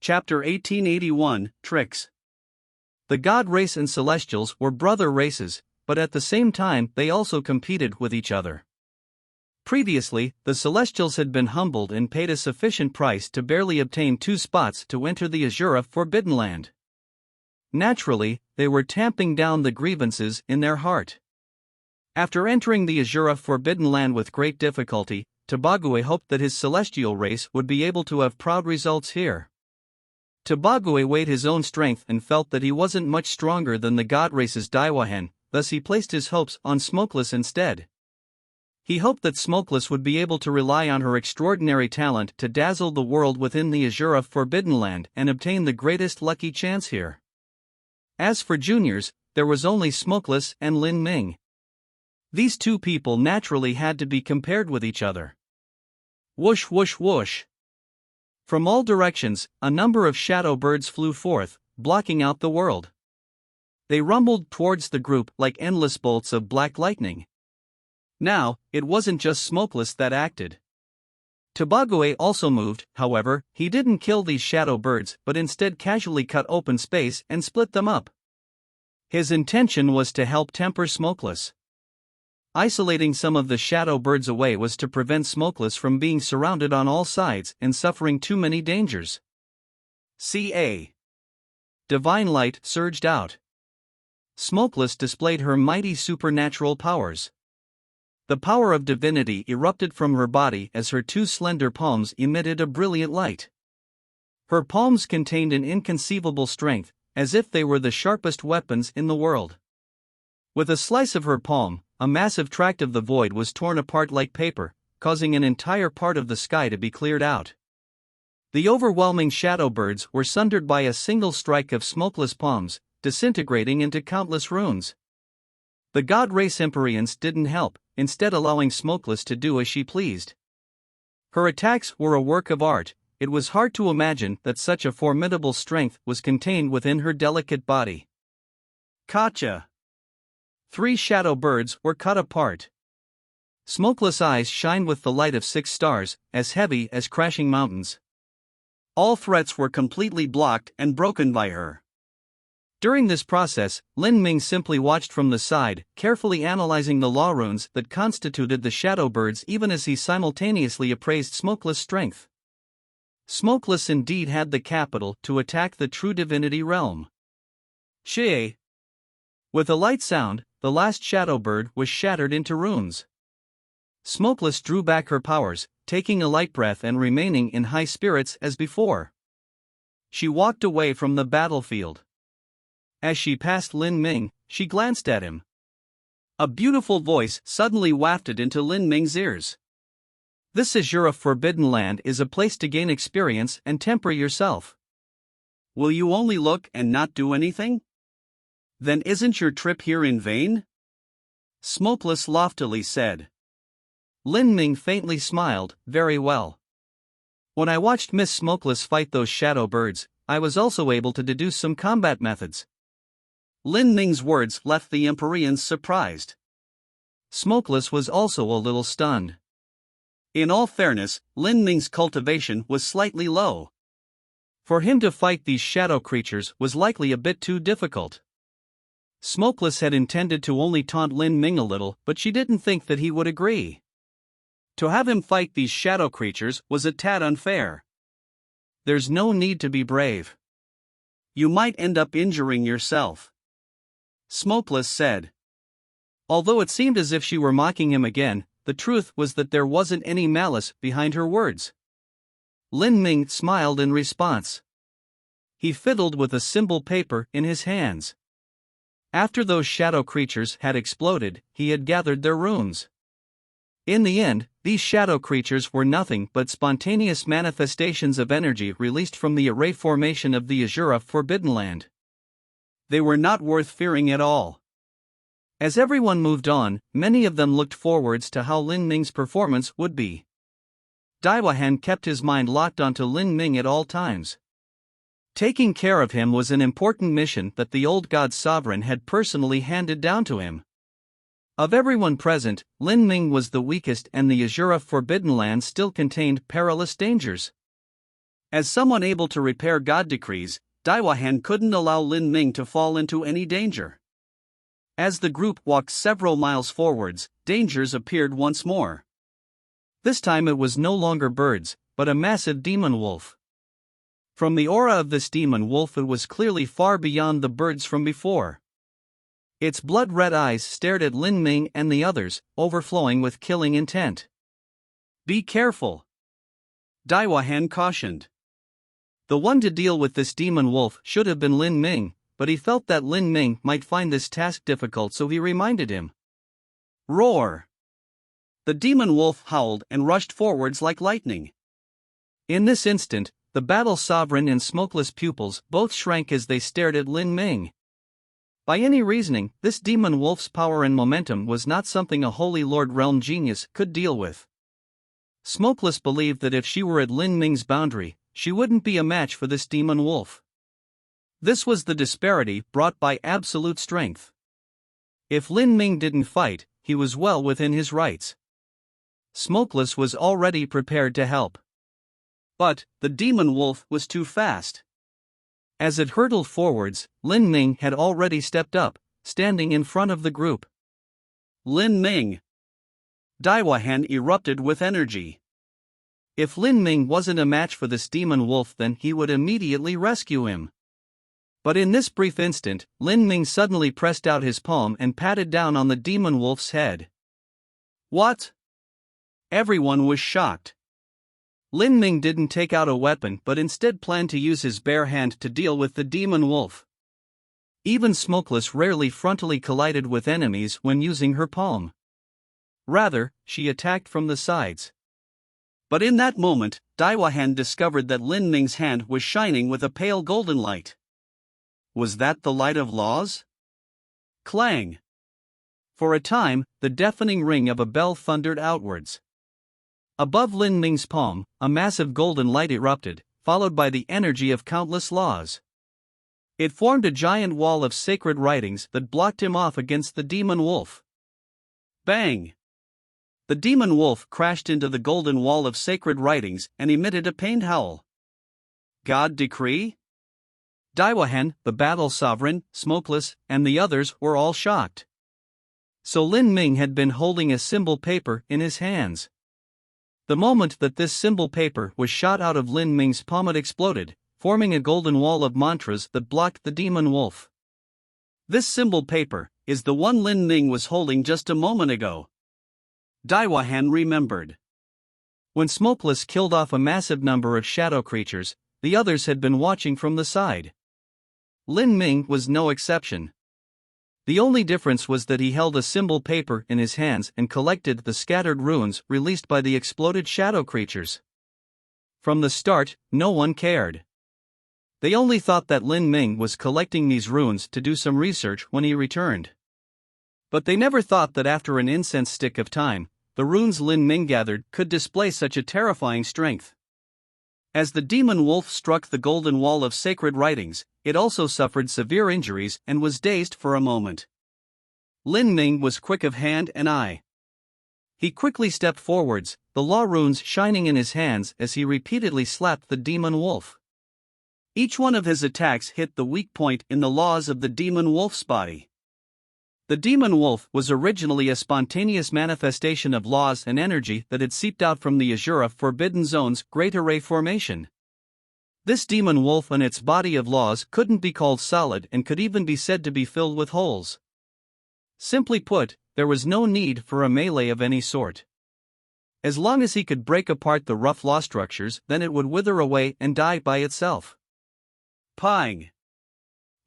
Chapter 1881, Tricks. The God race and Celestials were brother races, but at the same time they also competed with each other. Previously, the Celestials had been humbled and paid a sufficient price to barely obtain 2 spots to enter the Azura Forbidden Land. Naturally, they were tamping down the grievances in their heart. After entering the Azura Forbidden Land with great difficulty, Tobague hoped that his celestial race would be able to have proud results here. Tobague weighed his own strength and felt that he wasn't much stronger than the God race's Daiwahan, thus he placed his hopes on Smokeless instead. He hoped that Smokeless would be able to rely on her extraordinary talent to dazzle the world within the Azura Forbidden Land and obtain the greatest lucky chance here. As for juniors, there was only Smokeless and Lin Ming. These two people naturally had to be compared with each other. Whoosh whoosh whoosh. From all directions, a number of shadow birds flew forth, blocking out the world. They rumbled towards the group like endless bolts of black lightning. Now, it wasn't just Smokeless that acted. Tobague also moved, however, he didn't kill these shadow birds but instead casually cut open space and split them up. His intention was to help temper Smokeless. Isolating some of the shadow birds away was to prevent Smokeless from being surrounded on all sides and suffering too many dangers. Ca. Divine light surged out. Smokeless displayed her mighty supernatural powers. The power of divinity erupted from her body as her 2 slender palms emitted a brilliant light. Her palms contained an inconceivable strength, as if they were the sharpest weapons in the world. With a slice of her palm, a massive tract of the void was torn apart like paper, causing an entire part of the sky to be cleared out. The overwhelming shadow birds were sundered by a single strike of Smokeless palms, disintegrating into countless runes. The God race Empyreans didn't help, instead allowing Smokeless to do as she pleased. Her attacks were a work of art. It was hard to imagine that such a formidable strength was contained within her delicate body. Gotcha! 3 shadow birds were cut apart. Smokeless eyes shined with the light of 6 stars, as heavy as crashing mountains. All threats were completely blocked and broken by her. During this process, Lin Ming simply watched from the side, carefully analyzing the law runes that constituted the shadow birds even as he simultaneously appraised Smokeless' strength. Smokeless indeed had the capital to attack the true divinity realm. Shie. With a light sound, the last shadow bird was shattered into runes. Smokeless drew back her powers, taking a light breath and remaining in high spirits as before. She walked away from the battlefield. As she passed Lin Ming, she glanced at him. A beautiful voice suddenly wafted into Lin Ming's ears. This Azura Forbidden Land is a place to gain experience and temper yourself. Will you only look and not do anything? Then isn't your trip here in vain? Smokeless loftily said. Lin Ming faintly smiled, very well. When I watched Miss Smokeless fight those shadow birds, I was also able to deduce some combat methods. Lin Ming's words left the Empyreans surprised. Smokeless was also a little stunned. In all fairness, Lin Ming's cultivation was slightly low. For him to fight these shadow creatures was likely a bit too difficult. Smokeless had intended to only taunt Lin Ming a little, but she didn't think that he would agree. To have him fight these shadow creatures was a tad unfair. There's no need to be brave. You might end up injuring yourself, Smokeless said. Although it seemed as if she were mocking him again, the truth was that there wasn't any malice behind her words. Lin Ming smiled in response. He fiddled with a symbol paper in his hands. After those shadow creatures had exploded, he had gathered their runes. In the end, these shadow creatures were nothing but spontaneous manifestations of energy released from the array formation of the Azura Forbidden Land. They were not worth fearing at all. As everyone moved on, many of them looked forwards to how Lin Ming's performance would be. Daiwahan kept his mind locked onto Lin Ming at all times. Taking care of him was an important mission that the old god sovereign had personally handed down to him. Of everyone present, Lin Ming was the weakest and the Azura Forbidden Land still contained perilous dangers. As someone able to repair God decrees, Daiwahan couldn't allow Lin Ming to fall into any danger. As the group walked several miles forwards, dangers appeared once more. This time it was no longer birds, but a massive demon wolf. From the aura of this demon wolf, it was clearly far beyond the birds from before. Its blood-red eyes stared at Lin Ming and the others, overflowing with killing intent. "Be careful," Daiwahan cautioned. The one to deal with this demon wolf should have been Lin Ming, but he felt that Lin Ming might find this task difficult, so he reminded him. Roar! The demon wolf howled and rushed forwards like lightning. In this instant, the Battle Sovereign and Smokeless pupils both shrank as they stared at Lin Ming. By any reasoning, this demon wolf's power and momentum was not something a Holy Lord Realm genius could deal with. Smokeless believed that if she were at Lin Ming's boundary, she wouldn't be a match for this demon wolf. This was the disparity brought by absolute strength. If Lin Ming didn't fight, he was well within his rights. Smokeless was already prepared to help. But the demon wolf was too fast. As it hurtled forwards, Lin Ming had already stepped up, standing in front of the group. Lin Ming! Daiwahan erupted with energy. If Lin Ming wasn't a match for this demon wolf, then he would immediately rescue him. But in this brief instant, Lin Ming suddenly pressed out his palm and patted down on the demon wolf's head. What? Everyone was shocked. Lin Ming didn't take out a weapon but instead planned to use his bare hand to deal with the demon wolf. Even Smokeless rarely frontally collided with enemies when using her palm. Rather, she attacked from the sides. But in that moment, Daiwahan discovered that Lin Ming's hand was shining with a pale golden light. Was that the light of laws? Clang! For a time, the deafening ring of a bell thundered outwards. Above Lin Ming's palm, a massive golden light erupted, followed by the energy of countless laws. It formed a giant wall of sacred writings that blocked him off against the demon wolf. Bang! The demon wolf crashed into the golden wall of sacred writings and emitted a pained howl. God decree? Daiwahan, the Battle Sovereign, Smokeless, and the others were all shocked. So Lin Ming had been holding a symbol paper in his hands. The moment that this symbol paper was shot out of Lin Ming's palm, it exploded, forming a golden wall of mantras that blocked the demon wolf. This symbol paper is the one Lin Ming was holding just a moment ago. Daiwahan remembered. When Smokeless killed off a massive number of shadow creatures, the others had been watching from the side. Lin Ming was no exception. The only difference was that he held a symbol paper in his hands and collected the scattered runes released by the exploded shadow creatures. From the start, no one cared. They only thought that Lin Ming was collecting these runes to do some research when he returned. But they never thought that after an incense stick of time, the runes Lin Ming gathered could display such a terrifying strength. As the demon wolf struck the golden wall of sacred writings, it also suffered severe injuries and was dazed for a moment. Lin Ming was quick of hand and eye. He quickly stepped forwards, the law runes shining in his hands as he repeatedly slapped the demon wolf. Each one of his attacks hit the weak point in the laws of the demon wolf's body. The demon wolf was originally a spontaneous manifestation of laws and energy that had seeped out from the Azura Forbidden Zone's Great Array formation. This demon wolf and its body of laws couldn't be called solid and could even be said to be filled with holes. Simply put, there was no need for a melee of any sort. As long as he could break apart the rough law structures, then it would wither away and die by itself. Pang!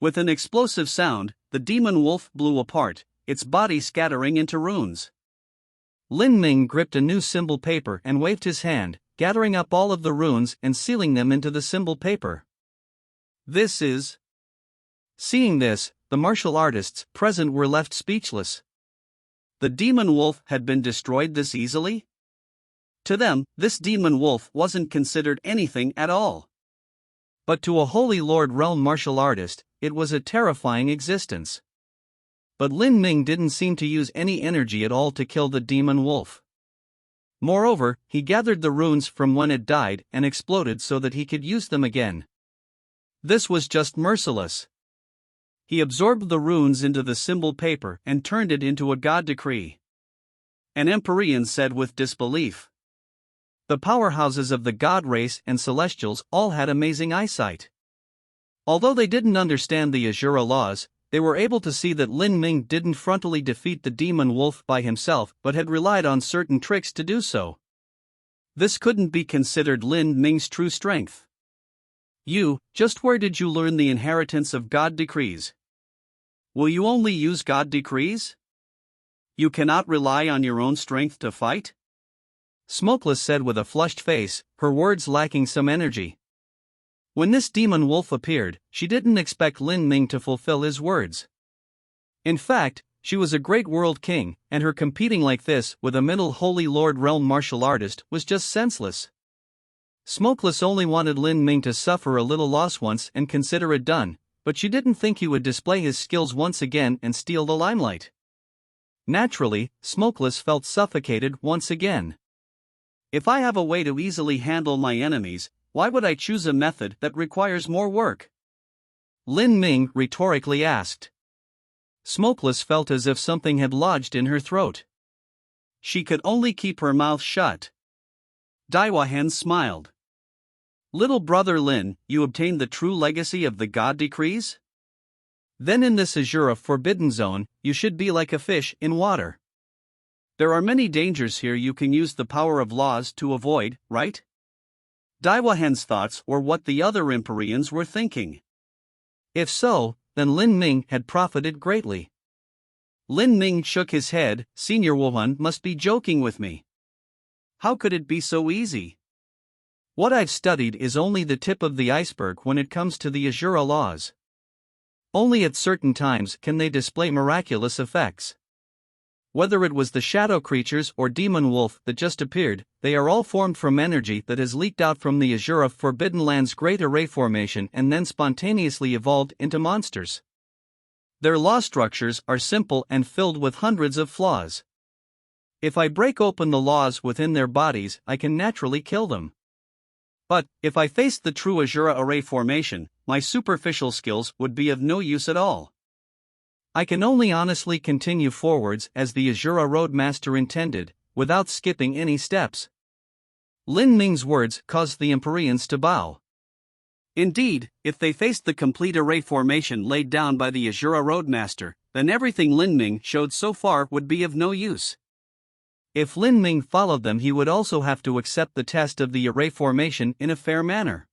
With an explosive sound, the demon wolf blew apart, its body scattering into runes. Lin Ming gripped a new symbol paper and waved his hand, gathering up all of the runes and sealing them into the symbol paper. This is... Seeing this, the martial artists present were left speechless. The demon wolf had been destroyed this easily? To them, this demon wolf wasn't considered anything at all. But to a Holy Lord Realm martial artist, it was a terrifying existence. But Lin Ming didn't seem to use any energy at all to kill the demon wolf. Moreover, he gathered the runes from when it died and exploded so that he could use them again. This was just merciless. He absorbed the runes into the symbol paper and turned it into a god decree. An Empyrean said with disbelief. The powerhouses of the god race and Celestials all had amazing eyesight. Although they didn't understand the Azura laws, they were able to see that Lin Ming didn't frontally defeat the demon wolf by himself but had relied on certain tricks to do so. This couldn't be considered Lin Ming's true strength. Just where did you learn the inheritance of God decrees? Will you only use God decrees? You cannot rely on your own strength to fight? Smokeless said with a flushed face, her words lacking some energy. When this demon wolf appeared, she didn't expect Lin Ming to fulfill his words. In fact, she was a great world king, and her competing like this with a middle holy lord realm martial artist was just senseless. Smokeless only wanted Lin Ming to suffer a little loss once and consider it done, but she didn't think he would display his skills once again and steal the limelight. Naturally, Smokeless felt suffocated once again. If I have a way to easily handle my enemies, why would I choose a method that requires more work? Lin Ming rhetorically asked. Smokeless felt as if something had lodged in her throat. She could only keep her mouth shut. Daiwa Hen smiled. Little brother Lin, you obtained the true legacy of the God decrees? Then in this Azura Forbidden Zone, you should be like a fish in water. There are many dangers here you can use the power of laws to avoid, right? Daiwa Hen's thoughts were what the other Empyreans were thinking. If so, then Lin Ming had profited greatly. Lin Ming shook his head. Senior Wuhan must be joking with me. How could it be so easy? What I've studied is only the tip of the iceberg when it comes to the Azura laws. Only at certain times can they display miraculous effects. Whether it was the shadow creatures or demon wolf that just appeared, they are all formed from energy that has leaked out from the Azura Forbidden Land's Great Array formation and then spontaneously evolved into monsters. Their law structures are simple and filled with hundreds of flaws. If I break open the laws within their bodies, I can naturally kill them. But, if I faced the true Azura Array formation, my superficial skills would be of no use at all. I can only honestly continue forwards as the Azura Roadmaster intended, without skipping any steps. Lin Ming's words caused the Empyreans to bow. Indeed, if they faced the complete array formation laid down by the Azura Roadmaster, then everything Lin Ming showed so far would be of no use. If Lin Ming followed them, he would also have to accept the test of the array formation in a fair manner.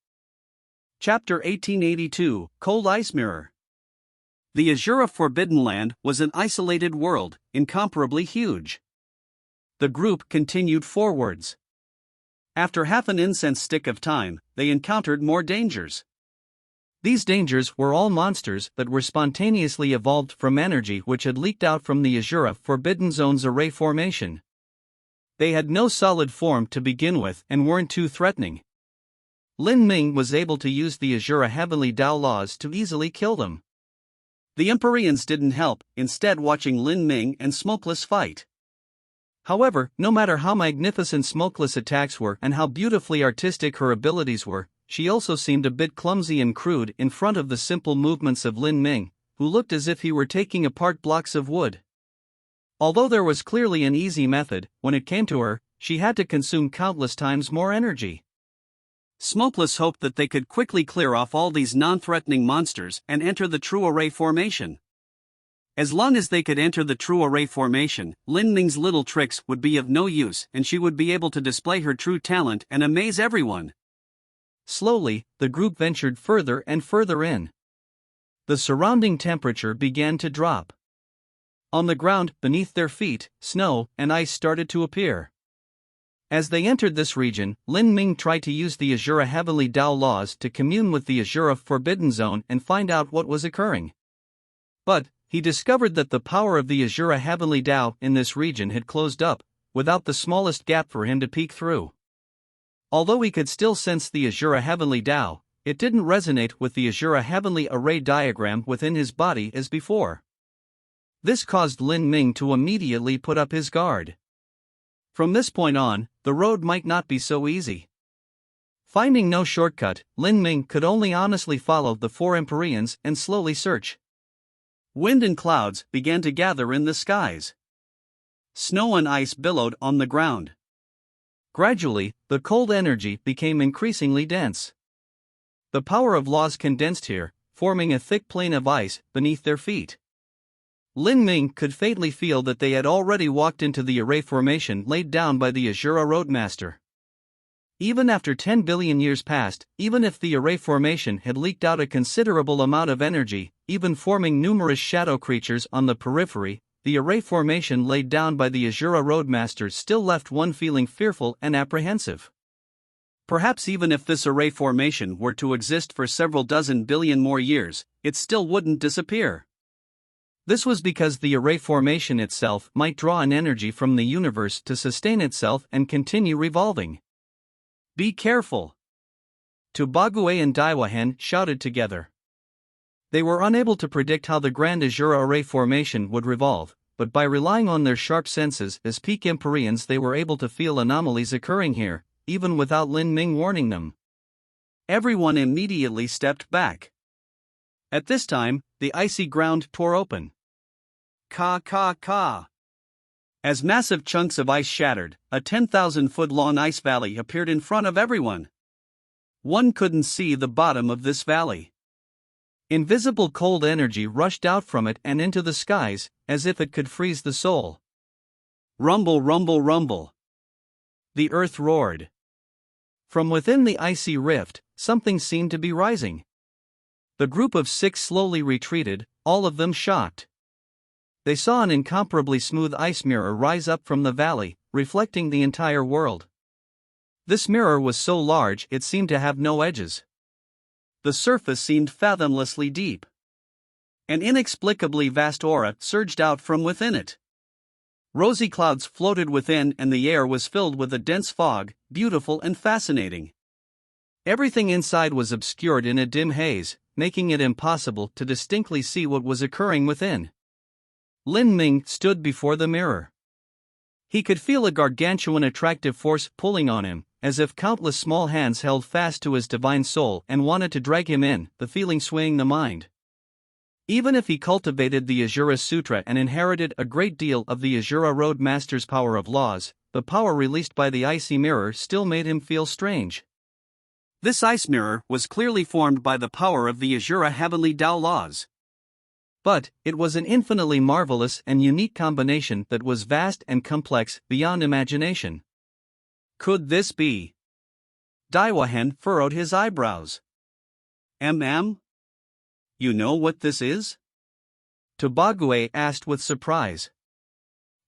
Chapter 1882, Cold Ice Mirror. The Azura Forbidden Land was an isolated world, incomparably huge. The group continued forwards. After half an incense stick of time, they encountered more dangers. These dangers were all monsters that were spontaneously evolved from energy which had leaked out from the Azura Forbidden Zone's array formation. They had no solid form to begin with and weren't too threatening. Lin Ming was able to use the Azura Heavenly Dao laws to easily kill them. The Empyreans didn't help, instead watching Lin Ming and Smokeless fight. However, no matter how magnificent Smokeless' attacks were and how beautifully artistic her abilities were, she also seemed a bit clumsy and crude in front of the simple movements of Lin Ming, who looked as if he were taking apart blocks of wood. Although there was clearly an easy method, when it came to her, she had to consume countless times more energy. Smokeless hoped that they could quickly clear off all these non-threatening monsters and enter the true array formation. As long as they could enter the true array formation, Lin Ming's little tricks would be of no use and she would be able to display her true talent and amaze everyone. Slowly, the group ventured further and further in. The surrounding temperature began to drop. On the ground, beneath their feet, snow and ice started to appear. As they entered this region, Lin Ming tried to use the Azura Heavenly Dao laws to commune with the Azura Forbidden Zone and find out what was occurring. But, he discovered that the power of the Azura Heavenly Dao in this region had closed up, without the smallest gap for him to peek through. Although he could still sense the Azura Heavenly Dao, it didn't resonate with the Azura Heavenly Array diagram within his body as before. This caused Lin Ming to immediately put up his guard. From this point on, the road might not be so easy. Finding no shortcut, Lin Ming could only honestly follow the four Empyreans and slowly search. Wind and clouds began to gather in the skies. Snow and ice billowed on the ground. Gradually, the cold energy became increasingly dense. The power of laws condensed here, forming a thick plain of ice beneath their feet. Lin Ming could faintly feel that they had already walked into the array formation laid down by the Azura Roadmaster. Even after 10 billion years passed, even if the array formation had leaked out a considerable amount of energy, even forming numerous shadow creatures on the periphery, the array formation laid down by the Azura Roadmaster still left one feeling fearful and apprehensive. Perhaps even if this array formation were to exist for several dozen billion more years, it still wouldn't disappear. This was because the array formation itself might draw an energy from the universe to sustain itself and continue revolving. Be careful! Tobague and Daiwahan shouted together. They were unable to predict how the Grand Azura array formation would revolve, but by relying on their sharp senses as peak Empyreans they were able to feel anomalies occurring here, even without Lin Ming warning them. Everyone immediately stepped back. At this time, the icy ground tore open. Ka. As massive chunks of ice shattered, a 10,000-foot-long ice valley appeared in front of everyone. One couldn't see the bottom of this valley. Invisible cold energy rushed out from it and into the skies, as if it could freeze the soul. Rumble, rumble, rumble. The earth roared. From within the icy rift, something seemed to be rising. The group of 6 slowly retreated, all of them shocked. They saw an incomparably smooth ice mirror rise up from the valley, reflecting the entire world. This mirror was so large it seemed to have no edges. The surface seemed fathomlessly deep. An inexplicably vast aura surged out from within it. Rosy clouds floated within and the air was filled with a dense fog, beautiful and fascinating. Everything inside was obscured in a dim haze, making it impossible to distinctly see what was occurring within. Lin Ming stood before the mirror. He could feel a gargantuan attractive force pulling on him, as if countless small hands held fast to his divine soul and wanted to drag him in, the feeling swaying the mind. Even if he cultivated the Azura Sutra and inherited a great deal of the Azura Roadmaster's power of laws, the power released by the icy mirror still made him feel strange. This ice mirror was clearly formed by the power of the Azura Heavenly Tao laws. But it was an infinitely marvelous and unique combination that was vast and complex beyond imagination. Could this be? Daiwahan furrowed his eyebrows. You know what this is? Tobague asked with surprise.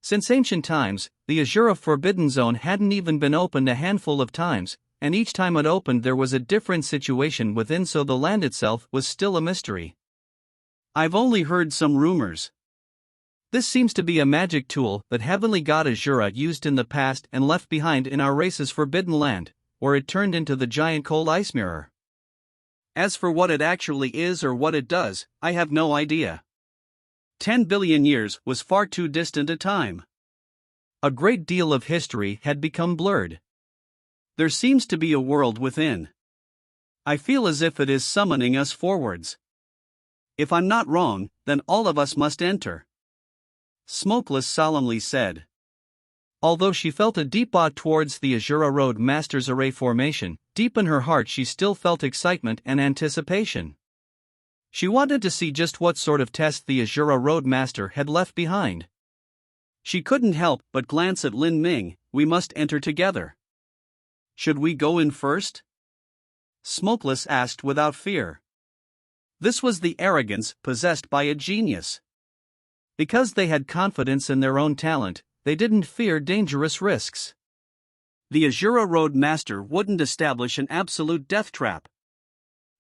Since ancient times, the Azura Forbidden Zone hadn't even been opened a handful of times, and each time it opened there was a different situation within, so the land itself was still a mystery. I've only heard some rumors. This seems to be a magic tool that Heavenly God Azura used in the past and left behind in our race's forbidden land, where it turned into the giant cold ice mirror. As for what it actually is or what it does, I have no idea. 10 billion years was far too distant a time. A great deal of history had become blurred. There seems to be a world within. I feel as if it is summoning us forwards. If I'm not wrong, then all of us must enter. Smokeless solemnly said. Although she felt a deep awe towards the Azura Roadmaster's array formation, deep in her heart she still felt excitement and anticipation. She wanted to see just what sort of test the Azura Roadmaster had left behind. She couldn't help but glance at Lin Ming. We must enter together. Should we go in first? Smokeless asked without fear. This was the arrogance possessed by a genius. Because they had confidence in their own talent, they didn't fear dangerous risks. The Azura Roadmaster wouldn't establish an absolute death trap.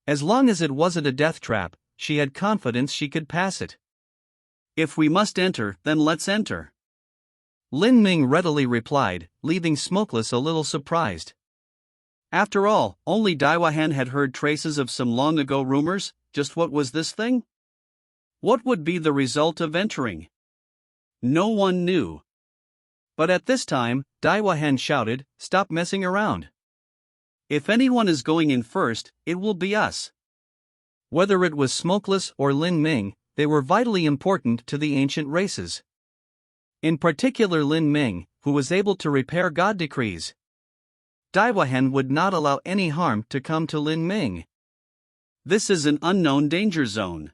As long as it wasn't a death trap, she had confidence she could pass it. If we must enter, then let's enter. Lin Ming readily replied, leaving Smokeless a little surprised. After all, only Daiwahan had heard traces of some long-ago rumors. Just what was this thing? What would be the result of entering? No one knew. But at this time, Daiwa Hen shouted, "Stop messing around. If anyone is going in first, it will be us." Whether it was Smokeless or Lin Ming, they were vitally important to the ancient races. In particular Lin Ming, who was able to repair God decrees. Daiwa Hen would not allow any harm to come to Lin Ming. This is an unknown danger zone.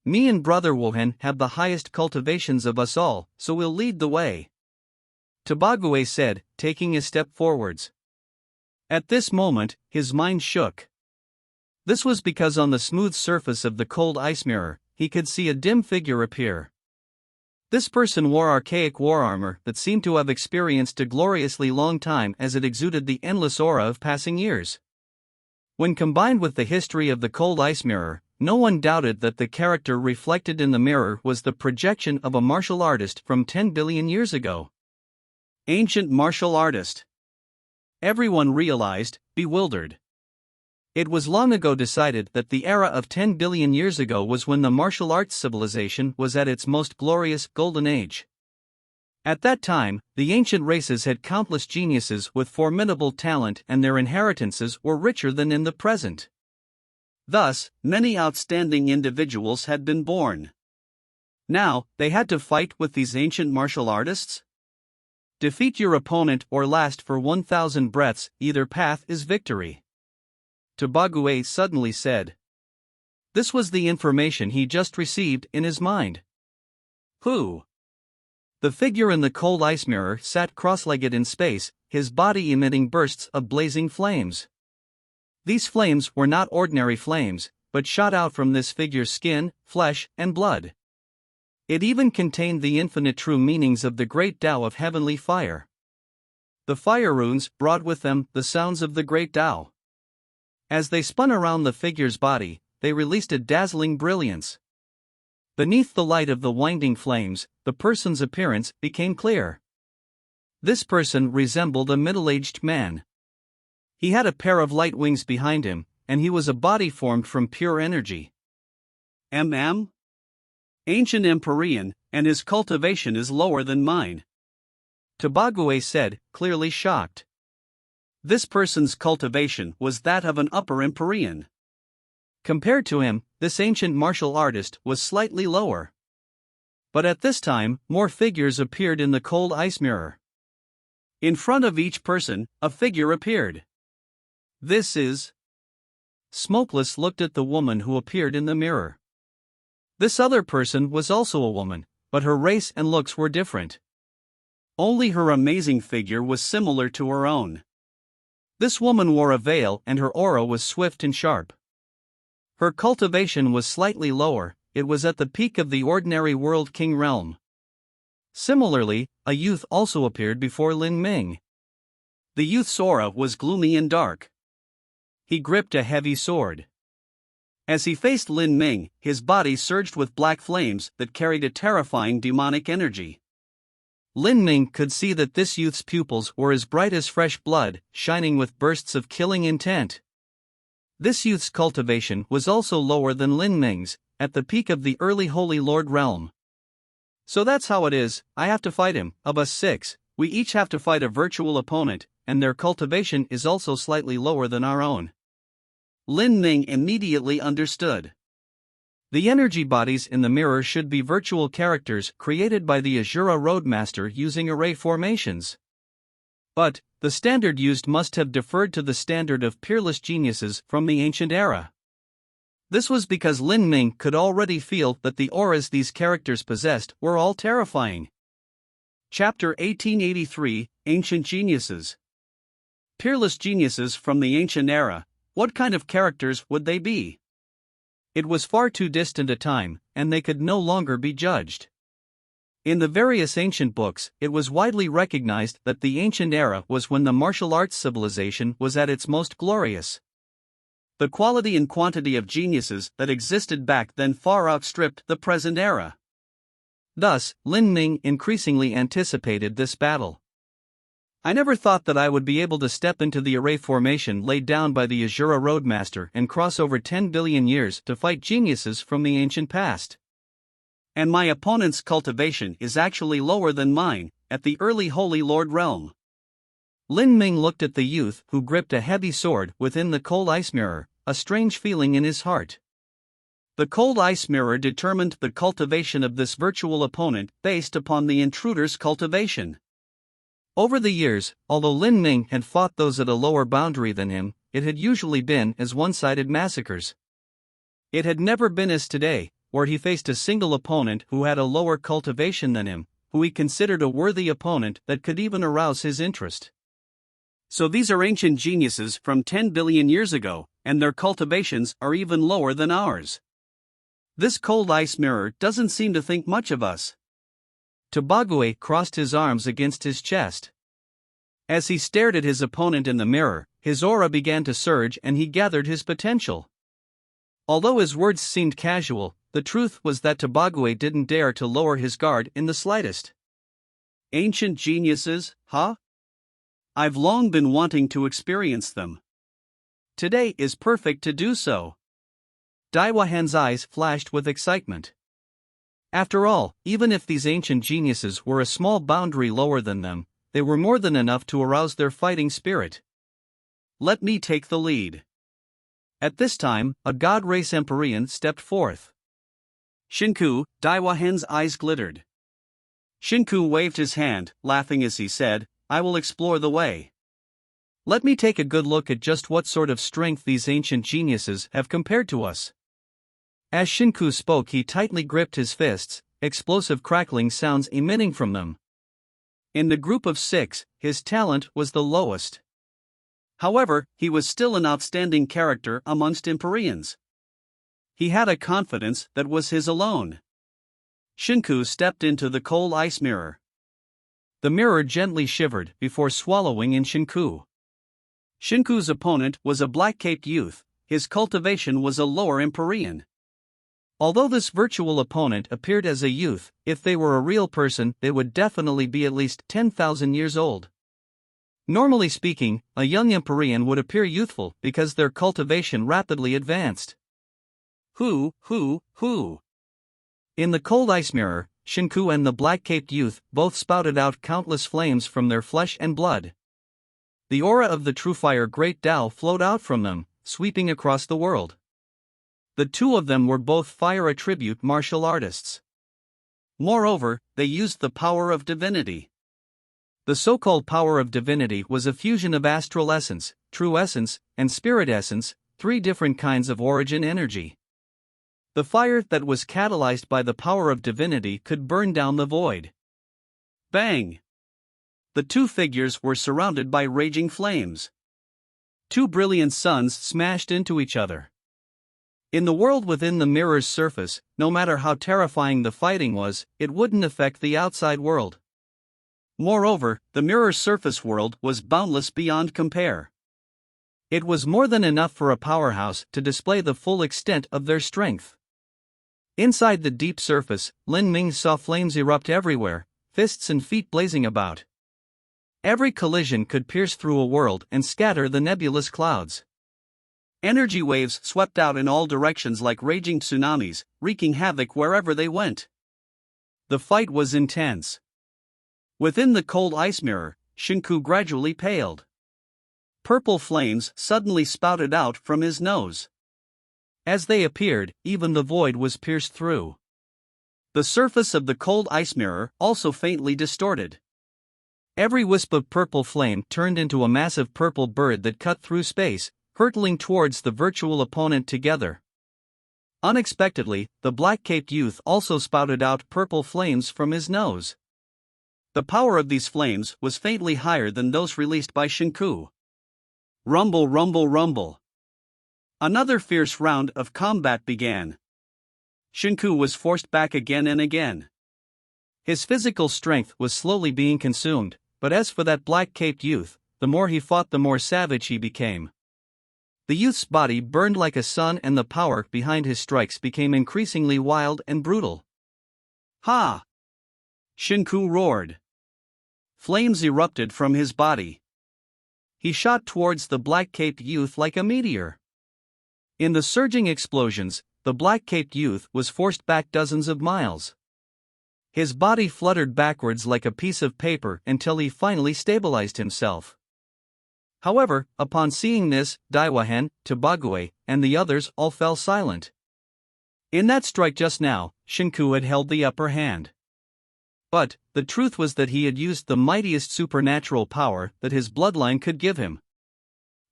Me and Brother Wohen have the highest cultivations of us all, so we'll lead the way, Tobague said, taking a step forwards. At this moment, his mind shook. This was because on the smooth surface of the cold ice mirror, he could see a dim figure appear. This person wore archaic war armor that seemed to have experienced a gloriously long time as it exuded the endless aura of passing years. When combined with the history of the cold ice mirror, no one doubted that the character reflected in the mirror was the projection of a martial artist from 10 billion years ago. Ancient martial artist. Everyone realized, bewildered. It was long ago decided that the era of 10 billion years ago was when the martial arts civilization was at its most glorious golden age. At that time, the ancient races had countless geniuses with formidable talent and their inheritances were richer than in the present. Thus, many outstanding individuals had been born. Now, they had to fight with these ancient martial artists? Defeat your opponent or last for 1,000 breaths, either path is victory. Tobague suddenly said. This was the information he just received in his mind. Who? The figure in the cold ice mirror sat cross-legged in space, his body emitting bursts of blazing flames. These flames were not ordinary flames, but shot out from this figure's skin, flesh, and blood. It even contained the infinite true meanings of the great Tao of heavenly fire. The fire runes brought with them the sounds of the great Tao. As they spun around the figure's body, they released a dazzling brilliance. Beneath the light of the winding flames, the person's appearance became clear. This person resembled a middle-aged man. He had a pair of light wings behind him, and he was a body formed from pure energy. Ancient Empyrean, and his cultivation is lower than mine. Tobague said, clearly shocked. This person's cultivation was that of an upper Empyrean. Compared to him, this ancient martial artist was slightly lower. But at this time, more figures appeared in the cold ice mirror. In front of each person, a figure appeared. This is... Smokeless looked at the woman who appeared in the mirror. This other person was also a woman, but her race and looks were different. Only her amazing figure was similar to her own. This woman wore a veil and her aura was swift and sharp. Her cultivation was slightly lower, it was at the peak of the ordinary world king realm. Similarly, a youth also appeared before Lin Ming. The youth's aura was gloomy and dark. He gripped a heavy sword. As he faced Lin Ming, his body surged with black flames that carried a terrifying demonic energy. Lin Ming could see that this youth's pupils were as bright as fresh blood, shining with bursts of killing intent. This youth's cultivation was also lower than Lin Ming's, at the peak of the early Holy Lord realm. So that's how it is, I have to fight him, of us 6, we each have to fight a virtual opponent, and their cultivation is also slightly lower than our own. Lin Ming immediately understood. The energy bodies in the mirror should be virtual characters created by the Azura Roadmaster using array formations. But, the standard used must have deferred to the standard of peerless geniuses from the ancient era. This was because Lin Ming could already feel that the auras these characters possessed were all terrifying. Chapter 1883, Ancient Geniuses. Peerless geniuses from the ancient era, what kind of characters would they be? It was far too distant a time, and they could no longer be judged. In the various ancient books, it was widely recognized that the ancient era was when the martial arts civilization was at its most glorious. The quality and quantity of geniuses that existed back then far outstripped the present era. Thus, Lin Ming increasingly anticipated this battle. I never thought that I would be able to step into the array formation laid down by the Azura Roadmaster and cross over 10 billion years to fight geniuses from the ancient past. And my opponent's cultivation is actually lower than mine, at the early Holy Lord realm. Lin Ming looked at the youth who gripped a heavy sword within the cold ice mirror, a strange feeling in his heart. The cold ice mirror determined the cultivation of this virtual opponent based upon the intruder's cultivation. Over the years, although Lin Ming had fought those at a lower boundary than him, it had usually been as one-sided massacres. It had never been as today, where he faced a single opponent who had a lower cultivation than him, who he considered a worthy opponent that could even arouse his interest. So these are ancient geniuses from 10 billion years ago, and their cultivations are even lower than ours. This cold ice mirror doesn't seem to think much of us. Tobague crossed his arms against his chest. As he stared at his opponent in the mirror, his aura began to surge and he gathered his potential. Although his words seemed casual, the truth was that Tobague didn't dare to lower his guard in the slightest. Ancient geniuses, huh? I've long been wanting to experience them. Today is perfect to do so. Daiwa Han's eyes flashed with excitement. After all, even if these ancient geniuses were a small boundary lower than them, they were more than enough to arouse their fighting spirit. Let me take the lead. At this time, a god race Empyrean stepped forth. Shinku, Daiwa Han's eyes glittered. Shinku waved his hand, laughing as he said, I will explore the way. Let me take a good look at just what sort of strength these ancient geniuses have compared to us. As Shinku spoke, he tightly gripped his fists, explosive crackling sounds emitting from them. In the group of 6, his talent was the lowest. However, he was still an outstanding character amongst Empyreans. He had a confidence that was his alone. Shinku stepped into the cold ice mirror. The mirror gently shivered before swallowing in Shinku. Shinku's opponent was a black-caped youth, his cultivation was a lower Empyrean. Although this virtual opponent appeared as a youth, if they were a real person, they would definitely be at least 10,000 years old. Normally speaking, a young Empyrean would appear youthful because their cultivation rapidly advanced. Who? In the cold ice mirror, Shinku and the black-caped youth both spouted out countless flames from their flesh and blood. The aura of the true fire Great Tao flowed out from them, sweeping across the world. The two of them were both fire attribute martial artists. Moreover, they used the power of divinity. The so-called power of divinity was a fusion of astral essence, true essence, and spirit essence, 3 different kinds of origin energy. The fire that was catalyzed by the power of divinity could burn down the void. Bang! The two figures were surrounded by raging flames. 2 brilliant suns smashed into each other. In the world within the mirror's surface, no matter how terrifying the fighting was, it wouldn't affect the outside world. Moreover, the mirror's surface world was boundless beyond compare. It was more than enough for a powerhouse to display the full extent of their strength. Inside the deep surface, Lin Ming saw flames erupt everywhere, fists and feet blazing about. Every collision could pierce through a world and scatter the nebulous clouds. Energy waves swept out in all directions like raging tsunamis, wreaking havoc wherever they went. The fight was intense. Within the cold ice mirror, Shinku gradually paled. Purple flames suddenly spouted out from his nose. As they appeared, even the void was pierced through. The surface of the cold ice mirror also faintly distorted. Every wisp of purple flame turned into a massive purple bird that cut through space, hurtling towards the virtual opponent together. Unexpectedly, the black-caped youth also spouted out purple flames from his nose. The power of these flames was faintly higher than those released by Shinku. Rumble, rumble, rumble. Another fierce round of combat began. Shinku was forced back again and again. His physical strength was slowly being consumed, but as for that black-caped youth, the more he fought the more savage he became. The youth's body burned like a sun and the power behind his strikes became increasingly wild and brutal. Ha! Shinku roared. Flames erupted from his body. He shot towards the black-caped youth like a meteor. In the surging explosions, the black-caped youth was forced back dozens of miles. His body fluttered backwards like a piece of paper until he finally stabilized himself. However, upon seeing this, Daiwahan, Tobague, and the others all fell silent. In that strike just now, Shinku had held the upper hand. But the truth was that he had used the mightiest supernatural power that his bloodline could give him.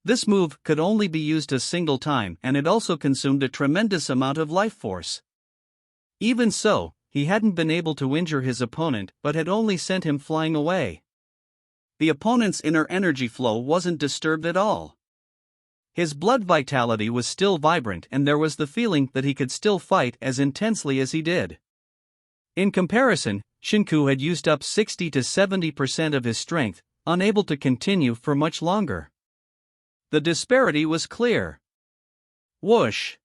This move could only be used a single time, and it also consumed a tremendous amount of life force. Even so, he hadn't been able to injure his opponent but had only sent him flying away. The opponent's inner energy flow wasn't disturbed at all. His blood vitality was still vibrant, and there was the feeling that he could still fight as intensely as he did. In comparison, Shinku had used up 60 to 70% of his strength, unable to continue for much longer. The disparity was clear. Whoosh!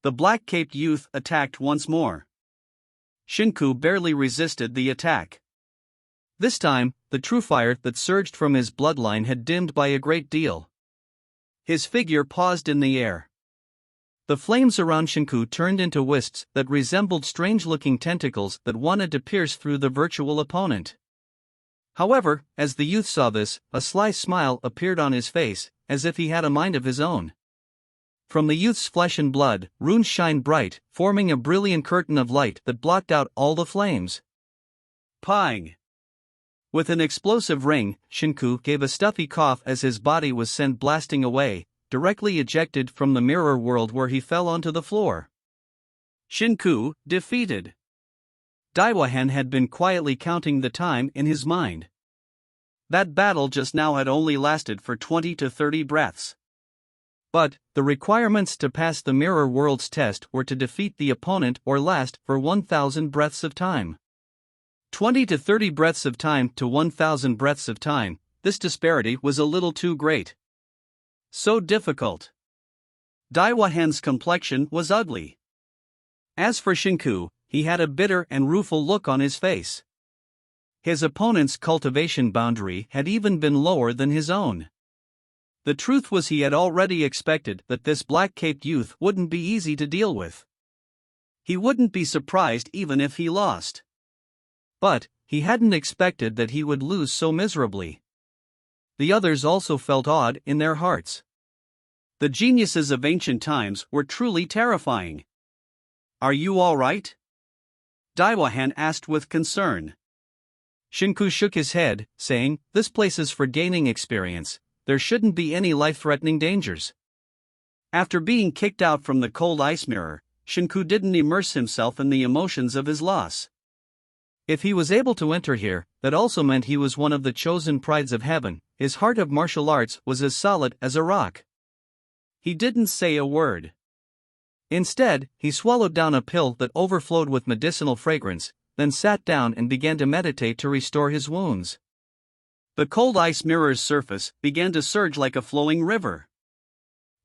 The black-caped youth attacked once more. Shinku barely resisted the attack. This time, the true fire that surged from his bloodline had dimmed by a great deal. His figure paused in the air. The flames around Shinku turned into wisps that resembled strange-looking tentacles that wanted to pierce through the virtual opponent. However, as the youth saw this, a sly smile appeared on his face, as if he had a mind of his own. From the youth's flesh and blood, runes shined bright, forming a brilliant curtain of light that blocked out all the flames. Pang! With an explosive ring, Shinku gave a stuffy cough as his body was sent blasting away, directly ejected from the mirror world where he fell onto the floor. Shinku, defeated. Daiwahan had been quietly counting the time in his mind. That battle just now had only lasted for 20 to 30 breaths. But the requirements to pass the mirror world's test were to defeat the opponent or last for 1,000 breaths of time. 20 to 30 breaths of time to 1,000 breaths of time, this disparity was a little too great. So difficult. Daiwahan's complexion was ugly. As for Shinku, he had a bitter and rueful look on his face. His opponent's cultivation boundary had even been lower than his own. The truth was he had already expected that this black-caped youth wouldn't be easy to deal with. He wouldn't be surprised even if he lost. But he hadn't expected that he would lose so miserably. The others also felt awed in their hearts. The geniuses of ancient times were truly terrifying. "Are you all right?" Daiwahan asked with concern. Shinku shook his head, saying, "This place is for gaining experience. There shouldn't be any life-threatening dangers." After being kicked out from the cold ice mirror, Shinku didn't immerse himself in the emotions of his loss. If he was able to enter here, that also meant he was one of the chosen prides of heaven. His heart of martial arts was as solid as a rock. He didn't say a word. Instead, he swallowed down a pill that overflowed with medicinal fragrance, then sat down and began to meditate to restore his wounds. The cold ice mirror's surface began to surge like a flowing river.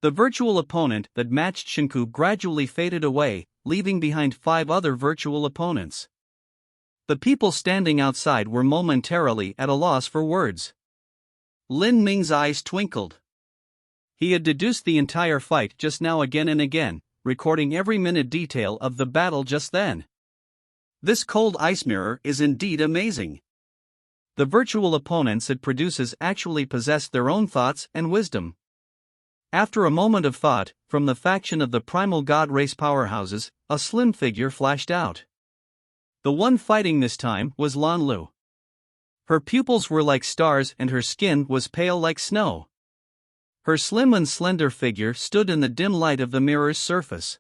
The virtual opponent that matched Shinku gradually faded away, leaving behind 5 other virtual opponents. The people standing outside were momentarily at a loss for words. Lin Ming's eyes twinkled. He had deduced the entire fight just now again and again, recording every minute detail of the battle just then. This cold ice mirror is indeed amazing. The virtual opponents it produces actually possess their own thoughts and wisdom. After a moment of thought, from the faction of the primal god race powerhouses, a slim figure flashed out. The one fighting this time was Lan Lu. Her pupils were like stars and her skin was pale like snow. Her slim and slender figure stood in the dim light of the mirror's surface.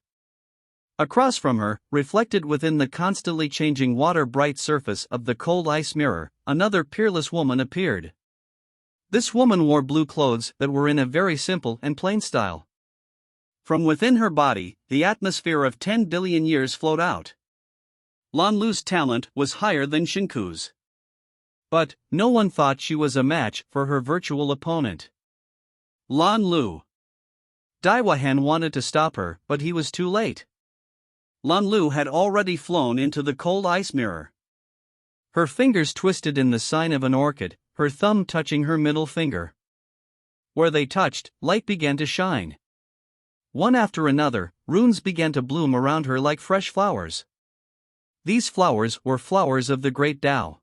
Across from her, reflected within the constantly changing water-bright surface of the cold ice mirror, another peerless woman appeared. This woman wore blue clothes that were in a very simple and plain style. From within her body, the atmosphere of 10 billion years flowed out. Lan Lu's talent was higher than Shinku's. But no one thought she was a match for her virtual opponent. Lan Lu. Daiwahan wanted to stop her, but he was too late. Lan Lu had already flown into the cold ice mirror. Her fingers twisted in the sign of an orchid, her thumb touching her middle finger. Where they touched, light began to shine. One after another, runes began to bloom around her like fresh flowers. These flowers were flowers of the great Tao.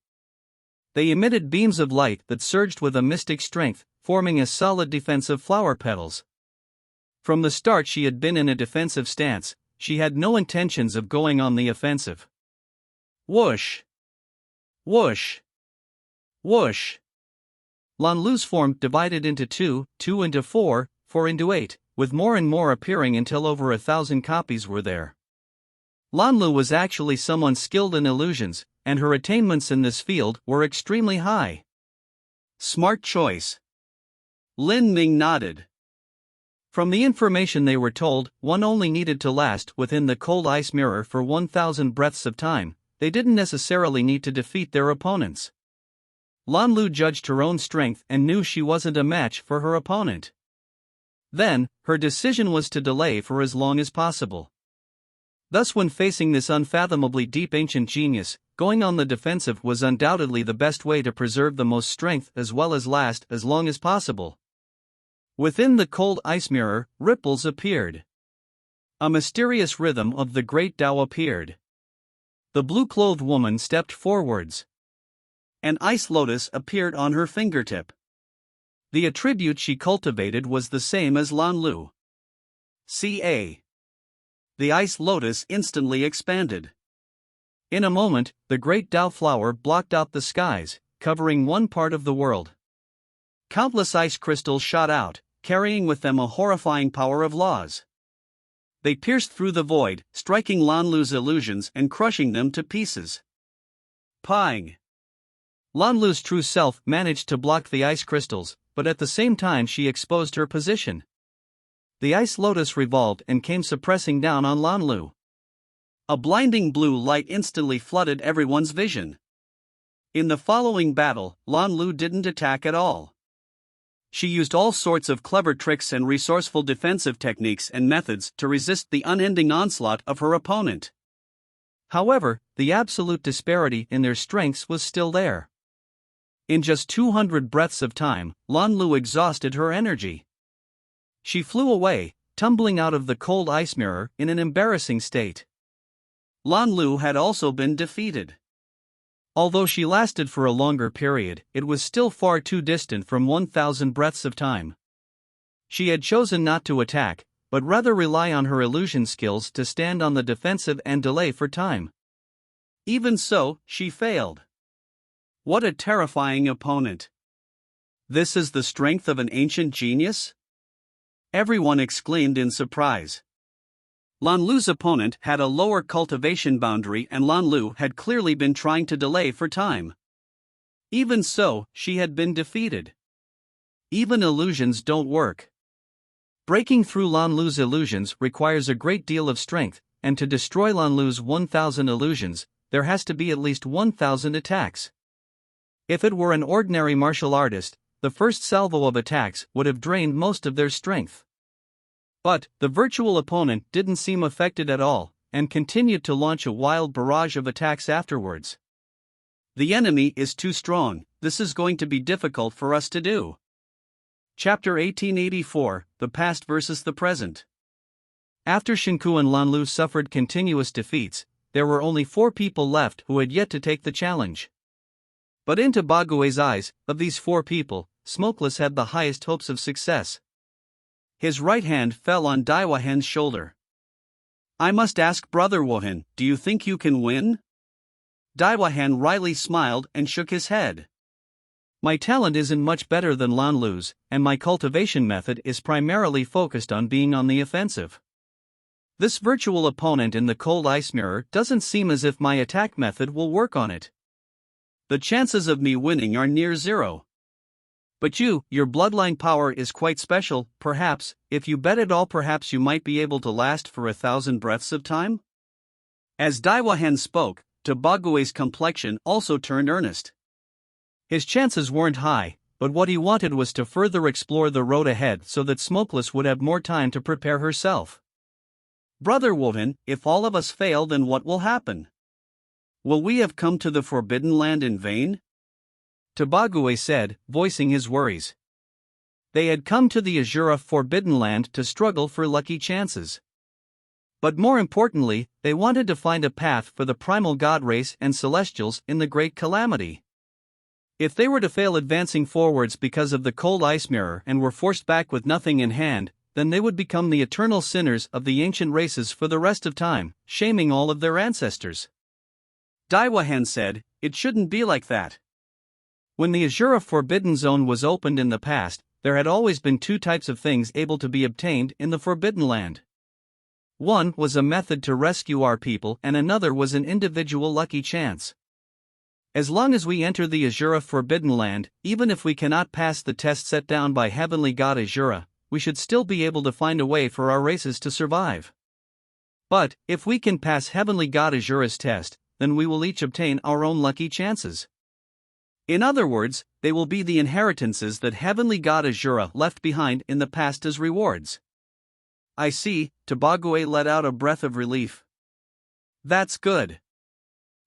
They emitted beams of light that surged with a mystic strength, forming a solid defense of flower petals. From the start she had been in a defensive stance, she had no intentions of going on the offensive. Whoosh! Whoosh! Whoosh! Lan Lu's form divided into 2, 2 into 4, 4 into 8, with more and more appearing until over 1,000 copies were there. Lan Lu was actually someone skilled in illusions, and her attainments in this field were extremely high. Smart choice. Lin Ming nodded. From the information they were told, one only needed to last within the cold ice mirror for 1,000 breaths of time. They didn't necessarily need to defeat their opponents. Lan Lu judged her own strength and knew she wasn't a match for her opponent. Then, her decision was to delay for as long as possible. Thus, when facing this unfathomably deep ancient genius, going on the defensive was undoubtedly the best way to preserve the most strength as well as last as long as possible. Within the cold ice mirror, ripples appeared. A mysterious rhythm of the great Tao appeared. The blue-clothed woman stepped forwards. An ice lotus appeared on her fingertip. The attribute she cultivated was the same as Lan Lu. Ca. The ice lotus instantly expanded. In a moment, the great Tao flower blocked out the skies, covering one part of the world. Countless ice crystals shot out, carrying with them a horrifying power of laws. They pierced through the void, striking Lan Lu's illusions and crushing them to pieces. Pang! Lan Lu's true self managed to block the ice crystals, but at the same time she exposed her position. The ice lotus revolved and came suppressing down on Lan Lu. A blinding blue light instantly flooded everyone's vision. In the following battle, Lan Lu didn't attack at all. She used all sorts of clever tricks and resourceful defensive techniques and methods to resist the unending onslaught of her opponent. However, the absolute disparity in their strengths was still there. In just 200 breaths of time, Lan Lu exhausted her energy. She flew away, tumbling out of the cold ice mirror in an embarrassing state. Lan Lu had also been defeated. Although she lasted for a longer period, it was still far too distant from 1,000 breaths of time. She had chosen not to attack, but rather rely on her illusion skills to stand on the defensive and delay for time. Even so, she failed. What a terrifying opponent! This is the strength of an ancient genius? Everyone exclaimed in surprise. Lan Lu's opponent had a lower cultivation boundary and Lan Lu had clearly been trying to delay for time. Even so, she had been defeated. Even illusions don't work. Breaking through Lan Lu's illusions requires a great deal of strength, and to destroy Lan Lu's 1,000 illusions, there has to be at least 1,000 attacks. If it were an ordinary martial artist, the first salvo of attacks would have drained most of their strength. But the virtual opponent didn't seem affected at all, and continued to launch a wild barrage of attacks afterwards. The enemy is too strong, this is going to be difficult for us to do. Chapter 1884, The Past versus the Present. After Shinku and Lan Lu suffered continuous defeats, there were only 4 people left who had yet to take the challenge. But into Bagui's eyes, of these 4 people, Smokeless had the highest hopes of success. His right hand fell on Daiwahen's shoulder. I must ask Brother Wohan, do you think you can win? Daiwahen wryly smiled and shook his head. My talent isn't much better than Lan Lu's, and my cultivation method is primarily focused on being on the offensive. This virtual opponent in the cold ice mirror doesn't seem as if my attack method will work on it. The chances of me winning are near zero. But your bloodline power is quite special, perhaps, if you bet it all perhaps you might be able to last for 1,000 breaths of time? As Daiwahen spoke, Tabague's complexion also turned earnest. His chances weren't high, but what he wanted was to further explore the road ahead so that Smokeless would have more time to prepare herself. Brother Wohan, if all of us fail then what will happen? Will we have come to the Forbidden Land in vain? Tabague said, voicing his worries. They had come to the Azura Forbidden Land to struggle for lucky chances. But more importantly, they wanted to find a path for the primal god race and celestials in the Great Calamity. If they were to fail advancing forwards because of the cold ice mirror and were forced back with nothing in hand, then they would become the eternal sinners of the ancient races for the rest of time, shaming all of their ancestors. Daiwahan said, "It shouldn't be like that." When the Azura Forbidden Zone was opened in the past, there had always been two types of things able to be obtained in the Forbidden Land. One was a method to rescue our people, and another was an individual lucky chance. As long as we enter the Azura Forbidden Land, even if we cannot pass the test set down by Heavenly God Azura, we should still be able to find a way for our races to survive. But, if we can pass Heavenly God Azura's test, then we will each obtain our own lucky chances. In other words, they will be the inheritances that Heavenly God Azura left behind in the past as rewards. I see, Tobague let out a breath of relief. That's good.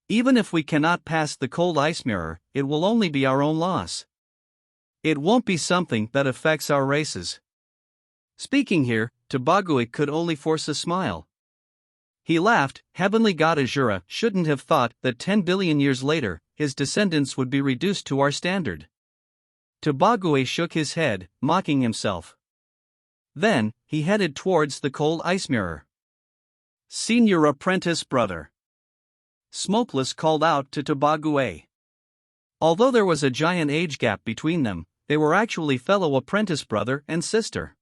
Even if we cannot pass the cold ice mirror, it will only be our own loss. It won't be something that affects our races. Speaking here, Tobague could only force a smile. He laughed. Heavenly God Azura shouldn't have thought that 10 billion years later, his descendants would be reduced to our standard. Tobague shook his head, mocking himself. Then, he headed towards the cold ice mirror. "Senior apprentice brother," Smokeless called out to Tobague. Although there was a giant age gap between them, they were actually fellow apprentice brother and sister.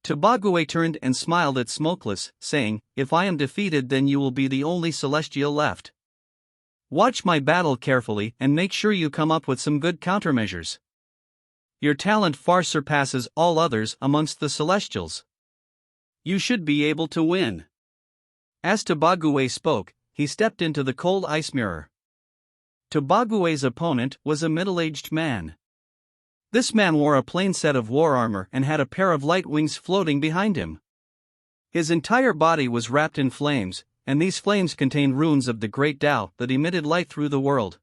Tobague turned and smiled at Smokeless, saying, "If I am defeated, then you will be the only celestial left. Watch my battle carefully and make sure you come up with some good countermeasures. Your talent far surpasses all others amongst the celestials. You should be able to win." As Tobague spoke, he stepped into the cold ice mirror. Tobague's opponent was a middle-aged man. This man wore a plain set of war armor and had a pair of light wings floating behind him. His entire body was wrapped in flames, and these flames contained runes of the great Tao that emitted light through the world.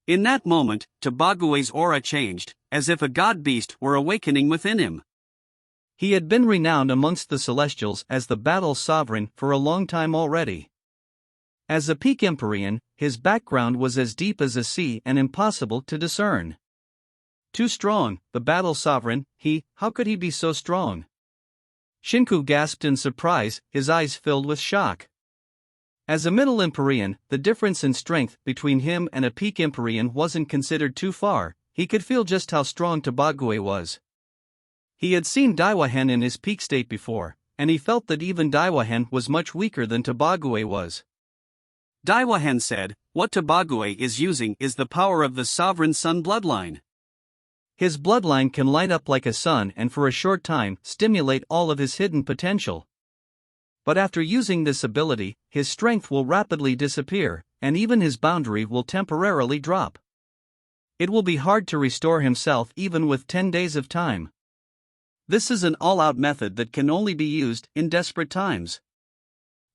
In that moment, Tobague's aura changed, as if a god beast were awakening within him. He had been renowned amongst the celestials as the battle sovereign for a long time already. As a peak Empyrean, his background was as deep as a sea and impossible to discern. Too strong, the battle sovereign, how could he be so strong? Shinku gasped in surprise, his eyes filled with shock. As a middle Empyrean, the difference in strength between him and a peak Empyrean wasn't considered too far. He could feel just how strong Tobague was. He had seen Daiwahan in his peak state before, and he felt that even Daiwahan was much weaker than Tobague was. Daiwahan said, "What Tobague is using is the power of the Sovereign Sun bloodline. His bloodline can light up like a sun and for a short time stimulate all of his hidden potential. But after using this ability, his strength will rapidly disappear, and even his boundary will temporarily drop. It will be hard to restore himself even with 10 days of time. This is an all-out method that can only be used in desperate times.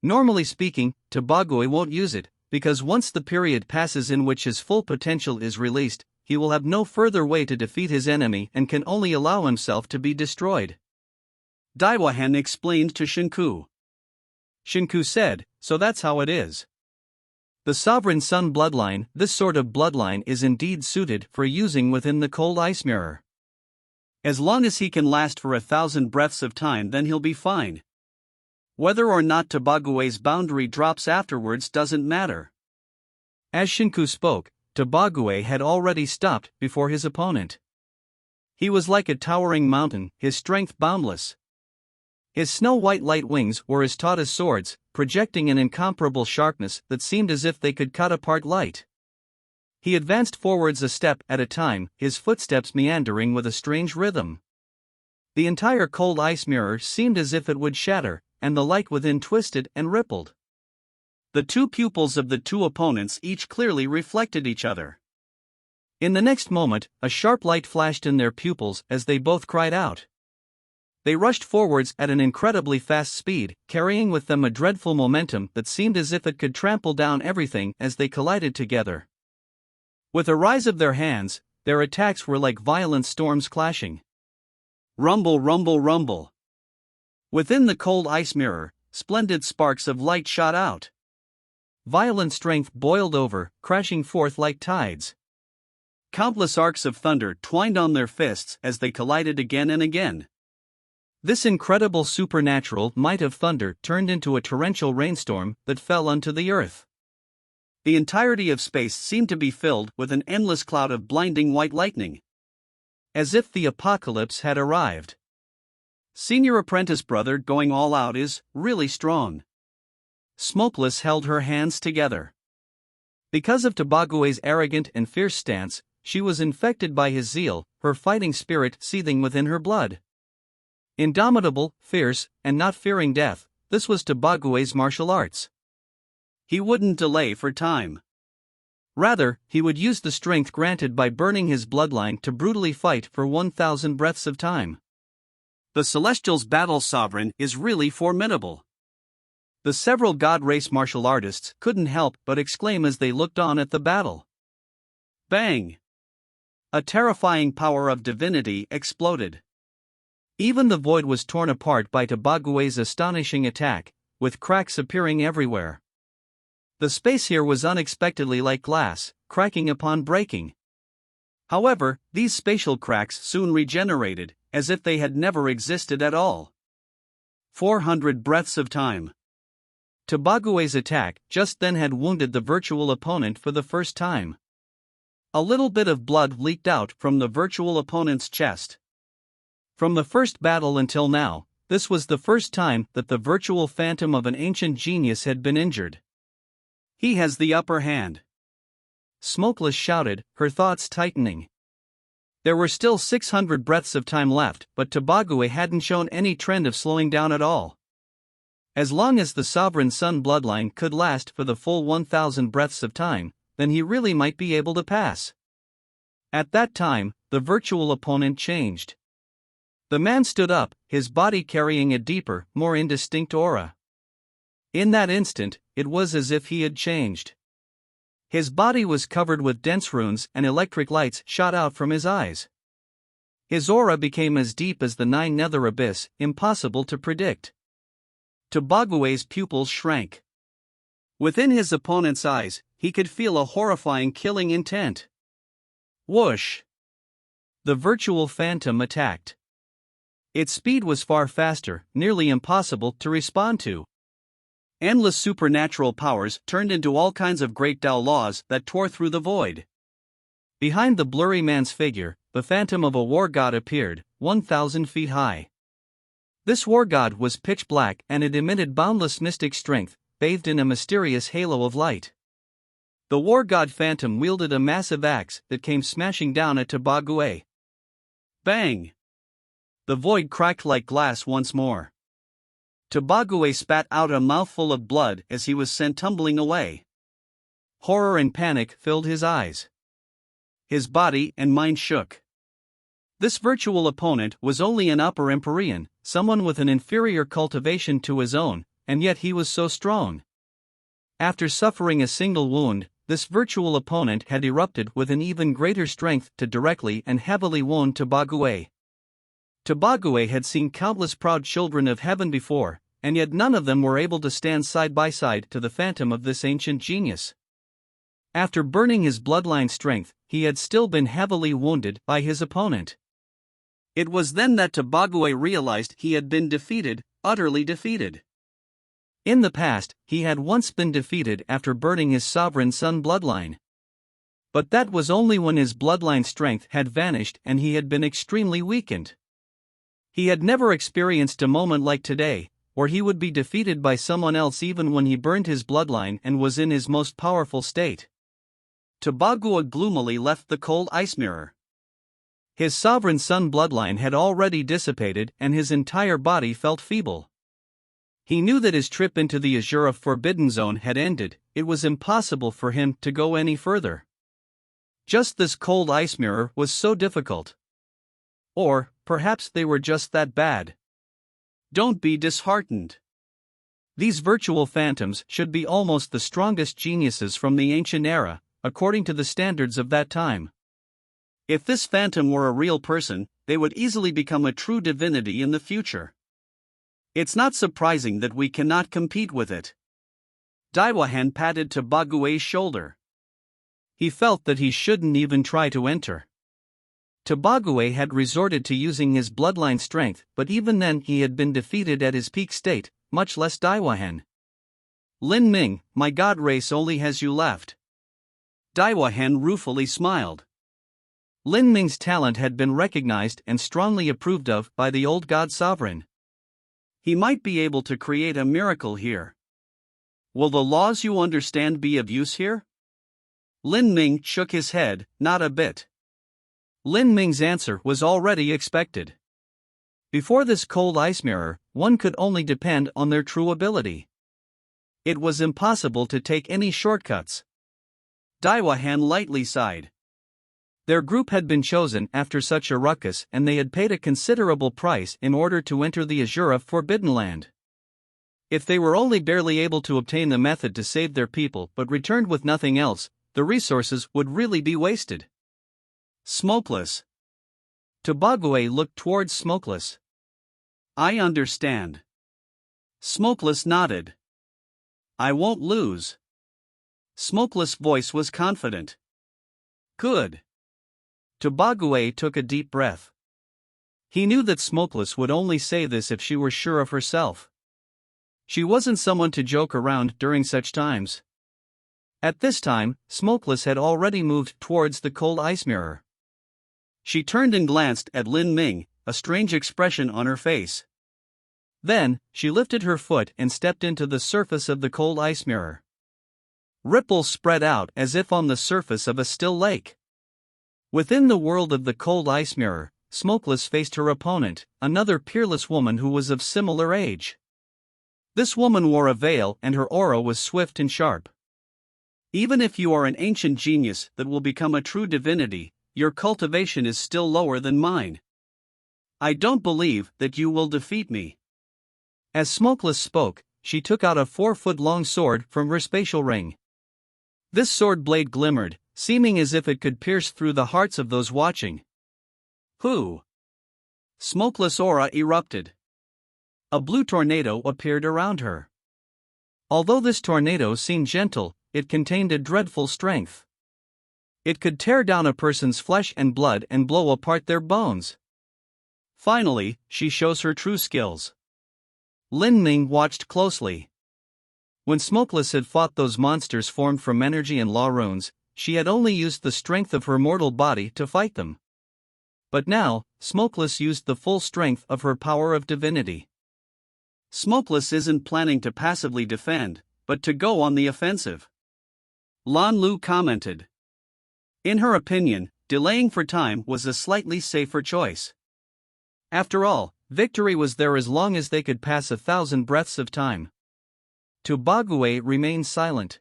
Normally speaking, Tobague won't use it, because once the period passes in which his full potential is released, he will have no further way to defeat his enemy and can only allow himself to be destroyed." Daiwahan explained to Shinku. Shinku said, "So that's how it is. The Sovereign Sun bloodline, this sort of bloodline is indeed suited for using within the cold ice mirror. As long as he can last for 1,000 breaths of time, then he'll be fine. Whether or not Tobague's boundary drops afterwards doesn't matter." As Shinku spoke, Tobague had already stopped before his opponent. He was like a towering mountain, his strength boundless. His snow-white light wings were as taut as swords, projecting an incomparable sharpness that seemed as if they could cut apart light. He advanced forwards a step at a time, his footsteps meandering with a strange rhythm. The entire cold ice mirror seemed as if it would shatter, and the light within twisted and rippled. The two pupils of the two opponents each clearly reflected each other. In the next moment, a sharp light flashed in their pupils as they both cried out. They rushed forwards at an incredibly fast speed, carrying with them a dreadful momentum that seemed as if it could trample down everything as they collided together. With a rise of their hands, their attacks were like violent storms clashing. Rumble, rumble, rumble. Within the cold ice mirror, splendid sparks of light shot out. Violent strength boiled over, crashing forth like tides. Countless arcs of thunder twined on their fists as they collided again and again. This incredible supernatural might of thunder turned into a torrential rainstorm that fell onto the earth. The entirety of space seemed to be filled with an endless cloud of blinding white lightning. As if the apocalypse had arrived. Senior apprentice brother going all out is really strong. Smokeless held her hands together. Because of Tobague's arrogant and fierce stance, she was infected by his zeal, her fighting spirit seething within her blood. Indomitable, fierce, and not fearing death, this was Tobague's martial arts. He wouldn't delay for time. Rather, he would use the strength granted by burning his bloodline to brutally fight for 1,000 breaths of time. The Celestials' battle sovereign is really formidable. The several God race martial artists couldn't help but exclaim as they looked on at the battle. Bang! A terrifying power of divinity exploded. Even the void was torn apart by Tobague's astonishing attack, with cracks appearing everywhere. The space here was unexpectedly like glass, cracking upon breaking. However, these spatial cracks soon regenerated, as if they had never existed at all. 400 breaths of time. Tobague's attack just then had wounded the virtual opponent for the first time. A little bit of blood leaked out from the virtual opponent's chest. From the first battle until now, this was the first time that the virtual phantom of an ancient genius had been injured. He has the upper hand. Smokeless shouted, her thoughts tightening. There were still 600 breaths of time left, but Tobague hadn't shown any trend of slowing down at all. As long as the Sovereign Sun bloodline could last for the full 1,000 breaths of time, then he really might be able to pass. At that time, the virtual opponent changed. The man stood up, his body carrying a deeper, more indistinct aura. In that instant, it was as if he had changed. His body was covered with dense runes and electric lights shot out from his eyes. His aura became as deep as the Nine Nether Abyss, impossible to predict. Tobague's pupils shrank. Within his opponent's eyes, he could feel a horrifying killing intent. Whoosh! The virtual phantom attacked. Its speed was far faster, nearly impossible to respond to. Endless supernatural powers turned into all kinds of great Tao laws that tore through the void. Behind the blurry man's figure, the phantom of a war god appeared, 1,000 feet high. This war god was pitch black and it emitted boundless mystic strength, bathed in a mysterious halo of light. The war god phantom wielded a massive axe that came smashing down at Tobague. Bang! The void cracked like glass once more. Tobague spat out a mouthful of blood as he was sent tumbling away. Horror and panic filled his eyes. His body and mind shook. This virtual opponent was only an upper Empyrean, someone with an inferior cultivation to his own, and yet he was so strong. After suffering a single wound, this virtual opponent had erupted with an even greater strength to directly and heavily wound Tobague. Tobague had seen countless proud children of heaven before, and yet none of them were able to stand side by side to the phantom of this ancient genius. After burning his bloodline strength, he had still been heavily wounded by his opponent. It was then that Tobague realized he had been defeated, utterly defeated. In the past, he had once been defeated after burning his Sovereign Sun bloodline. But that was only when his bloodline strength had vanished and he had been extremely weakened. He had never experienced a moment like today, where he would be defeated by someone else even when he burned his bloodline and was in his most powerful state. Tobague gloomily left the cold ice mirror. His Sovereign Sun bloodline had already dissipated and his entire body felt feeble. He knew that his trip into the Azure of Forbidden Zone had ended, it was impossible for him to go any further. Just this cold ice mirror was so difficult. Or, perhaps they were just that bad. Don't be disheartened. These virtual phantoms should be almost the strongest geniuses from the ancient era, according to the standards of that time. If this phantom were a real person, they would easily become a true divinity in the future. It's not surprising that we cannot compete with it. Daiwahan patted Tobague's shoulder. He felt that he shouldn't even try to enter. Tobague had resorted to using his bloodline strength, but even then he had been defeated at his peak state, much less Daiwahan. Lin Ming, my god race only has you left. Daiwahan ruefully smiled. Lin Ming's talent had been recognized and strongly approved of by the old god sovereign. He might be able to create a miracle here. Will the laws you understand be of use here? Lin Ming shook his head, not a bit. Lin Ming's answer was already expected. Before this cold ice mirror, one could only depend on their true ability. It was impossible to take any shortcuts. Daiwahan lightly sighed. Their group had been chosen after such a ruckus, and they had paid a considerable price in order to enter the Azura Forbidden Land. If they were only barely able to obtain the method to save their people but returned with nothing else, the resources would really be wasted. Smokeless. Tobague looked towards Smokeless. I understand. Smokeless nodded. I won't lose. Smokeless' voice was confident. Good. Tobague took a deep breath. He knew that Smokeless would only say this if she were sure of herself. She wasn't someone to joke around during such times. At this time, Smokeless had already moved towards the cold ice mirror. She turned and glanced at Lin Ming, a strange expression on her face. Then, she lifted her foot and stepped into the surface of the cold ice mirror. Ripples spread out as if on the surface of a still lake. Within the world of the cold ice mirror, Smokeless faced her opponent, another peerless woman who was of similar age. This woman wore a veil and her aura was swift and sharp. Even if you are an ancient genius that will become a true divinity, your cultivation is still lower than mine. I don't believe that you will defeat me. As Smokeless spoke, she took out a 4-foot-long sword from her spatial ring. This sword blade glimmered, seeming as if it could pierce through the hearts of those watching. Who? Smokeless aura erupted. A blue tornado appeared around her. Although this tornado seemed gentle, it contained a dreadful strength. It could tear down a person's flesh and blood and blow apart their bones. Finally, she shows her true skills. Lin Ming watched closely. When Smokeless had fought those monsters formed from energy and law runes, she had only used the strength of her mortal body to fight them. But now, Smokeless used the full strength of her power of divinity. Smokeless isn't planning to passively defend, but to go on the offensive. Lan Lu commented. In her opinion, delaying for time was a slightly safer choice. After all, victory was there as long as they could pass 1,000 breaths of time. Tobague remained silent.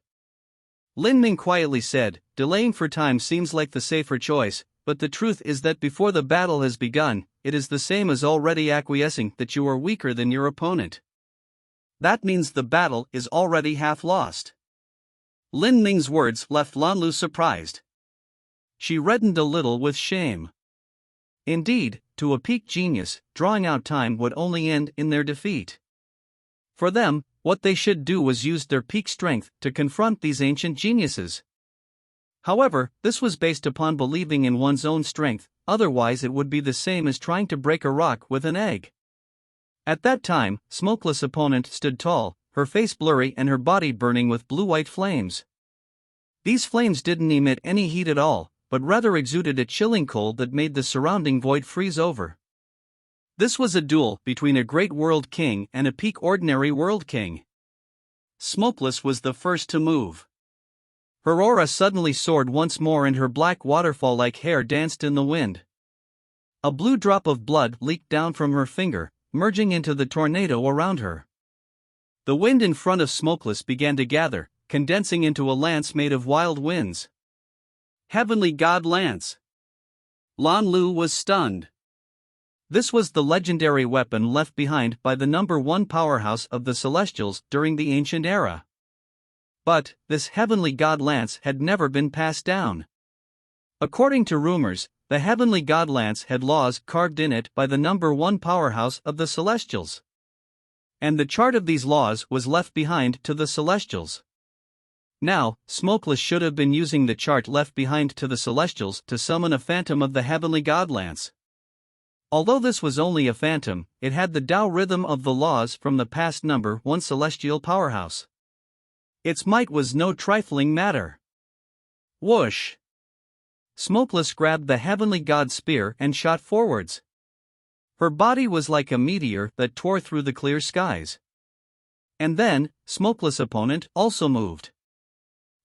Lin Ming quietly said, delaying for time seems like the safer choice, but the truth is that before the battle has begun, it is the same as already acquiescing that you are weaker than your opponent. That means the battle is already half lost. Lin Ming's words left Lan Lu surprised. She reddened a little with shame. Indeed, to a peak genius, drawing out time would only end in their defeat. For them, what they should do was use their peak strength to confront these ancient geniuses. However, this was based upon believing in one's own strength, otherwise it would be the same as trying to break a rock with an egg. At that time, Smokeless' opponent stood tall, her face blurry and her body burning with blue-white flames. These flames didn't emit any heat at all, but rather exuded a chilling cold that made the surrounding void freeze over. This was a duel between a great world king and a peak ordinary world king. Smokeless was the first to move. Her aura suddenly soared once more and her black waterfall-like hair danced in the wind. A blue drop of blood leaked down from her finger, merging into the tornado around her. The wind in front of Smokeless began to gather, condensing into a lance made of wild winds. Heavenly God Lance! Lan Lu was stunned. This was the legendary weapon left behind by the #1 powerhouse of the Celestials during the ancient era. But, this Heavenly God Lance had never been passed down. According to rumors, the Heavenly God Lance had laws carved in it by the #1 powerhouse of the Celestials. And the chart of these laws was left behind to the Celestials. Now, Smokeless should have been using the chart left behind to the Celestials to summon a phantom of the heavenly god Lance. Although this was only a phantom, it had the Tao rhythm of the laws from the past number 1 celestial powerhouse. Its might was no trifling matter. Whoosh! Smokeless grabbed the heavenly god's spear and shot forwards. Her body was like a meteor that tore through the clear skies. And then, Smokeless' opponent also moved.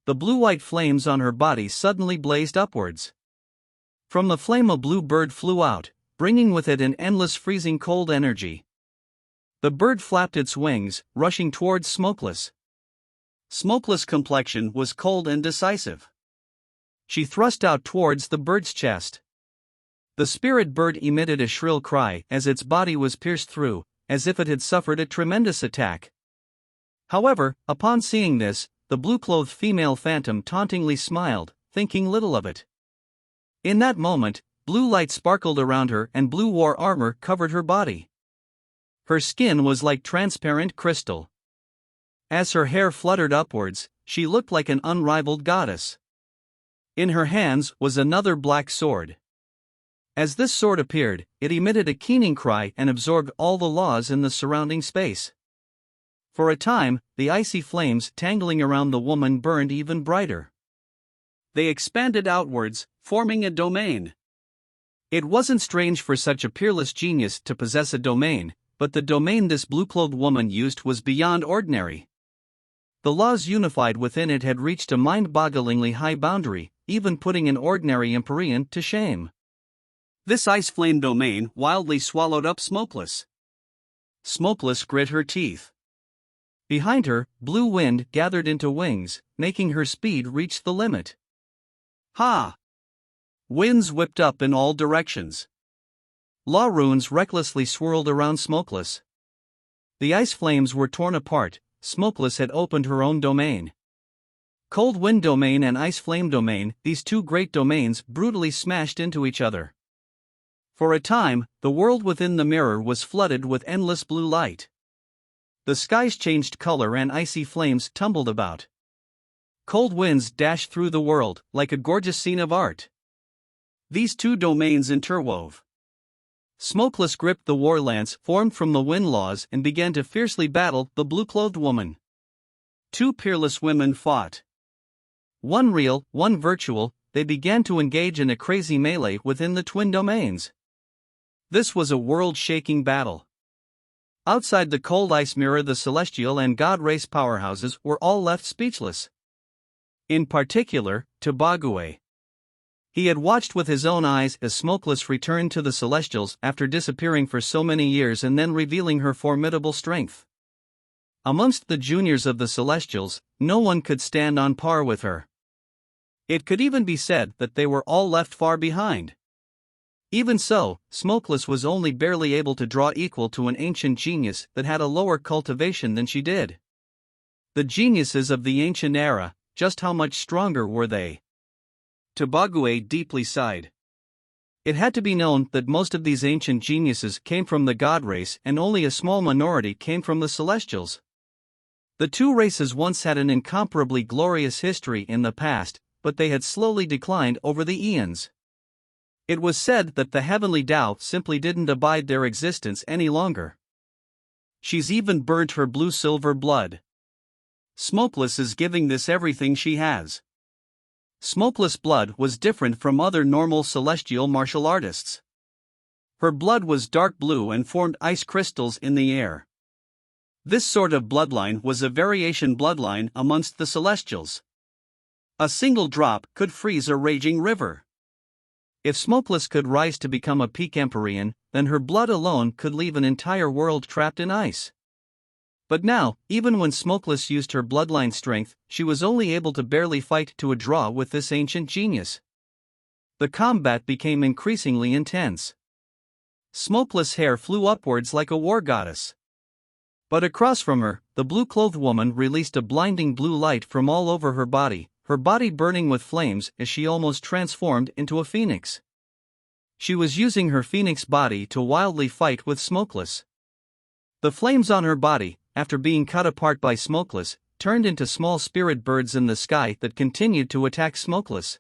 The blue-white flames on her body suddenly blazed upwards. From the flame a blue bird flew out, bringing with it an endless freezing cold energy. The bird flapped its wings, rushing towards Smokeless. Smokeless' complexion was cold and decisive. She thrust out towards the bird's chest. The spirit bird emitted a shrill cry as its body was pierced through, as if it had suffered a tremendous attack. However, upon seeing this, the blue-clothed female phantom tauntingly smiled, thinking little of it. In that moment, blue light sparkled around her and blue war armor covered her body. Her skin was like transparent crystal. As her hair fluttered upwards, she looked like an unrivaled goddess. In her hands was another black sword. As this sword appeared, it emitted a keening cry and absorbed all the laws in the surrounding space. For a time, the icy flames tangling around the woman burned even brighter. They expanded outwards, forming a domain. It wasn't strange for such a peerless genius to possess a domain, but the domain this blue-clothed woman used was beyond ordinary. The laws unified within it had reached a mind-bogglingly high boundary, even putting an ordinary Empyrean to shame. This ice flame domain wildly swallowed up Smokeless. Smokeless grit her teeth. Behind her, blue wind gathered into wings, making her speed reach the limit. Ha! Winds whipped up in all directions. Law runes recklessly swirled around Smokeless. The ice flames were torn apart. Smokeless had opened her own domain. Cold wind domain and ice flame domain, these two great domains brutally smashed into each other. For a time, the world within the mirror was flooded with endless blue light. The skies changed color and icy flames tumbled about. Cold winds dashed through the world, like a gorgeous scene of art. These two domains interwove. Smokeless gripped the war lance formed from the wind laws and began to fiercely battle the blue-clothed woman. Two peerless women fought. One real, one virtual, they began to engage in a crazy melee within the twin domains. This was a world-shaking battle. Outside the cold ice mirror, the celestial and god race powerhouses were all left speechless. In particular, Tobague. He had watched with his own eyes as Smokeless returned to the Celestials after disappearing for so many years and then revealing her formidable strength. Amongst the juniors of the Celestials, no one could stand on par with her. It could even be said that they were all left far behind. Even so, Smokeless was only barely able to draw equal to an ancient genius that had a lower cultivation than she did. The geniuses of the ancient era, just how much stronger were they? Tobague deeply sighed. It had to be known that most of these ancient geniuses came from the god race and only a small minority came from the Celestials. The two races once had an incomparably glorious history in the past, but they had slowly declined over the eons. It was said that the heavenly Tao simply didn't abide their existence any longer. She's even burnt her blue-silver blood. Smokeless is giving this everything she has. Smokeless blood was different from other normal celestial martial artists. Her blood was dark blue and formed ice crystals in the air. This sort of bloodline was a variation bloodline amongst the Celestials. A single drop could freeze a raging river. If Smokeless could rise to become a peak Empyrean, then her blood alone could leave an entire world trapped in ice. But now, even when Smokeless used her bloodline strength, she was only able to barely fight to a draw with this ancient genius. The combat became increasingly intense. Smokeless hair flew upwards like a war goddess. But across from her, the blue-clothed woman released a blinding blue light from all over her body burning with flames as she almost transformed into a phoenix. She was using her phoenix body to wildly fight with Smokeless. The flames on her body, after being cut apart by Smokeless, turned into small spirit birds in the sky that continued to attack Smokeless.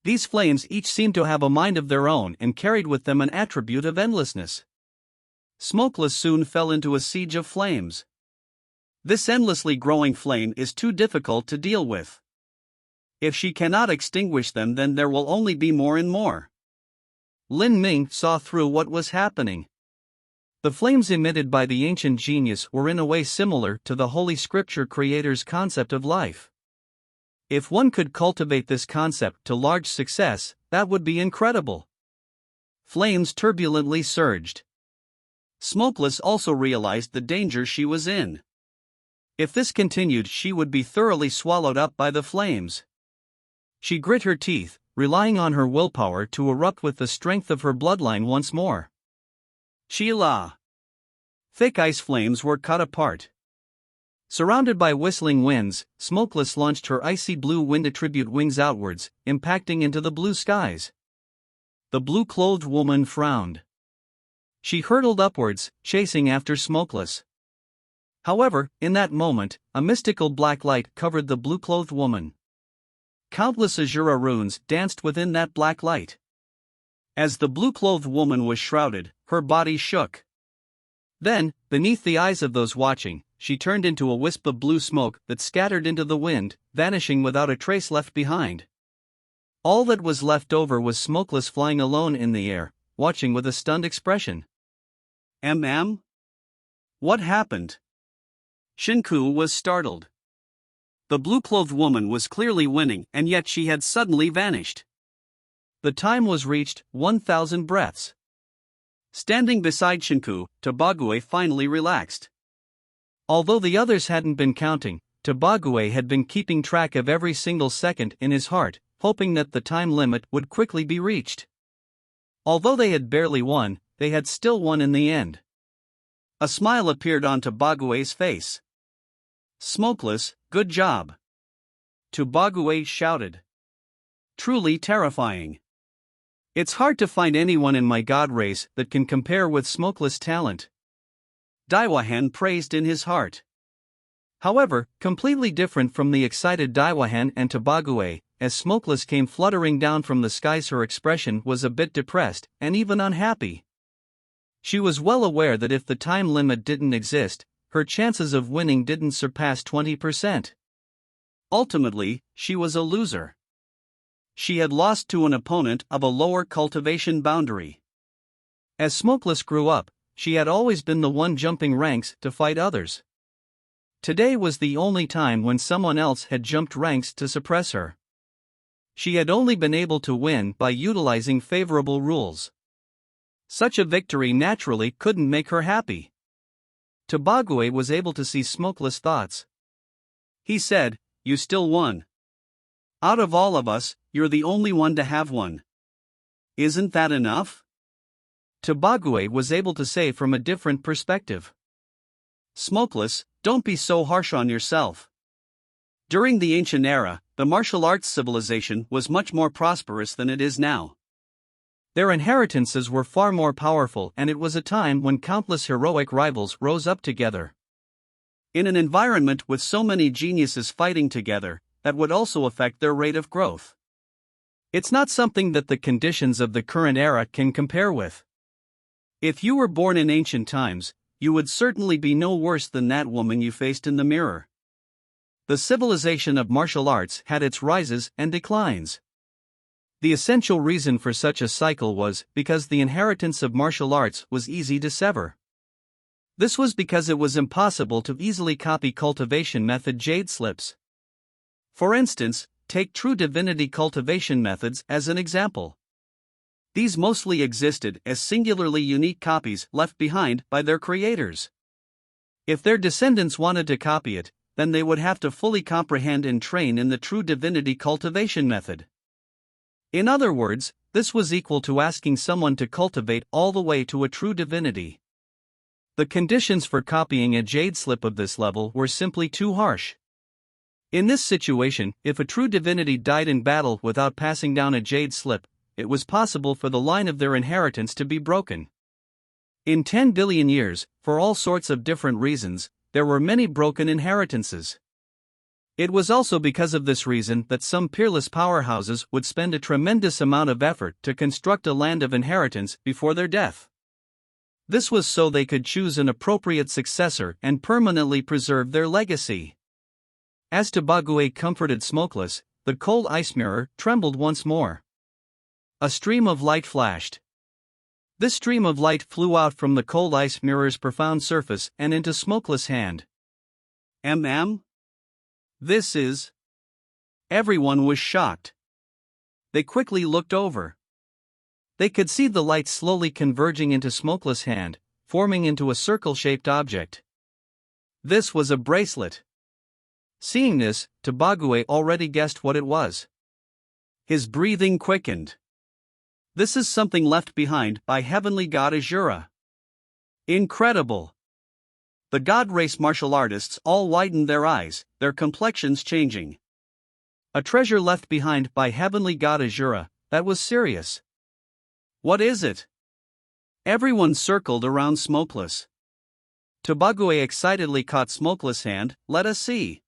These flames each seemed to have a mind of their own and carried with them an attribute of endlessness. Smokeless soon fell into a siege of flames. This endlessly growing flame is too difficult to deal with. If she cannot extinguish them, then there will only be more and more. Lin Ming saw through what was happening. The flames emitted by the ancient genius were in a way similar to the Holy Scripture creator's concept of life. If one could cultivate this concept to large success, that would be incredible. Flames turbulently surged. Smokeless also realized the danger she was in. If this continued, she would be thoroughly swallowed up by the flames. She grit her teeth, relying on her willpower to erupt with the strength of her bloodline once more. Sheila! Thick ice flames were cut apart. Surrounded by whistling winds, Smokeless launched her icy blue wind attribute wings outwards, impacting into the blue skies. The blue-clothed woman frowned. She hurtled upwards, chasing after Smokeless. However, in that moment, a mystical black light covered the blue-clothed woman. Countless Azura runes danced within that black light. As the blue-clothed woman was shrouded, her body shook. Then, beneath the eyes of those watching, she turned into a wisp of blue smoke that scattered into the wind, vanishing without a trace left behind. All that was left over was Smokeless flying alone in the air, watching with a stunned expression. What happened? Shinku was startled. The blue-clothed woman was clearly winning, and yet she had suddenly vanished. The time was reached, 1,000 breaths. Standing beside Shinku, Tobague finally relaxed. Although the others hadn't been counting, Tobague had been keeping track of every single second in his heart, hoping that the time limit would quickly be reached. Although they had barely won, they had still won in the end. A smile appeared on Tobague's face. Smokeless, good job. Tobague shouted. Truly terrifying. It's hard to find anyone in my god race that can compare with Smokeless' talent. Daiwahan praised in his heart. However, completely different from the excited Daiwahan and Tobague, as Smokeless came fluttering down from the skies, her expression was a bit depressed, and even unhappy. She was well aware that if the time limit didn't exist, her chances of winning didn't surpass 20%. Ultimately, she was a loser. She had lost to an opponent of a lower cultivation boundary. As Smokeless grew up, she had always been the one jumping ranks to fight others. Today was the only time when someone else had jumped ranks to suppress her. She had only been able to win by utilizing favorable rules. Such a victory naturally couldn't make her happy. Tobague was able to see Smokeless' thoughts. He said, "You still won. Out of all of us, you're the only one to have won. Isn't that enough?" Tobague was able to say from a different perspective. Smokeless, don't be so harsh on yourself. During the ancient era, the martial arts civilization was much more prosperous than it is now. Their inheritances were far more powerful, and it was a time when countless heroic rivals rose up together. In an environment with so many geniuses fighting together, that would also affect their rate of growth. It's not something that the conditions of the current era can compare with. If you were born in ancient times, you would certainly be no worse than that woman you faced in the mirror. The civilization of martial arts had its rises and declines. The essential reason for such a cycle was because the inheritance of martial arts was easy to sever. This was because it was impossible to easily copy cultivation method jade slips. For instance, take true divinity cultivation methods as an example. These mostly existed as singularly unique copies left behind by their creators. If their descendants wanted to copy it, then they would have to fully comprehend and train in the true divinity cultivation method. In other words, this was equal to asking someone to cultivate all the way to a true divinity. The conditions for copying a jade slip of this level were simply too harsh. In this situation, if a true divinity died in battle without passing down a jade slip, it was possible for the line of their inheritance to be broken. In 10 billion years, for all sorts of different reasons, there were many broken inheritances. It was also because of this reason that some peerless powerhouses would spend a tremendous amount of effort to construct a land of inheritance before their death. This was so they could choose an appropriate successor and permanently preserve their legacy. As Tobague comforted Smokeless, the cold ice mirror trembled once more. A stream of light flashed. This stream of light flew out from the cold ice mirror's profound surface and into Smokeless' hand. This is. Everyone was shocked. They quickly looked over. They could see the light slowly converging into Smokeless' hand, forming into a circle-shaped object. This was a bracelet. Seeing this, Tobague already guessed what it was. His breathing quickened. This is something left behind by heavenly god Azura. Incredible! The god race martial artists all widened their eyes, their complexions changing. A treasure left behind by heavenly god Azura, that was serious. What is it? Everyone circled around Smokeless. Tobague excitedly caught Smokeless' hand. Let us see.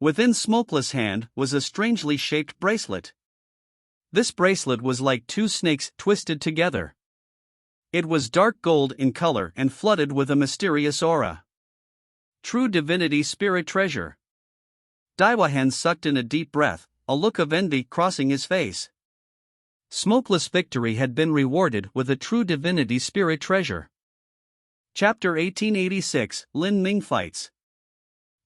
Within Smokeless' hand was a strangely shaped bracelet. This bracelet was like two snakes twisted together. It was dark gold in color and flooded with a mysterious aura. True divinity spirit treasure. Daiwahan sucked in a deep breath, a look of envy crossing his face. Smokeless' victory had been rewarded with a true divinity spirit treasure. Chapter 1886, Lin Ming Fights.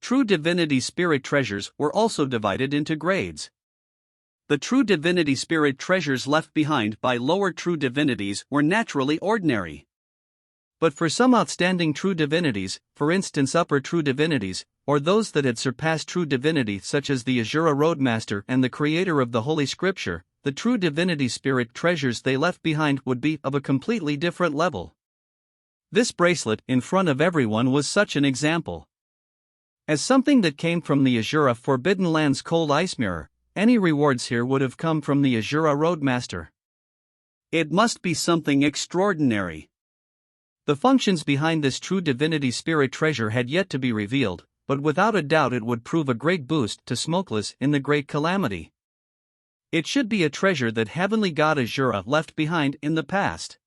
True divinity spirit treasures were also divided into grades. The true divinity spirit treasures left behind by lower true divinities were naturally ordinary. But for some outstanding true divinities, for instance upper true divinities, or those that had surpassed true divinity such as the Azura Roadmaster and the creator of the Holy Scripture, the true divinity spirit treasures they left behind would be of a completely different level. This bracelet in front of everyone was such an example. As something that came from the Azura Forbidden Land's cold ice mirror, any rewards here would have come from the Azura Roadmaster. It must be something extraordinary. The functions behind this true divinity spirit treasure had yet to be revealed, but without a doubt it would prove a great boost to Smokeless in the Great Calamity. It should be a treasure that heavenly god Azura left behind in the past.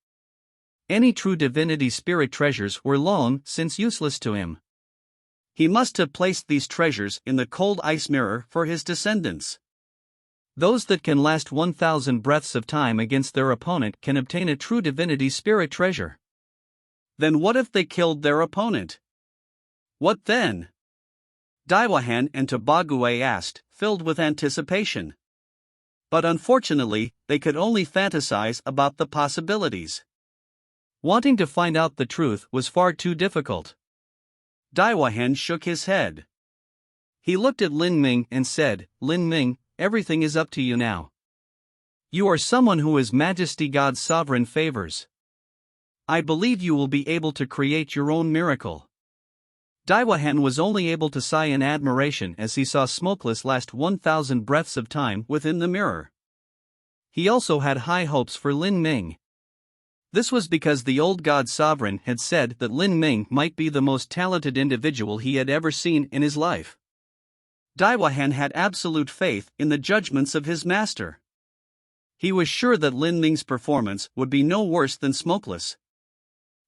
Any true divinity spirit treasures were long since useless to him. He must have placed these treasures in the cold ice mirror for his descendants. Those that can last 1,000 breaths of time against their opponent can obtain a true divinity spirit treasure. Then what if they killed their opponent? What then? Daiwahan and Tobague asked, filled with anticipation. But unfortunately, they could only fantasize about the possibilities. Wanting to find out the truth was far too difficult. Daiwahan shook his head. He looked at Lin Ming and said, Lin Ming, everything is up to you now. You are someone who His Majesty God's sovereign favors. I believe you will be able to create your own miracle. Daiwahan was only able to sigh in admiration as he saw Smokeless last 1,000 breaths of time within the mirror. He also had high hopes for Lin Ming. This was because the old god sovereign had said that Lin Ming might be the most talented individual he had ever seen in his life. Daiwahan had absolute faith in the judgments of his master. He was sure that Lin Ming's performance would be no worse than Smokeless.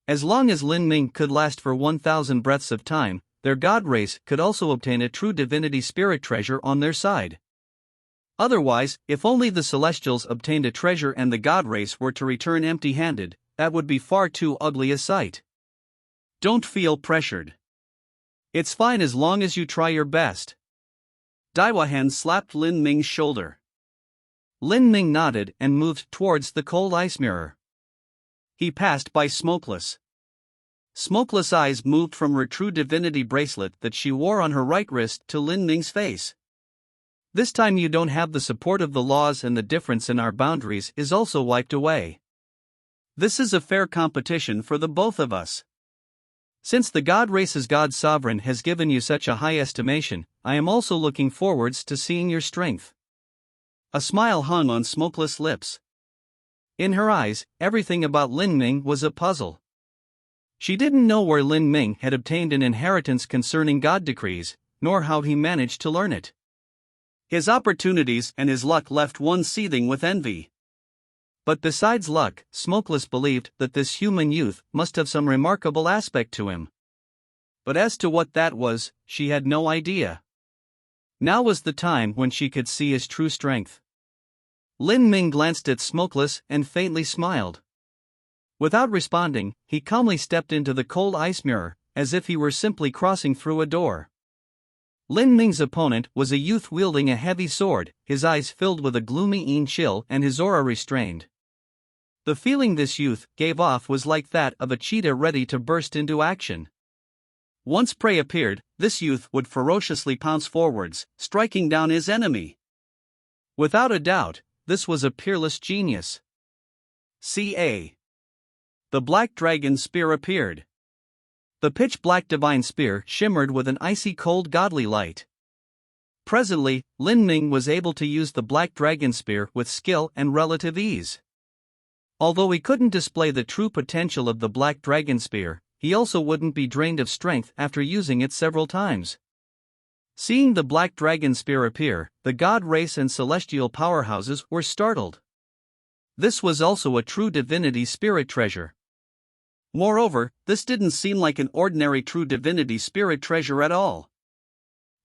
As long as Lin Ming could last for 1,000 breaths of time, their god race could also obtain a true divinity spirit treasure on their side. Otherwise, if only the Celestials obtained a treasure and the god race were to return empty-handed, that would be far too ugly a sight. Don't feel pressured. It's fine as long as you try your best. Daiwahan slapped Lin Ming's shoulder. Lin Ming nodded and moved towards the cold ice mirror. He passed by Smokeless. Smokeless' eyes moved from her true divinity bracelet that she wore on her right wrist to Lin Ming's face. This time you don't have the support of the laws and the difference in our boundaries is also wiped away. This is a fair competition for the both of us. Since the god race's god sovereign has given you such a high estimation, I am also looking forwards to seeing your strength. A smile hung on Smokeless' lips. In her eyes, everything about Lin Ming was a puzzle. She didn't know where Lin Ming had obtained an inheritance concerning God decrees, nor how he managed to learn it. His opportunities and his luck left one seething with envy. But besides luck, Smokeless believed that this human youth must have some remarkable aspect to him. But as to what that was, she had no idea. Now was the time when she could see his true strength. Lin Ming glanced at Smokeless and faintly smiled. Without responding, he calmly stepped into the cold ice mirror, as if he were simply crossing through a door. Lin Ming's opponent was a youth wielding a heavy sword, his eyes filled with a gloomy chill and his aura restrained. The feeling this youth gave off was like that of a cheetah ready to burst into action. Once prey appeared, this youth would ferociously pounce forwards, striking down his enemy. Without a doubt, this was a peerless genius. Ca. The Black Dragon Spear appeared. The pitch-black divine spear shimmered with an icy cold godly light. Presently, Lin Ming was able to use the Black Dragon Spear with skill and relative ease. Although he couldn't display the true potential of the Black Dragon Spear, he also wouldn't be drained of strength after using it several times. Seeing the Black Dragon Spear appear, the god race and celestial powerhouses were startled. This was also a true divinity spirit treasure. Moreover, this didn't seem like an ordinary true divinity spirit treasure at all.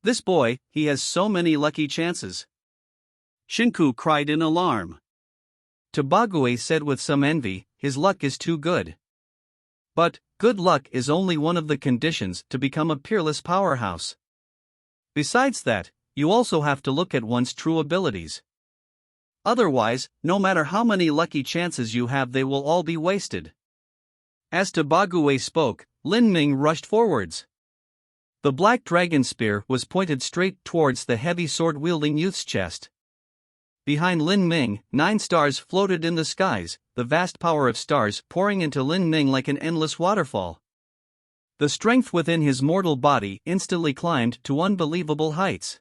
This boy, he has so many lucky chances. Shinku cried in alarm. Tobague said with some envy, his luck is too good. But, good luck is only one of the conditions to become a peerless powerhouse. Besides that, you also have to look at one's true abilities. Otherwise, no matter how many lucky chances you have, they will all be wasted. As Tobague spoke, Lin Ming rushed forwards. The Black Dragon Spear was pointed straight towards the heavy sword-wielding youth's chest. Behind Lin Ming, 9 stars floated in the skies, the vast power of stars pouring into Lin Ming like an endless waterfall. The strength within his mortal body instantly climbed to unbelievable heights.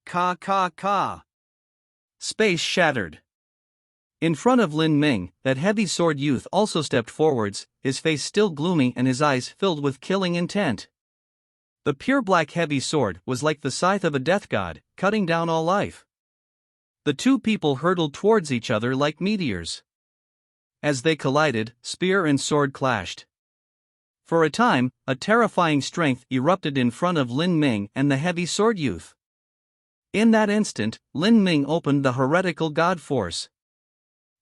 Ka. Space shattered. In front of Lin Ming, that heavy sword youth also stepped forwards, his face still gloomy and his eyes filled with killing intent. The pure black heavy sword was like the scythe of a death god, cutting down all life. The two people hurtled towards each other like meteors. As they collided, spear and sword clashed. For a time, a terrifying strength erupted in front of Lin Ming and the heavy sword youth. In that instant, Lin Ming opened the heretical god force.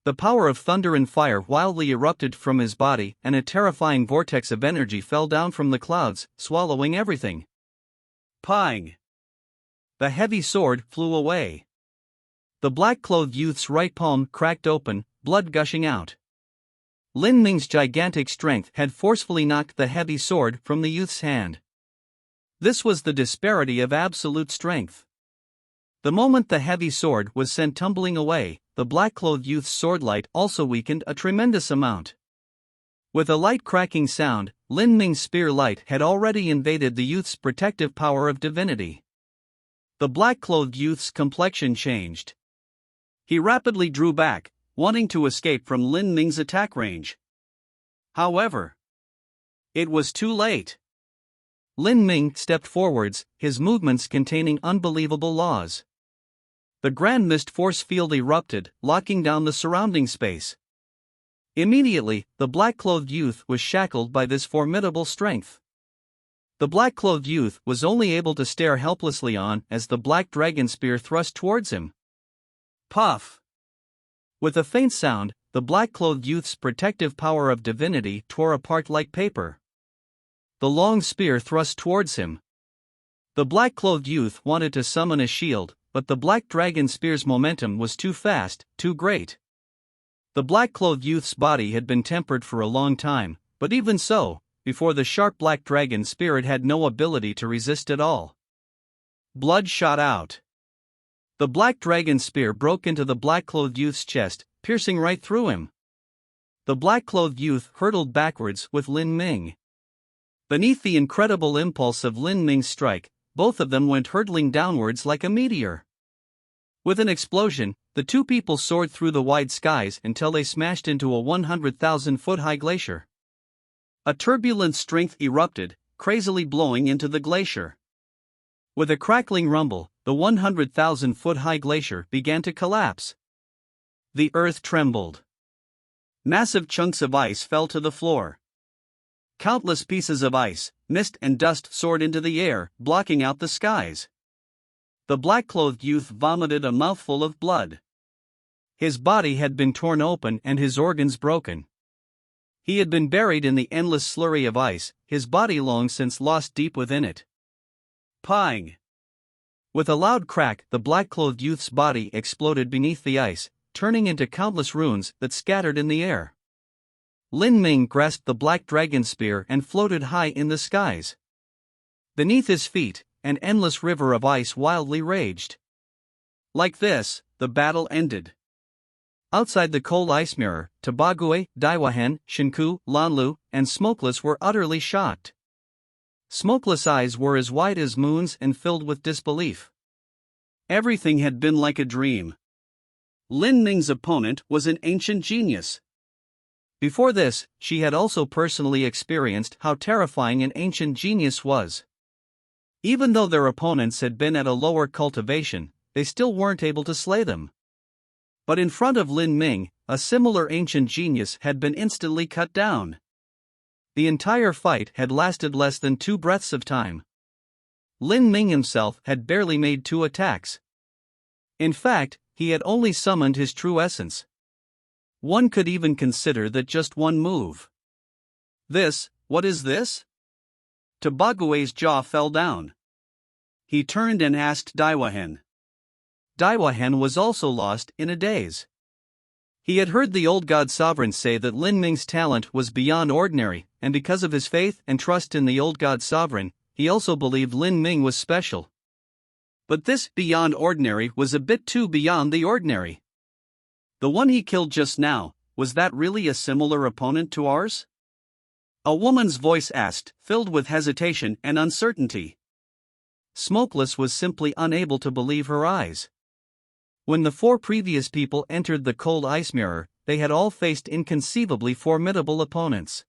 The power of thunder and fire wildly erupted from his body, and a terrifying vortex of energy fell down from the clouds, swallowing everything. Pang! The heavy sword flew away. The black-clothed youth's right palm cracked open, blood gushing out. Lin Ming's gigantic strength had forcefully knocked the heavy sword from the youth's hand. This was the disparity of absolute strength. The moment the heavy sword was sent tumbling away, the black-clothed youth's sword light also weakened a tremendous amount. With a light cracking sound, Lin Ming's spear light had already invaded the youth's protective power of divinity. The black-clothed youth's complexion changed. He rapidly drew back, wanting to escape from Lin Ming's attack range. However, it was too late. Lin Ming stepped forwards, his movements containing unbelievable laws. The grand mist force field erupted, locking down the surrounding space. Immediately, the black-clothed youth was shackled by this formidable strength. The black-clothed youth was only able to stare helplessly on as the Black Dragon Spear thrust towards him. Puff! With a faint sound, the black-clothed youth's protective power of divinity tore apart like paper. The long spear thrust towards him. The black-clothed youth wanted to summon a shield, but the Black Dragon Spear's momentum was too fast, too great. The black-clothed youth's body had been tempered for a long time, but even so, before the sharp Black Dragon Spear it had no ability to resist at all. Blood shot out. The Black Dragon Spear broke into the black-clothed youth's chest, piercing right through him. The black-clothed youth hurtled backwards with Lin Ming. Beneath the incredible impulse of Lin Ming's strike, both of them went hurtling downwards like a meteor. With an explosion, the two people soared through the wide skies until they smashed into a 100,000-foot-high glacier. A turbulent strength erupted, crazily blowing into the glacier. With a crackling rumble, the 100,000-foot-high glacier began to collapse. The earth trembled. Massive chunks of ice fell to the floor. Countless pieces of ice, mist and dust soared into the air, blocking out the skies. The black-clothed youth vomited a mouthful of blood. His body had been torn open and his organs broken. He had been buried in the endless slurry of ice, his body long since lost deep within it. Pang! With a loud crack, the black-clothed youth's body exploded beneath the ice, turning into countless runes that scattered in the air. Lin Ming grasped the black dragon spear and floated high in the skies. Beneath his feet, an endless river of ice wildly raged. Like this, the battle ended. Outside the cold ice mirror, Tobague, Daiwahan, Shinku, Lanlu, and Smokeless were utterly shocked. Smokeless' eyes were as wide as moons and filled with disbelief. Everything had been like a dream. Lin Ming's opponent was an ancient genius. Before this, she had also personally experienced how terrifying an ancient genius was. Even though their opponents had been at a lower cultivation, they still weren't able to slay them. But in front of Lin Ming, a similar ancient genius had been instantly cut down. The entire fight had lasted less than 2 breaths of time. Lin Ming himself had barely made 2 attacks. In fact, he had only summoned his true essence. One could even consider that just one move. What is this? Tobague's jaw fell down. He turned and asked Daiwahan. Daiwahan was also lost in a daze. He had heard the old god sovereign say that Lin Ming's talent was beyond ordinary, and because of his faith and trust in the old god sovereign, he also believed Lin Ming was special. But this beyond ordinary was a bit too beyond the ordinary. The one he killed just now, was that really a similar opponent to ours? A woman's voice asked, filled with hesitation and uncertainty. Smokeless was simply unable to believe her eyes. When the 4 previous people entered the cold ice mirror, they had all faced inconceivably formidable opponents.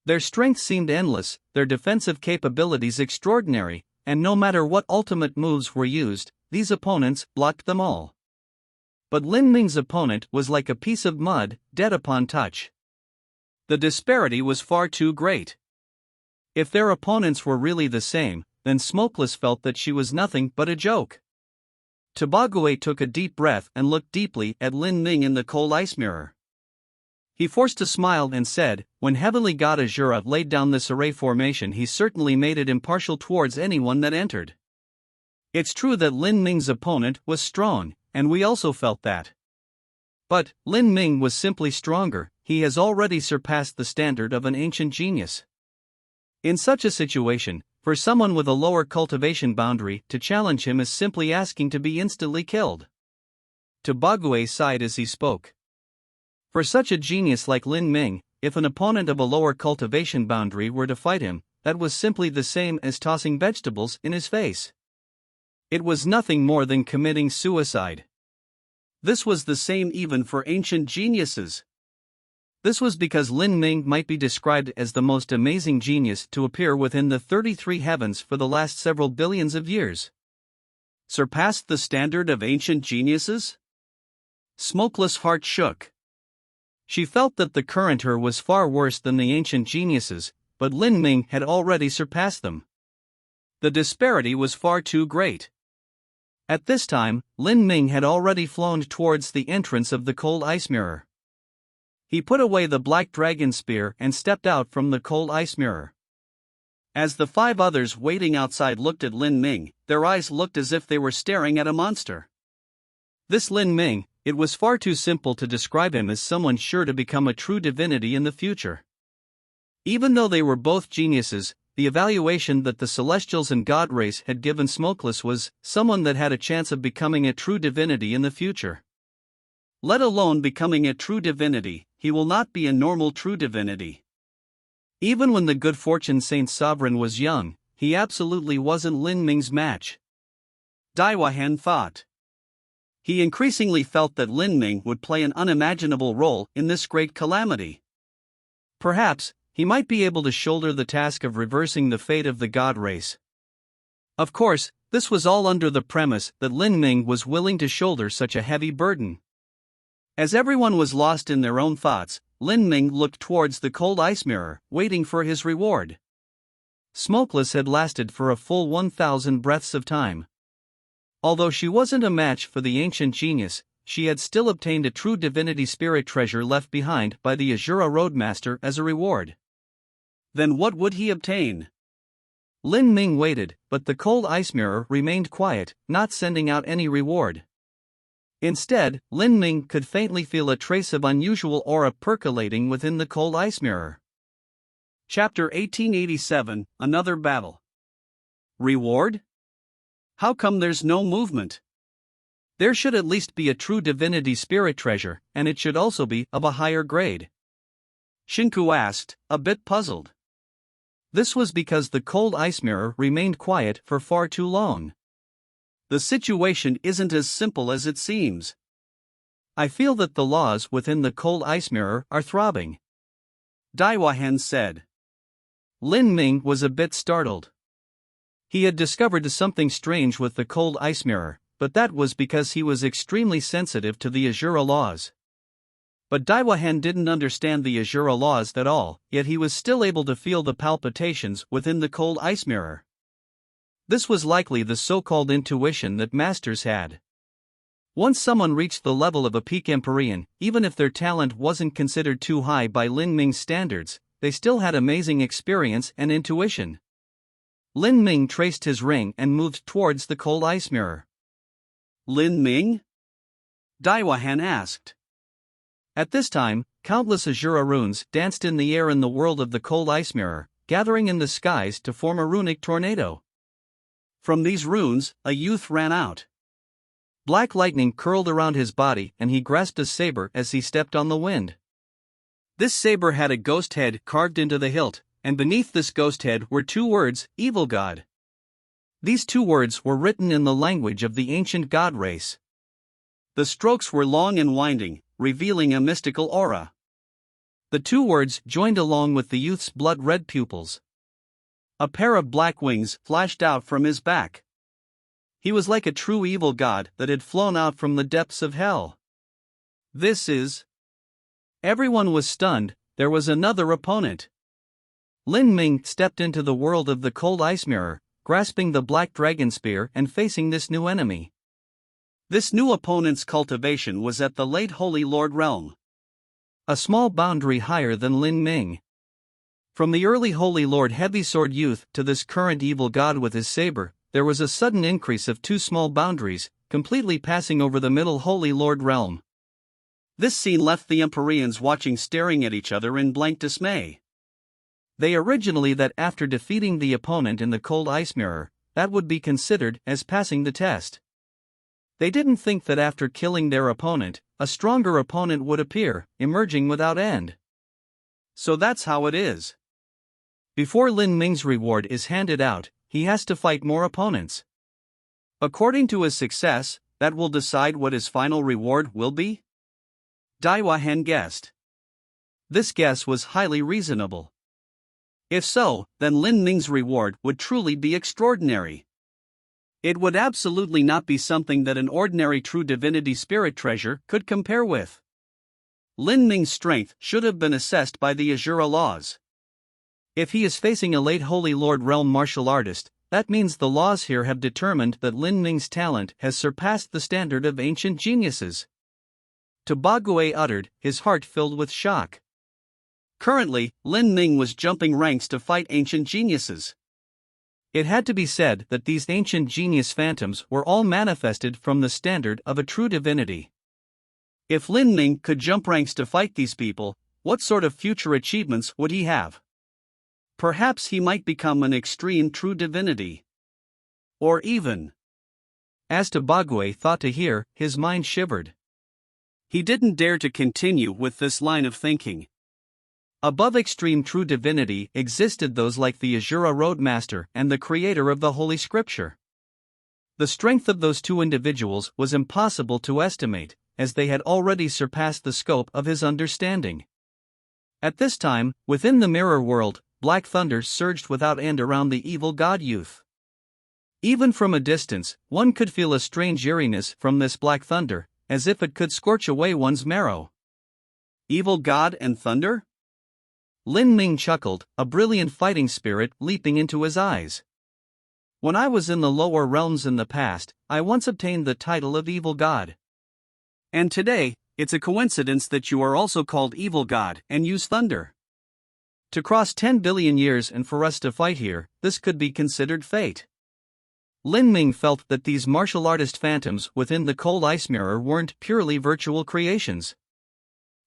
Their strength seemed endless, their defensive capabilities extraordinary, and no matter what ultimate moves were used, these opponents blocked them all. But Lin Ming's opponent was like a piece of mud, dead upon touch. The disparity was far too great. If their opponents were really the same, then Smokeless felt that she was nothing but a joke. Tobague took a deep breath and looked deeply at Lin Ming in the cold ice mirror. He forced a smile and said, "When Heavenly God Azura laid down this array formation, he certainly made it impartial towards anyone that entered. It's true that Lin Ming's opponent was strong, and we also felt that. But Lin Ming was simply stronger, he has already surpassed the standard of an ancient genius." In such a situation, for someone with a lower cultivation boundary to challenge him is simply asking to be instantly killed. Tobague sighed as he spoke. For such a genius like Lin Ming, if an opponent of a lower cultivation boundary were to fight him, that was simply the same as tossing vegetables in his face. It was nothing more than committing suicide. This was the same even for ancient geniuses. This was because Lin Ming might be described as the most amazing genius to appear within the 33 heavens for the last several billions of years. Surpassed the standard of ancient geniuses? Smokeless' heart shook. She felt that the current her was far worse than the ancient geniuses, but Lin Ming had already surpassed them. The disparity was far too great. At this time, Lin Ming had already flown towards the entrance of the cold ice mirror. He put away the black dragon spear and stepped out from the cold ice mirror. As the 5 others waiting outside looked at Lin Ming, their eyes looked as if they were staring at a monster. This Lin Ming, it was far too simple to describe him as someone sure to become a true divinity in the future. Even though they were both geniuses, the evaluation that the Celestials and God race had given Smokeless was someone that had a chance of becoming a true divinity in the future. Let alone becoming a true divinity, he will not be a normal true divinity. Even when the good fortune Saint Sovereign was young, he absolutely wasn't Lin Ming's match. Daiwahan thought. He increasingly felt that Lin Ming would play an unimaginable role in this great calamity. Perhaps, he might be able to shoulder the task of reversing the fate of the god race. Of course, this was all under the premise that Lin Ming was willing to shoulder such a heavy burden. As everyone was lost in their own thoughts, Lin Ming looked towards the cold ice mirror, waiting for his reward. Smokeless had lasted for a full 1,000 breaths of time. Although she wasn't a match for the ancient genius, she had still obtained a true divinity spirit treasure left behind by the Azura Roadmaster as a reward. Then what would he obtain? Lin Ming waited, but the cold ice mirror remained quiet, not sending out any reward. Instead, Lin Ming could faintly feel a trace of unusual aura percolating within the cold ice mirror. Chapter 1887, Another Battle. Reward? How come there's no movement? There should at least be a true divinity spirit treasure, and it should also be of a higher grade. Shinku asked, a bit puzzled. This was because the cold ice mirror remained quiet for far too long. The situation isn't as simple as it seems. I feel that the laws within the cold ice mirror are throbbing. Daiwahan said. Lin Ming was a bit startled. He had discovered something strange with the cold ice mirror, but that was because he was extremely sensitive to the Azura laws. But Daiwahan didn't understand the Azura laws at all, yet he was still able to feel the palpitations within the cold ice mirror. This was likely the so-called intuition that masters had. Once someone reached the level of a peak Empyrean, even if their talent wasn't considered too high by Lin Ming's standards, they still had amazing experience and intuition. Lin Ming traced his ring and moved towards the cold ice mirror. Lin Ming? Daiwahan asked. At this time, countless Azura runes danced in the air in the world of the cold ice mirror, gathering in the skies to form a runic tornado. From these runes, a youth ran out. Black lightning curled around his body and he grasped a saber as he stepped on the wind. This saber had a ghost head carved into the hilt, and beneath this ghost head were two words, Evil God. These two words were written in the language of the ancient god race. The strokes were long and winding, revealing a mystical aura. The two words joined along with the youth's blood-red pupils. A pair of black wings flashed out from his back. He was like a true evil god that had flown out from the depths of hell. This is... Everyone was stunned. There was another opponent. Lin Ming stepped into the world of the cold ice mirror, grasping the black dragon spear and facing this new enemy. This new opponent's cultivation was at the late Holy Lord realm. A small boundary higher than Lin Ming. From the early Holy Lord heavy sword youth to this current evil god with his saber, there was a sudden increase of two small boundaries, completely passing over the middle Holy Lord realm. This scene left the Empyreans watching, staring at each other in blank dismay. They originally that after defeating the opponent in the cold ice mirror, that would be considered as passing the test. They didn't think that after killing their opponent, a stronger opponent would appear, emerging without end. So that's how it is. Before Lin Ming's reward is handed out, he has to fight more opponents. According to his success, that will decide what his final reward will be? Daiwahan guessed. This guess was highly reasonable. If so, then Lin Ming's reward would truly be extraordinary. It would absolutely not be something that an ordinary true divinity spirit treasure could compare with. Lin Ming's strength should have been assessed by the Azura laws. If he is facing a late Holy Lord realm martial artist, that means the laws here have determined that Lin Ming's talent has surpassed the standard of ancient geniuses. Tobague uttered, his heart filled with shock. Currently, Lin Ming was jumping ranks to fight ancient geniuses. It had to be said that these ancient genius phantoms were all manifested from the standard of a true divinity. If Lin Ming could jump ranks to fight these people, what sort of future achievements would he have? Perhaps he might become an extreme true divinity. Or even... As Tobague thought to hear, his mind shivered. He didn't dare to continue with this line of thinking. Above extreme true divinity existed those like the Azura Roadmaster and the creator of the Holy Scripture. The strength of those two individuals was impossible to estimate, as they had already surpassed the scope of his understanding. At this time, within the mirror world, black thunder surged without end around the evil god youth. Even from a distance, one could feel a strange eeriness from this black thunder, as if it could scorch away one's marrow. Evil god and thunder? Lin Ming chuckled, a brilliant fighting spirit leaping into his eyes. When I was in the lower realms in the past, I once obtained the title of evil god. And today, it's a coincidence that you are also called evil god and use thunder. To cross 10 billion years and for us to fight here, this could be considered fate. Lin Ming felt that these martial artist phantoms within the cold ice mirror weren't purely virtual creations.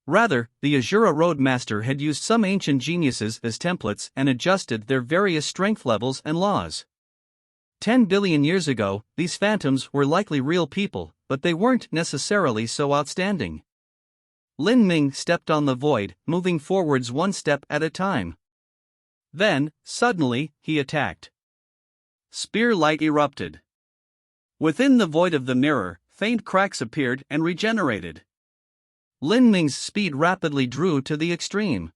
Rather, the Azura Roadmaster had used some ancient geniuses as templates and adjusted their various strength levels and laws. 10 billion years ago, these phantoms were likely real people, but they weren't necessarily so outstanding. Lin Ming stepped on the void, moving forwards one step at a time. Then, suddenly, he attacked. Spear light erupted. Within the void of the mirror, faint cracks appeared and regenerated. Lin Ming's speed rapidly drew to the extreme.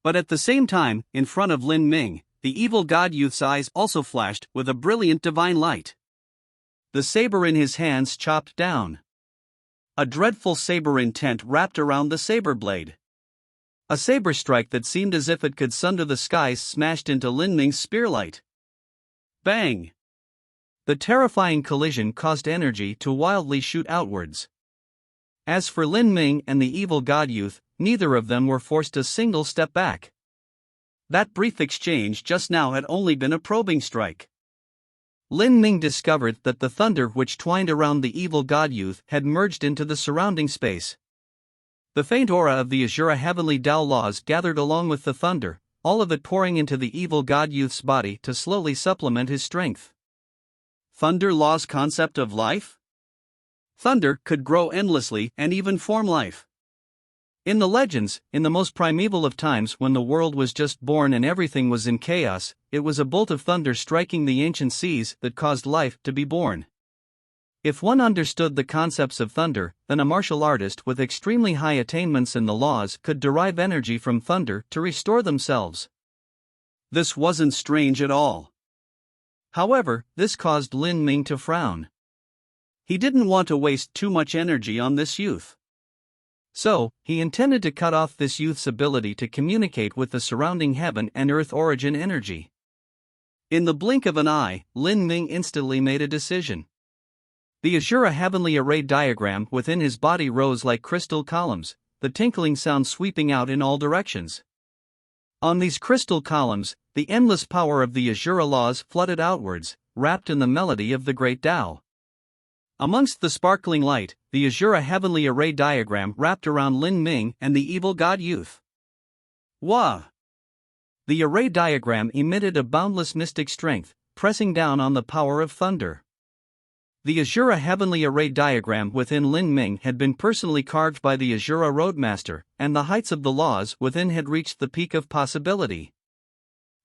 But at the same time, in front of Lin Ming, the evil god youth's eyes also flashed with a brilliant divine light. The saber in his hands chopped down. A dreadful saber intent wrapped around the saber blade. A saber strike that seemed as if it could sunder the skies smashed into Lin Ming's spearlight. Bang! The terrifying collision caused energy to wildly shoot outwards. As for Lin Ming and the evil god youth, neither of them were forced a single step back. That brief exchange just now had only been a probing strike. Lin Ming discovered that the thunder which twined around the evil god youth had merged into the surrounding space. The faint aura of the Azura Heavenly Tao laws gathered along with the thunder, all of it pouring into the evil god youth's body to slowly supplement his strength. Thunder law's concept of life? Thunder could grow endlessly and even form life. In the legends, in the most primeval of times when the world was just born and everything was in chaos, it was a bolt of thunder striking the ancient seas that caused life to be born. If one understood the concepts of thunder, then a martial artist with extremely high attainments in the laws could derive energy from thunder to restore themselves. This wasn't strange at all. However, this caused Lin Ming to frown. He didn't want to waste too much energy on this youth. So, he intended to cut off this youth's ability to communicate with the surrounding heaven and earth origin energy. In the blink of an eye, Lin Ming instantly made a decision. The Azura Heavenly Array diagram within his body rose like crystal columns, the tinkling sound sweeping out in all directions. On these crystal columns, the endless power of the Azura laws flooded outwards, wrapped in the melody of the Great Tao. Amongst the sparkling light, the Azura Heavenly Array diagram wrapped around Lin Ming and the evil god youth. Wah! The array diagram emitted a boundless mystic strength, pressing down on the power of thunder. The Azura Heavenly Array diagram within Lin Ming had been personally carved by the Azura Roadmaster, and the heights of the laws within had reached the peak of possibility.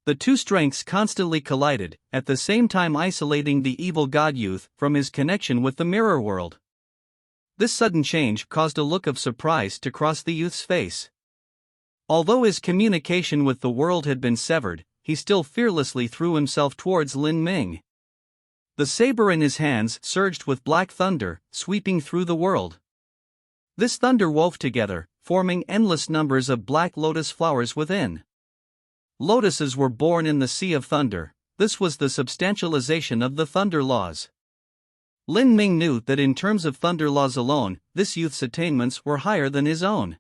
The two strengths constantly collided, at the same time isolating the evil god youth from his connection with the mirror world. This sudden change caused a look of surprise to cross the youth's face. Although his communication with the world had been severed, he still fearlessly threw himself towards Lin Ming. The saber in his hands surged with black thunder, sweeping through the world. This thunder wove together, forming endless numbers of black lotus flowers within. Lotuses were born in the sea of thunder. This was the substantialization of the thunder laws. Lin Ming knew that in terms of thunder laws alone, this youth's attainments were higher than his own.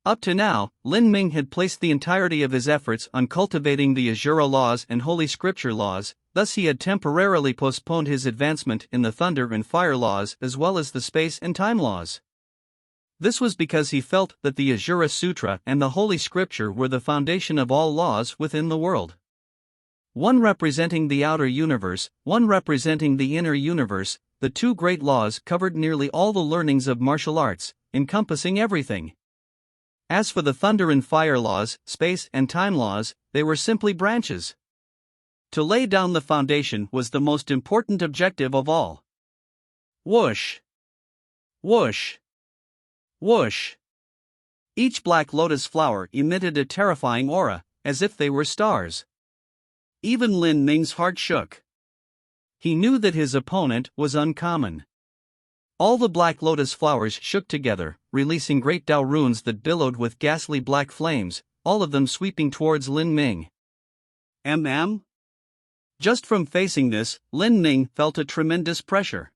Up to now, Lin Ming had placed the entirety of his efforts on cultivating the Azura laws and Holy Scripture laws, thus he had temporarily postponed his advancement in the thunder and fire laws as well as the space and time laws. This was because he felt that the Azura Sutra and the Holy Scripture were the foundation of all laws within the world. One representing the outer universe, one representing the inner universe, the two great laws covered nearly all the learnings of martial arts, encompassing everything. As for the thunder and fire laws, space and time laws, they were simply branches. To lay down the foundation was the most important objective of all. Whoosh! Whoosh! Whoosh! Each black lotus flower emitted a terrifying aura, as if they were stars. Even Lin Ming's heart shook. He knew that his opponent was uncommon. All the black lotus flowers shook together, releasing great Dao runes that billowed with ghastly black flames, all of them sweeping towards Lin Ming. Just from facing this, Lin Ming felt a tremendous pressure.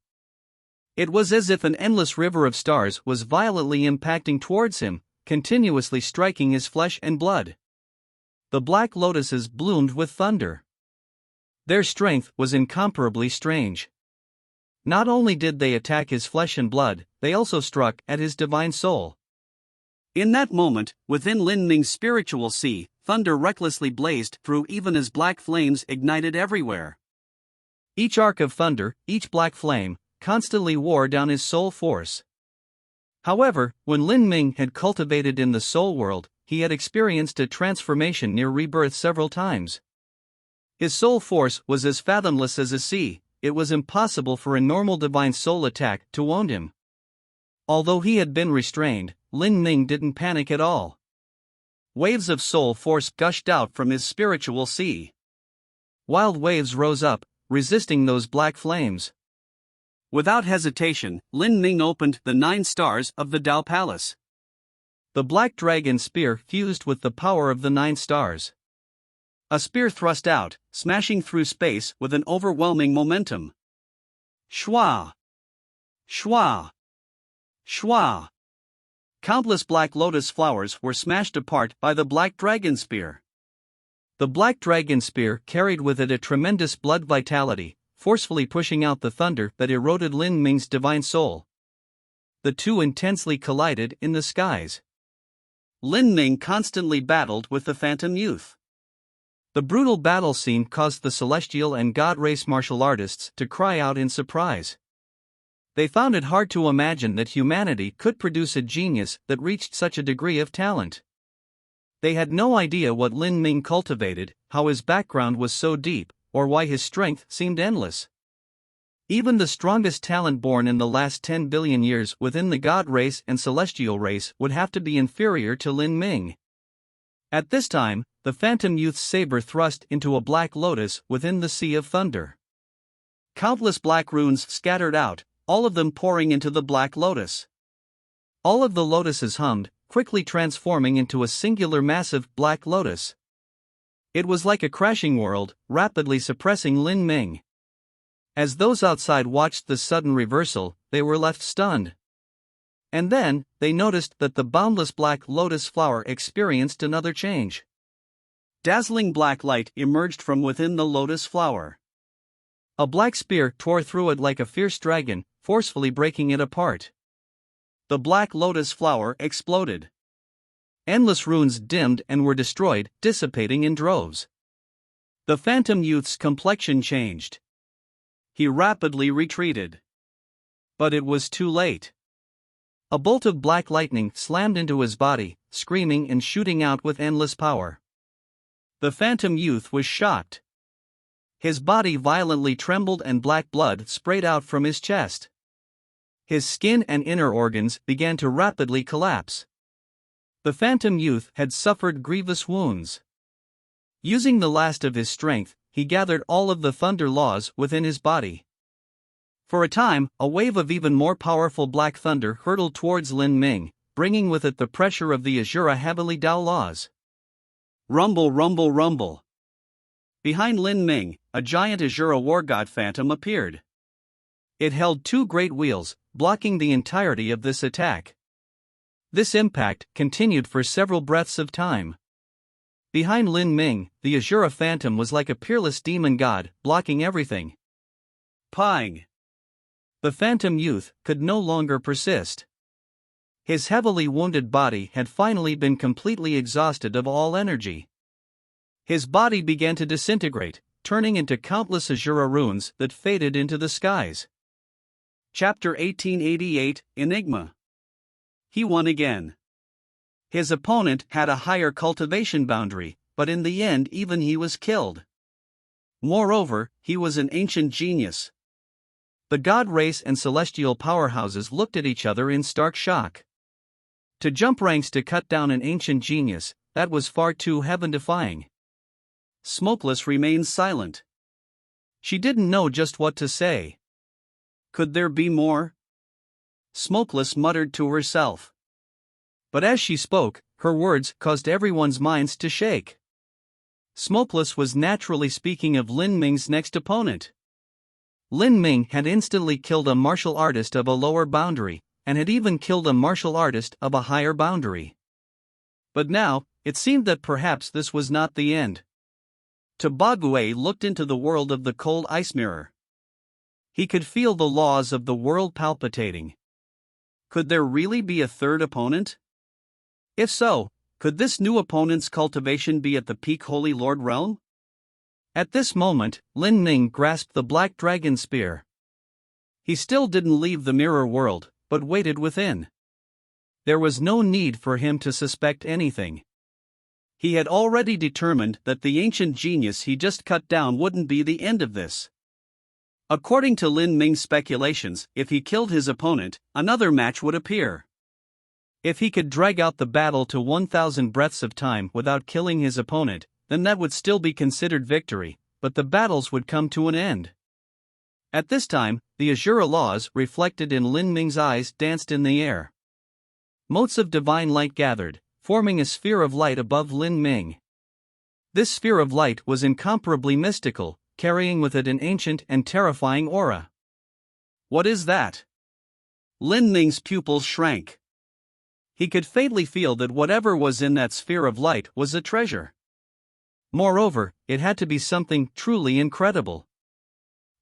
It was as if an endless river of stars was violently impacting towards him, continuously striking his flesh and blood. The black lotuses bloomed with thunder. Their strength was incomparably strange. Not only did they attack his flesh and blood, they also struck at his divine soul. In that moment, within Lin Ming's spiritual sea, thunder recklessly blazed through even as black flames ignited everywhere. Each arc of thunder, each black flame, constantly wore down his soul force. However, when Lin Ming had cultivated in the soul world, he had experienced a transformation near rebirth several times. His soul force was as fathomless as a sea. It was impossible for a normal divine soul attack to wound him. Although he had been restrained, Lin Ming didn't panic at all. Waves of soul force gushed out from his spiritual sea. Wild waves rose up, resisting those black flames. Without hesitation, Lin Ming opened the 9 stars of the Dao Palace. The black dragon spear fused with the power of the 9 stars. A spear thrust out, smashing through space with an overwhelming momentum. Shwa! Shwa! Shwa! Countless black lotus flowers were smashed apart by the black dragon spear. The black dragon spear carried with it a tremendous blood vitality, forcefully pushing out the thunder that eroded Lin Ming's divine soul. The two intensely collided in the skies. Lin Ming constantly battled with the Phantom Youth. The brutal battle scene caused the celestial and god race martial artists to cry out in surprise. They found it hard to imagine that humanity could produce a genius that reached such a degree of talent. They had no idea what Lin Ming cultivated, how his background was so deep, or why his strength seemed endless. Even the strongest talent born in the last 10 billion years within the god race and celestial race would have to be inferior to Lin Ming. At this time, the Phantom Youth's saber thrust into a black lotus within the Sea of Thunder. Countless black runes scattered out, all of them pouring into the black lotus. All of the lotuses hummed, quickly transforming into a singular massive black lotus. It was like a crashing world, rapidly suppressing Lin Ming. As those outside watched the sudden reversal, they were left stunned. And then, they noticed that the boundless black lotus flower experienced another change. Dazzling black light emerged from within the lotus flower. A black spear tore through it like a fierce dragon, forcefully breaking it apart. The black lotus flower exploded. Endless runes dimmed and were destroyed, dissipating in droves. The Phantom Youth's complexion changed. He rapidly retreated. But it was too late. A bolt of black lightning slammed into his body, screaming and shooting out with endless power. The Phantom Youth was shocked. His body violently trembled and black blood sprayed out from his chest. His skin and inner organs began to rapidly collapse. The Phantom Youth had suffered grievous wounds. Using the last of his strength, he gathered all of the thunder laws within his body. For a time, a wave of even more powerful black thunder hurtled towards Lin Ming, bringing with it the pressure of the Azura Heavenly Dao laws. Rumble, rumble, rumble. Behind Lin Ming, a giant Azura war god phantom appeared. It held 2 great wheels, blocking the entirety of this attack. This impact continued for several breaths of time. Behind Lin Ming, the Azura phantom was like a peerless demon god, blocking everything. Pang! The Phantom Youth could no longer persist. His heavily wounded body had finally been completely exhausted of all energy. His body began to disintegrate, turning into countless Azura runes that faded into the skies. Chapter 1888, Enigma. He won again. His opponent had a higher cultivation boundary, but in the end even he was killed. Moreover, he was an ancient genius. The god race and celestial powerhouses looked at each other in stark shock. To jump ranks to cut down an ancient genius, that was far too heaven-defying. Smokeless remained silent. She didn't know just what to say. Could there be more? Smokeless muttered to herself. But as she spoke, her words caused everyone's minds to shake. Smokeless was naturally speaking of Lin Ming's next opponent. Lin Ming had instantly killed a martial artist of a lower boundary, and had even killed a martial artist of a higher boundary. But now, it seemed that perhaps this was not the end. Tobague looked into the world of the cold ice mirror. He could feel the laws of the world palpitating. Could there really be a third opponent? If so, could this new opponent's cultivation be at the peak Holy Lord realm? At this moment, Lin Ming grasped the black dragon spear. He still didn't leave the mirror world, but waited within. There was no need for him to suspect anything. He had already determined that the ancient genius he just cut down wouldn't be the end of this. According to Lin Ming's speculations, if he killed his opponent, another match would appear. If he could drag out the battle to 1,000 breaths of time without killing his opponent, then that would still be considered victory, but the battles would come to an end. At this time, the Azura laws reflected in Lin Ming's eyes danced in the air. Motes of divine light gathered, forming a sphere of light above Lin Ming. This sphere of light was incomparably mystical, carrying with it an ancient and terrifying aura. What is that? Lin Ming's pupils shrank. He could faintly feel that whatever was in that sphere of light was a treasure. Moreover, it had to be something truly incredible.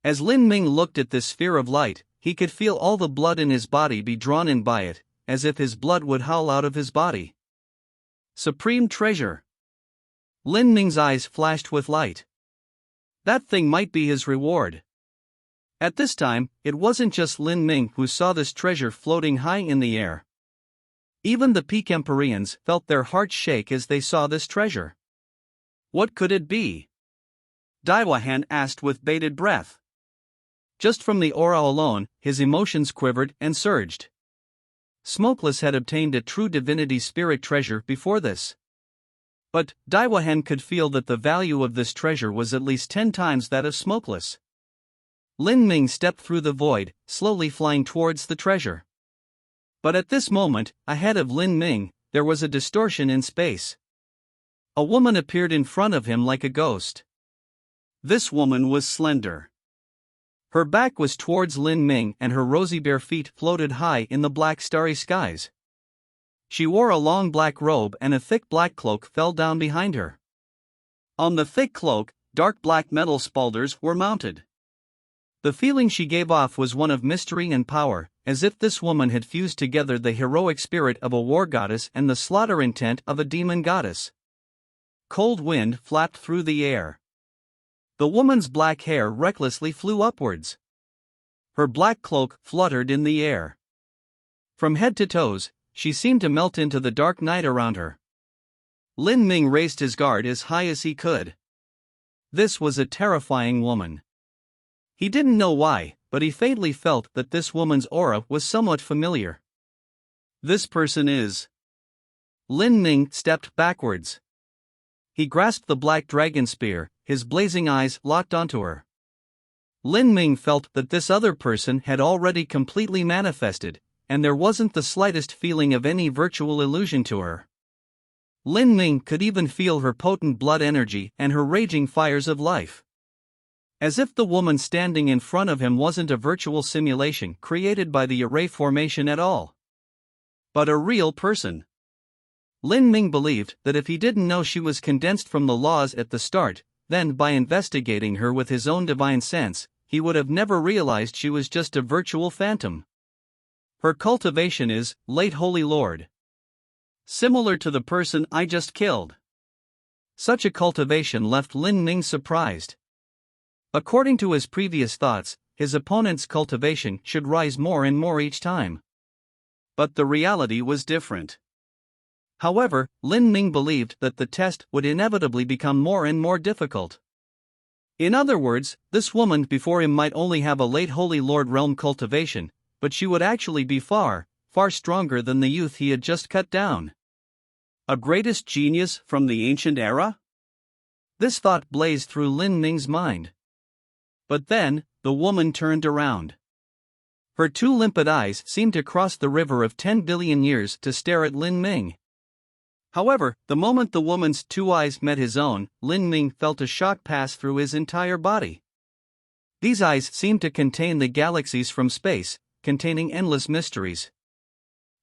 As Lin Ming looked at this sphere of light, he could feel all the blood in his body be drawn in by it, as if his blood would howl out of his body. Supreme treasure. Lin Ming's eyes flashed with light. That thing might be his reward. At this time, it wasn't just Lin Ming who saw this treasure floating high in the air. Even the Peak Empyreans felt their hearts shake as they saw this treasure. What could it be? Daiwahan asked with bated breath. Just from the aura alone, his emotions quivered and surged. Smokeless had obtained a true divinity spirit treasure before this. But Daiwahan could feel that the value of this treasure was at least 10 times that of Smokeless. Lin Ming stepped through the void, slowly flying towards the treasure. But at this moment, ahead of Lin Ming, there was a distortion in space. A woman appeared in front of him like a ghost. This woman was slender. Her back was towards Lin Ming and her rosy bare feet floated high in the black starry skies. She wore a long black robe and a thick black cloak fell down behind her. On the thick cloak, dark black metal spaulders were mounted. The feeling she gave off was one of mystery and power, as if this woman had fused together the heroic spirit of a war goddess and the slaughter intent of a demon goddess. Cold wind flapped through the air. The woman's black hair recklessly flew upwards. Her black cloak fluttered in the air. From head to toes, she seemed to melt into the dark night around her. Lin Ming raised his guard as high as he could. This was a terrifying woman. He didn't know why, but he faintly felt that this woman's aura was somewhat familiar. This person is... Lin Ming stepped backwards. He grasped the black dragon spear, his blazing eyes locked onto her. Lin Ming felt that this other person had already completely manifested, and there wasn't the slightest feeling of any virtual illusion to her. Lin Ming could even feel her potent blood energy and her raging fires of life. As if the woman standing in front of him wasn't a virtual simulation created by the array formation at all, but a real person. Lin Ming believed that if he didn't know she was condensed from the laws at the start, then by investigating her with his own divine sense, he would have never realized she was just a virtual phantom. Her cultivation is, late Holy Lord. Similar to the person I just killed. Such a cultivation left Lin Ming surprised. According to his previous thoughts, his opponent's cultivation should rise more and more each time. But the reality was different. However, Lin Ming believed that the test would inevitably become more and more difficult. In other words, this woman before him might only have a late Holy Lord realm cultivation, but she would actually be far far stronger than the youth he had just cut down. A greatest genius from the ancient era? This thought blazed through Lin Ming's mind. But then, the woman turned around. Her two limpid eyes seemed to cross the river of 10 billion years to stare at Lin Ming. However, the moment the woman's two eyes met his own, Lin Ming felt a shock pass through his entire body. These eyes seemed to contain the galaxies from space, containing endless mysteries.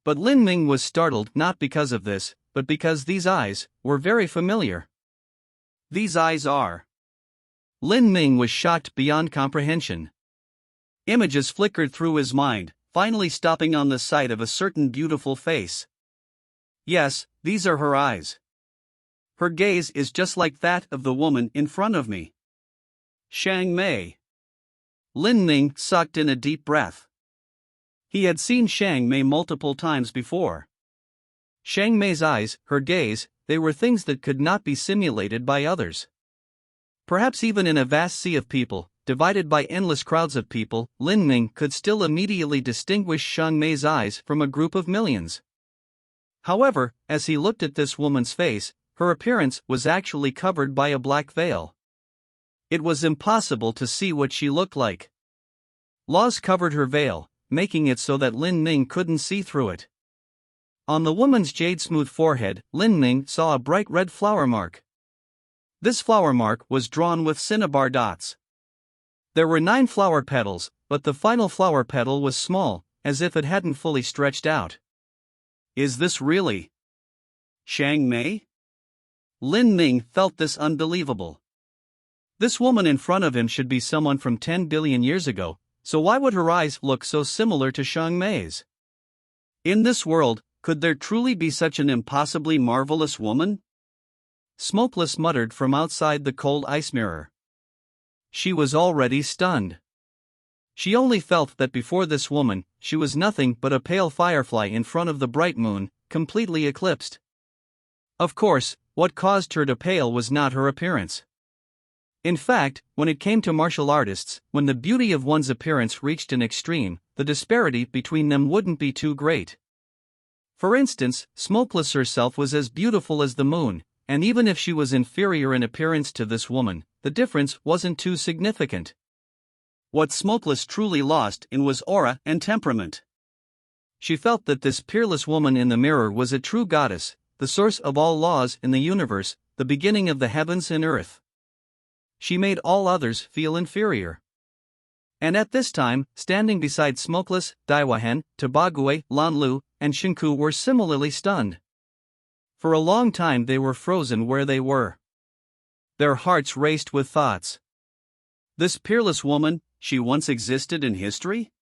But Lin Ming was startled not because of this, but because these eyes were very familiar. These eyes are. Lin Ming was shocked beyond comprehension. Images flickered through his mind, finally stopping on the sight of a certain beautiful face. Yes, these are her eyes. Her gaze is just like that of the woman in front of me. Xiang Mei. Lin Ming sucked in a deep breath. He had seen Xiang Mei multiple times before. Xiang Mei's eyes, her gaze, they were things that could not be simulated by others. Perhaps even in a vast sea of people, divided by endless crowds of people, Lin Ming could still immediately distinguish Xiang Mei's eyes from a group of millions. However, as he looked at this woman's face, her appearance was actually covered by a black veil. It was impossible to see what she looked like. Laws covered her veil, making it so that Lin Ming couldn't see through it. On the woman's jade-smooth forehead, Lin Ming saw a bright red flower mark. This flower mark was drawn with cinnabar dots. There were 9 flower petals, but the final flower petal was small, as if it hadn't fully stretched out. Is this really Xiang Mei? Lin Ming felt this unbelievable. This woman in front of him should be someone from 10 billion years ago, so why would her eyes look so similar to Xiang Mei's? In this world, could there truly be such an impossibly marvelous woman? Smokeless muttered from outside the cold ice mirror. She was already stunned. She only felt that before this woman, she was nothing but a pale firefly in front of the bright moon, completely eclipsed. Of course, what caused her to pale was not her appearance. In fact, when it came to martial artists, when the beauty of one's appearance reached an extreme, the disparity between them wouldn't be too great. For instance, Smokeless herself was as beautiful as the moon, and even if she was inferior in appearance to this woman, the difference wasn't too significant. What Smokeless truly lost in was aura and temperament. She felt that this peerless woman in the mirror was a true goddess, the source of all laws in the universe, the beginning of the heavens and earth. She made all others feel inferior. And at this time, standing beside Smokeless, Daiwahan, Tobague, Lanlu, and Shinku were similarly stunned. For a long time they were frozen where they were. Their hearts raced with thoughts. This peerless woman, she once existed in history?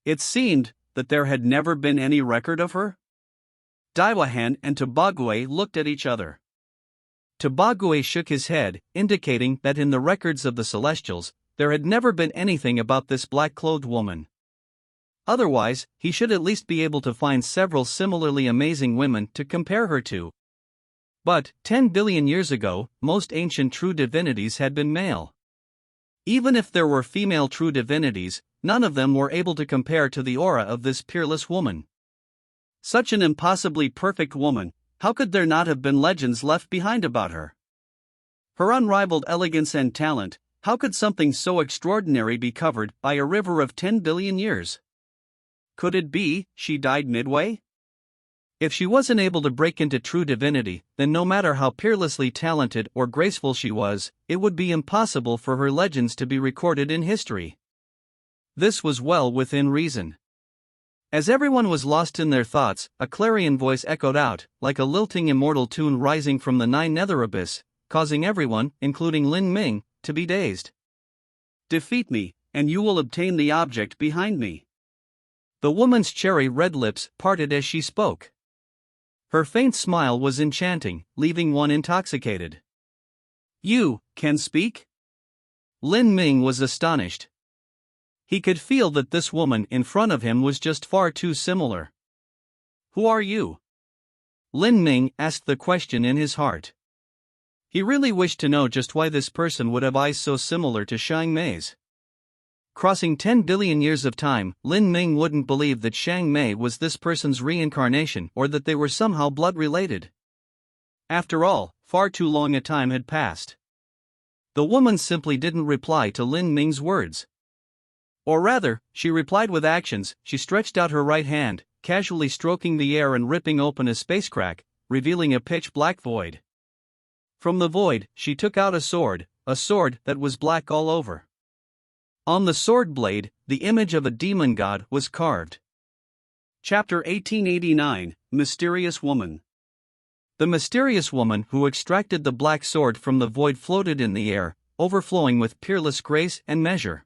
It seemed that there had never been any record of her. Daiwahan and Tobague looked at each other. Tobague shook his head, indicating that in the records of the Celestials, there had never been anything about this black-clothed woman. Otherwise, he should at least be able to find several similarly amazing women to compare her to. But, 10 billion years ago, most ancient true divinities had been male. Even if there were female true divinities, none of them were able to compare to the aura of this peerless woman. Such an impossibly perfect woman, how could there not have been legends left behind about her? Her unrivaled elegance and talent, how could something so extraordinary be covered by a river of 10 billion years? Could it be she died midway? If she wasn't able to break into true divinity, then no matter how peerlessly talented or graceful she was, it would be impossible for her legends to be recorded in history. This was well within reason. As everyone was lost in their thoughts, a clarion voice echoed out, like a lilting immortal tune rising from the 9 nether abyss, causing everyone, including Lin Ming, to be dazed. Defeat me, and you will obtain the object behind me. The woman's cherry-red lips parted as she spoke. Her faint smile was enchanting, leaving one intoxicated. You can speak? Lin Ming was astonished. He could feel that this woman in front of him was just far too similar. Who are you? Lin Ming asked the question in his heart. He really wished to know just why this person would have eyes so similar to Xiang Mei's. Crossing 10 billion years of time, Lin Ming wouldn't believe that Xiang Mei was this person's reincarnation or that they were somehow blood-related. After all, far too long a time had passed. The woman simply didn't reply to Lin Ming's words. Or rather, she replied with actions. She stretched out her right hand, casually stroking the air and ripping open a space crack, revealing a pitch-black void. From the void, she took out a sword that was black all over. On the sword blade, the image of a demon god was carved. Chapter 1889, Mysterious Woman. The mysterious woman who extracted the black sword from the void floated in the air, overflowing with peerless grace and measure.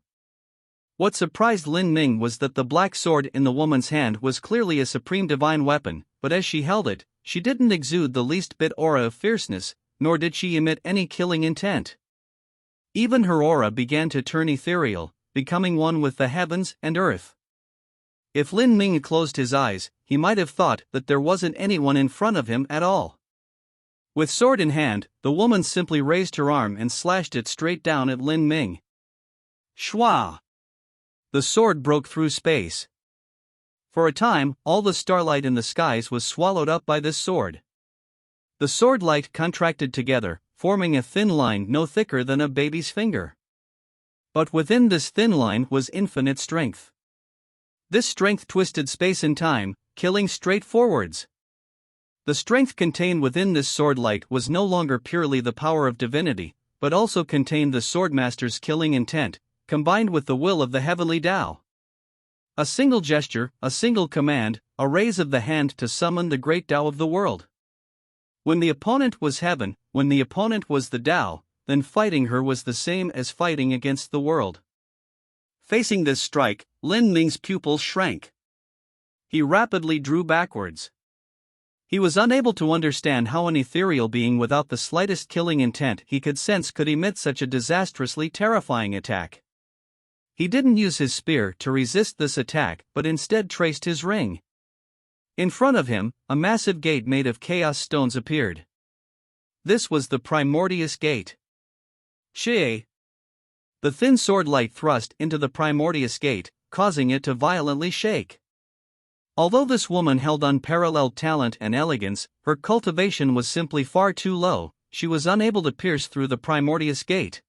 What surprised Lin Ming was that the black sword in the woman's hand was clearly a supreme divine weapon, but as she held it, she didn't exude the least bit aura of fierceness, nor did she emit any killing intent. Even her aura began to turn ethereal, becoming one with the heavens and earth. If Lin Ming closed his eyes, he might have thought that there wasn't anyone in front of him at all. With sword in hand, the woman simply raised her arm and slashed it straight down at Lin Ming. Shwa! The sword broke through space. For a time, all the starlight in the skies was swallowed up by this sword. The sword light contracted together, forming a thin line no thicker than a baby's finger. But within this thin line was infinite strength. This strength twisted space and time, killing straight forwards. The strength contained within this sword light was no longer purely the power of divinity, but also contained the swordmaster's killing intent, combined with the will of the heavenly Tao. A single gesture, a single command, a raise of the hand to summon the great Tao of the world. When the opponent was heaven, when the opponent was the Tao, then fighting her was the same as fighting against the world. Facing this strike, Lin Ming's pupils shrank. He rapidly drew backwards. He was unable to understand how an ethereal being without the slightest killing intent he could sense could emit such a disastrously terrifying attack. He didn't use his spear to resist this attack but instead traced his ring. In front of him, a massive gate made of chaos stones appeared. This was the Primordius Gate. Shie! The thin sword light thrust into the Primordius Gate, causing it to violently shake. Although this woman held unparalleled talent and elegance, her cultivation was simply far too low. She was unable to pierce through the Primordius Gate.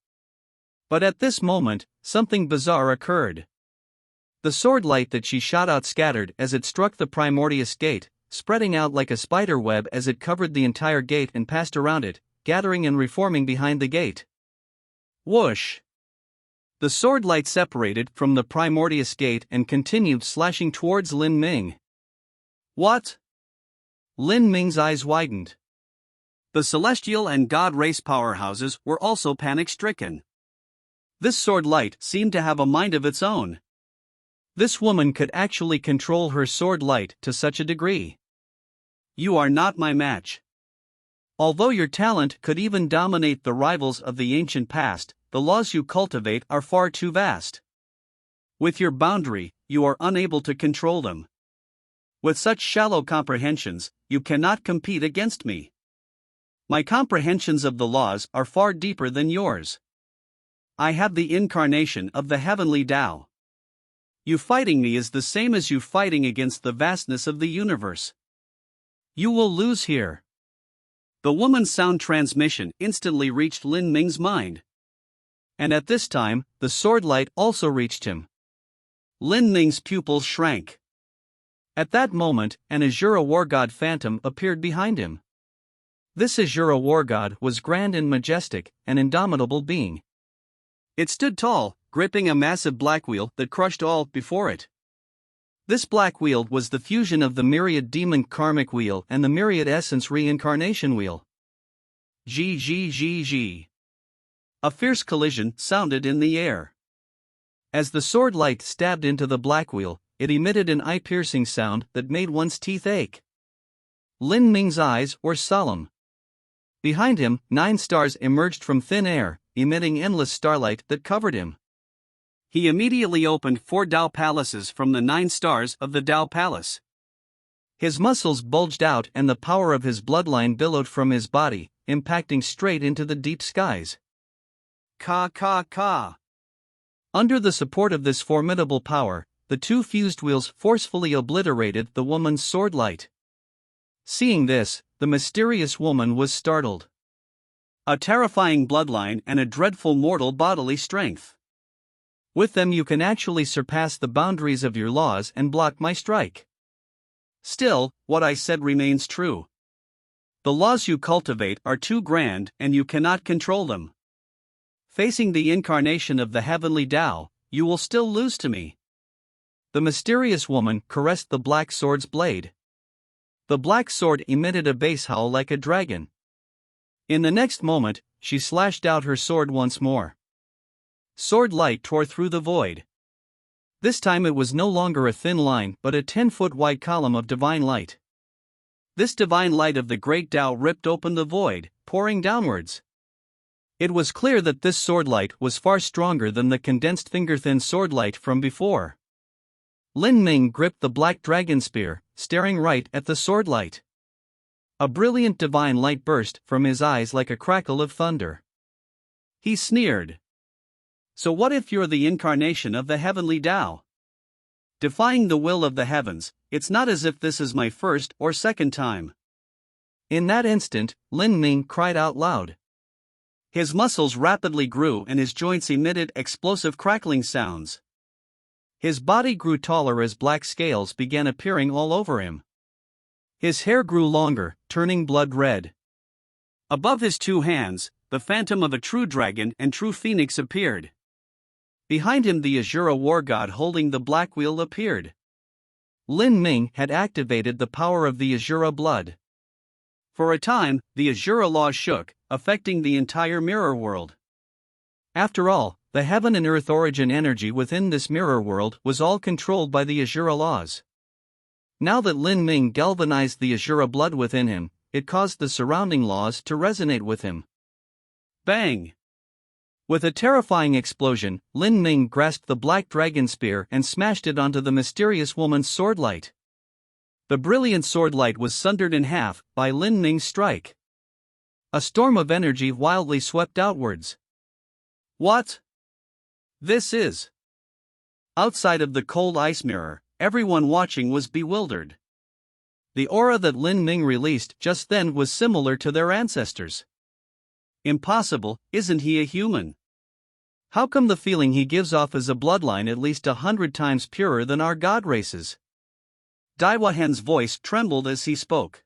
But at this moment, something bizarre occurred. The sword light that she shot out scattered as it struck the Primordius Gate, spreading out like a spider web as it covered the entire gate and passed around it, gathering and reforming behind the gate. Whoosh! The sword light separated from the Primordius Gate and continued slashing towards Lin Ming. What? Lin Ming's eyes widened. The celestial and god race powerhouses were also panic-stricken. This sword light seemed to have a mind of its own. This woman could actually control her sword light to such a degree. You are not my match. Although your talent could even dominate the rivals of the ancient past, the laws you cultivate are far too vast. With your boundary, you are unable to control them. With such shallow comprehensions, you cannot compete against me. My comprehensions of the laws are far deeper than yours. I have the incarnation of the heavenly Tao. You fighting me is the same as you fighting against the vastness of the universe. You will lose here. The woman's sound transmission instantly reached Lin Ming's mind. And at this time, the sword light also reached him. Lin Ming's pupils shrank. At that moment, an Azura war god phantom appeared behind him. This Azura war god was grand and majestic, an indomitable being. It stood tall, gripping a massive black wheel that crushed all before it. This black wheel was the fusion of the myriad demon karmic wheel and the myriad essence reincarnation wheel. G. A fierce collision sounded in the air. As the sword light stabbed into the black wheel, it emitted an eye-piercing sound that made one's teeth ache. Lin Ming's eyes were solemn. Behind him, 9 stars emerged from thin air, emitting endless starlight that covered him. He immediately opened 4 Tao palaces from the 9 stars of the Tao Palace. His muscles bulged out and the power of his bloodline billowed from his body, impacting straight into the deep skies. Ka. Under the support of this formidable power, the two fused wheels forcefully obliterated the woman's sword light. Seeing this, the mysterious woman was startled. A terrifying bloodline and a dreadful mortal bodily strength. With them you can actually surpass the boundaries of your laws and block my strike. Still, what I said remains true. The laws you cultivate are too grand and you cannot control them. Facing the incarnation of the heavenly Tao, you will still lose to me. The mysterious woman caressed the black sword's blade. The black sword emitted a bass howl like a dragon. In the next moment, she slashed out her sword once more. Sword light tore through the void. This time it was no longer a thin line but a 10-foot wide column of divine light. This divine light of the great Tao ripped open the void, pouring downwards. It was clear that this sword light was far stronger than the condensed finger-thin sword light from before. Lin Ming gripped the black dragon spear, staring right at the sword light. A brilliant divine light burst from his eyes like a crackle of thunder. He sneered. So what if you're the incarnation of the heavenly Tao? Defying the will of the heavens, it's not as if this is my first or second time. In that instant, Lin Ming cried out loud. His muscles rapidly grew and his joints emitted explosive crackling sounds. His body grew taller as black scales began appearing all over him. His hair grew longer, turning blood red. Above his two hands, the phantom of a true dragon and true phoenix appeared. Behind him the Azura war god holding the black wheel appeared. Lin Ming had activated the power of the Azura blood. For a time, the Azura laws shook, affecting the entire mirror world. After all, the heaven and earth origin energy within this mirror world was all controlled by the Azura laws. Now that Lin Ming galvanized the Azura blood within him, it caused the surrounding laws to resonate with him. Bang! With a terrifying explosion, Lin Ming grasped the black dragon spear and smashed it onto the mysterious woman's sword light. The brilliant sword light was sundered in half by Lin Ming's strike. A storm of energy wildly swept outwards. What? This is. Outside of the cold ice mirror, everyone watching was bewildered. The aura that Lin Ming released just then was similar to their ancestors. Impossible, isn't he a human? How come the feeling he gives off is a bloodline at least 100 times purer than our god races? Daiwa Hen's voice trembled as he spoke.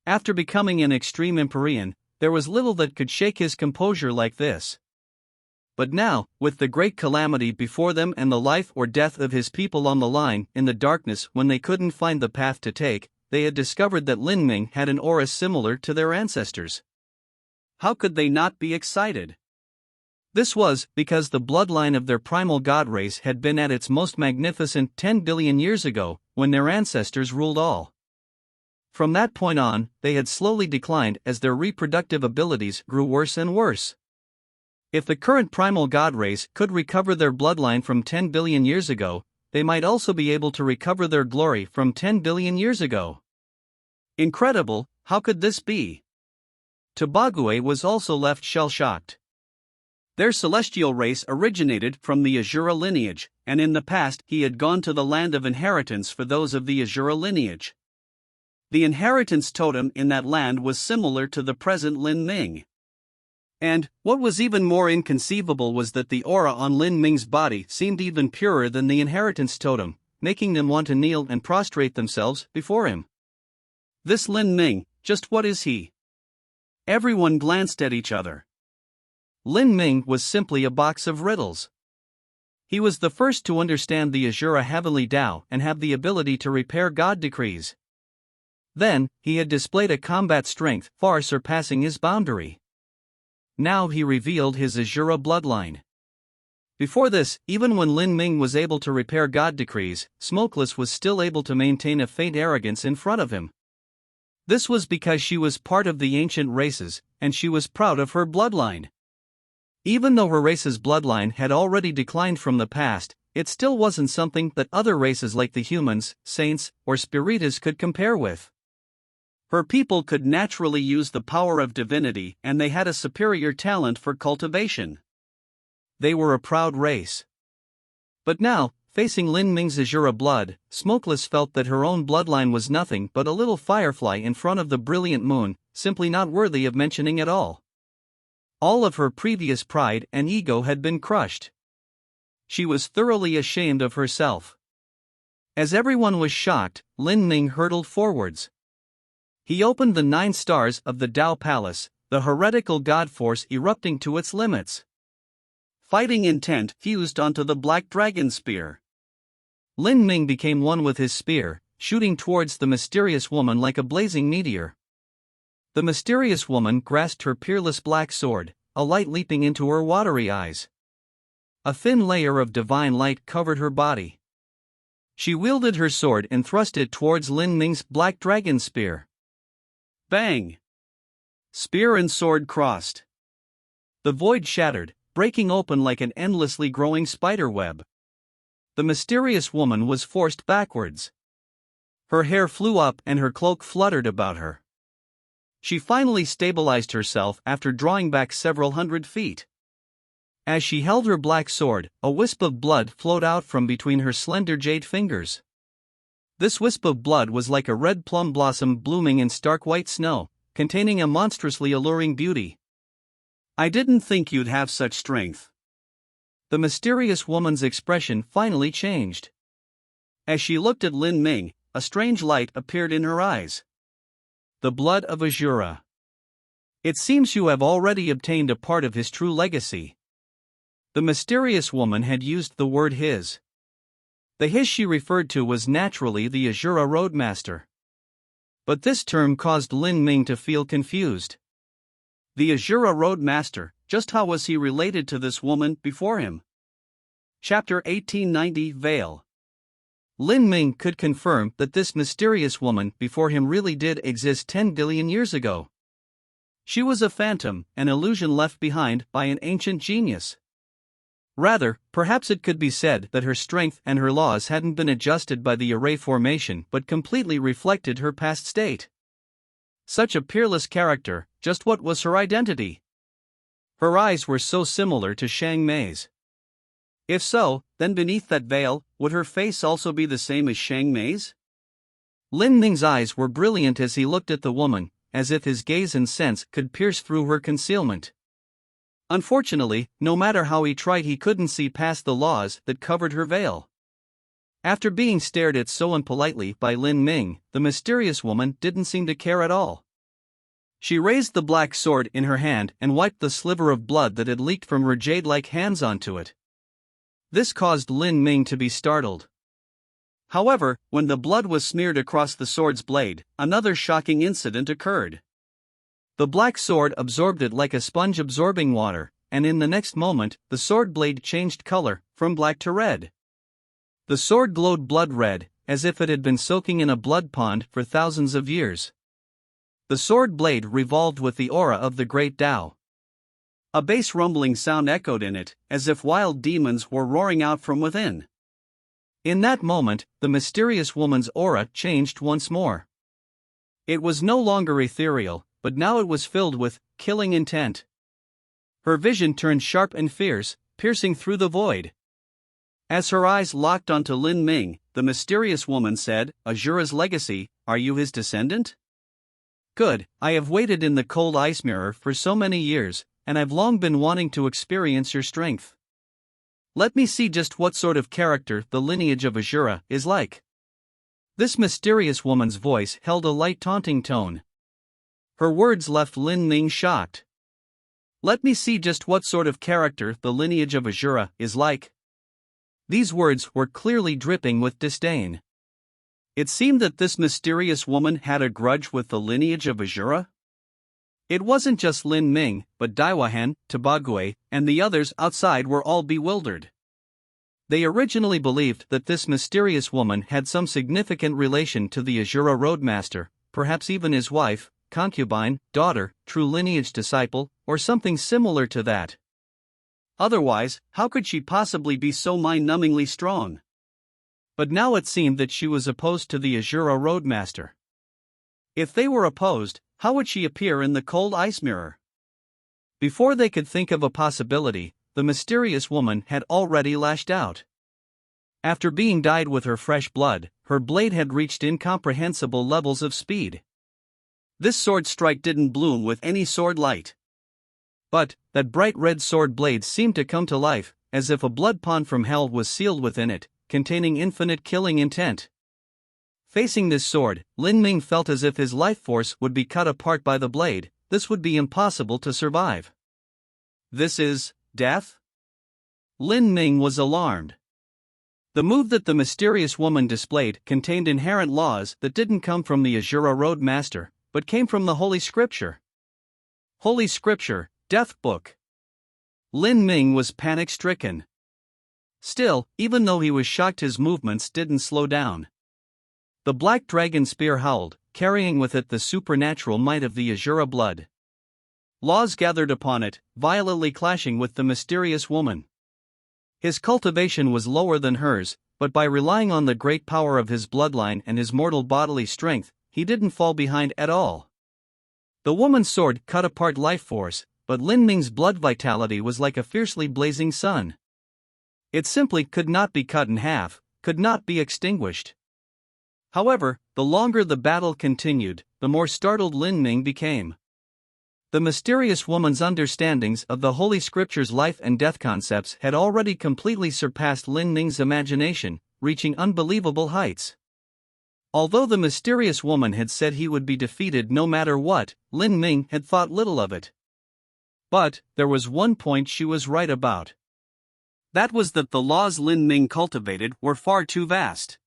After becoming an extreme Empyrean, there was little that could shake his composure like this. But now, with the great calamity before them and the life or death of his people on the line, in the darkness when they couldn't find the path to take, they had discovered that Lin Ming had an aura similar to their ancestors. How could they not be excited? This was because the bloodline of their primal god race had been at its most magnificent 10 billion years ago, when their ancestors ruled all. From that point on, they had slowly declined as their reproductive abilities grew worse and worse. If the current primal god race could recover their bloodline from 10 billion years ago, they might also be able to recover their glory from 10 billion years ago. Incredible, how could this be? Tobague was also left shell-shocked. Their celestial race originated from the Azura lineage, and in the past he had gone to the land of inheritance for those of the Azura lineage. The inheritance totem in that land was similar to the present Lin Ming. And, what was even more inconceivable was that the aura on Lin Ming's body seemed even purer than the inheritance totem, making them want to kneel and prostrate themselves before him. This Lin Ming, just what is he? Everyone glanced at each other. Lin Ming was simply a box of riddles. He was the first to understand the Azura heavenly Tao and have the ability to repair God decrees. Then, he had displayed a combat strength far surpassing his boundary. Now he revealed his Azura bloodline. Before this, even when Lin Ming was able to repair God decrees, Smokeless was still able to maintain a faint arrogance in front of him. This was because she was part of the ancient races, and she was proud of her bloodline. Even though her race's bloodline had already declined from the past, it still wasn't something that other races like the humans, saints, or spiritas could compare with. Her people could naturally use the power of divinity and they had a superior talent for cultivation. They were a proud race. But now, facing Lin Ming's Azura blood, Smokeless felt that her own bloodline was nothing but a little firefly in front of the brilliant moon, simply not worthy of mentioning at all. All of her previous pride and ego had been crushed. She was thoroughly ashamed of herself. As everyone was shocked, Lin Ming hurtled forwards. He opened the 9 stars of the Tao Palace, the heretical god force erupting to its limits. Fighting intent fused onto the Black Dragon Spear. Lin Ming became one with his spear, shooting towards the mysterious woman like a blazing meteor. The mysterious woman grasped her peerless black sword, a light leaping into her watery eyes. A thin layer of divine light covered her body. She wielded her sword and thrust it towards Lin Ming's Black Dragon Spear. Bang! Spear and sword crossed. The void shattered, breaking open like an endlessly growing spider web. The mysterious woman was forced backwards. Her hair flew up and her cloak fluttered about her. She finally stabilized herself after drawing back several hundred feet. As she held her black sword, a wisp of blood flowed out from between her slender jade fingers. This wisp of blood was like a red plum blossom blooming in stark white snow, containing a monstrously alluring beauty. "I didn't think you'd have such strength." The mysterious woman's expression finally changed. As she looked at Lin Ming, a strange light appeared in her eyes. The blood of Azura. It seems you have already obtained a part of his true legacy. The mysterious woman had used the word his. The his she referred to was naturally the Azura Roadmaster. But this term caused Lin Ming to feel confused. The Azura Roadmaster, just how was he related to this woman before him? Chapter 1890 Veil. Lin Ming could confirm that this mysterious woman before him really did exist 10 billion years ago. She was a phantom, an illusion left behind by an ancient genius. Rather, perhaps it could be said that her strength and her laws hadn't been adjusted by the array formation but completely reflected her past state. Such a peerless character, just what was her identity? Her eyes were so similar to Shang Mei's. If so, then beneath that veil, would her face also be the same as Shang Mei's? Lin Ming's eyes were brilliant as he looked at the woman, as if his gaze and sense could pierce through her concealment. Unfortunately, no matter how he tried, he couldn't see past the laws that covered her veil. After being stared at so impolitely by Lin Ming, the mysterious woman didn't seem to care at all. She raised the black sword in her hand and wiped the sliver of blood that had leaked from her jade-like hands onto it. This caused Lin Ming to be startled. However, when the blood was smeared across the sword's blade, another shocking incident occurred. The black sword absorbed it like a sponge absorbing water, and in the next moment, the sword blade changed color, from black to red. The sword glowed blood red, as if it had been soaking in a blood pond for thousands of years. The sword blade revolved with the aura of the great Tao. A bass rumbling sound echoed in it, as if wild demons were roaring out from within. In that moment, the mysterious woman's aura changed once more. It was no longer ethereal, but now it was filled with killing intent. Her vision turned sharp and fierce, piercing through the void. As her eyes locked onto Lin Ming, the mysterious woman said, "Azura's legacy, are you his descendant?" "Good, I have waited in the cold ice mirror for so many years, and I've long been wanting to experience your strength. Let me see just what sort of character the lineage of Azura is like." This mysterious woman's voice held a light taunting tone. Her words left Lin Ming shocked. "Let me see just what sort of character the lineage of Azura is like." These words were clearly dripping with disdain. It seemed that this mysterious woman had a grudge with the lineage of Azura. It wasn't just Lin Ming, but Daiwahan, Tabague, and the others outside were all bewildered. They originally believed that this mysterious woman had some significant relation to the Azura Roadmaster, perhaps even his wife, concubine, daughter, true lineage disciple, or something similar to that. Otherwise, how could she possibly be so mind-numbingly strong? But now it seemed that she was opposed to the Azura Roadmaster. If they were opposed, how would she appear in the cold ice mirror? Before they could think of a possibility, the mysterious woman had already lashed out. After being dyed with her fresh blood, her blade had reached incomprehensible levels of speed. This sword strike didn't bloom with any sword light. But that bright red sword blade seemed to come to life, as if a blood pond from hell was sealed within it, containing infinite killing intent. Facing this sword, Lin Ming felt as if his life force would be cut apart by the blade. This would be impossible to survive. This is death? Lin Ming was alarmed. The move that the mysterious woman displayed contained inherent laws that didn't come from the Azura Road Master, but came from the Holy Scripture. Holy Scripture, Death Book. Lin Ming was panic-stricken. Still, even though he was shocked, his movements didn't slow down. The black dragon spear howled, carrying with it the supernatural might of the Azura blood. Laws gathered upon it, violently clashing with the mysterious woman. His cultivation was lower than hers, but by relying on the great power of his bloodline and his mortal bodily strength, he didn't fall behind at all. The woman's sword cut apart life force, but Lin Ming's blood vitality was like a fiercely blazing sun. It simply could not be cut in half, could not be extinguished. However, the longer the battle continued, the more startled Lin Ming became. The mysterious woman's understandings of the Holy Scripture's life and death concepts had already completely surpassed Lin Ming's imagination, reaching unbelievable heights. Although the mysterious woman had said he would be defeated no matter what, Lin Ming had thought little of it. But there was one point she was right about. That was that the laws Lin Ming cultivated were far too vast.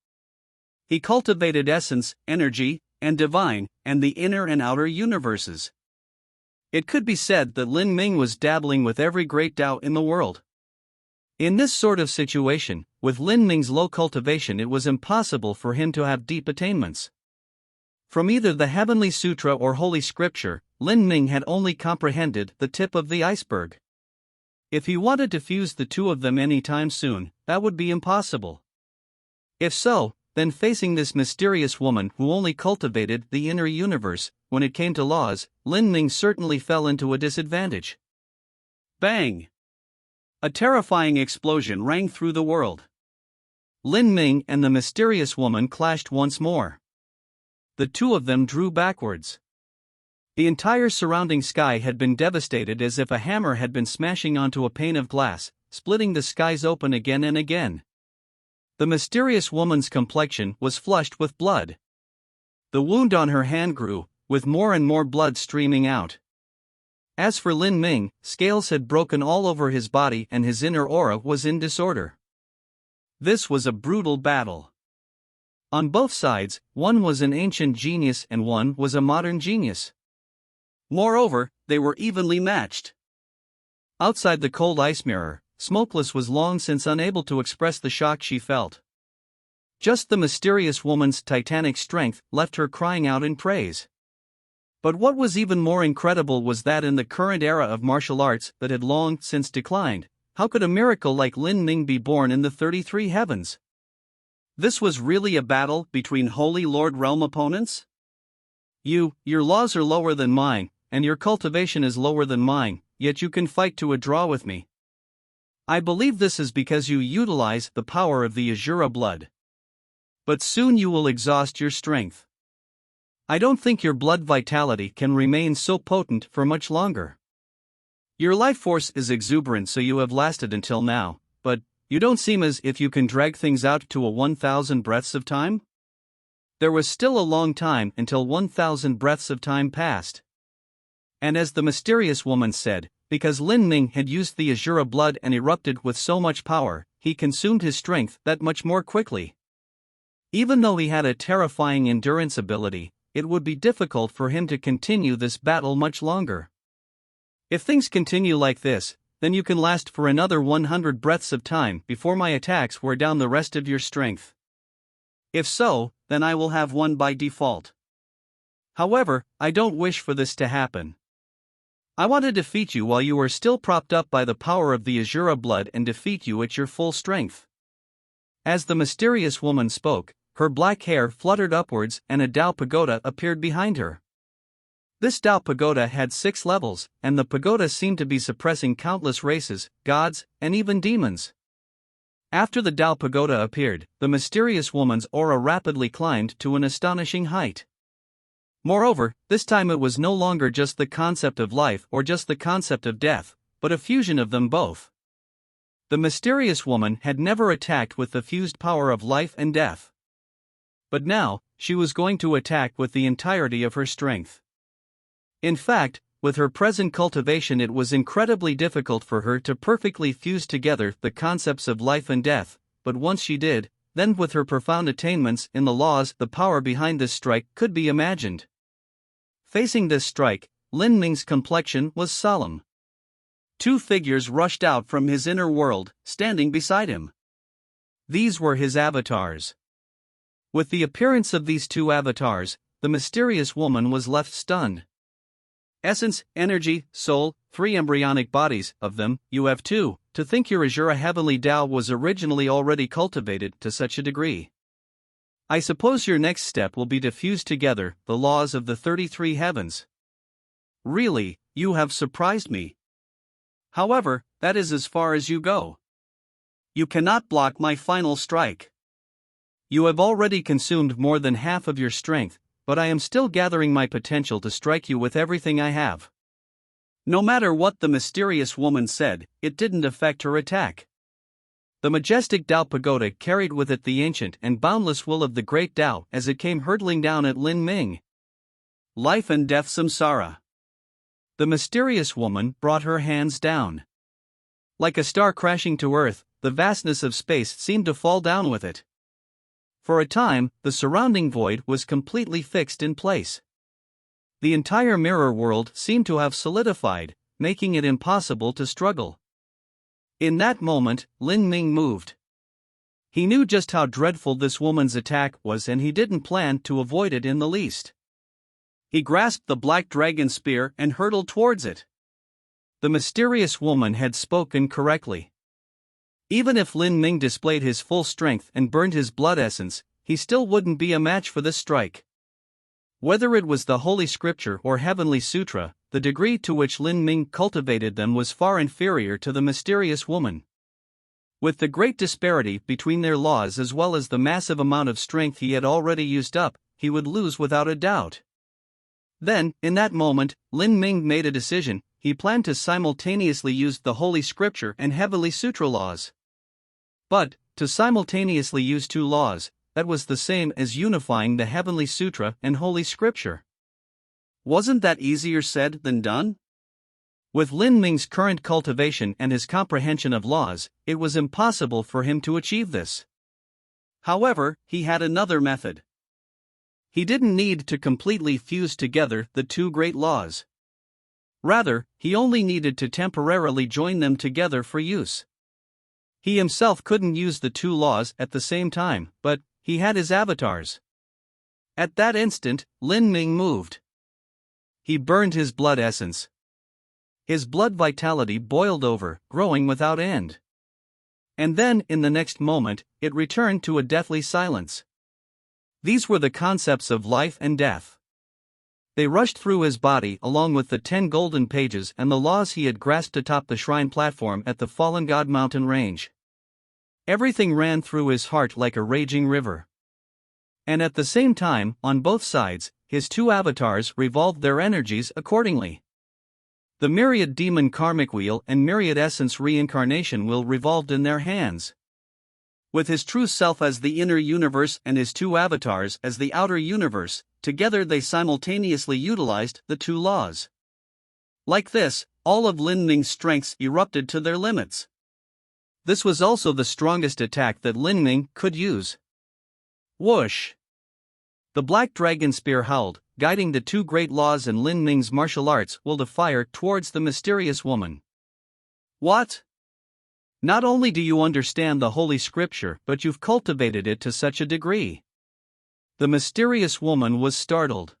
He cultivated essence, energy, and divine, and the inner and outer universes. It could be said that Lin Ming was dabbling with every great Tao in the world. In this sort of situation, with Lin Ming's low cultivation, it was impossible for him to have deep attainments. From either the Heavenly Sutra or Holy Scripture, Lin Ming had only comprehended the tip of the iceberg. If he wanted to fuse the two of them any time soon, that would be impossible. If so, then facing this mysterious woman who only cultivated the inner universe, when it came to laws, Lin Ming certainly fell into a disadvantage. Bang! A terrifying explosion rang through the world. Lin Ming and the mysterious woman clashed once more. The two of them drew backwards. The entire surrounding sky had been devastated as if a hammer had been smashing onto a pane of glass, splitting the skies open again and again. The mysterious woman's complexion was flushed with blood. The wound on her hand grew, with more and more blood streaming out. As for Lin Ming, scales had broken all over his body and his inner aura was in disorder. This was a brutal battle. On both sides, one was an ancient genius and one was a modern genius. Moreover, they were evenly matched. Outside the cold ice mirror, Smokeless was long since unable to express the shock she felt. Just the mysterious woman's titanic strength left her crying out in praise. But what was even more incredible was that in the current era of martial arts that had long since declined, how could a miracle like Lin Ming be born in the 33 heavens? This was really a battle between Holy Lord Realm opponents? Your laws are lower than mine, and your cultivation is lower than mine, yet you can fight to a draw with me. I believe this is because you utilize the power of the Azura blood. But soon you will exhaust your strength. I don't think your blood vitality can remain so potent for much longer. Your life force is exuberant, so you have lasted until now, but you don't seem as if you can drag things out to a 1,000 breaths of time? There was still a long time until 1,000 breaths of time passed. And as the mysterious woman said, because Lin Ming had used the Azura blood and erupted with so much power, he consumed his strength that much more quickly. Even though he had a terrifying endurance ability, it would be difficult for him to continue this battle much longer. If things continue like this, then you can last for another 100 breaths of time before my attacks wear down the rest of your strength. If so, then I will have won by default. However, I don't wish for this to happen. I want to defeat you while you are still propped up by the power of the Azura blood and defeat you at your full strength. As the mysterious woman spoke, her black hair fluttered upwards and a Tao pagoda appeared behind her. This Tao pagoda had 6 levels, and the pagoda seemed to be suppressing countless races, gods, and even demons. After the Tao Pagoda appeared, the mysterious woman's aura rapidly climbed to an astonishing height. Moreover, this time it was no longer just the concept of life or just the concept of death, but a fusion of them both. The mysterious woman had never attacked with the fused power of life and death. But now, she was going to attack with the entirety of her strength. In fact, with her present cultivation, it was incredibly difficult for her to perfectly fuse together the concepts of life and death, but once she did, then with her profound attainments in the laws, the power behind this strike could be imagined. Facing this strike, Lin Ming's complexion was solemn. Two figures rushed out from his inner world, standing beside him. These were his avatars. With the appearance of these two avatars, the mysterious woman was left stunned. Essence, energy, soul, 3 embryonic bodies, of them, you have 2, to think your Azura heavenly Tao was originally already cultivated to such a degree. I suppose your next step will be to fuse together the laws of the 33 heavens. Really, you have surprised me. However, that is as far as you go. You cannot block my final strike. You have already consumed more than half of your strength, but I am still gathering my potential to strike you with everything I have. No matter what the mysterious woman said, it didn't affect her attack. The majestic Tao Pagoda carried with it the ancient and boundless will of the great Tao as it came hurtling down at Lin Ming. Life and death samsara. The mysterious woman brought her hands down. Like a star crashing to earth, the vastness of space seemed to fall down with it. For a time, the surrounding void was completely fixed in place. The entire mirror world seemed to have solidified, making it impossible to struggle. In that moment, Lin Ming moved. He knew just how dreadful this woman's attack was, and he didn't plan to avoid it in the least. He grasped the black dragon spear and hurtled towards it. The mysterious woman had spoken correctly. Even if Lin Ming displayed his full strength and burned his blood essence, he still wouldn't be a match for this strike. Whether it was the Holy Scripture or Heavenly Sutra, the degree to which Lin Ming cultivated them was far inferior to the mysterious woman. With the great disparity between their laws as well as the massive amount of strength he had already used up, he would lose without a doubt. Then, in that moment, Lin Ming made a decision. He planned to simultaneously use the Holy Scripture and Heavenly Sutra laws. But, to simultaneously use two laws, that was the same as unifying the Heavenly Sutra and Holy Scripture. Wasn't that easier said than done? With Lin Ming's current cultivation and his comprehension of laws, it was impossible for him to achieve this. However, he had another method. He didn't need to completely fuse together the two great laws. Rather, he only needed to temporarily join them together for use. He himself couldn't use the two laws at the same time, but he had his avatars. At that instant, Lin Ming moved. He burned his blood essence. His blood vitality boiled over, growing without end. And then, in the next moment, it returned to a deathly silence. These were the concepts of life and death. They rushed through his body along with the 10 golden pages and the laws he had grasped atop the shrine platform at the Fallen God mountain range. Everything ran through his heart like a raging river. And at the same time, on both sides, his two avatars revolved their energies accordingly. The myriad demon karmic wheel and myriad essence reincarnation wheel revolved in their hands. With his true self as the inner universe and his two avatars as the outer universe, together they simultaneously utilized the two laws. Like this, all of Lin Ming's strengths erupted to their limits. This was also the strongest attack that Lin Ming could use. Whoosh! The black dragon spear howled, guiding the two great laws and Lin Ming's martial arts will to fire towards the mysterious woman. What? Not only do you understand the Holy Scripture, but you've cultivated it to such a degree. The mysterious woman was startled.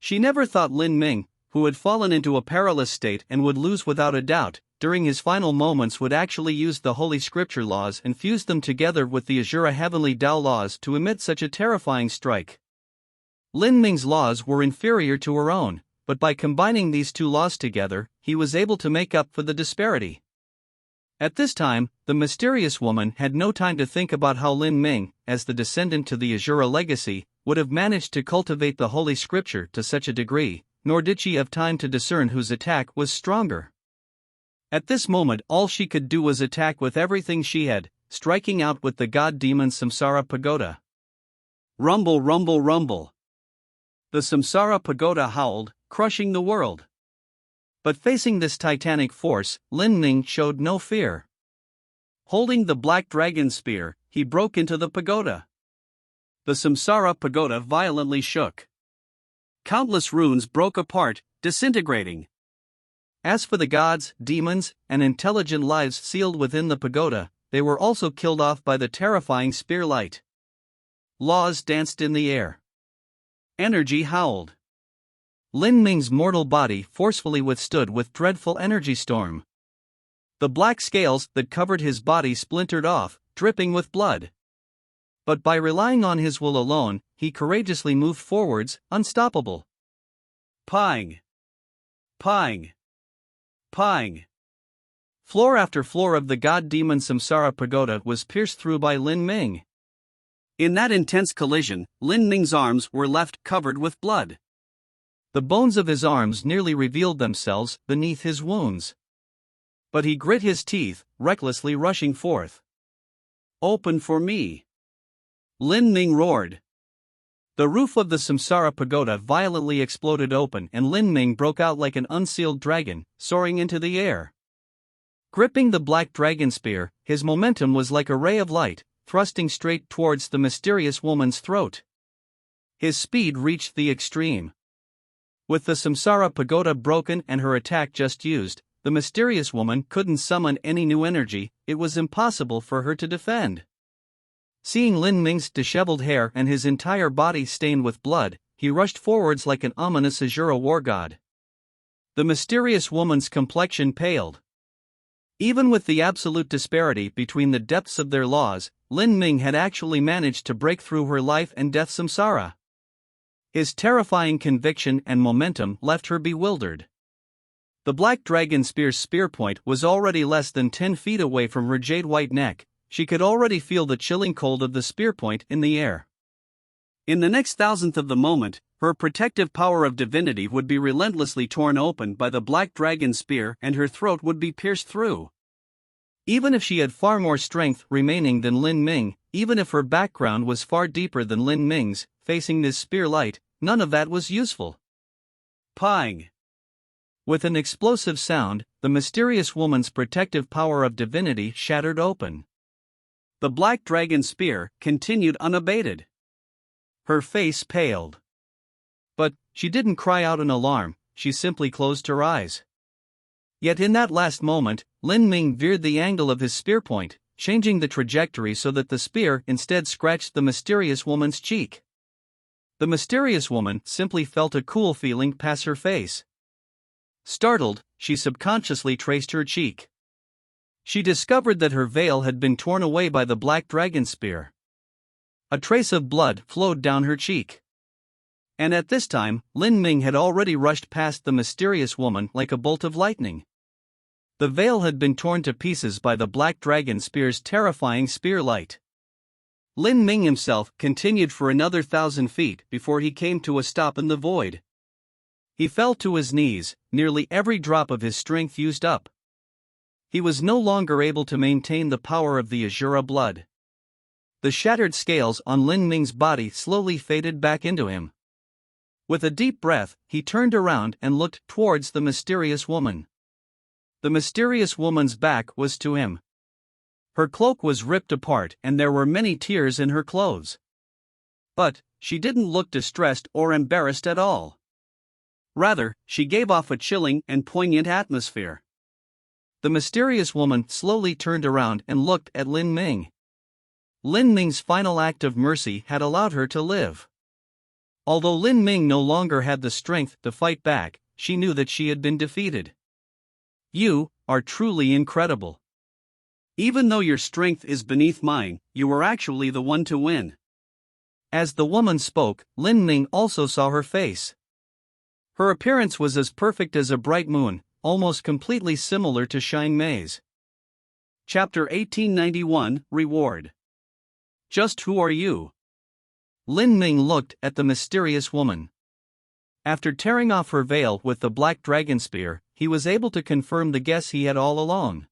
She never thought Lin Ming, who had fallen into a perilous state and would lose without a doubt, during his final moments would actually use the Holy Scripture laws and fuse them together with the Azura Heavenly Tao laws to emit such a terrifying strike. Lin Ming's laws were inferior to her own, but by combining these two laws together, he was able to make up for the disparity. At this time, the mysterious woman had no time to think about how Lin Ming, as the descendant to the Azura legacy, would have managed to cultivate the Holy Scripture to such a degree, nor did she have time to discern whose attack was stronger. At this moment, all she could do was attack with everything she had, striking out with the god-demon Samsara Pagoda. Rumble, rumble, rumble. The Samsara Pagoda howled, crushing the world. But facing this titanic force, Lin Ming showed no fear. Holding the black dragon spear, he broke into the pagoda. The Samsara Pagoda violently shook. Countless runes broke apart, disintegrating. As for the gods, demons, and intelligent lives sealed within the pagoda, they were also killed off by the terrifying spear light. Laws danced in the air. Energy howled. Lin Ming's mortal body forcefully withstood with dreadful energy storm. The black scales that covered his body splintered off, dripping with blood. But by relying on his will alone, he courageously moved forwards, unstoppable. Pang! Pang! Pang! Floor after floor of the god-demon Samsara Pagoda was pierced through by Lin Ming. In that intense collision, Lin Ming's arms were left covered with blood. The bones of his arms nearly revealed themselves beneath his wounds. But he grit his teeth, recklessly rushing forth. Open for me! Lin Ming roared. The roof of the Samsara Pagoda violently exploded open and Lin Ming broke out like an unsealed dragon, soaring into the air. Gripping the black dragon spear, his momentum was like a ray of light, thrusting straight towards the mysterious woman's throat. His speed reached the extreme. With the Samsara Pagoda broken and her attack just used, the mysterious woman couldn't summon any new energy. It was impossible for her to defend. Seeing Lin Ming's disheveled hair and his entire body stained with blood, he rushed forwards like an ominous Azura war god. The mysterious woman's complexion paled. Even with the absolute disparity between the depths of their laws, Lin Ming had actually managed to break through her life and death samsara. His terrifying conviction and momentum left her bewildered. The black dragon spear's spear point was already less than 10 feet away from her jade-white neck. She could already feel the chilling cold of the spear point in the air. In the next thousandth of the moment, her protective power of divinity would be relentlessly torn open by the black dragon spear and her throat would be pierced through. Even if she had far more strength remaining than Lin Ming, even if her background was far deeper than Lin Ming's, facing this spear light, none of that was useful. Pang! With an explosive sound, the mysterious woman's protective power of divinity shattered open. The black dragon spear continued unabated. Her face paled. But she didn't cry out in alarm, she simply closed her eyes. Yet in that last moment, Lin Ming veered the angle of his spear point, changing the trajectory so that the spear instead scratched the mysterious woman's cheek. The mysterious woman simply felt a cool feeling pass her face. Startled, she subconsciously traced her cheek. She discovered that her veil had been torn away by the black dragon spear. A trace of blood flowed down her cheek. And at this time, Lin Ming had already rushed past the mysterious woman like a bolt of lightning. The veil had been torn to pieces by the black dragon spear's terrifying spear light. Lin Ming himself continued for another 1,000 feet before he came to a stop in the void. He fell to his knees, nearly every drop of his strength used up. He was no longer able to maintain the power of the Azura blood. The shattered scales on Lin Ming's body slowly faded back into him. With a deep breath, he turned around and looked towards the mysterious woman. The mysterious woman's back was to him. Her cloak was ripped apart and there were many tears in her clothes. But she didn't look distressed or embarrassed at all. Rather, she gave off a chilling and poignant atmosphere. The mysterious woman slowly turned around and looked at Lin Ming. Lin Ming's final act of mercy had allowed her to live. Although Lin Ming no longer had the strength to fight back, she knew that she had been defeated. You are truly incredible. Even though your strength is beneath mine, you are actually the one to win. As the woman spoke, Lin Ming also saw her face. Her appearance was as perfect as a bright moon, almost completely similar to Xiang Mei's. Chapter 1891, Reward. Just who are you? Lin Ming looked at the mysterious woman. After tearing off her veil with the black dragon spear, he was able to confirm the guess he had all along.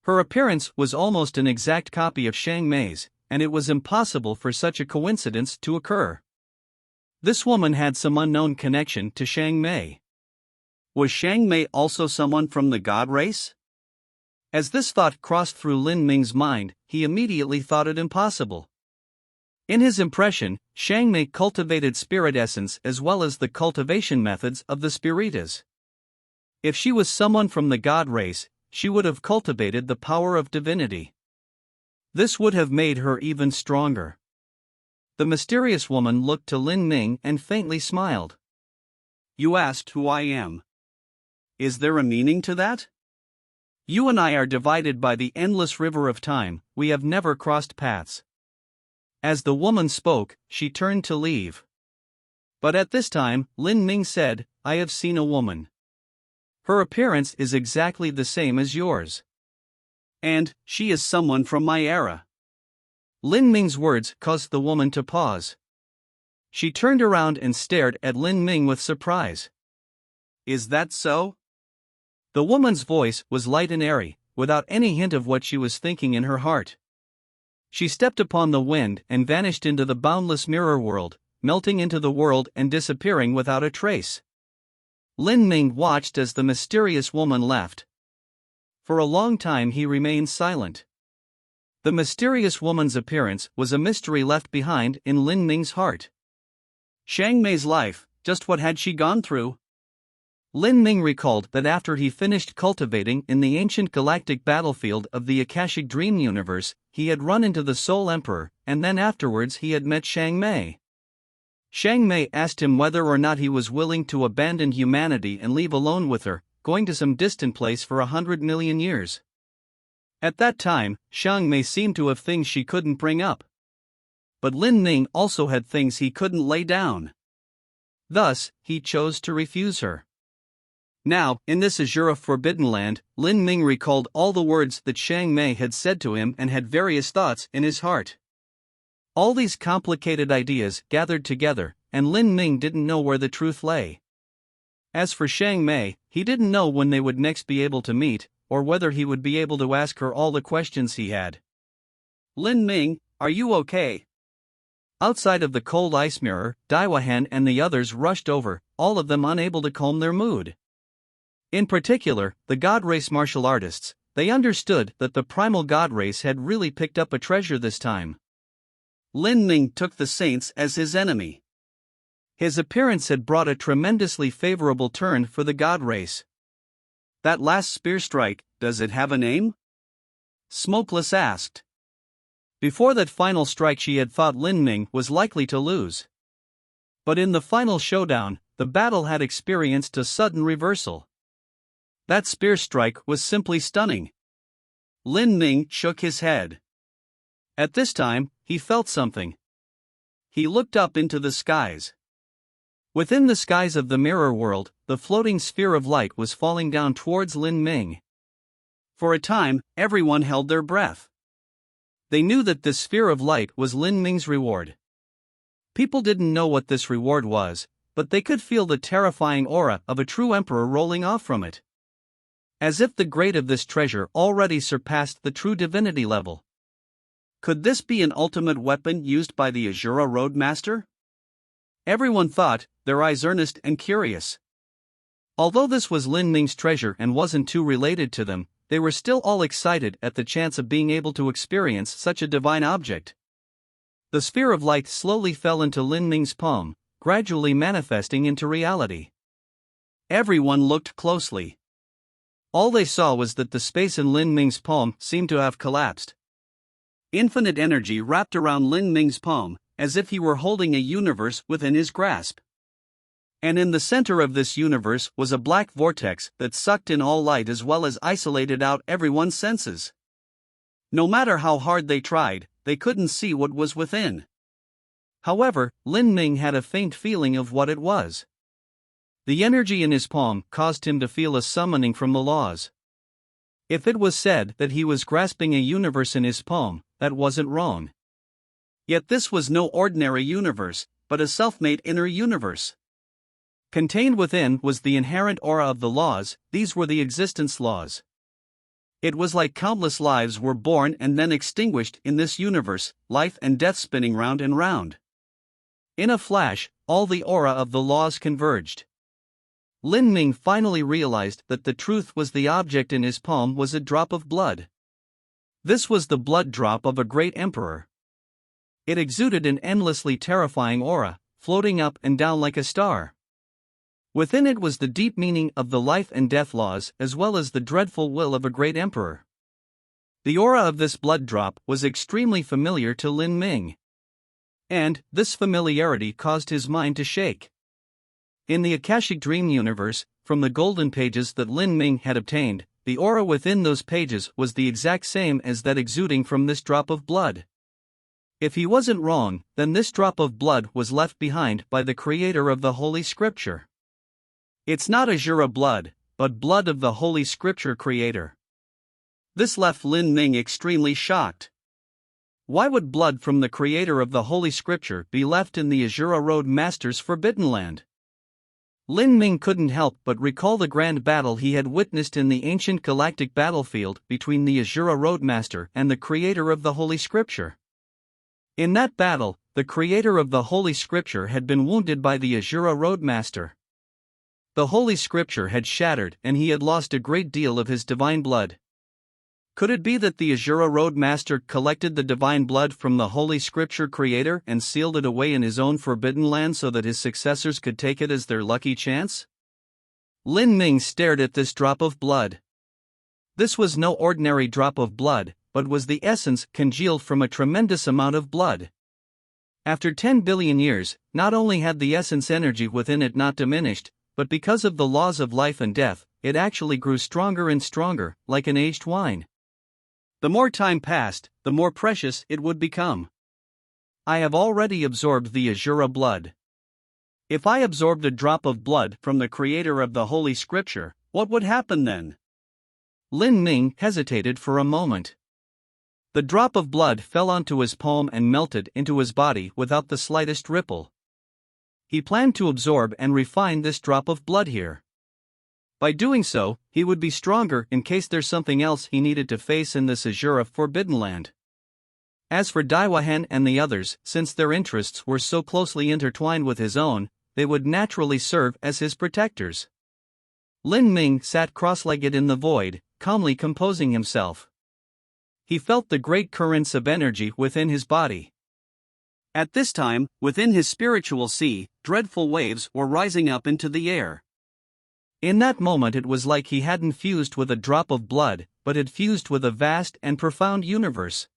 Her appearance was almost an exact copy of Xiang Mei's, and it was impossible for such a coincidence to occur. This woman had some unknown connection to Xiang Mei. Was Xiang Mei also someone from the god race? As this thought crossed through Lin Ming's mind, he immediately thought it impossible. In his impression, Xiang Mei cultivated spirit essence as well as the cultivation methods of the Spiritas. If she was someone from the god race, she would have cultivated the power of divinity. This would have made her even stronger. The mysterious woman looked to Lin Ming and faintly smiled. You asked who I am. Is there a meaning to that? You and I are divided by the endless river of time, we have never crossed paths. As the woman spoke, she turned to leave. But at this time, Lin Ming said, I have seen a woman. Her appearance is exactly the same as yours. And, she is someone from my era. Lin Ming's words caused the woman to pause. She turned around and stared at Lin Ming with surprise. Is that so? The woman's voice was light and airy, without any hint of what she was thinking in her heart. She stepped upon the wind and vanished into the boundless mirror world, melting into the world and disappearing without a trace. Lin Ming watched as the mysterious woman left. For a long time he remained silent. The mysterious woman's appearance was a mystery left behind in Lin Ming's heart. Xiang Mei's life, just what had she gone through? Lin Ming recalled that after he finished cultivating in the ancient galactic battlefield of the Akashic Dream Universe, he had run into the Soul Emperor, and then afterwards he had met Xiang Mei. Xiang Mei asked him whether or not he was willing to abandon humanity and leave alone with her, going to some distant place for 100 million years. At that time, Xiang Mei seemed to have things she couldn't bring up. But Lin Ming also had things he couldn't lay down. Thus, he chose to refuse her. Now, in this Azura Forbidden Land, Lin Ming recalled all the words that Xiang Mei had said to him and had various thoughts in his heart. All these complicated ideas gathered together, and Lin Ming didn't know where the truth lay. As for Xiang Mei, he didn't know when they would next be able to meet, or whether he would be able to ask her all the questions he had. Lin Ming, are you okay? Outside of the cold ice mirror, Daiwahan and the others rushed over, all of them unable to calm their mood. In particular, the God Race martial artists, they understood that the primal God Race had really picked up a treasure this time. Lin Ming took the saints as his enemy. His appearance had brought a tremendously favorable turn for the God Race. That last spear strike, does it have a name? Smokeless asked. Before that final strike she had thought Lin Ming was likely to lose. But in the final showdown, the battle had experienced a sudden reversal. That spear strike was simply stunning. Lin Ming shook his head. At this time, he felt something. He looked up into the skies. Within the skies of the mirror world, the floating sphere of light was falling down towards Lin Ming. For a time, everyone held their breath. They knew that this sphere of light was Lin Ming's reward. People didn't know what this reward was, but they could feel the terrifying aura of a true emperor rolling off from it. As if the grade of this treasure already surpassed the true divinity level. Could this be an ultimate weapon used by the Azura Roadmaster? Everyone thought, their eyes earnest and curious. Although this was Lin Ming's treasure and wasn't too related to them, they were still all excited at the chance of being able to experience such a divine object. The sphere of light slowly fell into Lin Ming's palm, gradually manifesting into reality. Everyone looked closely. All they saw was that the space in Lin Ming's palm seemed to have collapsed. Infinite energy wrapped around Lin Ming's palm, as if he were holding a universe within his grasp. And in the center of this universe was a black vortex that sucked in all light as well as isolated out everyone's senses. No matter how hard they tried, they couldn't see what was within. However, Lin Ming had a faint feeling of what it was. The energy in his palm caused him to feel a summoning from the laws. If it was said that he was grasping a universe in his palm, that wasn't wrong. Yet this was no ordinary universe, but a self-made inner universe. Contained within was the inherent aura of the laws. These were the existence laws. It was like countless lives were born and then extinguished in this universe, life and death spinning round and round. In a flash, all the aura of the laws converged. Lin Ming finally realized that the truth was the object in his palm was a drop of blood. This was the blood drop of a great emperor. It exuded an endlessly terrifying aura, floating up and down like a star. Within it was the deep meaning of the life and death laws as well as the dreadful will of a great emperor. The aura of this blood drop was extremely familiar to Lin Ming. And this familiarity caused his mind to shake. In the Akashic Dream universe, from the golden pages that Lin Ming had obtained, the aura within those pages was the exact same as that exuding from this drop of blood. If he wasn't wrong, then this drop of blood was left behind by the creator of the Holy Scripture. It's not Azura blood, but blood of the Holy Scripture creator. This left Lin Ming extremely shocked. Why would blood from the creator of the Holy Scripture be left in the Azura Road Master's Forbidden Land? Lin Ming couldn't help but recall the grand battle he had witnessed in the ancient galactic battlefield between the Azura Roadmaster and the creator of the Holy Scripture. In that battle, the creator of the Holy Scripture had been wounded by the Azura Roadmaster. The Holy Scripture had shattered and he had lost a great deal of his divine blood. Could it be that the Azura Roadmaster collected the divine blood from the Holy Scripture creator and sealed it away in his own Forbidden Land so that his successors could take it as their lucky chance? Lin Ming stared at this drop of blood. This was no ordinary drop of blood, but was the essence congealed from a tremendous amount of blood. After 10 billion years, not only had the essence energy within it not diminished, but because of the laws of life and death, it actually grew stronger and stronger, like an aged wine. The more time passed, the more precious it would become. I have already absorbed the Azura blood. If I absorbed a drop of blood from the creator of the Holy Scripture, what would happen then? Lin Ming hesitated for a moment. The drop of blood fell onto his palm and melted into his body without the slightest ripple. He planned to absorb and refine this drop of blood here. By doing so, he would be stronger in case there's something else he needed to face in this Azura Forbidden Land. As for Daiwa Hen and the others, since their interests were so closely intertwined with his own, they would naturally serve as his protectors. Lin Ming sat cross-legged in the void, calmly composing himself. He felt the great currents of energy within his body. At this time, within his spiritual sea, dreadful waves were rising up into the air. In that moment it was like he hadn't fused with a drop of blood, but had fused with a vast and profound universe.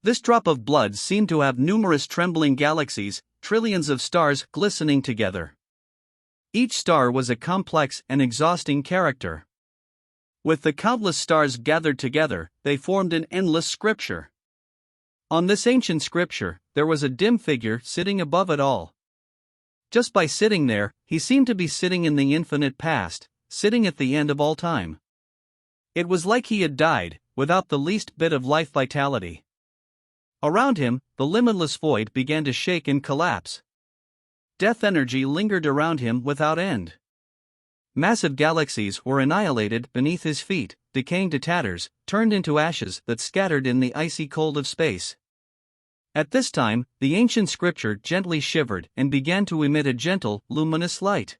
This drop of blood seemed to have numerous trembling galaxies, trillions of stars glistening together. Each star was a complex and exhausting character. With the countless stars gathered together, they formed an endless scripture. On this ancient scripture, there was a dim figure sitting above it all. Just by sitting there, he seemed to be sitting in the infinite past, sitting at the end of all time. It was like he had died, without the least bit of life vitality. Around him, the limitless void began to shake and collapse. Death energy lingered around him without end. Massive galaxies were annihilated beneath his feet, decaying to tatters, turned into ashes that scattered in the icy cold of space. At this time, the ancient scripture gently shivered and began to emit a gentle, luminous light.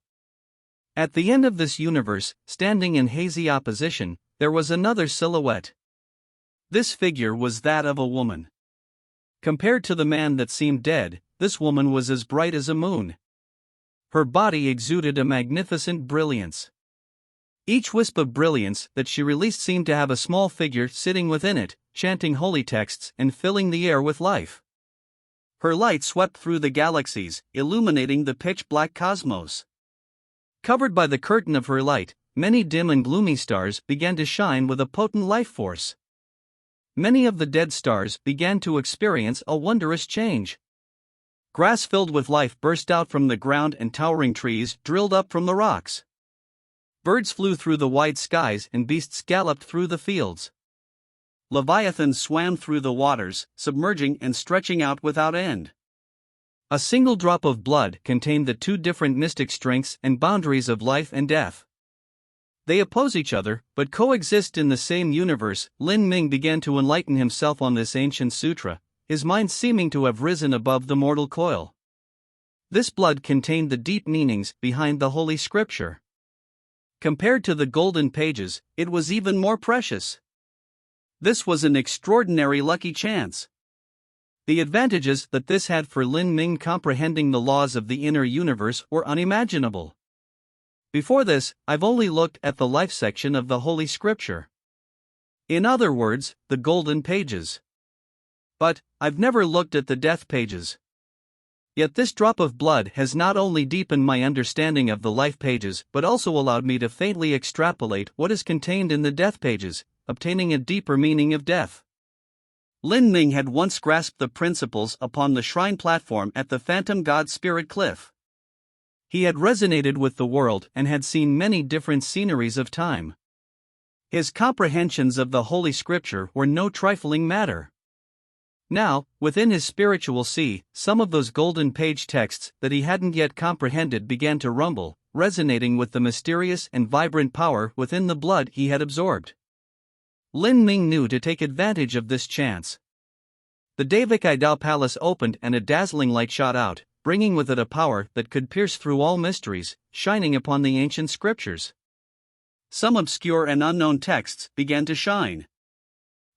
At the end of this universe, standing in hazy opposition, there was another silhouette. This figure was that of a woman. Compared to the man that seemed dead, this woman was as bright as a moon. Her body exuded a magnificent brilliance. Each wisp of brilliance that she released seemed to have a small figure sitting within it, chanting holy texts and filling the air with life. Her light swept through the galaxies, illuminating the pitch-black cosmos. Covered by the curtain of her light, many dim and gloomy stars began to shine with a potent life force. Many of the dead stars began to experience a wondrous change. Grass filled with life burst out from the ground and towering trees drilled up from the rocks. Birds flew through the wide skies and beasts galloped through the fields. Leviathans swam through the waters, submerging and stretching out without end. A single drop of blood contained the two different mystic strengths and boundaries of life and death. They oppose each other, but coexist in the same universe. Lin Ming began to enlighten himself on this ancient sutra, his mind seeming to have risen above the mortal coil. This blood contained the deep meanings behind the Holy Scripture. Compared to the golden pages, it was even more precious. This was an extraordinary lucky chance. The advantages that this had for Lin Ming comprehending the laws of the inner universe were unimaginable. Before this, I've only looked at the life section of the Holy Scripture. In other words, the golden pages. But I've never looked at the death pages. Yet this drop of blood has not only deepened my understanding of the life pages but also allowed me to faintly extrapolate what is contained in the death pages, obtaining a deeper meaning of death. Lin Ming had once grasped the principles upon the shrine platform at the Phantom God Spirit Cliff. He had resonated with the world and had seen many different sceneries of time. His comprehensions of the Holy Scripture were no trifling matter. Now, within his spiritual sea, some of those golden page texts that he hadn't yet comprehended began to rumble, resonating with the mysterious and vibrant power within the blood he had absorbed. Lin Ming knew to take advantage of this chance. The Davikai Dao Palace opened and a dazzling light shot out, bringing with it a power that could pierce through all mysteries, shining upon the ancient scriptures. Some obscure and unknown texts began to shine.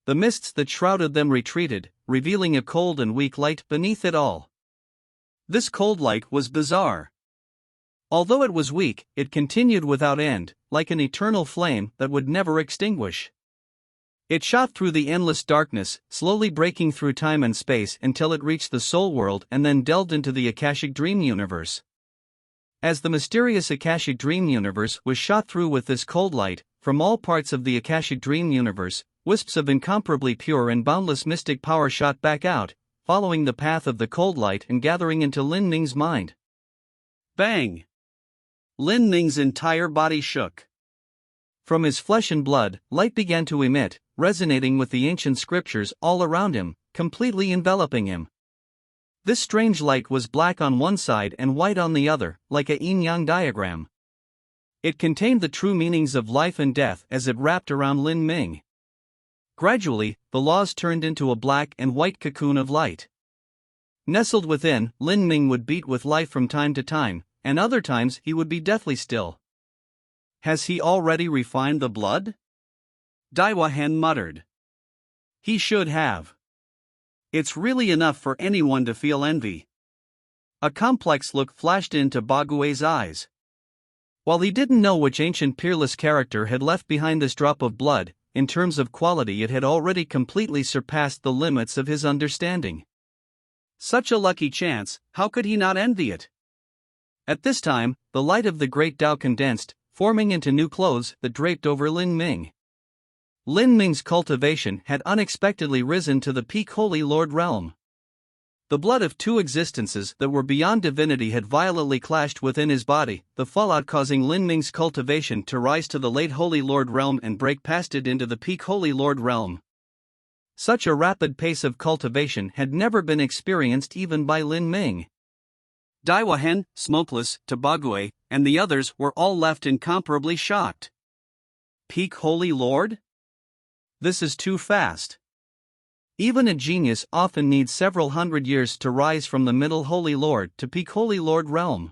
The mists that shrouded them retreated, revealing a cold and weak light beneath it all. This cold light was bizarre. Although it was weak, it continued without end, like an eternal flame that would never extinguish. It shot through the endless darkness, slowly breaking through time and space until it reached the soul world and then delved into the Akashic Dream Universe. As the mysterious Akashic Dream Universe was shot through with this cold light, from all parts of the Akashic Dream Universe, wisps of incomparably pure and boundless mystic power shot back out, following the path of the cold light and gathering into Lin Ming's mind. Bang! Lin Ming's entire body shook. From his flesh and blood, light began to emit, resonating with the ancient scriptures all around him, completely enveloping him. This strange light was black on one side and white on the other, like a yin-yang diagram. It contained the true meanings of life and death as it wrapped around Lin Ming. Gradually, the laws turned into a black and white cocoon of light. Nestled within, Lin Ming would beat with life from time to time, and other times he would be deathly still. Has he already refined the blood? Daiwa Hen muttered. He should have. It's really enough for anyone to feel envy. A complex look flashed into Bagui's eyes. While he didn't know which ancient peerless character had left behind this drop of blood, in terms of quality it had already completely surpassed the limits of his understanding. Such a lucky chance, how could he not envy it? At this time, the light of the great Tao condensed, forming into new clothes that draped over Lin Ming. Lin Ming's cultivation had unexpectedly risen to the peak Holy Lord realm. The blood of two existences that were beyond divinity had violently clashed within his body, the fallout causing Lin Ming's cultivation to rise to the late Holy Lord realm and break past it into the peak Holy Lord realm. Such a rapid pace of cultivation had never been experienced even by Lin Ming. Daiwa Hen, Smokeless, Tabague, and the others were all left incomparably shocked. Peak Holy Lord? This is too fast. Even a genius often needs several hundred years to rise from the middle Holy Lord to peak Holy Lord realm.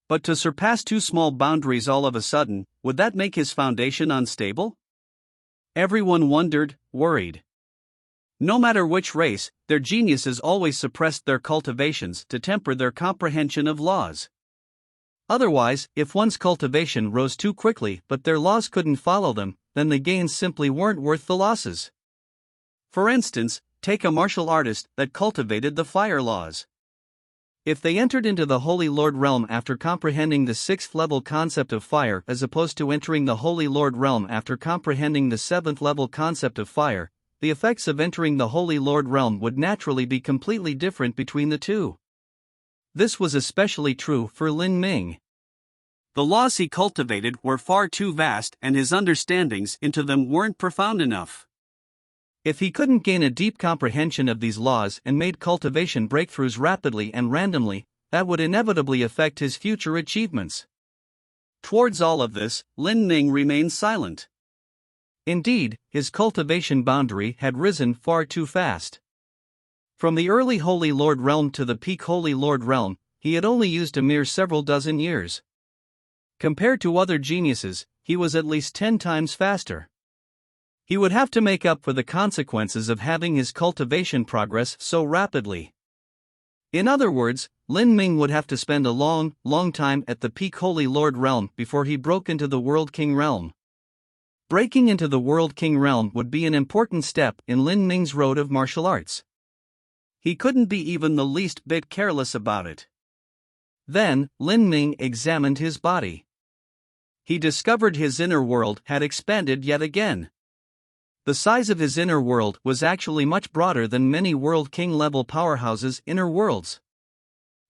But to surpass two small boundaries all of a sudden, would that make his foundation unstable? Everyone wondered, worried. No matter which race, their geniuses always suppressed their cultivations to temper their comprehension of laws. Otherwise, if one's cultivation rose too quickly but their laws couldn't follow them, then the gains simply weren't worth the losses. For instance, take a martial artist that cultivated the fire laws. If they entered into the Holy Lord realm after comprehending the 6th level concept of fire as opposed to entering the Holy Lord realm after comprehending the 7th level concept of fire, the effects of entering the Holy Lord realm would naturally be completely different between the two. This was especially true for Lin Ming. The laws he cultivated were far too vast and his understandings into them weren't profound enough. If he couldn't gain a deep comprehension of these laws and made cultivation breakthroughs rapidly and randomly, that would inevitably affect his future achievements. Towards all of this, Lin Ming remained silent. Indeed, his cultivation boundary had risen far too fast. From the early Holy Lord realm to the peak Holy Lord realm, he had only used a mere several dozen years. Compared to other geniuses, he was at least 10 times faster. He would have to make up for the consequences of having his cultivation progress so rapidly. In other words, Lin Ming would have to spend a long time at the peak Holy Lord realm before he broke into the World King realm. Breaking into the World King realm would be an important step in Lin Ming's road of martial arts. He couldn't be even the least bit careless about it. Then, Lin Ming examined his body. He discovered his inner world had expanded yet again. The size of his inner world was actually much broader than many World King level powerhouses' inner worlds.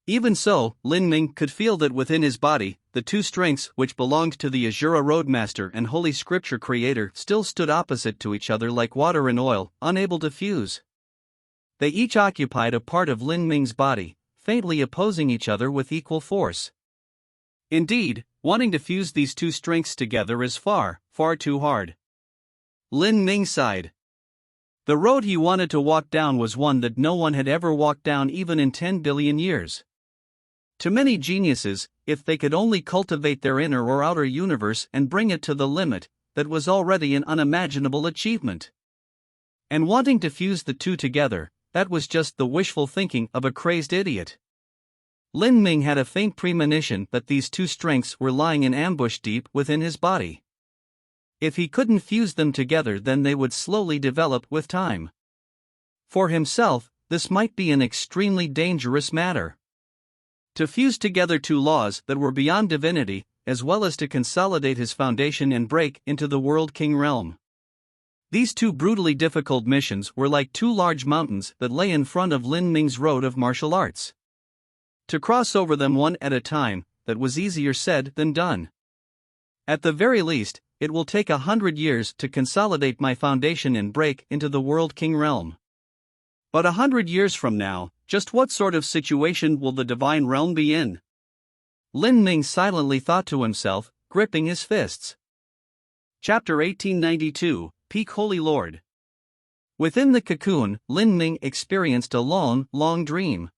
Even so, Lin Ming could feel that within his body, the two strengths which belonged to the Azura Roadmaster and Holy Scripture Creator still stood opposite to each other like water and oil, unable to fuse. They each occupied a part of Lin Ming's body, faintly opposing each other with equal force. Indeed, wanting to fuse these two strengths together is far too hard. Lin Ming sighed. The road he wanted to walk down was one that no one had ever walked down even in 10 billion years. To many geniuses, if they could only cultivate their inner or outer universe and bring it to the limit, that was already an unimaginable achievement. And wanting to fuse the two together, that was just the wishful thinking of a crazed idiot. Lin Ming had a faint premonition that these two strengths were lying in ambush deep within his body. If he couldn't fuse them together, then they would slowly develop with time. For himself, this might be an extremely dangerous matter. To fuse together two laws that were beyond divinity, as well as to consolidate his foundation and break into the World King realm. These two brutally difficult missions were like two large mountains that lay in front of Lin Ming's road of martial arts. To cross over them one at a time, that was easier said than done. At the very least, it will take 100 years to consolidate my foundation and break into the World King realm. But 100 years from now, just what sort of situation will the divine realm be in? Lin Ming silently thought to himself, gripping his fists. Chapter 1892, Peak Holy Lord. Within the cocoon, Lin Ming experienced a long dream.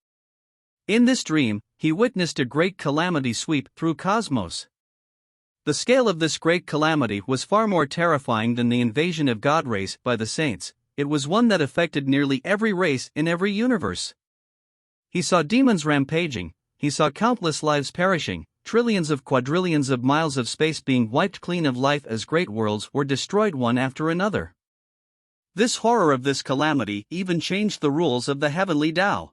In this dream, he witnessed a great calamity sweep through cosmos. The scale of this great calamity was far more terrifying than the invasion of God race by the saints. It was one that affected nearly every race in every universe. He saw demons rampaging, he saw countless lives perishing, trillions of quadrillions of miles of space being wiped clean of life as great worlds were destroyed one after another. This horror of this calamity even changed the rules of the heavenly Tao.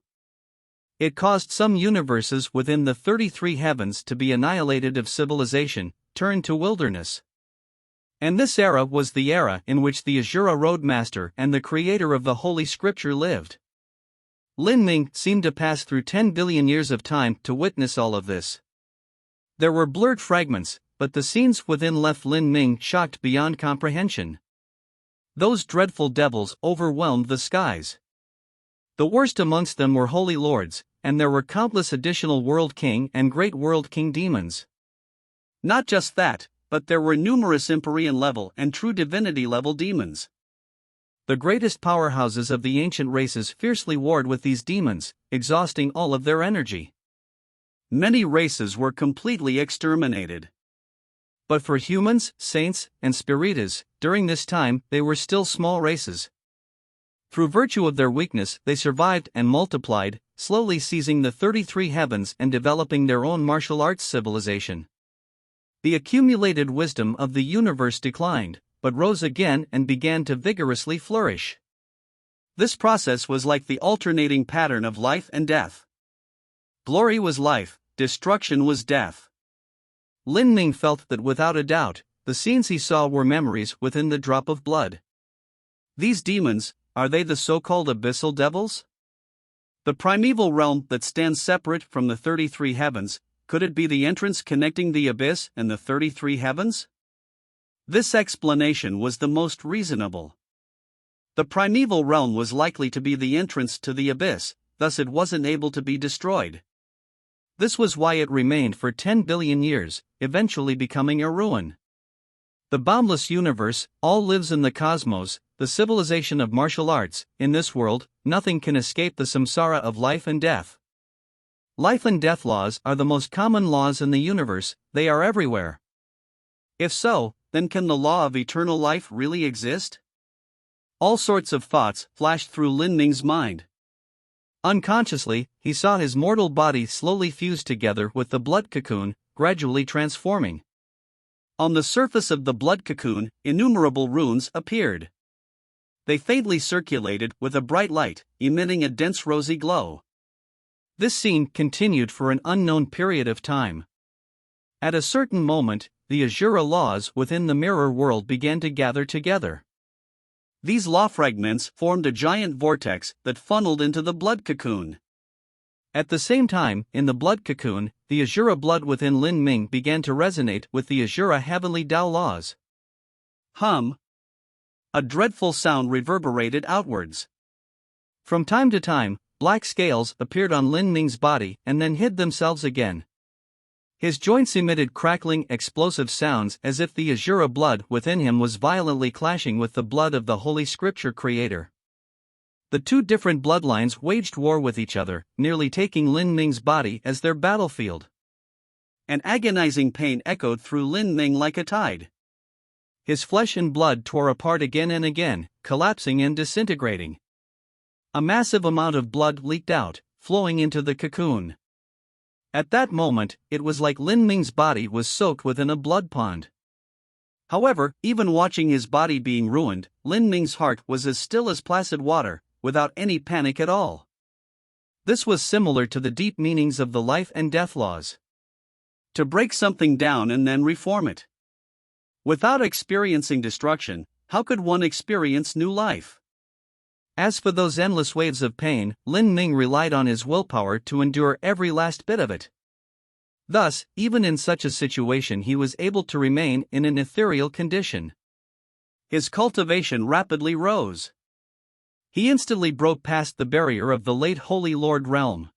It caused some universes within the 33 heavens to be annihilated of civilization, turned to wilderness. And this era was the era in which the Azura Roadmaster and the creator of the Holy Scripture lived. Lin Ming seemed to pass through 10 billion years of time to witness all of this. There were blurred fragments, but the scenes within left Lin Ming shocked beyond comprehension. Those dreadful devils overwhelmed the skies. The worst amongst them were holy lords, and there were countless additional World King and Great World King demons. Not just that, but there were numerous Empyrean level and true divinity level demons. The greatest powerhouses of the ancient races fiercely warred with these demons, exhausting all of their energy. Many races were completely exterminated. But for humans, saints, and spiritas, during this time they were still small races. Through virtue of their weakness they survived and multiplied, slowly seizing the 33 heavens and developing their own martial arts civilization. The accumulated wisdom of the universe declined, but rose again and began to vigorously flourish. This process was like the alternating pattern of life and death. Glory was life, destruction was death. Lin Ming felt that without a doubt, the scenes he saw were memories within the drop of blood. These demons, are they the so-called abyssal devils? The primeval realm that stands separate from the 33 heavens, Could it be the entrance connecting the abyss and the 33 heavens? This explanation was the most reasonable. The primeval realm was likely to be the entrance to the abyss, thus it wasn't able to be destroyed. This was why it remained for 10 billion years, eventually becoming a ruin. The boundless universe, all lives in the cosmos, the civilization of martial arts. In this world, nothing can escape the samsara of life and death. Life and death laws are the most common laws in the universe, they are everywhere. If so, then can the law of eternal life really exist? All sorts of thoughts flashed through Lin Ming's mind. Unconsciously, he saw his mortal body slowly fuse together with the blood cocoon, gradually transforming. On the surface of the blood cocoon, innumerable runes appeared. They faintly circulated with a bright light, emitting a dense rosy glow. This scene continued for an unknown period of time. At a certain moment, the Asura laws within the mirror world began to gather together. These law fragments formed a giant vortex that funneled into the blood cocoon. At the same time, in the blood cocoon, the Asura blood within Lin Ming began to resonate with the Asura heavenly Tao laws. Hum! A dreadful sound reverberated outwards. From time to time, black scales appeared on Lin Ming's body and then hid themselves again. His joints emitted crackling, explosive sounds as if the Asura blood within him was violently clashing with the blood of the Holy Scripture creator. The two different bloodlines waged war with each other, nearly taking Lin Ming's body as their battlefield. An agonizing pain echoed through Lin Ming like a tide. His flesh and blood tore apart again and again, collapsing and disintegrating. A massive amount of blood leaked out, flowing into the cocoon. At that moment, it was like Lin Ming's body was soaked within a blood pond. However, even watching his body being ruined, Lin Ming's heart was as still as placid water, without any panic at all. This was similar to the deep meanings of the life and death laws. To break something down and then reform it. Without experiencing destruction, how could one experience new life? As for those endless waves of pain, Lin Ming relied on his willpower to endure every last bit of it. Thus, even in such a situation, he was able to remain in an ethereal condition. His cultivation rapidly rose. He instantly broke past the barrier of the late Holy Lord realm.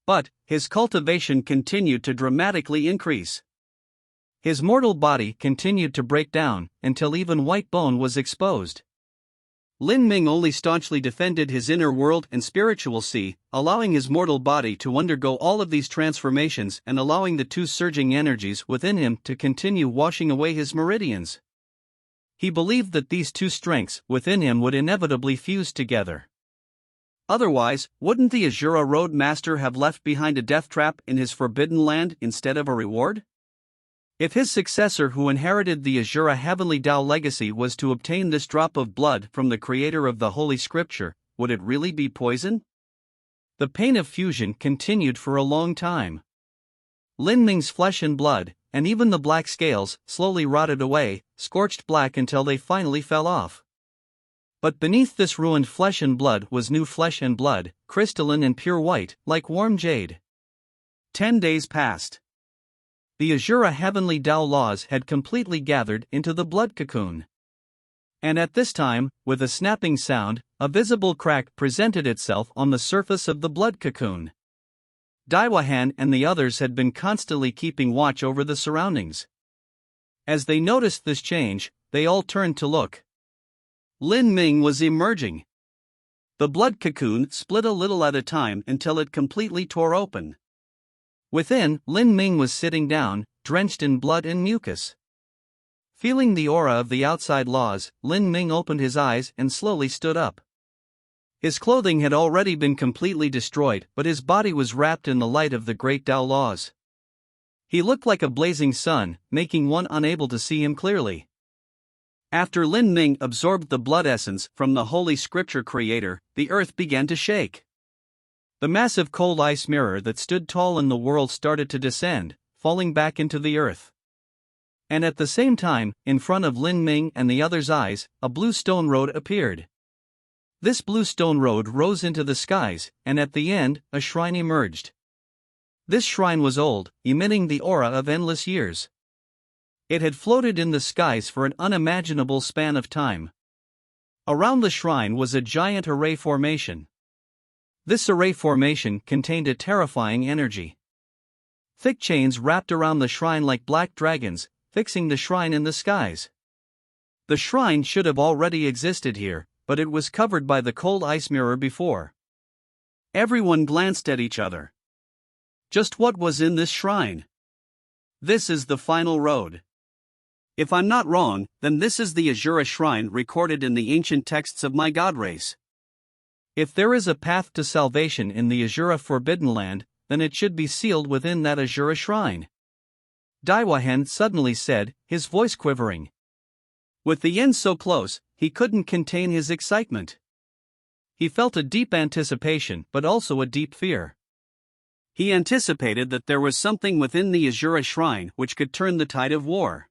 But, his cultivation continued to dramatically increase. His mortal body continued to break down, until even white bone was exposed. Lin Ming only staunchly defended his inner world and spiritual sea, allowing his mortal body to undergo all of these transformations and allowing the two surging energies within him to continue washing away his meridians. He believed that these two strengths within him would inevitably fuse together. Otherwise, wouldn't the Asura Road Master have left behind a death trap in his forbidden land instead of a reward? If his successor who inherited the Asura Heavenly Tao legacy was to obtain this drop of blood from the creator of the Holy Scripture, would it really be poison? The pain of fusion continued for a long time. Lin Ming's flesh and blood, and even the black scales, slowly rotted away, scorched black until they finally fell off. But beneath this ruined flesh and blood was new flesh and blood, crystalline and pure white, like warm jade. 10 days passed. The Asura Heavenly Tao laws had completely gathered into the blood cocoon. And at this time, with a snapping sound, a visible crack presented itself on the surface of the blood cocoon. Daiwahan and the others had been constantly keeping watch over the surroundings. As they noticed this change, they all turned to look. Lin Ming was emerging. The blood cocoon split a little at a time until it completely tore open. Within, Lin Ming was sitting down, drenched in blood and mucus. Feeling the aura of the outside laws, Lin Ming opened his eyes and slowly stood up. His clothing had already been completely destroyed, but his body was wrapped in the light of the great Tao laws. He looked like a blazing sun, making one unable to see him clearly. After Lin Ming absorbed the blood essence from the Holy Scripture creator, the earth began to shake. The massive cold ice mirror that stood tall in the world started to descend, falling back into the earth. And at the same time, in front of Lin Ming and the others' eyes, a blue stone road appeared. This blue stone road rose into the skies, and at the end, a shrine emerged. This shrine was old, emitting the aura of endless years. It had floated in the skies for an unimaginable span of time. Around the shrine was a giant array formation. This array formation contained a terrifying energy. Thick chains wrapped around the shrine like black dragons, fixing the shrine in the skies. The shrine should have already existed here, but it was covered by the cold ice mirror before. Everyone glanced at each other. Just what was in this shrine? This is the final road. If I'm not wrong, then this is the Azura shrine recorded in the ancient texts of my god race. If there is a path to salvation in the Azura Forbidden Land, then it should be sealed within that Azura shrine. Daiwahan suddenly said, his voice quivering. With the end so close, he couldn't contain his excitement. He felt a deep anticipation but also a deep fear. He anticipated that there was something within the Azura shrine which could turn the tide of war.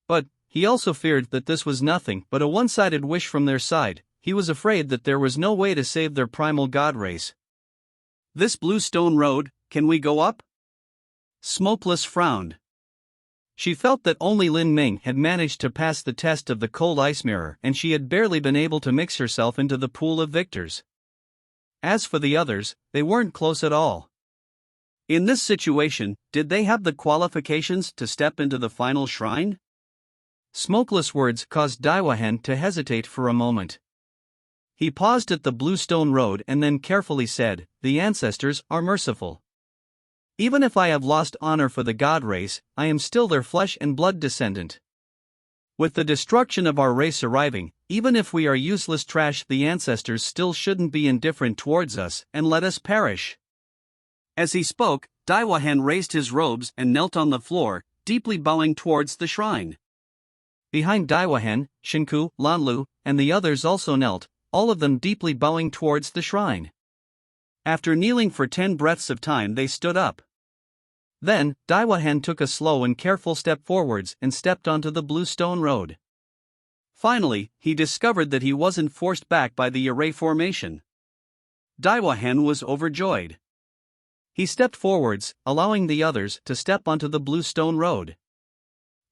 But he also feared that this was nothing but a one-sided wish from their side. He was afraid that there was no way to save their primal god race. This blue stone road, can we go up? Smokeless frowned. She felt that only Lin Ming had managed to pass the test of the cold ice mirror and she had barely been able to mix herself into the pool of victors. As for the others, they weren't close at all. In this situation, did they have the qualifications to step into the final shrine? Smokeless words caused Daiwahan to hesitate for a moment. He paused at the blue stone road and then carefully said, "The ancestors are merciful. Even if I have lost honor for the god race, I am still their flesh and blood descendant. With the destruction of our race arriving, even if we are useless trash, the ancestors still shouldn't be indifferent towards us and let us perish." As he spoke, Daiwahan raised his robes and knelt on the floor, deeply bowing towards the shrine. Behind Daiwahan, Shinku, Lanlu, and the others also knelt, all of them deeply bowing towards the shrine. After kneeling for 10 breaths of time, they stood up. Then, Daiwahan took a slow and careful step forwards and stepped onto the blue stone road. Finally, he discovered that he wasn't forced back by the array formation. Daiwahan was overjoyed. He stepped forwards, allowing the others to step onto the blue stone road.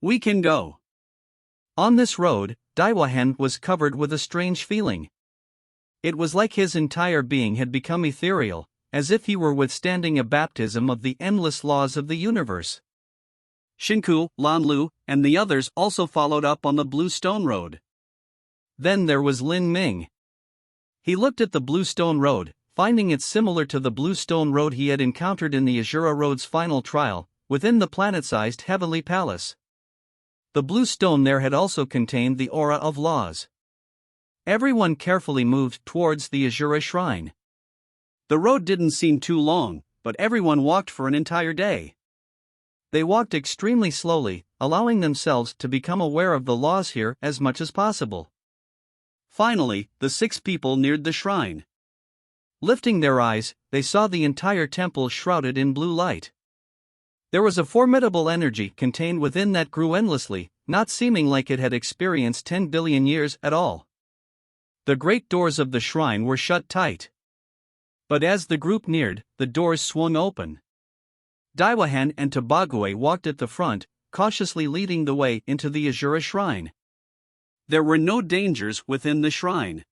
"We can go." On this road, Daiwahan was covered with a strange feeling. It was like his entire being had become ethereal, as if he were withstanding a baptism of the endless laws of the universe. Shinku, Lanlu, and the others also followed up on the blue stone road. Then there was Lin Ming. He looked at the blue stone road, finding it similar to the blue stone road he had encountered in the Azura Road's final trial, within the planet-sized heavenly palace. The blue stone there had also contained the aura of laws. Everyone carefully moved towards the Azura shrine. The road didn't seem too long, but everyone walked for an entire day. They walked extremely slowly, allowing themselves to become aware of the laws here as much as possible. Finally, the 6 people neared the shrine. Lifting their eyes, they saw the entire temple shrouded in blue light. There was a formidable energy contained within that grew endlessly, not seeming like it had experienced 10 billion years at all. The great doors of the shrine were shut tight. But as the group neared, the doors swung open. Daiwahan and Tobague walked at the front, cautiously leading the way into the Azura shrine. There were no dangers within the shrine.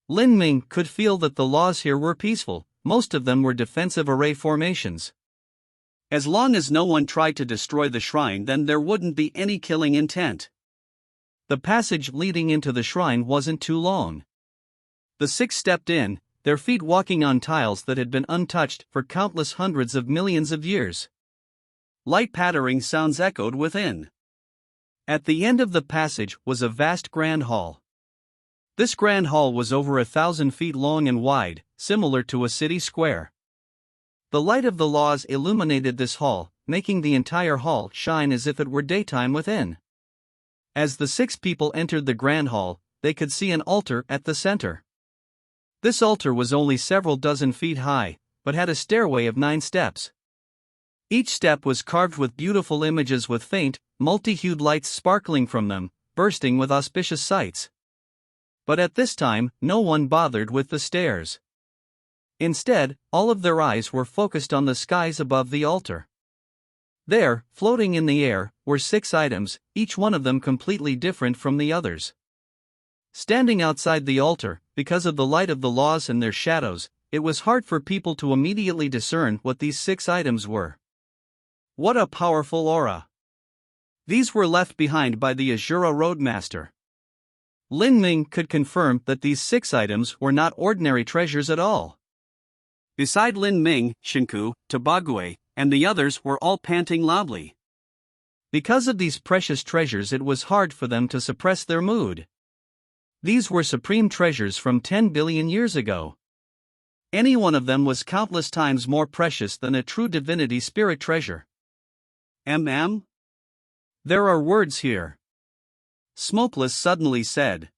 Lin Ming could feel that the laws here were peaceful, most of them were defensive array formations. As long as no one tried to destroy the shrine, then there wouldn't be any killing intent. The passage leading into the shrine wasn't too long. The 6 stepped in, their feet walking on tiles that had been untouched for countless hundreds of millions of years. Light pattering sounds echoed within. At the end of the passage was a vast grand hall. This grand hall was over 1,000 feet long and wide, similar to a city square. The light of the laws illuminated this hall, making the entire hall shine as if it were daytime within. As the 6 people entered the grand hall, they could see an altar at the center. This altar was only several dozen feet high, but had a stairway of 9 steps. Each step was carved with beautiful images with faint, multi-hued lights sparkling from them, bursting with auspicious sights. But at this time, no one bothered with the stairs. Instead, all of their eyes were focused on the skies above the altar. There, floating in the air, were 6 items, each one of them completely different from the others. Standing outside the altar, because of the light of the laws and their shadows, it was hard for people to immediately discern what these 6 items were. What a powerful aura! These were left behind by the Azura Roadmaster. Lin Ming could confirm that these 6 items were not ordinary treasures at all. Beside Lin Ming, Shinku, Tobague, and the others were all panting loudly. Because of these precious treasures, it was hard for them to suppress their mood. These were supreme treasures from 10 billion years ago. Any one of them was countless times more precious than a true divinity spirit treasure. There are words here, Smokeless suddenly said.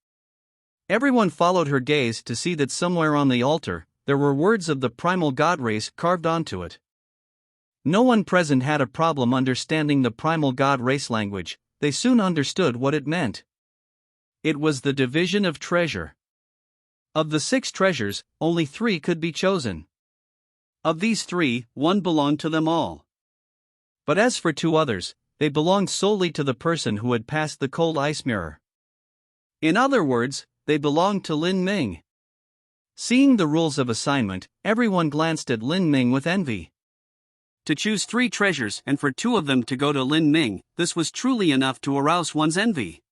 Everyone followed her gaze to see that somewhere on the altar, there were words of the primal god race carved onto it. No one present had a problem understanding the primal god race language. They soon understood what it meant. It was the division of treasure. Of the 6 treasures, only 3 could be chosen. Of these 3, 1 belonged to them all. But as for 2 others, they belonged solely to the person who had passed the cold ice mirror. In other words, they belonged to Lin Ming. Seeing the rules of assignment, everyone glanced at Lin Ming with envy. To choose 3 treasures and for 2 of them to go to Lin Ming, this was truly enough to arouse one's envy.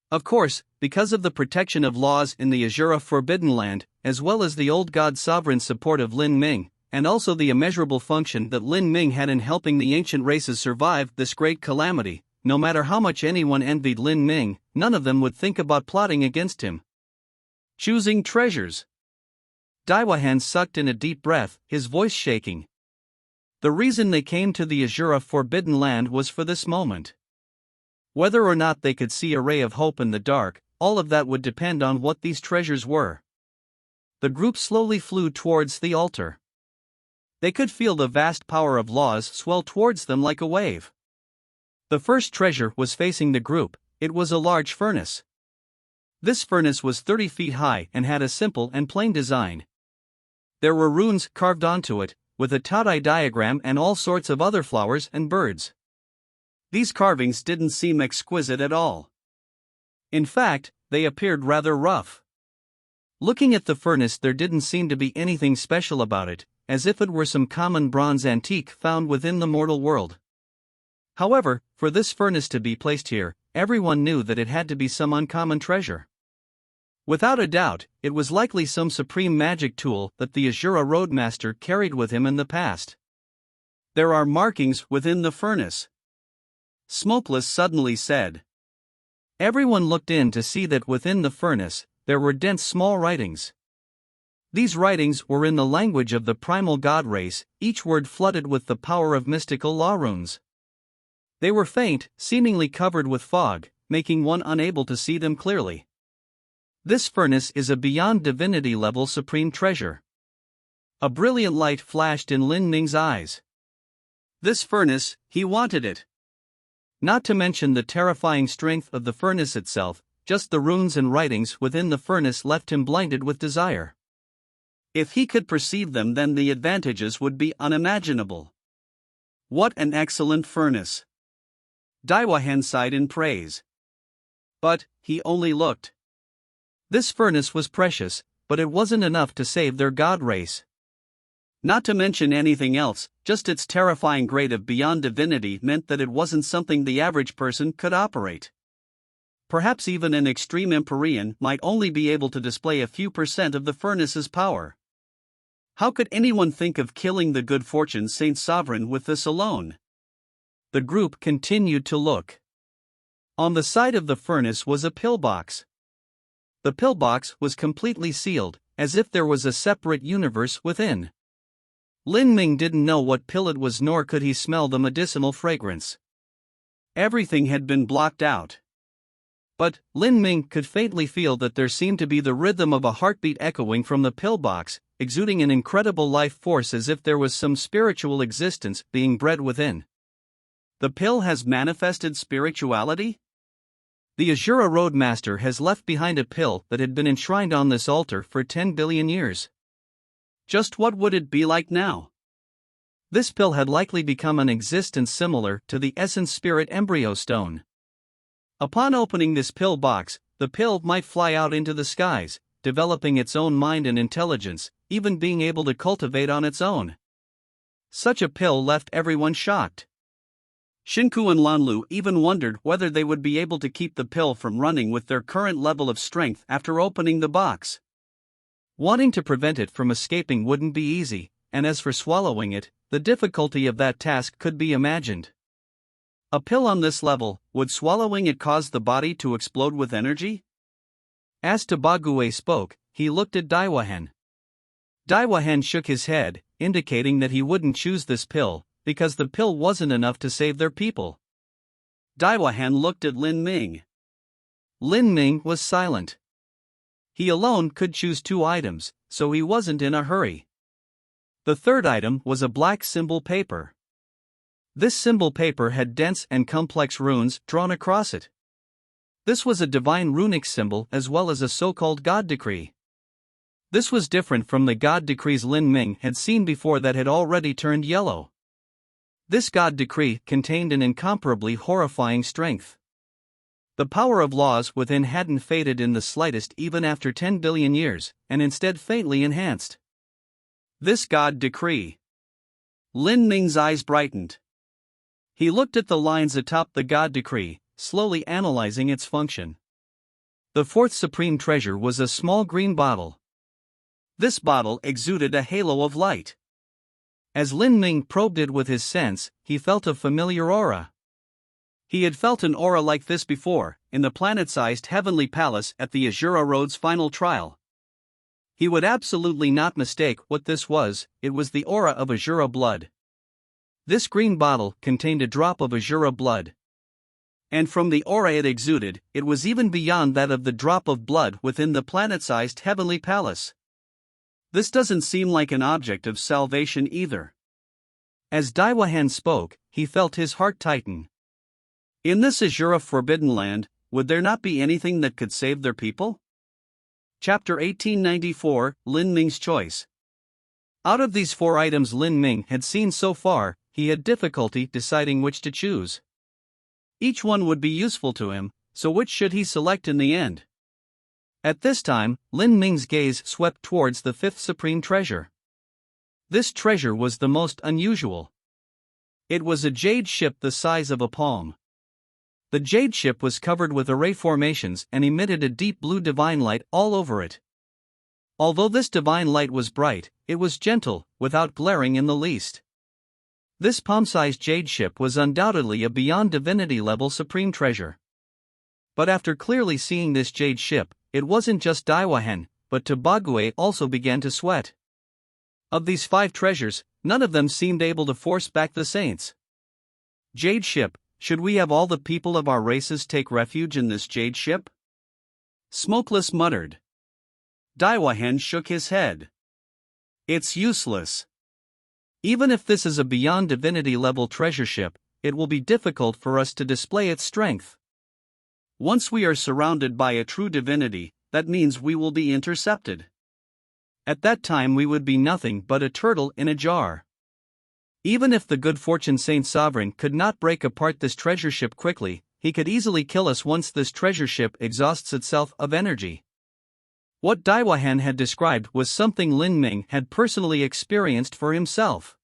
Of course, because of the protection of laws in the Azura Forbidden Land, as well as the old god sovereign's support of Lin Ming, and also the immeasurable function that Lin Ming had in helping the ancient races survive this great calamity, no matter how much anyone envied Lin Ming, none of them would think about plotting against him. Choosing treasures. Daiwahan sucked in a deep breath, his voice shaking. The reason they came to the Azura Forbidden Land was for this moment. Whether or not they could see a ray of hope in the dark, all of that would depend on what these treasures were. The group slowly flew towards the altar. They could feel the vast power of laws swell towards them like a wave. The first treasure was facing the group. It was a large furnace. This furnace was 30 feet high and had a simple and plain design. There were runes carved onto it, with a Tadai diagram and all sorts of other flowers and birds. These carvings didn't seem exquisite at all. In fact, they appeared rather rough. Looking at the furnace, there didn't seem to be anything special about it, as if it were some common bronze antique found within the mortal world. However, for this furnace to be placed here, everyone knew that it had to be some uncommon treasure. Without a doubt, it was likely some supreme magic tool that the Azura Roadmaster carried with him in the past. There are markings within the furnace, Smokeless suddenly said. Everyone looked in to see that within the furnace, there were dense small writings. These writings were in the language of the primal god race, each word flooded with the power of mystical law runes. They were faint, seemingly covered with fog, making one unable to see them clearly. This furnace is a beyond divinity level supreme treasure. A brilliant light flashed in Lin Ming's eyes. This furnace, he wanted it. Not to mention the terrifying strength of the furnace itself, just the runes and writings within the furnace left him blinded with desire. If he could perceive them, then the advantages would be unimaginable. What an excellent furnace! Daiwahan sighed in praise. But he only looked. This furnace was precious, but it wasn't enough to save their god race. Not to mention anything else, just its terrifying grade of beyond divinity meant that it wasn't something the average person could operate. Perhaps even an extreme Empyrean might only be able to display a few % of the furnace's power. How could anyone think of killing the good fortune Saint Sovereign with this alone? The group continued to look. On the side of the furnace was a pillbox. The pillbox was completely sealed, as if there was a separate universe within. Lin Ming didn't know what pill it was, nor could he smell the medicinal fragrance. Everything had been blocked out. But Lin Ming could faintly feel that there seemed to be the rhythm of a heartbeat echoing from the pillbox, exuding an incredible life force as if there was some spiritual existence being bred within. The pill has manifested spirituality? The Azura Roadmaster has left behind a pill that had been enshrined on this altar for 10 billion years. Just what would it be like now? This pill had likely become an existence similar to the Essence Spirit embryo stone. Upon opening this pill box, the pill might fly out into the skies, developing its own mind and intelligence, even being able to cultivate on its own. Such a pill left everyone shocked. Shinku and Lanlu even wondered whether they would be able to keep the pill from running with their current level of strength after opening the box. Wanting to prevent it from escaping wouldn't be easy, and as for swallowing it, the difficulty of that task could be imagined. A pill on this level, would swallowing it cause the body to explode with energy? As Tobague spoke, he looked at Daiwahan. Daiwahan shook his head, indicating that he wouldn't choose this pill, because the pill wasn't enough to save their people. Daiwahan looked at Lin Ming. Lin Ming was silent. He alone could choose 2 items, so he wasn't in a hurry. The third item was a black symbol paper. This symbol paper had dense and complex runes drawn across it. This was a divine runic symbol as well as a so-called God decree. This was different from the God decrees Lin Ming had seen before that had already turned yellow. This God decree contained an incomparably horrifying strength. The power of laws within hadn't faded in the slightest even after 10 billion years, and instead faintly enhanced. This God decree. Lin Ming's eyes brightened. He looked at the lines atop the God decree, slowly analyzing its function. The fourth supreme treasure was a small green bottle. This bottle exuded a halo of light. As Lin Ming probed it with his sense, he felt a familiar aura. He had felt an aura like this before, in the planet-sized Heavenly Palace at the Azura Road's final trial. He would absolutely not mistake what this was, it was the aura of Azura blood. This green bottle contained a drop of Azura blood. And from the aura it exuded, it was even beyond that of the drop of blood within the planet-sized Heavenly Palace. This doesn't seem like an object of salvation either. As Daiwahan spoke, he felt his heart tighten. In this Azura Forbidden Land, would there not be anything that could save their people? Chapter 1894, Lin Ming's Choice. Out of these 4 items Lin Ming had seen so far, he had difficulty deciding which to choose. Each one would be useful to him, so which should he select in the end? At this time, Lin Ming's gaze swept towards the 5th supreme treasure. This treasure was the most unusual. It was a jade ship the size of a palm. The jade ship was covered with array formations and emitted a deep blue divine light all over it. Although this divine light was bright, it was gentle, without glaring in the least. This palm-sized jade ship was undoubtedly a beyond divinity level supreme treasure. But after clearly seeing this jade ship, it wasn't just Daiwahan, but Tobague also began to sweat. Of these 5 treasures, none of them seemed able to force back the saints. Jade ship, should we have all the people of our races take refuge in this jade ship? Smokeless muttered. Daiwahan shook his head. It's useless. Even if this is a beyond divinity level treasure ship, it will be difficult for us to display its strength. Once we are surrounded by a true divinity, that means we will be intercepted. At that time we would be nothing but a turtle in a jar. Even if the good fortune Saint Sovereign could not break apart this treasure ship quickly, he could easily kill us once this treasure ship exhausts itself of energy. What Daiwahan had described was something Lin Ming had personally experienced for himself.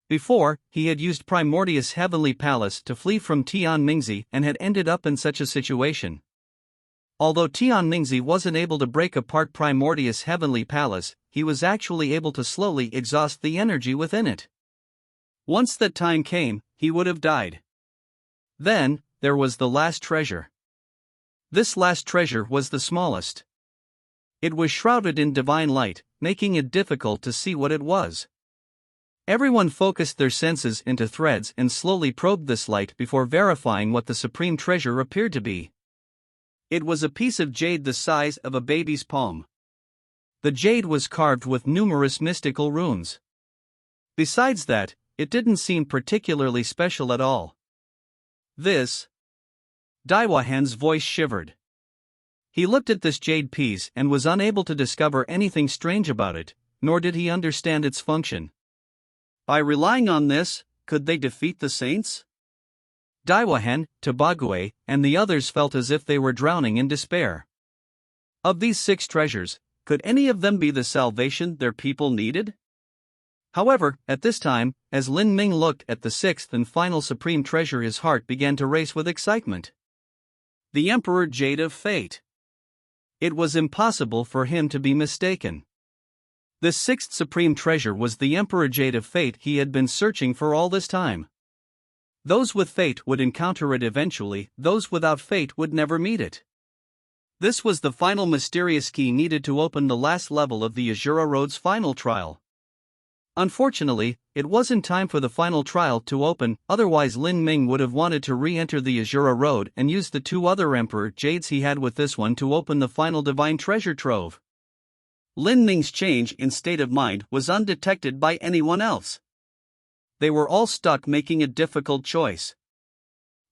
Before, he had used Primordius' Heavenly Palace to flee from Tian Mingzi and had ended up in such a situation. Although Tian Mingzi wasn't able to break apart Primordius' Heavenly Palace, he was actually able to slowly exhaust the energy within it. Once that time came, he would have died. Then, there was the last treasure. This last treasure was the smallest. It was shrouded in divine light, making it difficult to see what it was. Everyone focused their senses into threads and slowly probed this light before verifying what the supreme treasure appeared to be. It was a piece of jade the size of a baby's palm. The jade was carved with numerous mystical runes. Besides that, it didn't seem particularly special at all. This. Daiwahan's voice shivered. He looked at this jade piece and was unable to discover anything strange about it, nor did he understand its function. By relying on this, could they defeat the saints? Daiwahan, Tobague, and the others felt as if they were drowning in despair. Of these 6 treasures, could any of them be the salvation their people needed? However, at this time, as Lin Ming looked at the 6th and final supreme treasure, his heart began to race with excitement. The Emperor Jade of Fate. It was impossible for him to be mistaken. The 6th supreme treasure was the Emperor Jade of Fate he had been searching for all this time. Those with fate would encounter it eventually, those without fate would never meet it. This was the final mysterious key needed to open the last level of the Azura Road's final trial. Unfortunately, it wasn't time for the final trial to open, otherwise Lin Ming would have wanted to re-enter the Azura Road and use the 2 other Emperor Jades he had with this one to open the final divine treasure trove. Lin Ming's change in state of mind was undetected by anyone else. They were all stuck making a difficult choice.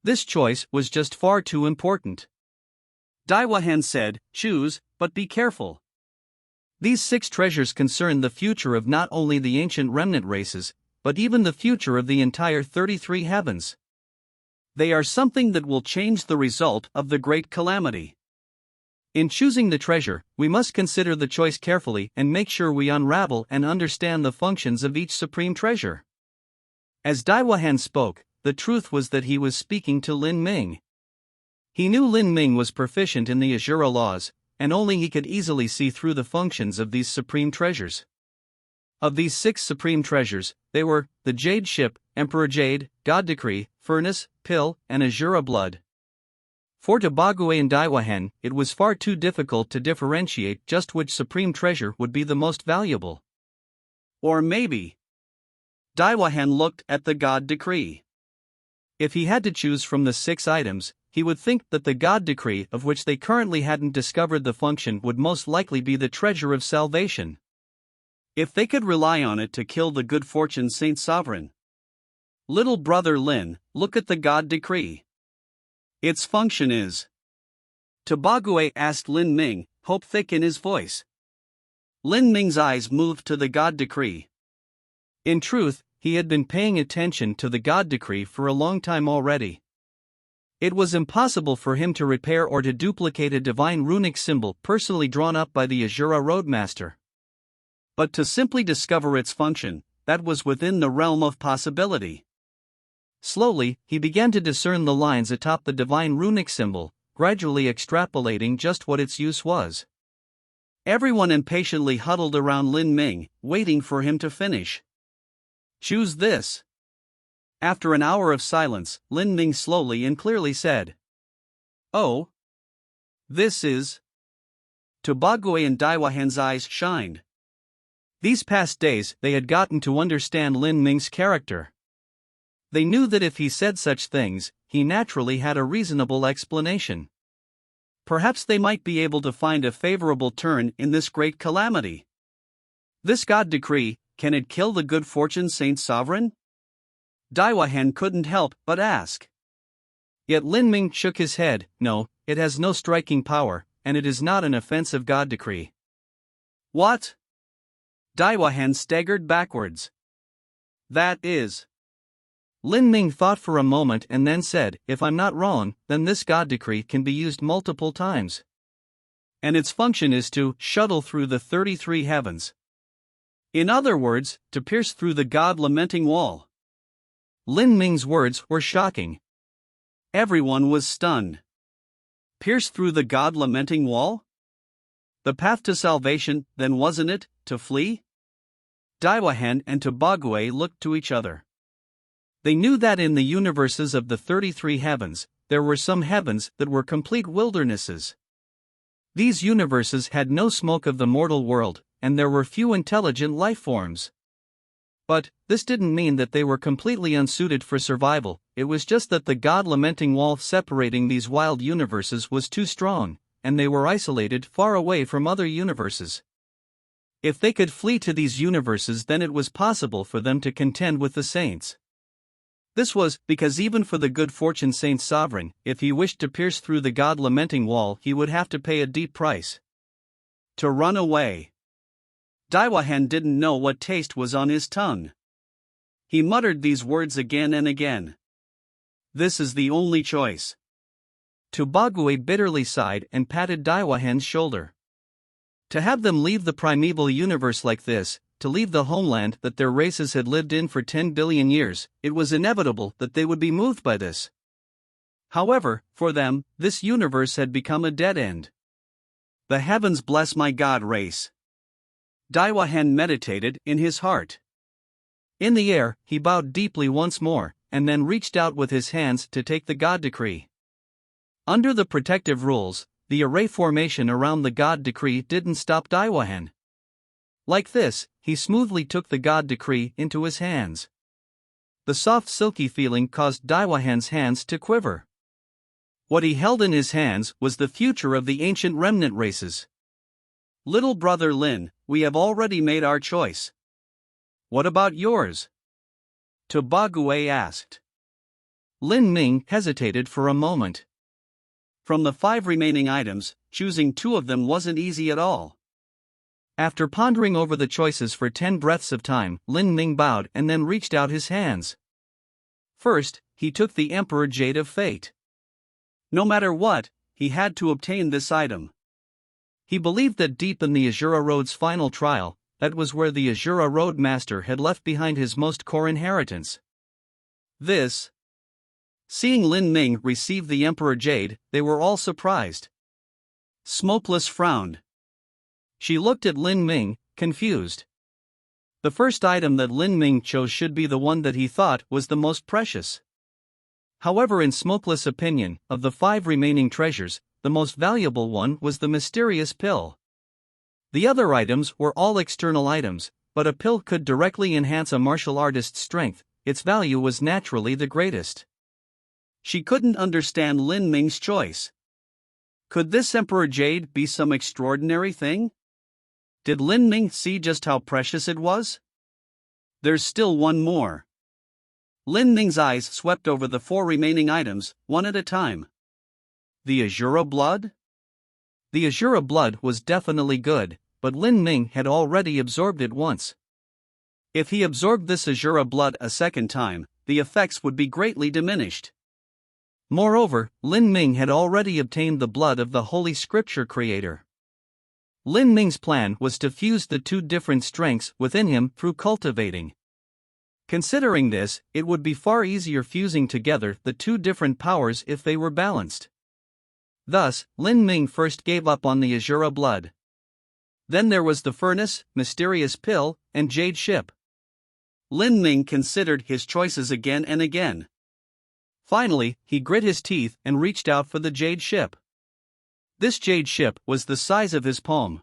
This choice was just far too important. Daiwahan said, "Choose, but be careful." These 6 treasures concern the future of not only the ancient remnant races, but even the future of the entire 33 heavens. They are something that will change the result of the great calamity. In choosing the treasure, we must consider the choice carefully and make sure we unravel and understand the functions of each supreme treasure. As Daiwahan spoke, the truth was that he was speaking to Lin Ming. He knew Lin Ming was proficient in the Azura laws, and only he could easily see through the functions of these supreme treasures. Of these 6 supreme treasures, they were the Jade Ship, Emperor Jade, God Decree, Furnace, Pill, and Azura Blood. For Tobague and Daiwahan, it was far too difficult to differentiate just which supreme treasure would be the most valuable. Or maybe Daiwahan looked at the God Decree. If he had to choose from the 6 items, he would think that the God Decree, of which they currently hadn't discovered the function, would most likely be the treasure of salvation. If they could rely on it to kill the good fortune Saint Sovereign. Little brother Lin, look at the God Decree. Its function is. Tobague asked Lin Ming, hope thick in his voice. Lin Ming's eyes moved to the God Decree. In truth, he had been paying attention to the God Decree for a long time already. It was impossible for him to repair or to duplicate a divine runic symbol personally drawn up by the Azura Roadmaster. But to simply discover its function, that was within the realm of possibility. Slowly, he began to discern the lines atop the divine runic symbol, gradually extrapolating just what its use was. Everyone impatiently huddled around Lin Ming, waiting for him to finish. Choose this. After an hour of silence, Lin Ming slowly and clearly said, "Oh. This is." Tobague and Daiwahan's eyes shined. These past days they had gotten to understand Lin Ming's character. They knew that if he said such things, he naturally had a reasonable explanation. Perhaps they might be able to find a favorable turn in this great calamity. This God Decree, can it kill the good fortune Saint Sovereign? Daiwahan couldn't help but ask. Yet Lin Ming shook his head. No, it has no striking power, and it is not an offensive God Decree. What? Daiwahan staggered backwards. That is. Lin Ming thought for a moment and then said, if I'm not wrong, then this God Decree can be used multiple times. And its function is to shuttle through the 33 heavens. In other words, to pierce through the God-lamenting wall. Lin Ming's words were shocking. Everyone was stunned. Pierce through the God-lamenting wall? The path to salvation, then, wasn't it, to flee? Daiwahan and Tobague looked to each other. They knew that in the universes of the 33 heavens, there were some heavens that were complete wildernesses. These universes had no smoke of the mortal world, and there were few intelligent life forms. But this didn't mean that they were completely unsuited for survival, it was just that the God-lamenting wall separating these wild universes was too strong, and they were isolated far away from other universes. If they could flee to these universes, then it was possible for them to contend with the saints. This was because even for the good fortune Saint Sovereign, if he wished to pierce through the God-lamenting wall, he would have to pay a deep price. To run away. Daiwahan didn't know what taste was on his tongue. He muttered these words again and again. This is the only choice. Tobague bitterly sighed and patted Daiwahan's shoulder. To have them leave the primeval universe like this, to leave the homeland that their races had lived in for 10 billion years, it was inevitable that they would be moved by this. However, for them, this universe had become a dead end. The heavens bless my god race. Daiwahan meditated in his heart. In the air, he bowed deeply once more, and then reached out with his hands to take the god decree. Under the protective rules, the array formation around the god decree didn't stop Daiwahan. Like this, he smoothly took the god decree into his hands. The soft silky feeling caused Daiwahan's hands to quiver. What he held in his hands was the future of the ancient remnant races. Little brother Lin, we have already made our choice. What about yours? Tobague asked. Lin Ming hesitated for a moment. From the 5 remaining items, choosing 2 of them wasn't easy at all. After pondering over the choices for 10 breaths of time, Lin Ming bowed and then reached out his hands. First, he took the Emperor Jade of Fate. No matter what, he had to obtain this item. He believed that deep in the Azura Road's final trial, that was where the Azura Road Master had left behind his most core inheritance. Seeing Lin Ming receive the Emperor Jade, they were all surprised. Smokeless frowned. She looked at Lin Ming, confused. The first item that Lin Ming chose should be the one that he thought was the most precious. However, in Smokeless' opinion, of the 5 remaining treasures, the most valuable one was the mysterious pill. The other items were all external items, but a pill could directly enhance a martial artist's strength. Its value was naturally the greatest. She couldn't understand Lin Ming's choice. Could this Emperor Jade be some extraordinary thing? Did Lin Ming see just how precious it was? There's still one more. Lin Ming's eyes swept over the 4 remaining items, one at a time. The Azura blood? The Azura blood was definitely good, but Lin Ming had already absorbed it once. If he absorbed this Azura blood a second time, the effects would be greatly diminished. Moreover, Lin Ming had already obtained the blood of the Holy Scripture creator. Lin Ming's plan was to fuse the 2 different strengths within him through cultivating. Considering this, it would be far easier fusing together the 2 different powers if they were balanced. Thus, Lin Ming first gave up on the Azura blood. Then there was the furnace, mysterious pill, and jade ship. Lin Ming considered his choices again and again. Finally, he grit his teeth and reached out for the jade ship. This jade ship was the size of his palm.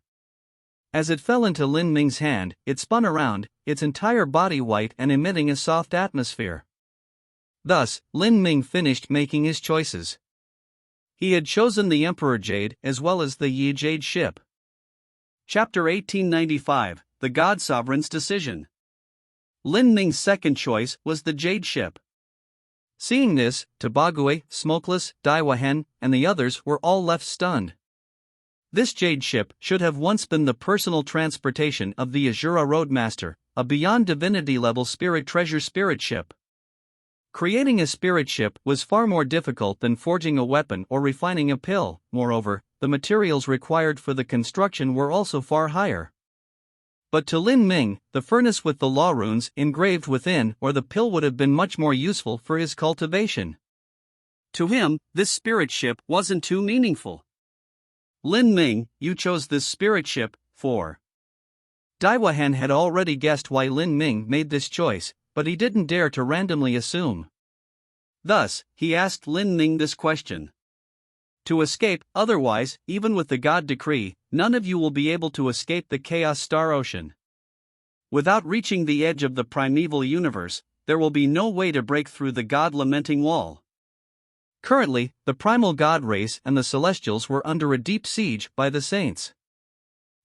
As it fell into Lin Ming's hand, it spun around, its entire body white and emitting a soft atmosphere. Thus, Lin Ming finished making his choices. He had chosen the Emperor Jade as well as the Yi Jade ship. Chapter 1895, The God Sovereign's Decision. Lin Ming's second choice was the Jade ship. Seeing this, Tobague, Smokeless, Daiwahan, and the others were all left stunned. This jade ship should have once been the personal transportation of the Azura Roadmaster, a beyond divinity level spirit treasure spirit ship. Creating a spirit ship was far more difficult than forging a weapon or refining a pill. Moreover, the materials required for the construction were also far higher. But to Lin Ming, the furnace with the law runes engraved within or the pill would have been much more useful for his cultivation. To him, this spirit ship wasn't too meaningful. Lin Ming, you chose this spirit ship, for. Daiwahan had already guessed why Lin Ming made this choice, but he didn't dare to randomly assume. Thus, he asked Lin Ming this question. To escape, otherwise, even with the God decree, none of you will be able to escape the Chaos Star Ocean. Without reaching the edge of the primeval universe, there will be no way to break through the God-lamenting wall. Currently, the primal God race and the Celestials were under a deep siege by the Saints.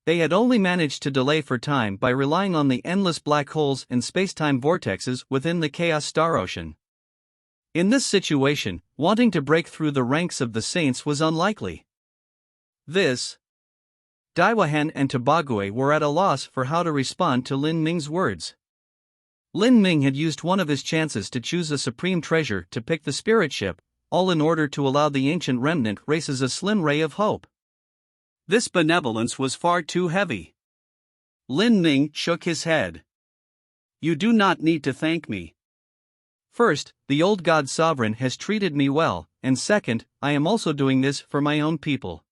They had only managed to delay for time by relying on the endless black holes and space-time vortexes within the Chaos Star Ocean. In this situation, wanting to break through the ranks of the Saints was unlikely. Daiwahan and Tobague were at a loss for how to respond to Lin Ming's words. Lin Ming had used one of his chances to choose a supreme treasure to pick the spirit ship, all in order to allow the ancient remnant races a slim ray of hope. This benevolence was far too heavy. Lin Ming shook his head. You do not need to thank me. First, the old god sovereign has treated me well, and second, I am also doing this for my own people.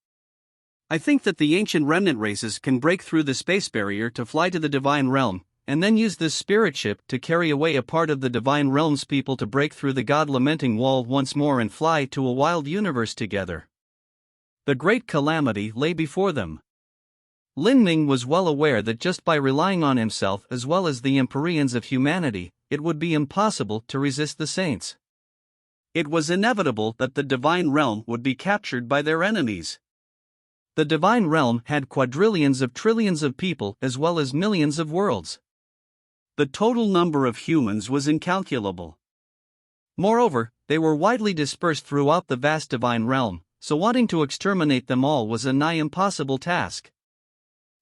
I think that the ancient remnant races can break through the space barrier to fly to the divine realm, and then use this spirit ship to carry away a part of the divine realm's people to break through the god-lamenting wall once more and fly to a wild universe together. The great calamity lay before them. Lin Ming was well aware that just by relying on himself as well as the Empyreans of humanity, it would be impossible to resist the saints. It was inevitable that the divine realm would be captured by their enemies. The divine realm had quadrillions of trillions of people as well as millions of worlds. The total number of humans was incalculable. Moreover, they were widely dispersed throughout the vast divine realm, so wanting to exterminate them all was a nigh impossible task.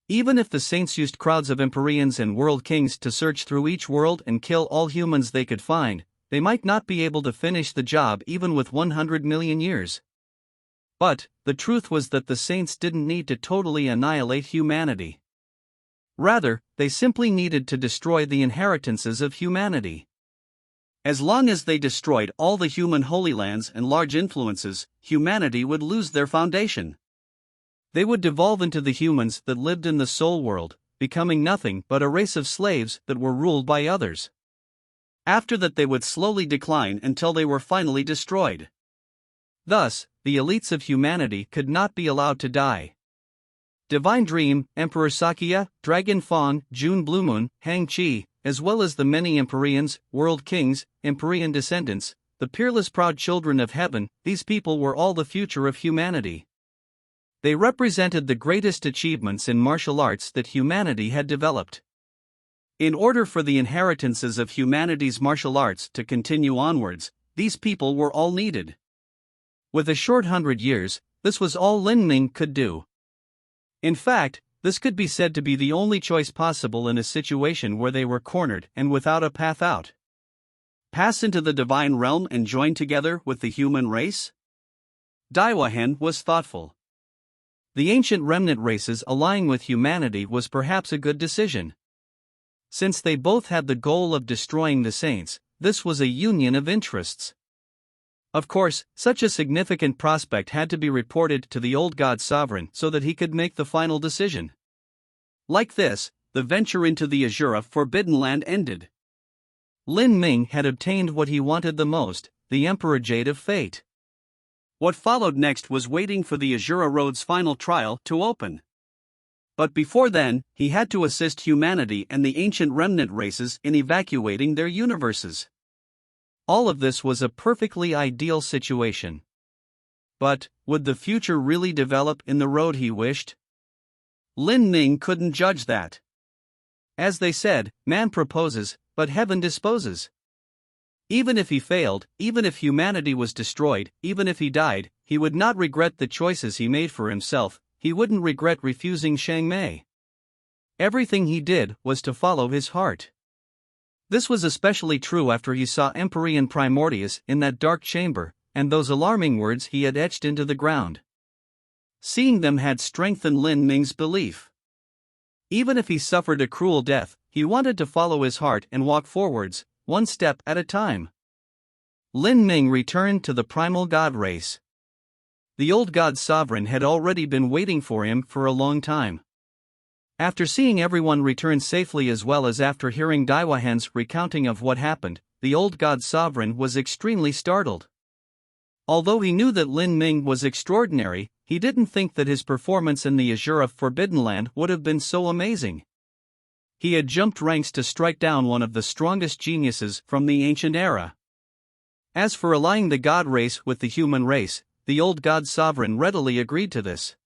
Even if the saints used crowds of Empyreans and world kings to search through each world and kill all humans they could find, they might not be able to finish the job even with 100 million years. But, the truth was that the saints didn't need to totally annihilate humanity. Rather, they simply needed to destroy the inheritances of humanity. As long as they destroyed all the human holy lands and large influences, humanity would lose their foundation. They would devolve into the humans that lived in the soul world, becoming nothing but a race of slaves that were ruled by others. After that, they would slowly decline until they were finally destroyed. Thus, the elites of humanity could not be allowed to die. Divine Dream, Emperor Sakya, Dragon Fawn, June Blue Moon, Hang Chi, as well as the many Empyreans, world kings, Empyrean descendants, the peerless proud children of heaven, these people were all the future of humanity. They represented the greatest achievements in martial arts that humanity had developed. In order for the inheritances of humanity's martial arts to continue onwards, these people were all needed. With a short 100 years, this was all Lin Ming could do. In fact, this could be said to be the only choice possible in a situation where they were cornered and without a path out. Pass into the divine realm and join together with the human race? Daiwahan was thoughtful. The ancient remnant races allying with humanity was perhaps a good decision. Since they both had the goal of destroying the saints, this was a union of interests. Of course, such a significant prospect had to be reported to the old god sovereign so that he could make the final decision. Like this, the venture into the Azura Forbidden Land ended. Lin Ming had obtained what he wanted the most, the Emperor Jade of Fate. What followed next was waiting for the Azura Road's final trial to open. But before then, he had to assist humanity and the ancient remnant races in evacuating their universes. All of this was a perfectly ideal situation. But, would the future really develop in the road he wished? Lin Ming couldn't judge that. As they said, man proposes, but heaven disposes. Even if he failed, even if humanity was destroyed, even if he died, he would not regret the choices he made for himself, he wouldn't regret refusing Shang Mei. Everything he did was to follow his heart. This was especially true after he saw Empyrean Primordius in that dark chamber, and those alarming words he had etched into the ground. Seeing them had strengthened Lin Ming's belief. Even if he suffered a cruel death, he wanted to follow his heart and walk forwards, one step at a time. Lin Ming returned to the primal god race. The old god sovereign had already been waiting for him for a long time. After seeing everyone return safely as well as after hearing Daiwahan's recounting of what happened, the old god sovereign was extremely startled. Although he knew that Lin Ming was extraordinary, he didn't think that his performance in the Azura Forbidden Land would have been so amazing. He had jumped ranks to strike down one of the strongest geniuses from the ancient era. As for allying the god race with the human race, the old god sovereign readily agreed to this.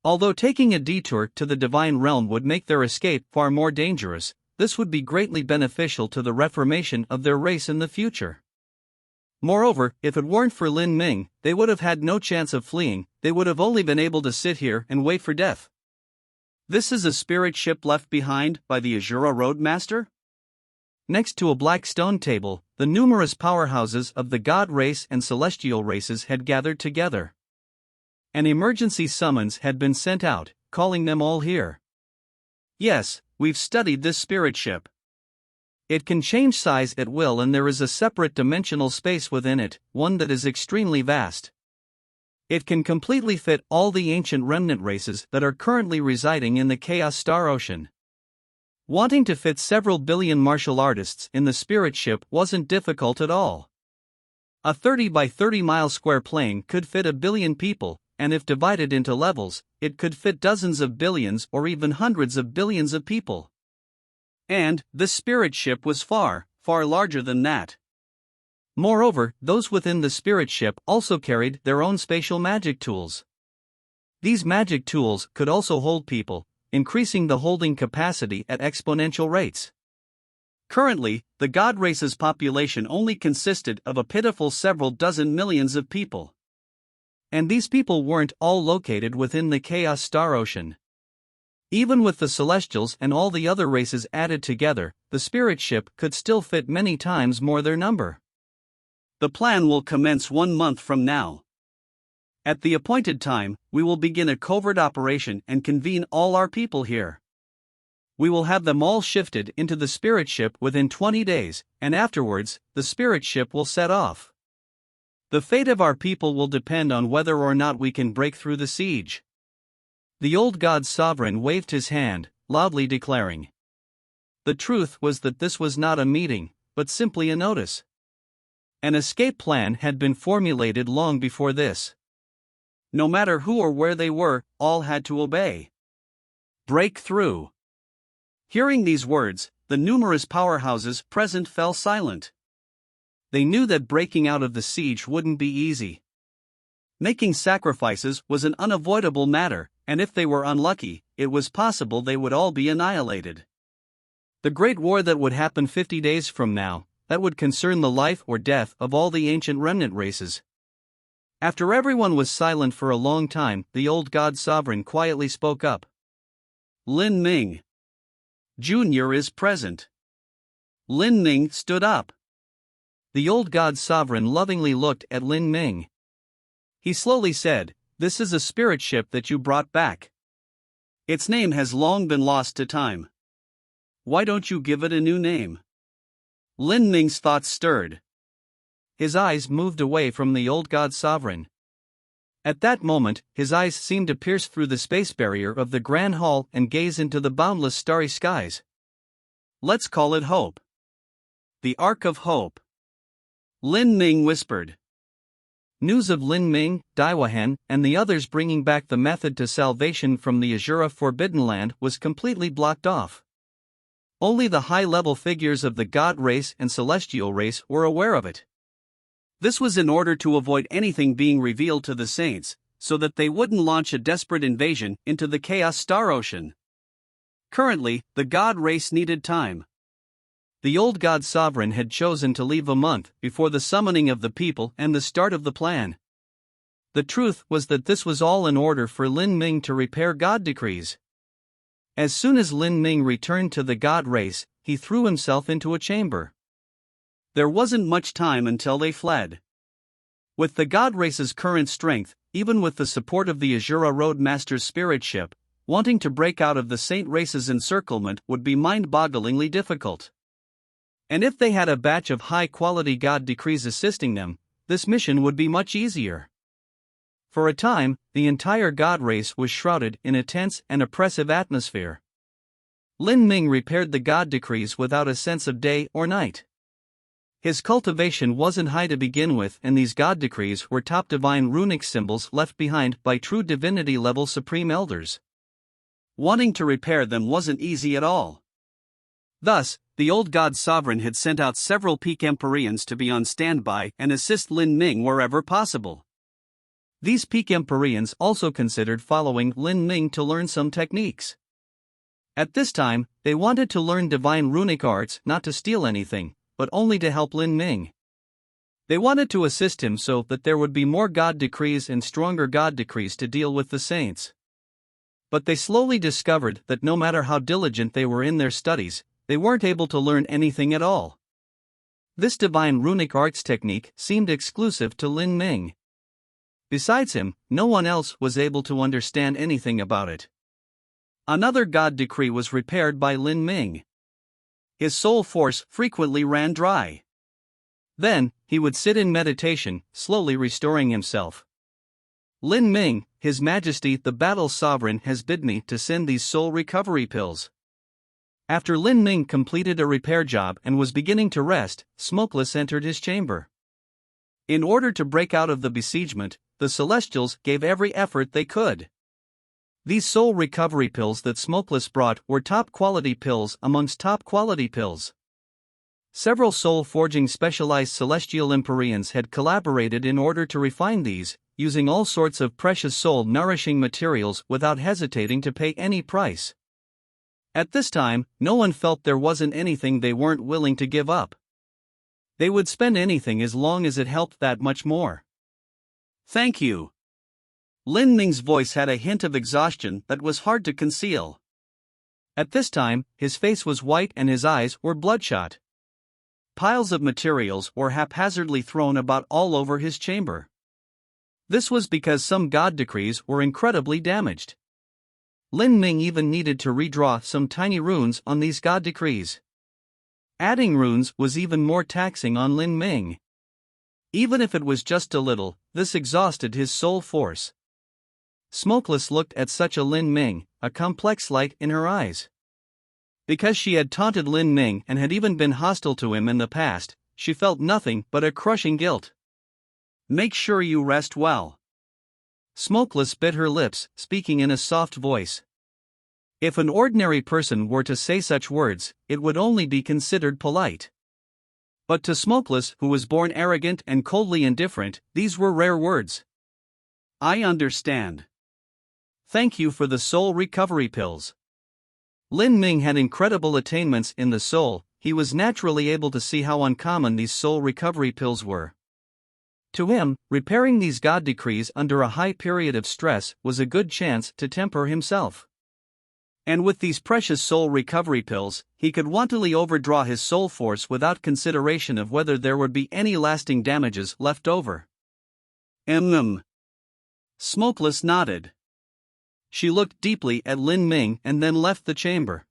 Although taking a detour to the divine realm would make their escape far more dangerous, this would be greatly beneficial to the reformation of their race in the future. Moreover, if it weren't for Lin Ming, they would have had no chance of fleeing, they would have only been able to sit here and wait for death. This is a spirit ship left behind by the Azura Roadmaster? Next to a black stone table, the numerous powerhouses of the god race and celestial races had gathered together. An emergency summons had been sent out, calling them all here. Yes, we've studied this spirit ship. It can change size at will, and there is a separate dimensional space within it, one that is extremely vast. It can completely fit all the ancient remnant races that are currently residing in the Chaos Star Ocean. Wanting to fit several billion martial artists in the spirit ship wasn't difficult at all. A 30 by 30 mile square plane could fit 1 billion people, and if divided into levels, it could fit dozens of billions or even hundreds of billions of people. And the spirit ship was far, far larger than that. Moreover, those within the spirit ship also carried their own spatial magic tools. These magic tools could also hold people, increasing the holding capacity at exponential rates. Currently, the god race's population only consisted of a pitiful several dozen millions of people. And these people weren't all located within the Chaos Star Ocean. Even with the Celestials and all the other races added together, the spirit ship could still fit many times more their number. The plan will commence 1 month from now. At the appointed time, we will begin a covert operation and convene all our people here. We will have them all shifted into the spirit ship within 20 days, and afterwards, the spirit ship will set off. The fate of our people will depend on whether or not we can break through the siege. The old god sovereign waved his hand, loudly declaring. The truth was that this was not a meeting, but simply a notice. An escape plan had been formulated long before this. No matter who or where they were, all had to obey. Break through. Hearing these words, the numerous powerhouses present fell silent. They knew that breaking out of the siege wouldn't be easy. Making sacrifices was an unavoidable matter, and if they were unlucky, it was possible they would all be annihilated. The great war that would happen 50 days from now, that would concern the life or death of all the ancient remnant races. After everyone was silent for a long time, the old god sovereign quietly spoke up. Lin Ming Jr. is present. Lin Ming stood up. The old god sovereign lovingly looked at Lin Ming. He slowly said, "This is a spirit ship that you brought back. Its name has long been lost to time. Why don't you give it a new name?" Lin Ming's thoughts stirred. His eyes moved away from the old god sovereign. At that moment, his eyes seemed to pierce through the space barrier of the Grand Hall and gaze into the boundless starry skies. "Let's call it Hope. The Ark of Hope," Lin Ming whispered. News of Lin Ming, Daiwahan, and the others bringing back the method to salvation from the Azura Forbidden Land was completely blocked off. Only the high-level figures of the God race and Celestial race were aware of it. This was in order to avoid anything being revealed to the Saints, so that they wouldn't launch a desperate invasion into the Chaos Star Ocean. Currently, the God race needed time. The old god sovereign had chosen to leave a month before the summoning of the people and the start of the plan. The truth was that this was all in order for Lin Ming to repair God decrees. As soon as Lin Ming returned to the God race, he threw himself into a chamber. There wasn't much time until they fled. With the God race's current strength, even with the support of the Azura Roadmaster's spirit ship, wanting to break out of the Saint race's encirclement would be mind-bogglingly difficult. And if they had a batch of high-quality God decrees assisting them, this mission would be much easier. For a time, the entire God race was shrouded in a tense and oppressive atmosphere. Lin Ming repaired the God decrees without a sense of day or night. His cultivation wasn't high to begin with, and these God decrees were top divine runic symbols left behind by true divinity-level supreme elders. Wanting to repair them wasn't easy at all. Thus, the old god sovereign had sent out several peak Empyreans to be on standby and assist Lin Ming wherever possible. These peak Empyreans also considered following Lin Ming to learn some techniques. At this time, they wanted to learn divine runic arts, not to steal anything, but only to help Lin Ming. They wanted to assist him so that there would be more God decrees and stronger God decrees to deal with the saints. But they slowly discovered that no matter how diligent they were in their studies, they weren't able to learn anything at all. This divine runic arts technique seemed exclusive to Lin Ming. Besides him, no one else was able to understand anything about it. Another god decree was repaired by Lin Ming. His soul force frequently ran dry. Then, he would sit in meditation, slowly restoring himself. Lin Ming, His Majesty the Battle Sovereign has bid me to send these soul recovery pills. After Lin Ming completed a repair job and was beginning to rest, Smokeless entered his chamber. In order to break out of the besiegement, the Celestials gave every effort they could. These soul recovery pills that Smokeless brought were top-quality pills amongst top-quality pills. Several soul-forging specialized celestial Empyreans had collaborated in order to refine these, using all sorts of precious soul-nourishing materials without hesitating to pay any price. At this time, no one felt there wasn't anything they weren't willing to give up. They would spend anything as long as it helped that much more. Thank you. Lin Ming's voice had a hint of exhaustion that was hard to conceal. At this time, his face was white and his eyes were bloodshot. Piles of materials were haphazardly thrown about all over his chamber. This was because some god decrees were incredibly damaged. Lin Ming even needed to redraw some tiny runes on these god decrees. Adding runes was even more taxing on Lin Ming. Even if it was just a little, this exhausted his soul force. Smokeless looked at such a Lin Ming, a complex light in her eyes. Because she had taunted Lin Ming and had even been hostile to him in the past, she felt nothing but a crushing guilt. Make sure you rest well. Smokeless bit her lips, speaking in a soft voice. If an ordinary person were to say such words, it would only be considered polite. But to Smokeless, who was born arrogant and coldly indifferent, these were rare words. I understand. Thank you for the soul recovery pills. Lin Ming had incredible attainments in the soul. He was naturally able to see how uncommon these soul recovery pills were. To him, repairing these god decrees under a high period of stress was a good chance to temper himself. And with these precious soul recovery pills, he could wantonly overdraw his soul force without consideration of whether there would be any lasting damages left over. Smokeless nodded. She looked deeply at Lin Ming and then left the chamber.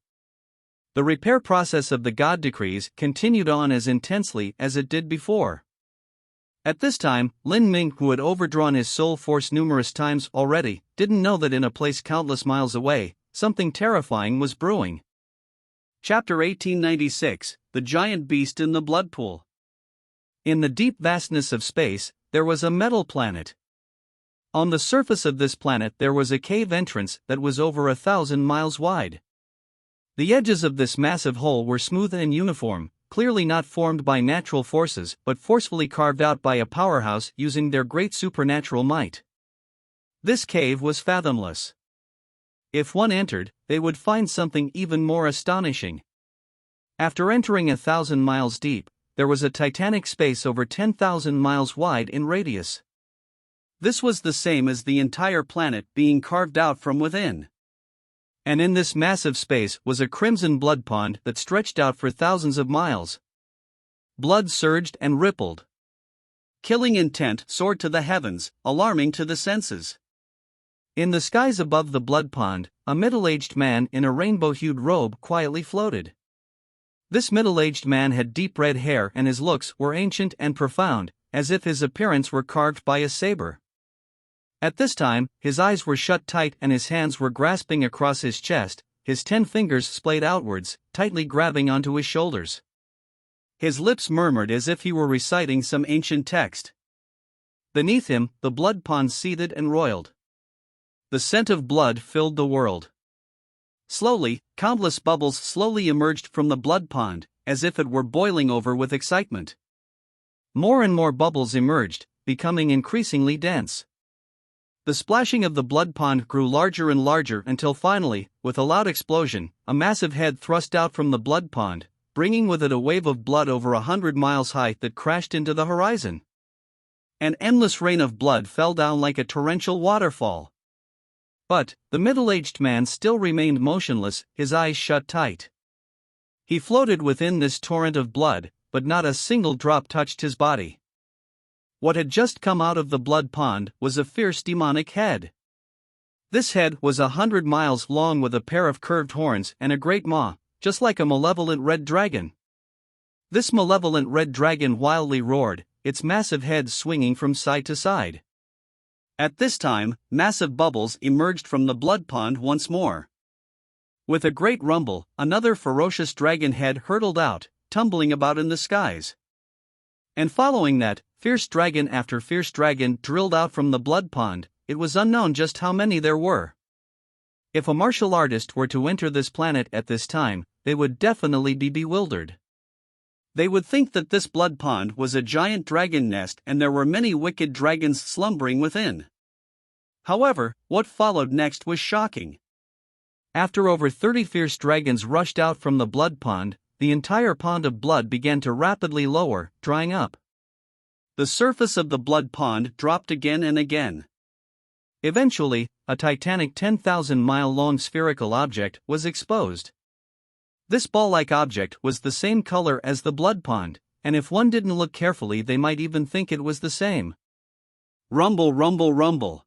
The repair process of the god decrees continued on as intensely as it did before. At this time, Lin Ming, who had overdrawn his soul force numerous times already, didn't know that in a place countless miles away, something terrifying was brewing. Chapter 1896, The Giant Beast in the Blood Pool. In the deep vastness of space, there was a metal planet. On the surface of this planet there was a cave entrance that was over 1,000 miles wide. The edges of this massive hole were smooth and uniform, clearly not formed by natural forces but forcefully carved out by a powerhouse using their great supernatural might. This cave was fathomless. If one entered, they would find something even more astonishing. After entering 1,000 miles deep, there was a titanic space over 10,000 miles wide in radius. This was the same as the entire planet being carved out from within. And in this massive space was a crimson blood pond that stretched out for thousands of miles. Blood surged and rippled. Killing intent soared to the heavens, alarming to the senses. In the skies above the blood pond, a middle-aged man in a rainbow-hued robe quietly floated. This middle-aged man had deep red hair and his looks were ancient and profound, as if his appearance were carved by a saber. At this time, his eyes were shut tight and his hands were grasping across his chest, his 10 fingers splayed outwards, tightly grabbing onto his shoulders. His lips murmured as if he were reciting some ancient text. Beneath him, the blood pond seethed and roiled. The scent of blood filled the world. Slowly, countless bubbles slowly emerged from the blood pond, as if it were boiling over with excitement. More and more bubbles emerged, becoming increasingly dense. The splashing of the blood pond grew larger and larger until finally, with a loud explosion, a massive head thrust out from the blood pond, bringing with it a wave of blood over 100 miles high that crashed into the horizon. An endless rain of blood fell down like a torrential waterfall. But, the middle-aged man still remained motionless, his eyes shut tight. He floated within this torrent of blood, but not a single drop touched his body. What had just come out of the blood pond was a fierce demonic head. This head was 100 miles long with a pair of curved horns and a great maw, just like a malevolent red dragon. This malevolent red dragon wildly roared, its massive head swinging from side to side. At this time, massive bubbles emerged from the blood pond once more. With a great rumble, another ferocious dragon head hurtled out, tumbling about in the skies. And following that, fierce dragon after fierce dragon drilled out from the blood pond. It was unknown just how many there were. If a martial artist were to enter this planet at this time, they would definitely be bewildered. They would think that this blood pond was a giant dragon nest and there were many wicked dragons slumbering within. However, what followed next was shocking. After over 30 fierce dragons rushed out from the blood pond, the entire pond of blood began to rapidly lower, drying up. The surface of the blood pond dropped again and again. Eventually, a titanic 10,000-mile-long spherical object was exposed. This ball-like object was the same color as the blood pond, and if one didn't look carefully they might even think it was the same. Rumble, rumble, rumble.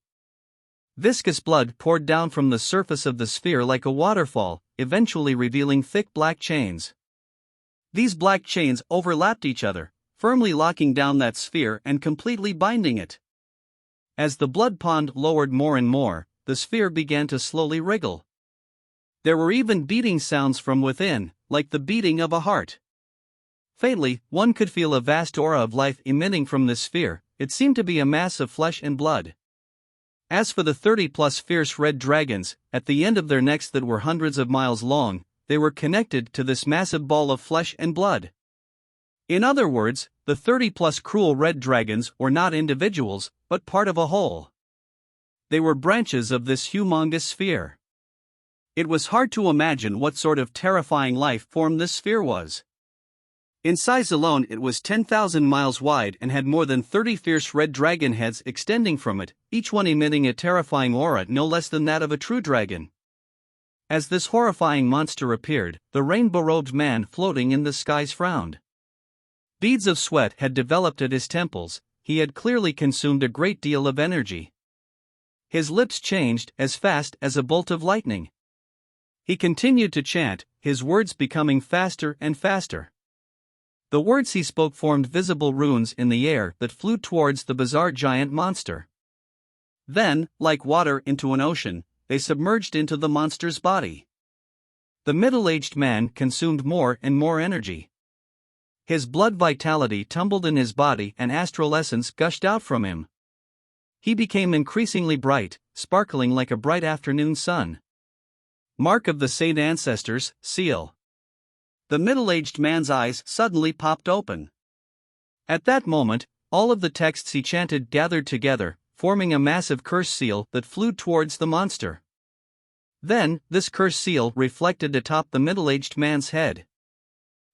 Viscous blood poured down from the surface of the sphere like a waterfall, eventually revealing thick black chains. These black chains overlapped each other, firmly locking down that sphere and completely binding it. As the blood pond lowered more and more, the sphere began to slowly wriggle. There were even beating sounds from within, like the beating of a heart. Faintly, one could feel a vast aura of life emitting from this sphere. It seemed to be a mass of flesh and blood. As for the 30-plus fierce red dragons, at the end of their necks that were hundreds of miles long, they were connected to this massive ball of flesh and blood. In other words, the 30-plus cruel red dragons were not individuals, but part of a whole. They were branches of this humongous sphere. It was hard to imagine what sort of terrifying life form this sphere was. In size alone it was 10,000 miles wide and had more than 30 fierce red dragon heads extending from it, each one emitting a terrifying aura no less than that of a true dragon. As this horrifying monster appeared, the rainbow-robed man floating in the skies frowned. Beads of sweat had developed at his temples. He had clearly consumed a great deal of energy. His lips changed as fast as a bolt of lightning. He continued to chant, his words becoming faster and faster. The words he spoke formed visible runes in the air that flew towards the bizarre giant monster. Then, like water into an ocean, they submerged into the monster's body. The middle-aged man consumed more and more energy. His blood vitality tumbled in his body and astral essence gushed out from him. He became increasingly bright, sparkling like a bright afternoon sun. Mark of the Saint Ancestors, seal. The middle-aged man's eyes suddenly popped open. At that moment, all of the texts he chanted gathered together, forming a massive curse seal that flew towards the monster. Then, this curse seal reflected atop the middle-aged man's head.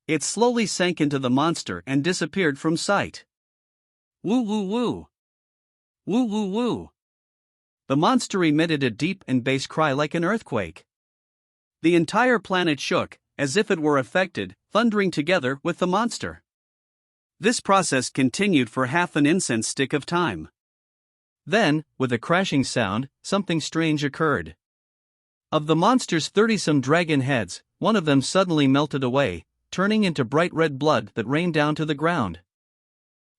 It slowly sank into the monster and disappeared from sight. Woo woo woo. Woo woo woo. The monster emitted a deep and bass cry like an earthquake. The entire planet shook, as if it were affected, thundering together with the monster. This process continued for half an incense stick of time. Then, with a crashing sound, something strange occurred. Of the monster's 30-some dragon heads, one of them suddenly melted away, turning into bright red blood that rained down to the ground.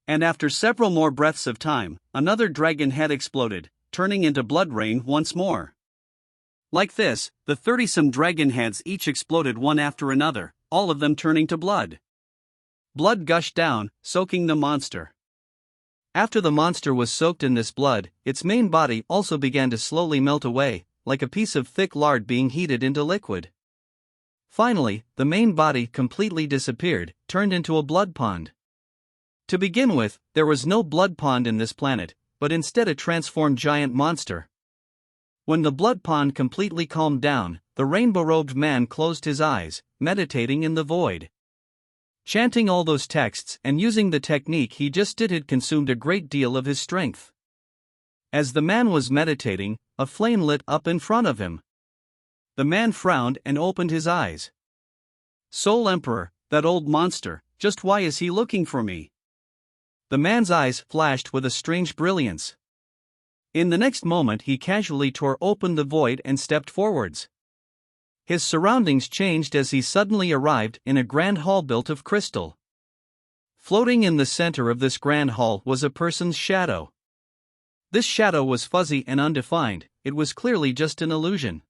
And after several more breaths of time, another dragon head exploded, turning into blood rain once more. Like this, the 30-some dragon heads each exploded one after another, all of them turning to blood. Blood gushed down, soaking the monster. After the monster was soaked in this blood, its main body also began to slowly melt away, like a piece of thick lard being heated into liquid. Finally, the main body completely disappeared, turned into a blood pond. To begin with, there was no blood pond in this planet, but instead a transformed giant monster. When the blood pond completely calmed down, the rainbow-robed man closed his eyes, meditating in the void. Chanting all those texts and using the technique he just did had consumed a great deal of his strength. As the man was meditating, a flame lit up in front of him. The man frowned and opened his eyes. Soul Emperor, that old monster, just why is he looking for me? The man's eyes flashed with a strange brilliance. In the next moment he casually tore open the void and stepped forwards. His surroundings changed as he suddenly arrived in a grand hall built of crystal. Floating in the center of this grand hall was a person's shadow. This shadow was fuzzy and undefined, it was clearly just an illusion.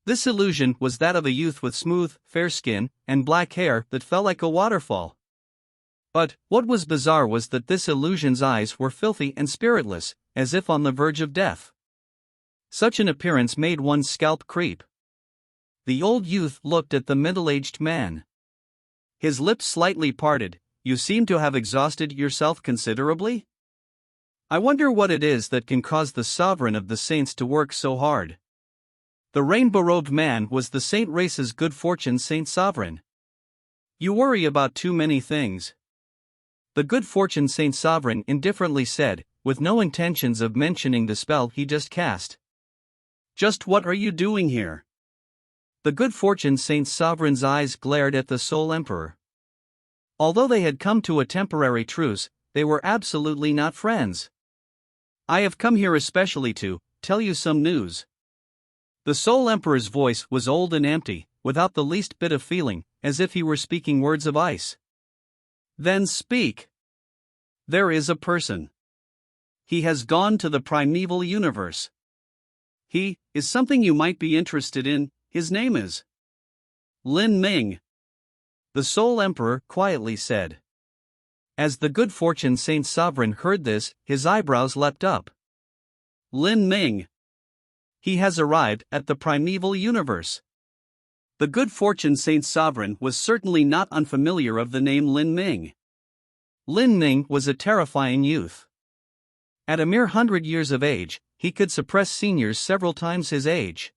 This illusion was that of a youth with smooth, fair skin and black hair that fell like a waterfall. But what was bizarre was that this illusion's eyes were filthy and spiritless, as if on the verge of death. Such an appearance made one's scalp creep. The old youth looked at the middle-aged man. His lips slightly parted. You seem to have exhausted yourself considerably? I wonder what it is that can cause the sovereign of the saints to work so hard. The rainbow-robed man was the saint race's good fortune saint sovereign. You worry about too many things. The good fortune saint sovereign indifferently said, with no intentions of mentioning the spell he just cast. Just what are you doing here? The good fortune saint sovereign's eyes glared at the Soul Emperor. Although they had come to a temporary truce, they were absolutely not friends. I have come here especially to tell you some news. The Soul Emperor's voice was old and empty, without the least bit of feeling, as if he were speaking words of ice. Then speak. There is a person. He has gone to the primeval universe. He is something you might be interested in. His name is Lin Ming. The Soul Emperor quietly said. As the good fortune saint sovereign heard this, his eyebrows leapt up. Lin Ming. He has arrived at the primeval universe. The good fortune saint sovereign was certainly not unfamiliar of the name Lin Ming. Lin Ming was a terrifying youth. At a mere 100 years of age, he could suppress seniors several times his age.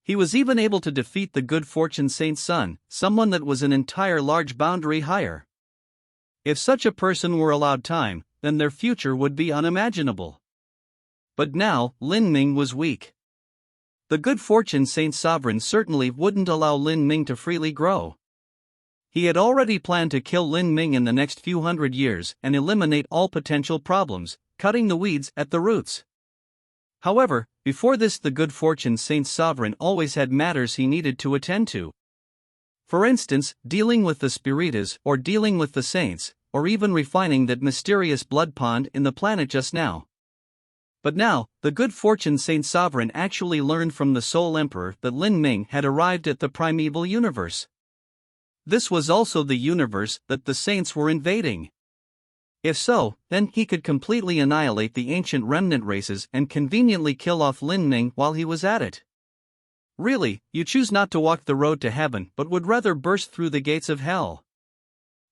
He was even able to defeat the good fortune saint's son, someone that was an entire large boundary higher. If such a person were allowed time, then their future would be unimaginable. But now, Lin Ming was weak. The good fortune saint sovereign certainly wouldn't allow Lin Ming to freely grow. He had already planned to kill Lin Ming in the next few hundred years and eliminate all potential problems, cutting the weeds at the roots. However, before this the good fortune saint sovereign always had matters he needed to attend to. For instance, dealing with the spiritas or dealing with the saints, or even refining that mysterious blood pond in the planet just now. But now, the good fortune saint sovereign actually learned from the Soul Emperor that Lin Ming had arrived at the primeval universe. This was also the universe that the saints were invading. If so, then he could completely annihilate the ancient remnant races and conveniently kill off Lin Ming while he was at it. Really, you choose not to walk the road to heaven but would rather burst through the gates of hell.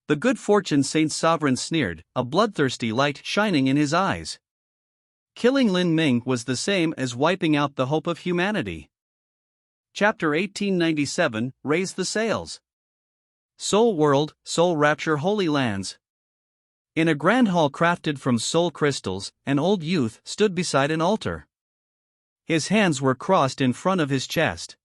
The good fortune saint sovereign sneered, a bloodthirsty light shining in his eyes. Killing Lin Ming was the same as wiping out the hope of humanity. Chapter 1897, Raise the Sails. Soul World, Soul Rapture Holy Lands. In a grand hall crafted from soul crystals, an old youth stood beside an altar. His hands were crossed in front of his chest.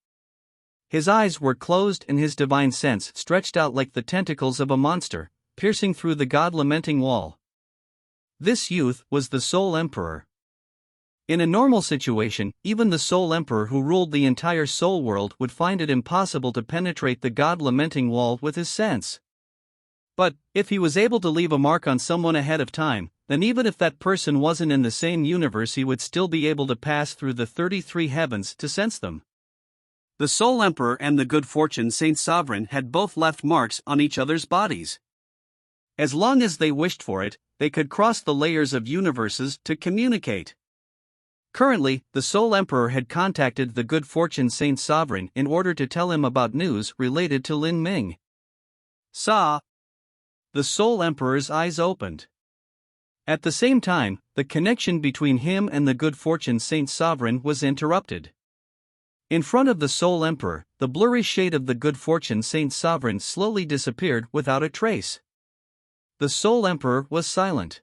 His eyes were closed and his divine sense stretched out like the tentacles of a monster, piercing through the God-lamenting wall. This youth was the Soul Emperor. In a normal situation, even the Soul Emperor who ruled the entire soul world would find it impossible to penetrate the God-lamenting wall with his sense. But, if he was able to leave a mark on someone ahead of time, then even if that person wasn't in the same universe he would still be able to pass through the 33 heavens to sense them. The Soul Emperor and the good fortune saint sovereign had both left marks on each other's bodies. As long as they wished for it, they could cross the layers of universes to communicate. Currently, the Soul Emperor had contacted the good fortune saint sovereign in order to tell him about news related to Lin Ming. The Soul Emperor's eyes opened. At the same time, the connection between him and the good fortune saint sovereign was interrupted. In front of the Soul Emperor, the blurry shade of the good fortune saint sovereign slowly disappeared without a trace. The Soul Emperor was silent.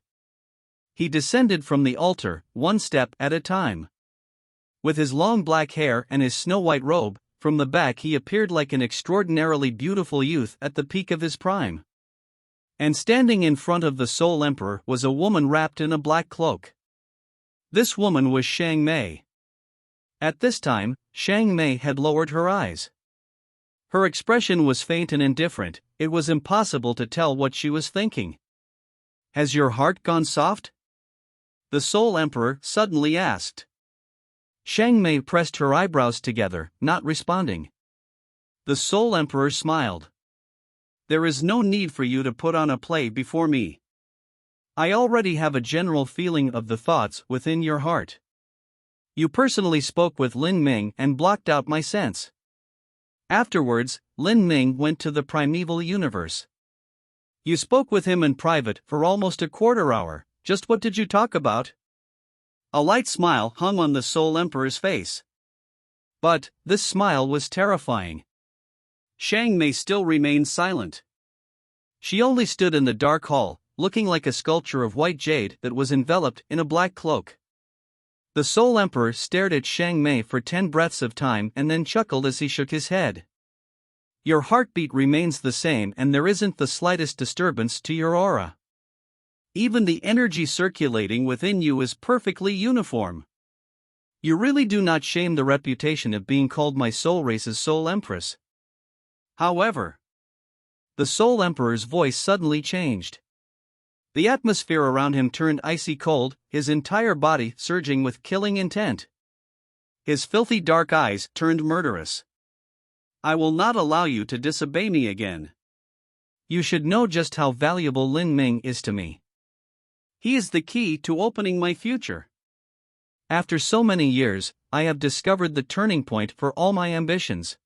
He descended from the altar, one step at a time. With his long black hair and his snow-white robe, from the back he appeared like an extraordinarily beautiful youth at the peak of his prime. And standing in front of the Soul Emperor was a woman wrapped in a black cloak. This woman was Xiang Mei. At this time, Xiang Mei had lowered her eyes. Her expression was faint and indifferent, it was impossible to tell what she was thinking. "Has your heart gone soft?" the Soul Emperor suddenly asked. Xiang Mei pressed her eyebrows together, not responding. The Soul Emperor smiled. "There is no need for you to put on a play before me. I already have a general feeling of the thoughts within your heart. You personally spoke with Lin Ming and blocked out my sense. Afterwards, Lin Ming went to the primeval universe. You spoke with him in private for almost a quarter hour. Just what did you talk about?" A light smile hung on the Soul Emperor's face. But this smile was terrifying. Xiang Mei still remained silent. She only stood in the dark hall, looking like a sculpture of white jade that was enveloped in a black cloak. The Soul Emperor stared at Xiang Mei for 10 breaths of time and then chuckled as he shook his head. "Your heartbeat remains the same and there isn't the slightest disturbance to your aura. Even the energy circulating within you is perfectly uniform. You really do not shame the reputation of being called my soul race's Soul Empress." However, the Soul Emperor's voice suddenly changed. The atmosphere around him turned icy cold, his entire body surging with killing intent. His filthy dark eyes turned murderous. "I will not allow you to disobey me again. You should know just how valuable Lin Ming is to me. He is the key to opening my future. After so many years, I have discovered the turning point for all my ambitions.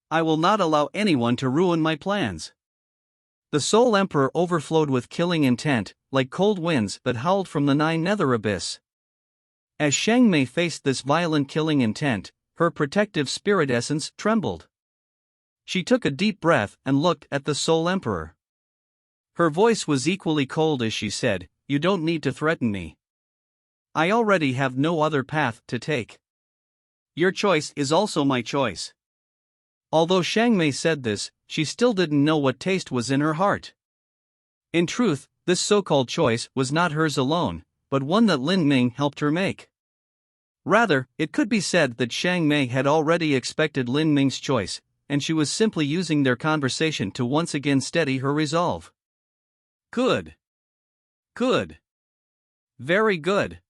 I will not allow anyone to ruin my plans." The Soul Emperor overflowed with killing intent, like cold winds that howled from the 9 nether abyss. As Xiang Mei faced this violent killing intent, her protective spirit essence trembled. She took a deep breath and looked at the Soul Emperor. Her voice was equally cold as she said, "You don't need to threaten me. I already have no other path to take. Your choice is also my choice." Although Xiang Mei said this, she still didn't know what taste was in her heart. In truth, this so-called choice was not hers alone, but one that Lin Ming helped her make. Rather, it could be said that Xiang Mei had already expected Lin Ming's choice, and she was simply using their conversation to once again steady her resolve. "Good. Good. Very good,"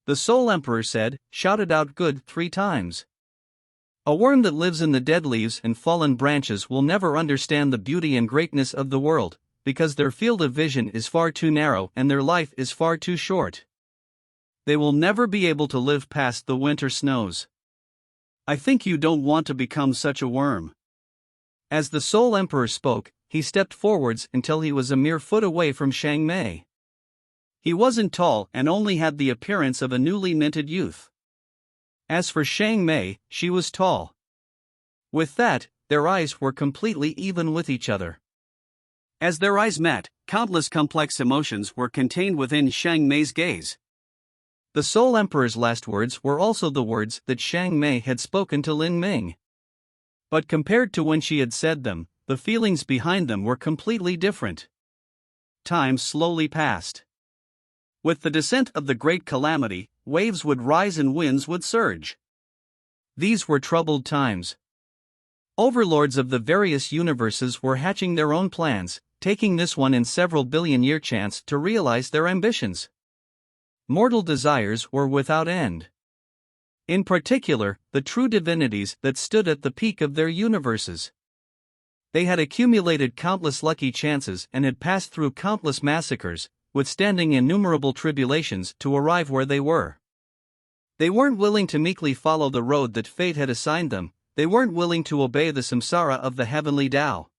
the Soul Emperor said, shouted out "good" 3 times. A worm that lives in the dead leaves and fallen branches will never understand the beauty and greatness of the world, because their field of vision is far too narrow and their life is far too short. They will never be able to live past the winter snows. I think you don't want to become such a worm. As the Soul Emperor spoke, he stepped forwards until he was a mere foot away from Xiang Mei. He wasn't tall and only had the appearance of a newly minted youth. As for Xiang Mei, she was tall. With that, their eyes were completely even with each other. As their eyes met, countless complex emotions were contained within Xiang Mei's gaze. The Soul Emperor's last words were also the words that Xiang Mei had spoken to Lin Ming. But compared to when she had said them, the feelings behind them were completely different. Time slowly passed. With the descent of the great calamity, waves would rise and winds would surge. These were troubled times. Overlords of the various universes were hatching their own plans, taking this one in several billion-year chance to realize their ambitions. Mortal desires were without end. In particular, the true divinities that stood at the peak of their universes. They had accumulated countless lucky chances and had passed through countless massacres, withstanding innumerable tribulations to arrive where they were. They weren't willing to meekly follow the road that fate had assigned them, they weren't willing to obey the samsara of the heavenly Tao.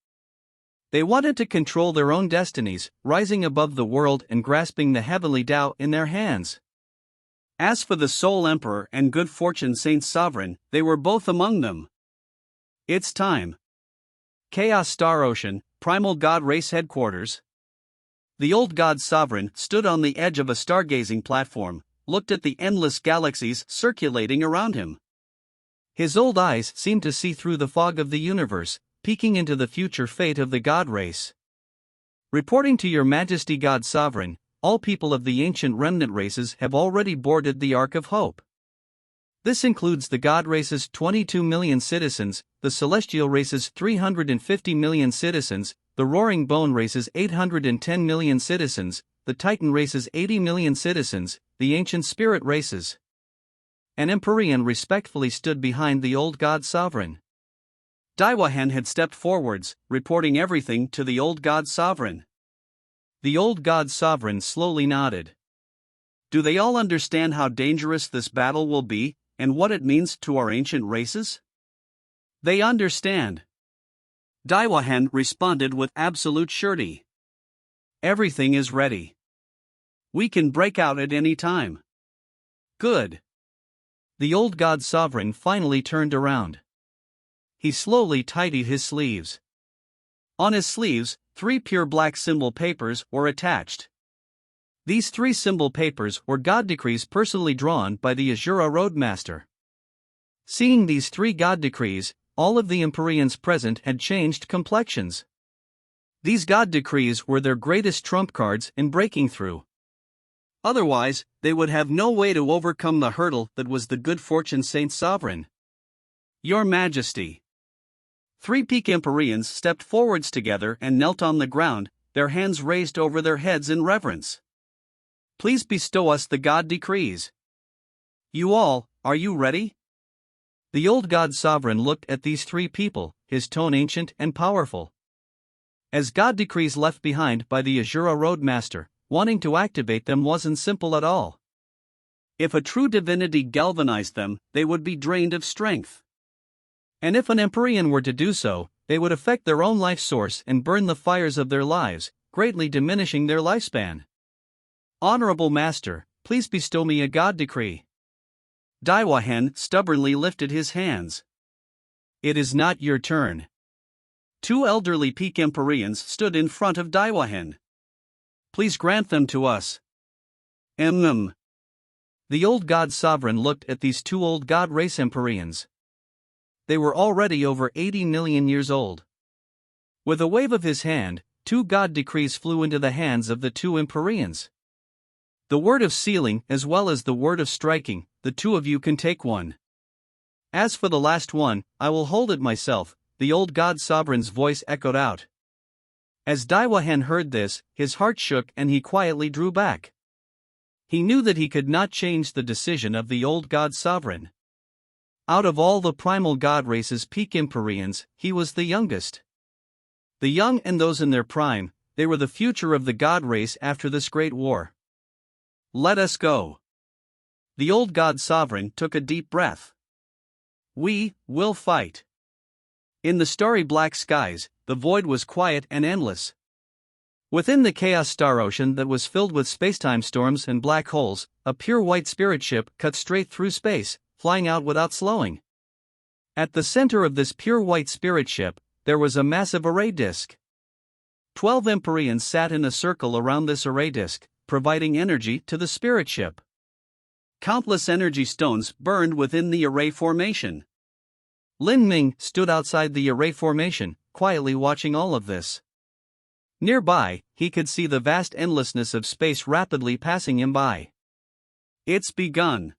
They wanted to control their own destinies, rising above the world and grasping the heavenly Tao in their hands. As for the Soul Emperor and Good Fortune Saint Sovereign, they were both among them. It's time. Chaos Star Ocean, Primal God Race Headquarters. The old god sovereign stood on the edge of a stargazing platform, looked at the endless galaxies circulating around him. His old eyes seemed to see through the fog of the universe, peeking into the future fate of the God race. Reporting to Your Majesty God Sovereign, all people of the ancient remnant races have already boarded the Ark of Hope. This includes the God race's 22 million citizens, the Celestial race's 350 million citizens, the Roaring Bone race's 810 million citizens, the Titan race's 80 million citizens, the Ancient Spirit races. An Empyrean respectfully stood behind the old God Sovereign. Daiwahan had stepped forwards, reporting everything to the old God Sovereign. The old God Sovereign slowly nodded. Do they all understand how dangerous this battle will be, and what it means to our ancient races? They understand. Daiwahan responded with absolute surety. Everything is ready. We can break out at any time. Good. The old God Sovereign finally turned around. He slowly tidied his sleeves. On his sleeves, 3 pure black symbol papers were attached. These 3 symbol papers were God decrees personally drawn by the Azura Roadmaster. Seeing these 3 God decrees, all of the Empyreans present had changed complexions. These God decrees were their greatest trump cards in breaking through. Otherwise, they would have no way to overcome the hurdle that was the good fortune Saint Sovereign. Your Majesty. 3 peak Empyreans stepped forwards together and knelt on the ground, their hands raised over their heads in reverence. Please bestow us the God decrees. You all, are you ready? The old God Sovereign looked at these 3 people, his tone ancient and powerful. As God decrees left behind by the Azura Roadmaster, wanting to activate them wasn't simple at all. If a true divinity galvanized them, they would be drained of strength. And if an Empyrean were to do so, they would affect their own life source and burn the fires of their lives, greatly diminishing their lifespan. Honorable Master, please bestow me a God decree. Daiwahan stubbornly lifted his hands. It is not your turn. 2 elderly peak Empyreans stood in front of Daiwahan. Please grant them to us. The old God Sovereign looked at these 2 old God race Empyreans. They were already over 80 million years old. With a wave of his hand, 2 God decrees flew into the hands of the 2 Empyreans. The word of sealing as well as the word of striking, the 2 of you can take one. As for the last one, I will hold it myself, the old God Sovereign's voice echoed out. As Daiwahan heard this, his heart shook and he quietly drew back. He knew that he could not change the decision of the old God Sovereign. Out of all the primal God race's peak Empyreans, he was the youngest. The young and those in their prime, they were the future of the God race after this great war. Let us go. The old God Sovereign took a deep breath. We will fight. In the starry black skies, the void was quiet and endless. Within the chaos star ocean that was filled with spacetime storms and black holes, a pure white spirit ship cut straight through space, flying out without slowing. At the center of this pure white spirit ship, there was a massive array disk. 12 Empyreans sat in a circle around this array disk, providing energy to the spirit ship. Countless energy stones burned within the array formation. Lin Ming stood outside the array formation, quietly watching all of this. Nearby, he could see the vast endlessness of space rapidly passing him by. It's begun.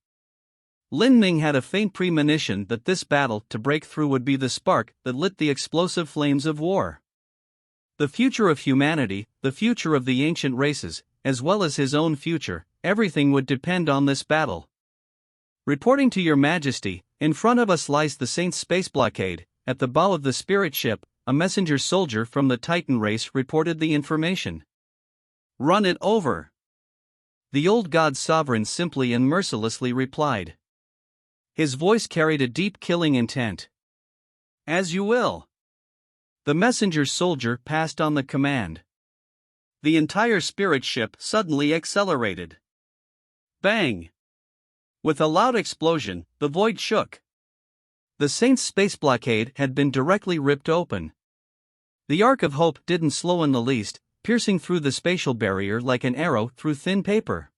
Lin Ming had a faint premonition that this battle to break through would be the spark that lit the explosive flames of war. The future of humanity, the future of the ancient races, as well as his own future, everything would depend on this battle. Reporting to Your Majesty, in front of us lies the Saint's space blockade. At the bow of the spirit ship, a messenger soldier from the Titan race reported the information. Run it over. The old God Sovereign simply and mercilessly replied. His voice carried a deep killing intent. As you will. The messenger soldier passed on the command. The entire spirit ship suddenly accelerated. Bang! With a loud explosion, the void shook. The Saint's space blockade had been directly ripped open. The Ark of Hope didn't slow in the least, piercing through the spatial barrier like an arrow through thin paper.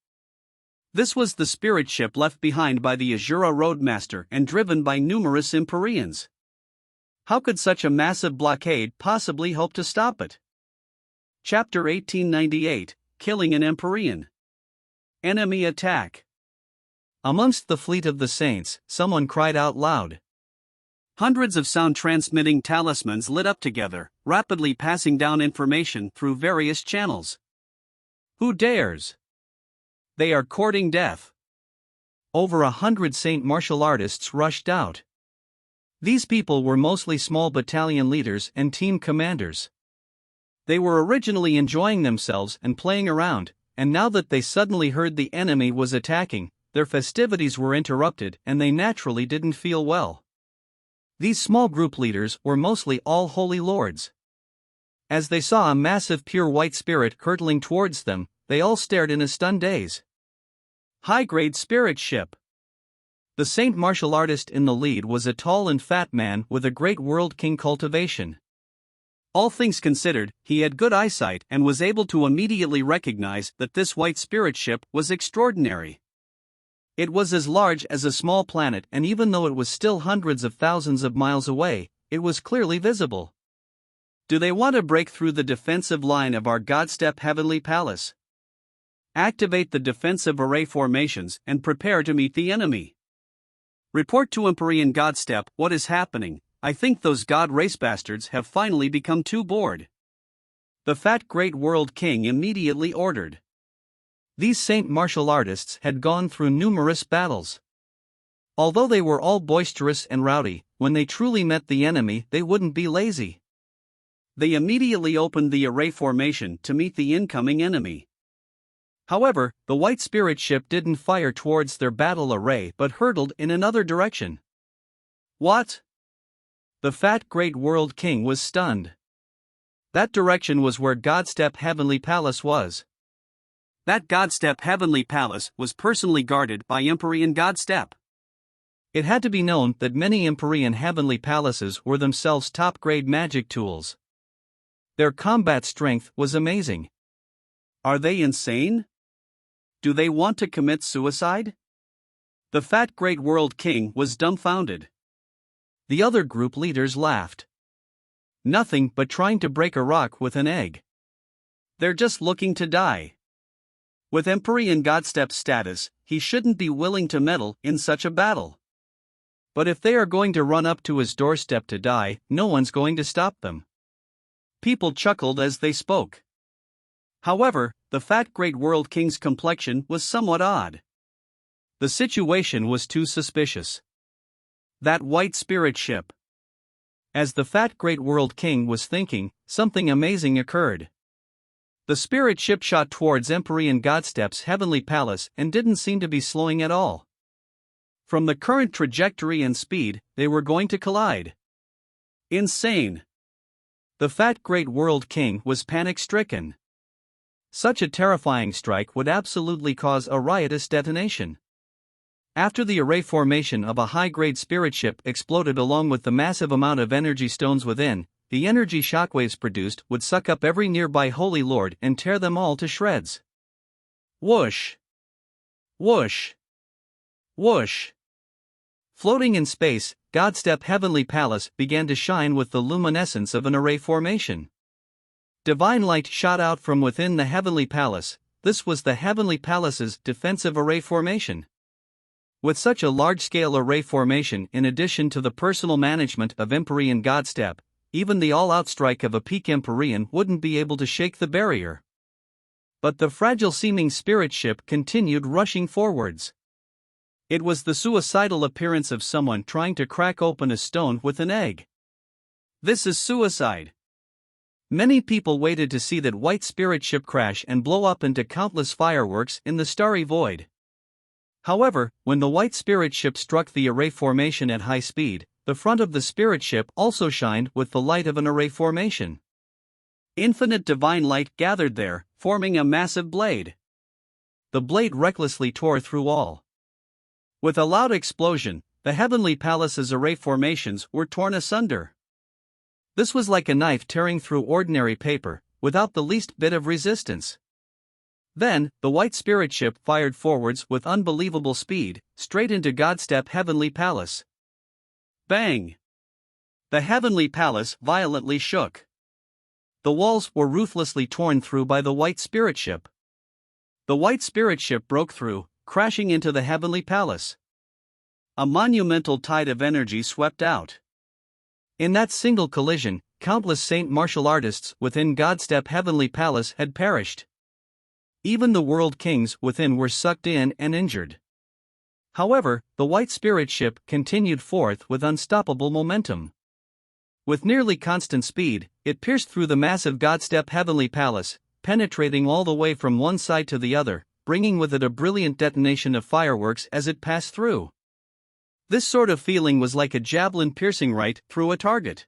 This was the spirit ship left behind by the Azura Roadmaster and driven by numerous Empyreans. How could such a massive blockade possibly hope to stop it? Chapter 1898, Killing an Empyrean. Enemy attack. Amongst the fleet of the saints, someone cried out loud. Hundreds of sound-transmitting talismans lit up together, rapidly passing down information through various channels. Who dares? They are courting death. Over 100 saint martial artists rushed out. These people were mostly small battalion leaders and team commanders. They were originally enjoying themselves and playing around, and now that they suddenly heard the enemy was attacking, their festivities were interrupted and they naturally didn't feel well. These small group leaders were mostly all holy lords. As they saw a massive pure white spirit hurtling towards them, they all stared in a stunned daze. High-grade spirit ship. The saint martial artist in the lead was a tall and fat man with a great world king cultivation. All things considered, he had good eyesight and was able to immediately recognize that this white spirit ship was extraordinary. It was as large as a small planet, and even though it was still hundreds of thousands of miles away, it was clearly visible. Do they want to break through the defensive line of our Godstep Heavenly Palace? Activate the defensive array formations and prepare to meet the enemy. Report to Empyrean Godstep what is happening. I think those God race bastards have finally become too bored. The fat great world king immediately ordered. These saint martial artists had gone through numerous battles. Although they were all boisterous and rowdy, when they truly met the enemy they wouldn't be lazy. They immediately opened the array formation to meet the incoming enemy. However, the white spirit ship didn't fire towards their battle array but hurtled in another direction. What? The fat great world king was stunned. That direction was where Godstep Heavenly Palace was. That Godstep Heavenly Palace was personally guarded by Empyrean Godstep. It had to be known that many Empyrean Heavenly Palaces were themselves top-grade magic tools. Their combat strength was amazing. Are they insane? Do they want to commit suicide? The fat great world king was dumbfounded. The other group leaders laughed. Nothing but trying to break a rock with an egg. They're just looking to die. With Empyrean Godstep's status, he shouldn't be willing to meddle in such a battle. But if they are going to run up to his doorstep to die, no one's going to stop them. People chuckled as they spoke. However, the fat great world king's complexion was somewhat odd. The situation was too suspicious. That white spirit ship. As the fat great world king was thinking, something amazing occurred. The spirit ship shot towards Empyrean Godstep's heavenly palace and didn't seem to be slowing at all. From the current trajectory and speed, they were going to collide. Insane. The fat great world king was panic-stricken. Such a terrifying strike would absolutely cause a riotous detonation. After the array formation of a high-grade spirit ship exploded along with the massive amount of energy stones within, the energy shockwaves produced would suck up every nearby holy lord and tear them all to shreds. Whoosh! Whoosh! Whoosh! Floating in space, Godstep Heavenly Palace began to shine with the luminescence of an array formation. Divine light shot out from within the Heavenly Palace. This was the Heavenly Palace's defensive array formation. With such a large-scale array formation in addition to the personal management of Empyrean Godstep, even the all-out strike of a peak Empyrean wouldn't be able to shake the barrier. But the fragile-seeming spirit ship continued rushing forwards. It was the suicidal appearance of someone trying to crack open a stone with an egg. This is suicide. Many people waited to see that white spirit ship crash and blow up into countless fireworks in the starry void. However, when the white spirit ship struck the array formation at high speed, the front of the spirit ship also shined with the light of an array formation. Infinite divine light gathered there, forming a massive blade. The blade recklessly tore through all. With a loud explosion, the Heavenly Palace's array formations were torn asunder. This was like a knife tearing through ordinary paper, without the least bit of resistance. Then, the white spirit ship fired forwards with unbelievable speed, straight into Godstep Heavenly Palace. Bang! The Heavenly Palace violently shook. The walls were ruthlessly torn through by the white spirit ship. The white spirit ship broke through, crashing into the Heavenly Palace. A monumental tide of energy swept out. In that single collision, countless saint martial artists within Godstep Heavenly Palace had perished. Even the world kings within were sucked in and injured. However, the white spirit ship continued forth with unstoppable momentum. With nearly constant speed, it pierced through the massive Godstep Heavenly Palace, penetrating all the way from one side to the other, bringing with it a brilliant detonation of fireworks as it passed through. This sort of feeling was like a javelin piercing right through a target.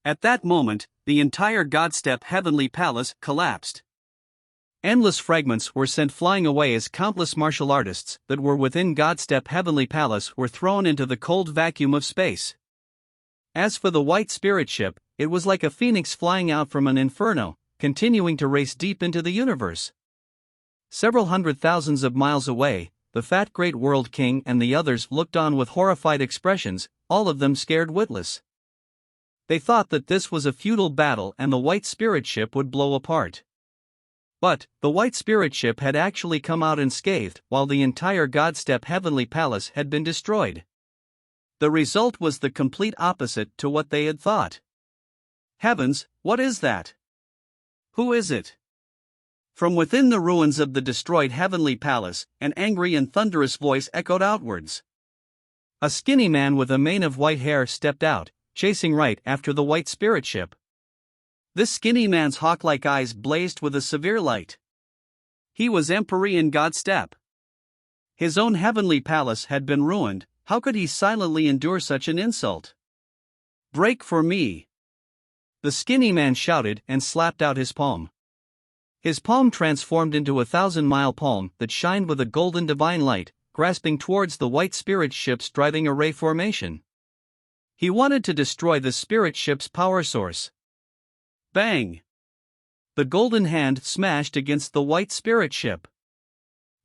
At that moment, the entire Godstep Heavenly Palace collapsed. Endless fragments were sent flying away as countless martial artists that were within Godstep Heavenly Palace were thrown into the cold vacuum of space. As for the white spirit ship, it was like a phoenix flying out from an inferno, continuing to race deep into the universe. Several hundred thousands of miles away, the fat great world king and the others looked on with horrified expressions, all of them scared witless. They thought that this was a futile battle and the white spirit ship would blow apart. But, the white spirit ship had actually come out unscathed while the entire Godstep Heavenly Palace had been destroyed. The result was the complete opposite to what they had thought. Heavens, what is that? Who is it? From within the ruins of the destroyed Heavenly Palace, an angry and thunderous voice echoed outwards. A skinny man with a mane of white hair stepped out, chasing right after the white spirit ship. This skinny man's hawk-like eyes blazed with a severe light. He was Empyrean Godstep. His own Heavenly Palace had been ruined. How could he silently endure such an insult? Break for me! The skinny man shouted and slapped out his palm. His palm transformed into a 1,000-mile palm that shined with a golden divine light, grasping towards the white spirit ship's driving array formation. He wanted to destroy the spirit ship's power source. Bang! The golden hand smashed against the white spirit ship.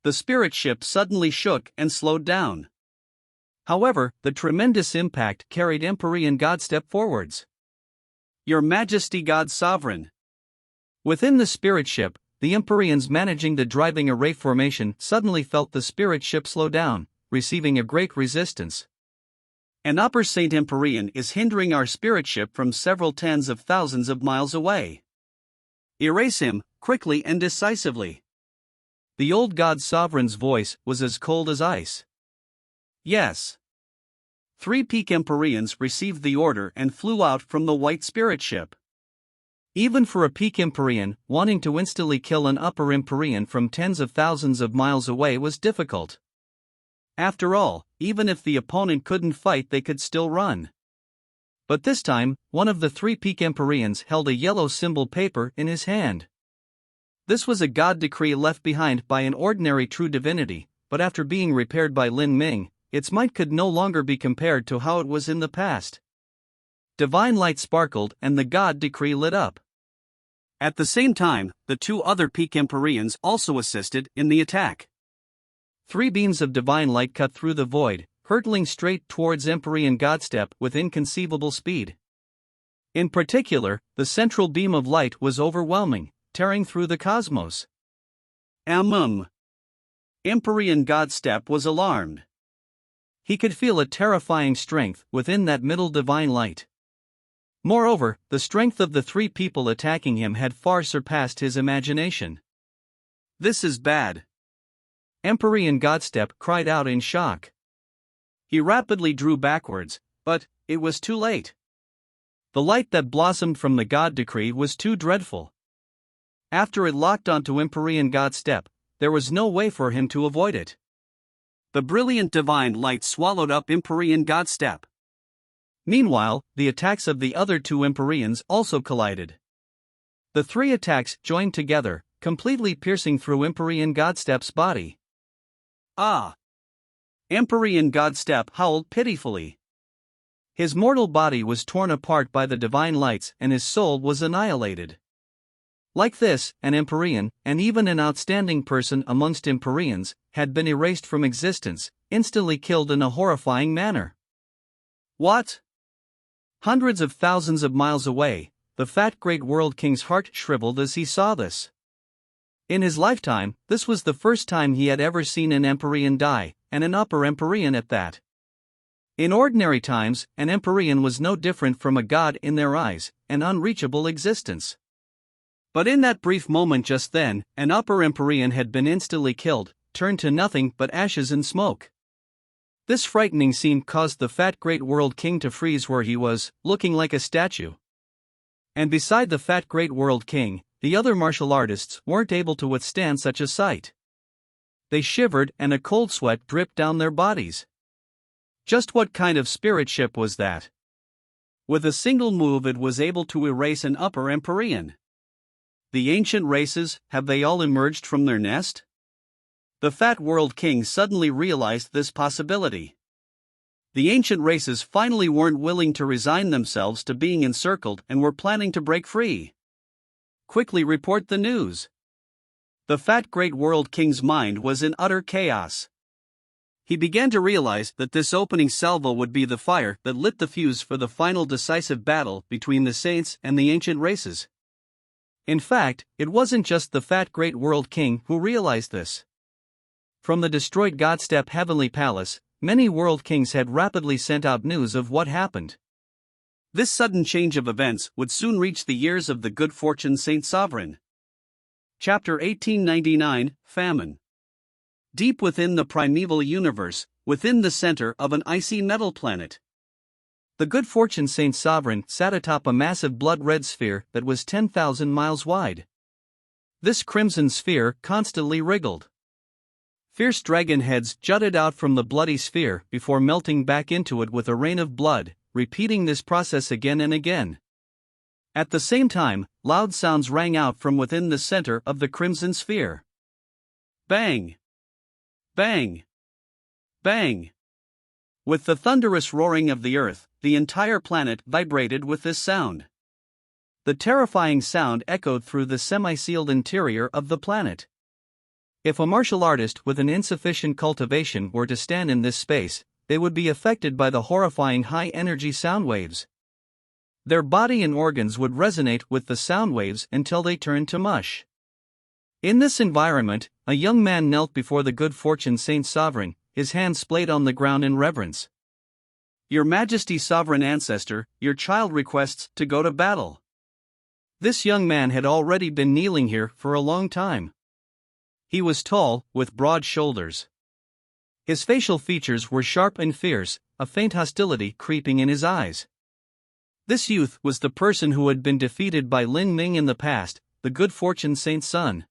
The spirit ship suddenly shook and slowed down. However, the tremendous impact carried Empyrean Godstep forwards. Your Majesty God Sovereign! Within the spirit ship, the Empyreans managing the driving array formation suddenly felt the spirit ship slow down, receiving a great resistance. An upper Saint Empyrean is hindering our spirit ship from several tens of thousands of miles away. Erase him, quickly and decisively. The old God Sovereign's voice was as cold as ice. Yes. 3 peak Empyreans received the order and flew out from the white spirit ship. Even for a peak Empyrean, wanting to instantly kill an upper Empyrean from tens of thousands of miles away was difficult. After all, even if the opponent couldn't fight, they could still run. But this time, one of the 3 peak Empyreans held a yellow symbol paper in his hand. This was a god decree left behind by an ordinary true divinity, but after being repaired by Lin Ming, its might could no longer be compared to how it was in the past. Divine light sparkled and the god decree lit up. At the same time, the 2 other peak Empyreans also assisted in the attack. 3 beams of divine light cut through the void, hurtling straight towards Empyrean Godstep with inconceivable speed. In particular, the central beam of light was overwhelming, tearing through the cosmos. Empyrean Godstep was alarmed. He could feel a terrifying strength within that middle divine light. Moreover, the strength of the 3 people attacking him had far surpassed his imagination. This is bad. Empyrean Godstep cried out in shock. He rapidly drew backwards, but it was too late. The light that blossomed from the God decree was too dreadful. After it locked onto Empyrean Godstep, there was no way for him to avoid it. The brilliant divine light swallowed up Empyrean Godstep. Meanwhile, the attacks of the other 2 Empyreans also collided. The 3 attacks joined together, completely piercing through Empyrean Godstep's body. Ah! Empyrean Godstep howled pitifully. His mortal body was torn apart by the divine lights and his soul was annihilated. Like this, an Empyrean, and even an outstanding person amongst Empyreans, had been erased from existence, instantly killed in a horrifying manner. What? Hundreds of thousands of miles away, the fat great world king's heart shriveled as he saw this. In his lifetime, this was the first time he had ever seen an Empyrean die, and an upper Empyrean at that. In ordinary times, an Empyrean was no different from a god in their eyes, an unreachable existence. But in that brief moment just then, an upper Empyrean had been instantly killed, turned to nothing but ashes and smoke. This frightening scene caused the fat great world king to freeze where he was, looking like a statue. And beside the fat great world king, the other martial artists weren't able to withstand such a sight. They shivered and a cold sweat dripped down their bodies. Just what kind of spirit ship was that? With a single move it was able to erase an upper Empyrean. The ancient races, have they all emerged from their nest? The fat world king suddenly realized this possibility. The ancient races finally weren't willing to resign themselves to being encircled and were planning to break free. Quickly report the news. The fat great world king's mind was in utter chaos. He began to realize that this opening salvo would be the fire that lit the fuse for the final decisive battle between the saints and the ancient races. In fact, it wasn't just the fat great world king who realized this. From the destroyed Godstep heavenly palace, many world kings had rapidly sent out news of what happened. This sudden change of events would soon reach the ears of the good fortune Saint Sovereign. Chapter 1899, Famine. Deep within the primeval universe, within the center of an icy metal planet, the good fortune Saint Sovereign sat atop a massive blood-red sphere that was 10,000 miles wide. This crimson sphere constantly wriggled. Fierce dragon heads jutted out from the bloody sphere before melting back into it with a rain of blood, repeating this process again and again. At the same time, loud sounds rang out from within the center of the crimson sphere. Bang! Bang! Bang! With the thunderous roaring of the earth, the entire planet vibrated with this sound. The terrifying sound echoed through the semi-sealed interior of the planet. If a martial artist with an insufficient cultivation were to stand in this space, they would be affected by the horrifying high-energy sound waves. Their body and organs would resonate with the sound waves until they turned to mush. In this environment, a young man knelt before the good fortune Saint Sovereign, his hands splayed on the ground in reverence. Your Majesty Sovereign Ancestor, your child requests to go to battle. This young man had already been kneeling here for a long time. He was tall, with broad shoulders. His facial features were sharp and fierce, a faint hostility creeping in his eyes. This youth was the person who had been defeated by Lin Ming in the past, the good fortune Saint's son.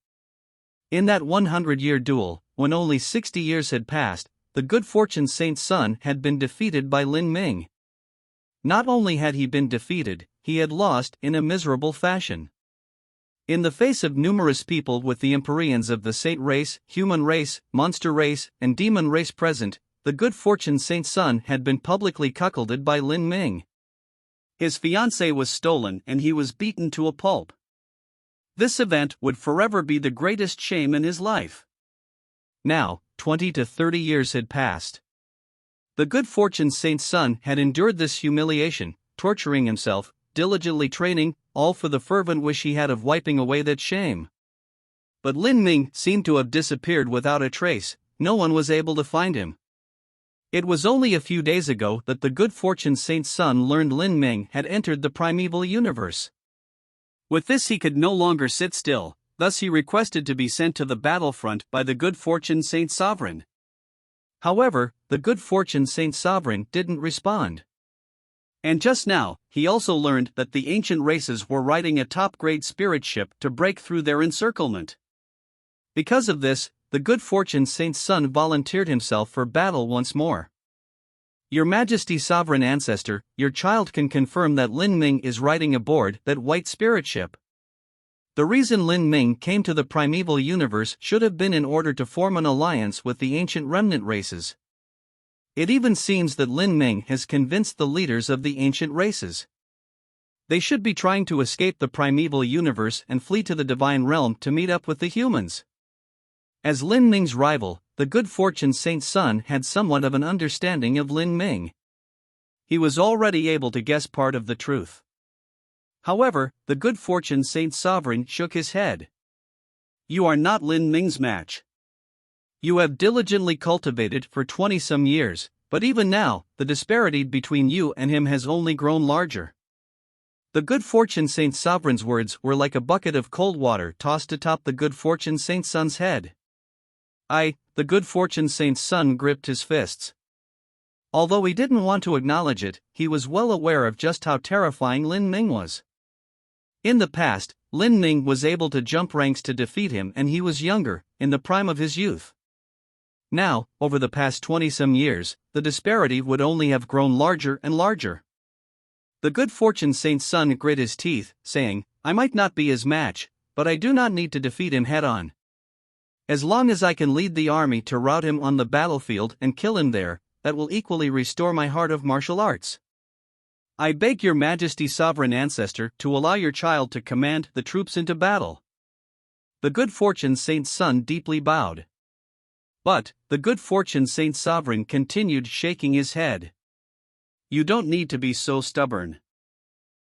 In that 100-year duel, when only 60 years had passed, the good fortune Saint's son had been defeated by Lin Ming. Not only had he been defeated, he had lost in a miserable fashion. In the face of numerous people with the Empyreans of the Saint race, human race, monster race, and demon race present, the good fortune Saint's son had been publicly cuckolded by Lin Ming. His fiancée was stolen and he was beaten to a pulp. This event would forever be the greatest shame in his life. Now, 20 to 30 years had passed. The good fortune Saint's son had endured this humiliation, torturing himself, diligently training, all for the fervent wish he had of wiping away that shame. But Lin Ming seemed to have disappeared without a trace, no one was able to find him. It was only a few days ago that the good fortune Saint's son learned Lin Ming had entered the primeval universe. With this he could no longer sit still, thus he requested to be sent to the battlefront by the good fortune Saint Sovereign. However, the good fortune Saint Sovereign didn't respond. And just now, he also learned that the ancient races were riding a top-grade spirit ship to break through their encirclement. Because of this, the good fortune Saint's son volunteered himself for battle once more. Your Majesty Sovereign Ancestor, your child can confirm that Lin Ming is riding aboard that white spirit ship. The reason Lin Ming came to the primeval universe should have been in order to form an alliance with the ancient remnant races. It even seems that Lin Ming has convinced the leaders of the ancient races. They should be trying to escape the primeval universe and flee to the divine realm to meet up with the humans. As Lin Ming's rival, the Good Fortune Saint Sun had somewhat of an understanding of Lin Ming. He was already able to guess part of the truth. However, the Good Fortune Saint Sovereign shook his head. You are not Lin Ming's match. You have diligently cultivated for 20-some years, but even now, the disparity between you and him has only grown larger. The Good Fortune Saint Sovereign's words were like a bucket of cold water tossed atop the Good Fortune Saint Sun's head. The Good Fortune Saint Sun gripped his fists. Although he didn't want to acknowledge it, he was well aware of just how terrifying Lin Ming was. In the past, Lin Ming was able to jump ranks to defeat him, and he was younger, in the prime of his youth. Now, over the past 20-some years, the disparity would only have grown larger and larger. The Good Fortune Saint Sun grit his teeth, saying, I might not be his match, but I do not need to defeat him head-on. As long as I can lead the army to rout him on the battlefield and kill him there, that will equally restore my heart of martial arts. I beg your Majesty Sovereign Ancestor to allow your child to command the troops into battle. The Good Fortune Saint Sun deeply bowed. But, the Good Fortune Saint Sovereign continued shaking his head. You don't need to be so stubborn.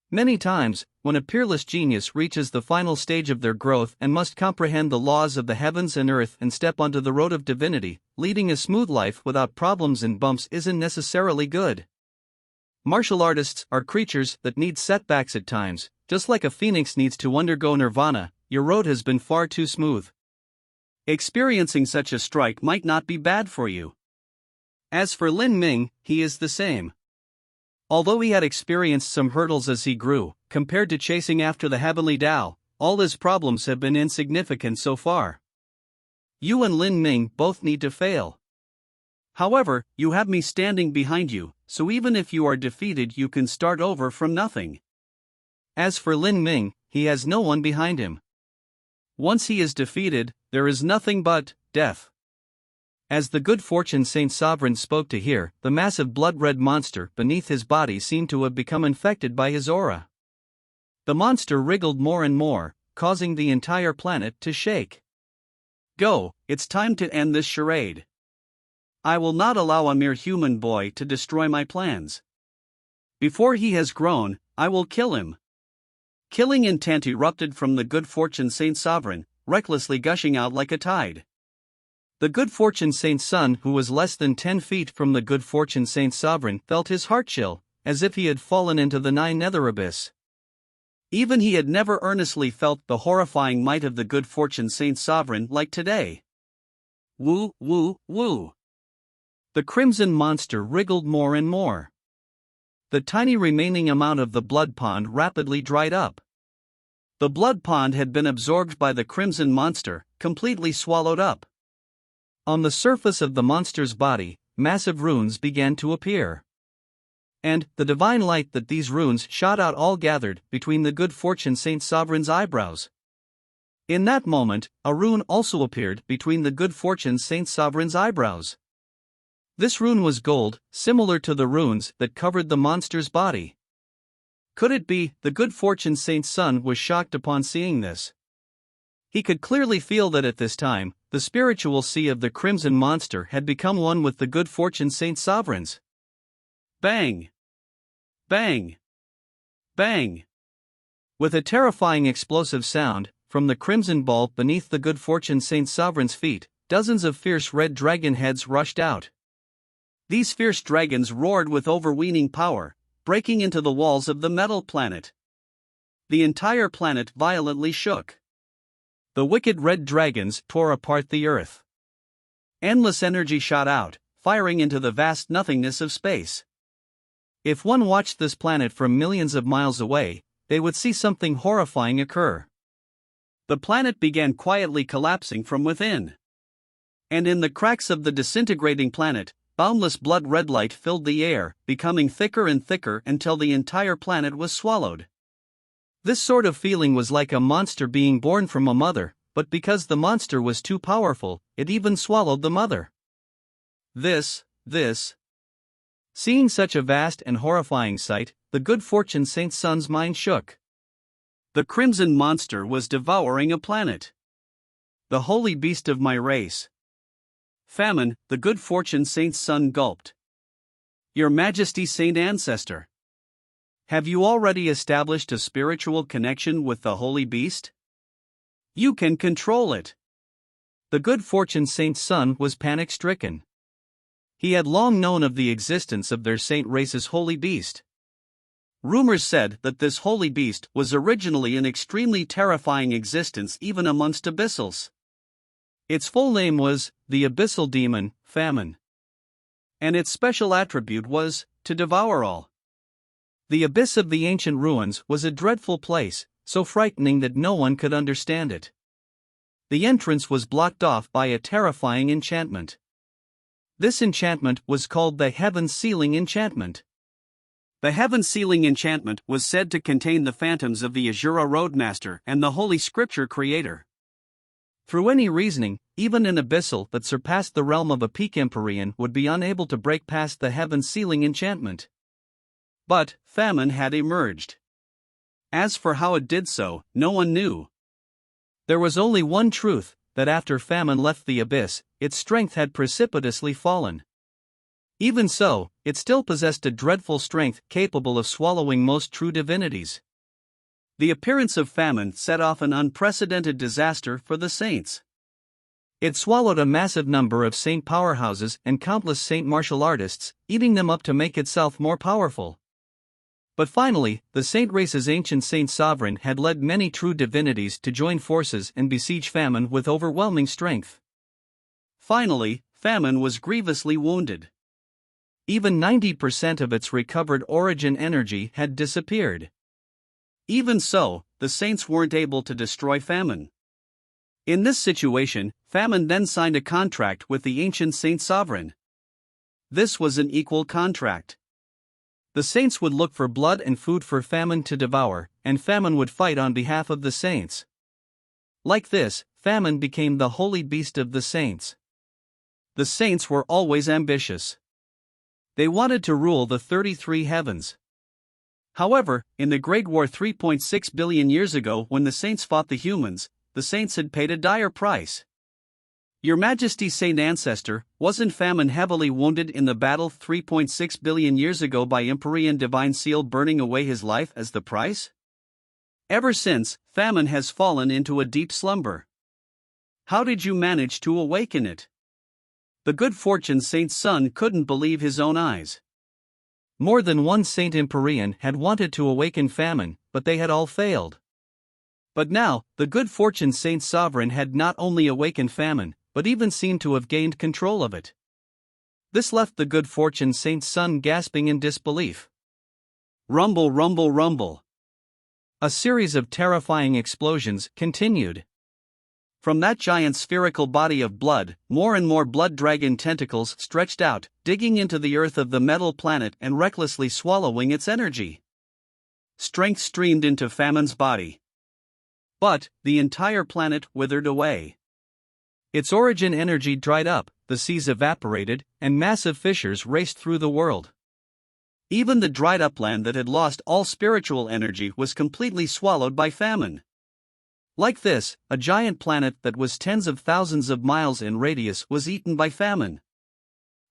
Many times, when a peerless genius reaches the final stage of their growth and must comprehend the laws of the heavens and earth and step onto the road of divinity, leading a smooth life without problems and bumps isn't necessarily good. Martial artists are creatures that need setbacks at times, just like a phoenix needs to undergo nirvana. Your road has been far too smooth. Experiencing such a strike might not be bad for you. As for Lin Ming, he is the same. Although he had experienced some hurdles as he grew, compared to chasing after the heavenly Tao, all his problems have been insignificant so far. You and Lin Ming both need to fail. However, you have me standing behind you, so even if you are defeated you can start over from nothing. As for Lin Ming, he has no one behind him. Once he is defeated, there is nothing but death. As the Good Fortune Saint Sovereign spoke to hear, the massive blood-red monster beneath his body seemed to have become infected by his aura. The monster wriggled more and more, causing the entire planet to shake. Go, it's time to end this charade. I will not allow a mere human boy to destroy my plans. Before he has grown, I will kill him. Killing intent erupted from the Good Fortune Saint Sovereign, recklessly gushing out like a tide. The Good Fortune Saint Sun, who was less than 10 feet from the Good Fortune Saint Sovereign, felt his heart chill, as if he had fallen into the nine nether abyss. Even he had never earnestly felt the horrifying might of the Good Fortune Saint Sovereign like today. Woo, woo, woo. The crimson monster wriggled more and more. The tiny remaining amount of the blood pond rapidly dried up. The blood pond had been absorbed by the crimson monster, completely swallowed up. On the surface of the monster's body, massive runes began to appear. And, the divine light that these runes shot out all gathered between the Good Fortune Saint Sovereign's eyebrows. In that moment, a rune also appeared between the Good Fortune Saint Sovereign's eyebrows. This rune was gold, similar to the runes that covered the monster's body. Could it be? The Good Fortune Saint Sun was shocked upon seeing this. He could clearly feel that at this time, the spiritual sea of the crimson monster had become one with the Good Fortune Saint Sovereign's. Bang! Bang! Bang! With a terrifying explosive sound, from the crimson ball beneath the Good Fortune Saint Sovereign's feet, dozens of fierce red dragon heads rushed out. These fierce dragons roared with overweening power, breaking into the walls of the metal planet. The entire planet violently shook. The wicked red dragons tore apart the earth. Endless energy shot out, firing into the vast nothingness of space. If one watched this planet from millions of miles away, they would see something horrifying occur. The planet began quietly collapsing from within. And in the cracks of the disintegrating planet, boundless blood-red light filled the air, becoming thicker and thicker until the entire planet was swallowed. This sort of feeling was like a monster being born from a mother, but because the monster was too powerful, it even swallowed the mother. Seeing such a vast and horrifying sight, the good fortune Saint Sun's mind shook. The crimson monster was devouring a planet. The holy beast of my race. Famine, the good fortune Saint Sun gulped. Your Majesty, Saint Ancestor. Have you already established a spiritual connection with the holy beast? You can control it. The good fortune Saint Sun was panic-stricken. He had long known of the existence of their saint race's holy beast. Rumors said that this holy beast was originally an extremely terrifying existence even amongst abyssals. Its full name was the Abyssal Demon, Famine. And its special attribute was to devour all. The abyss of the ancient ruins was a dreadful place, so frightening that no one could understand it. The entrance was blocked off by a terrifying enchantment. This enchantment was called the Heaven Sealing Enchantment. The Heaven Sealing Enchantment was said to contain the phantoms of the Azura Roadmaster and the Holy Scripture Creator. Through any reasoning, even an abyssal that surpassed the realm of a peak Empyrean would be unable to break past the Heaven Sealing Enchantment. But famine had emerged. As for how it did so, no one knew. There was only one truth, that after famine left the abyss, its strength had precipitously fallen. Even so, it still possessed a dreadful strength capable of swallowing most true divinities. The appearance of famine set off an unprecedented disaster for the saints. It swallowed a massive number of saint powerhouses and countless saint martial artists, eating them up to make itself more powerful. But finally, the saint race's ancient saint sovereign had led many true divinities to join forces and besiege famine with overwhelming strength. Finally, famine was grievously wounded. Even 90% of its recovered origin energy had disappeared. Even so, the saints weren't able to destroy famine. In this situation, famine then signed a contract with the ancient saint sovereign. This was an equal contract. The saints would look for blood and food for famine to devour, and famine would fight on behalf of the saints. Like this, famine became the holy beast of the saints. The saints were always ambitious. They wanted to rule the 33 heavens. However, in the Great War 3.6 billion years ago, when the saints fought the humans, the saints had paid a dire price. Your Majesty, Saint Ancestor, wasn't famine heavily wounded in the battle 3.6 billion years ago by Empyrean Divine Seal burning away his life as the price? Ever since, famine has fallen into a deep slumber. How did you manage to awaken it? The good fortune Saint Sun couldn't believe his own eyes. More than one Saint Empyrean had wanted to awaken famine, but they had all failed. But now, the good fortune Saint Sovereign had not only awakened famine, but even seemed to have gained control of it. This left the good fortune Saint Sun gasping in disbelief. Rumble, rumble, rumble. A series of terrifying explosions continued. From that giant spherical body of blood, more and more blood dragon tentacles stretched out, digging into the earth of the metal planet and recklessly swallowing its energy. Strength streamed into famine's body. But the entire planet withered away. Its origin energy dried up, the seas evaporated, and massive fissures raced through the world. Even the dried up land that had lost all spiritual energy was completely swallowed by famine. Like this, a giant planet that was tens of thousands of miles in radius was eaten by famine.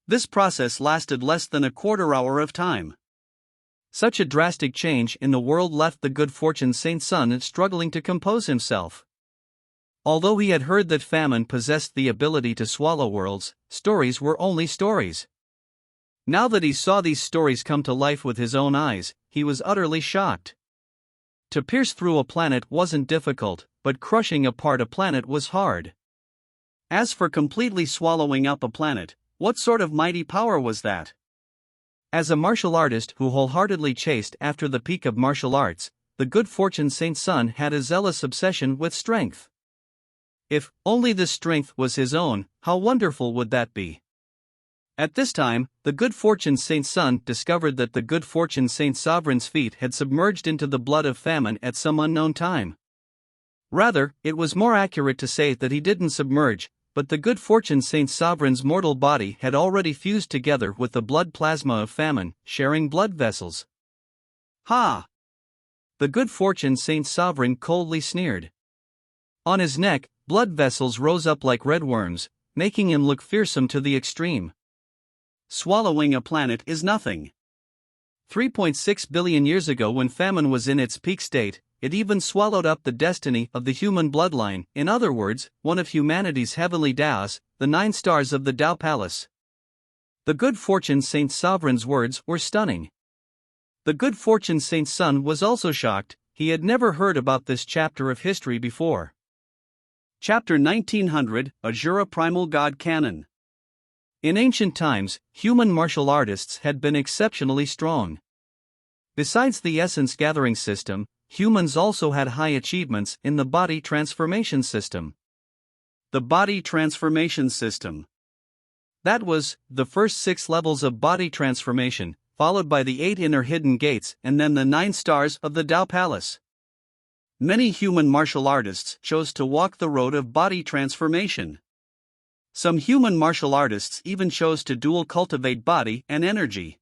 This process lasted less than a quarter hour of time. Such a drastic change in the world left the good fortune Saint Sun struggling to compose himself. Although he had heard that famine possessed the ability to swallow worlds, stories were only stories. Now that he saw these stories come to life with his own eyes, he was utterly shocked. To pierce through a planet wasn't difficult, but crushing apart a planet was hard. As for completely swallowing up a planet, what sort of mighty power was that? As a martial artist who wholeheartedly chased after the peak of martial arts, the good fortune Saint Sun had a zealous obsession with strength. If only this strength was his own, how wonderful would that be? At this time, the good fortune Saint Sun discovered that the good fortune Saint Sovereign's feet had submerged into the blood of famine at some unknown time. Rather, it was more accurate to say that he didn't submerge, but the good fortune Saint Sovereign's mortal body had already fused together with the blood plasma of famine, sharing blood vessels. Ha! The good fortune Saint Sovereign coldly sneered. On his neck, blood vessels rose up like red worms, making him look fearsome to the extreme. Swallowing a planet is nothing. 3.6 billion years ago, when famine was in its peak state, it even swallowed up the destiny of the human bloodline, in other words, one of humanity's heavenly Taos, the 9 stars of the Tao Palace. The good fortune Saint Sovereign's words were stunning. The good fortune Saint's son was also shocked. He had never heard about this chapter of history before. Chapter 1900, Azura Primal God Canon. In ancient times, human martial artists had been exceptionally strong. Besides the essence gathering system, humans also had high achievements in the body transformation system. The body transformation system. That was the first 6 levels of body transformation, followed by the 8 inner hidden gates and then the 9 stars of the Tao Palace. Many human martial artists chose to walk the road of body transformation. Some human martial artists even chose to dual cultivate body and energy.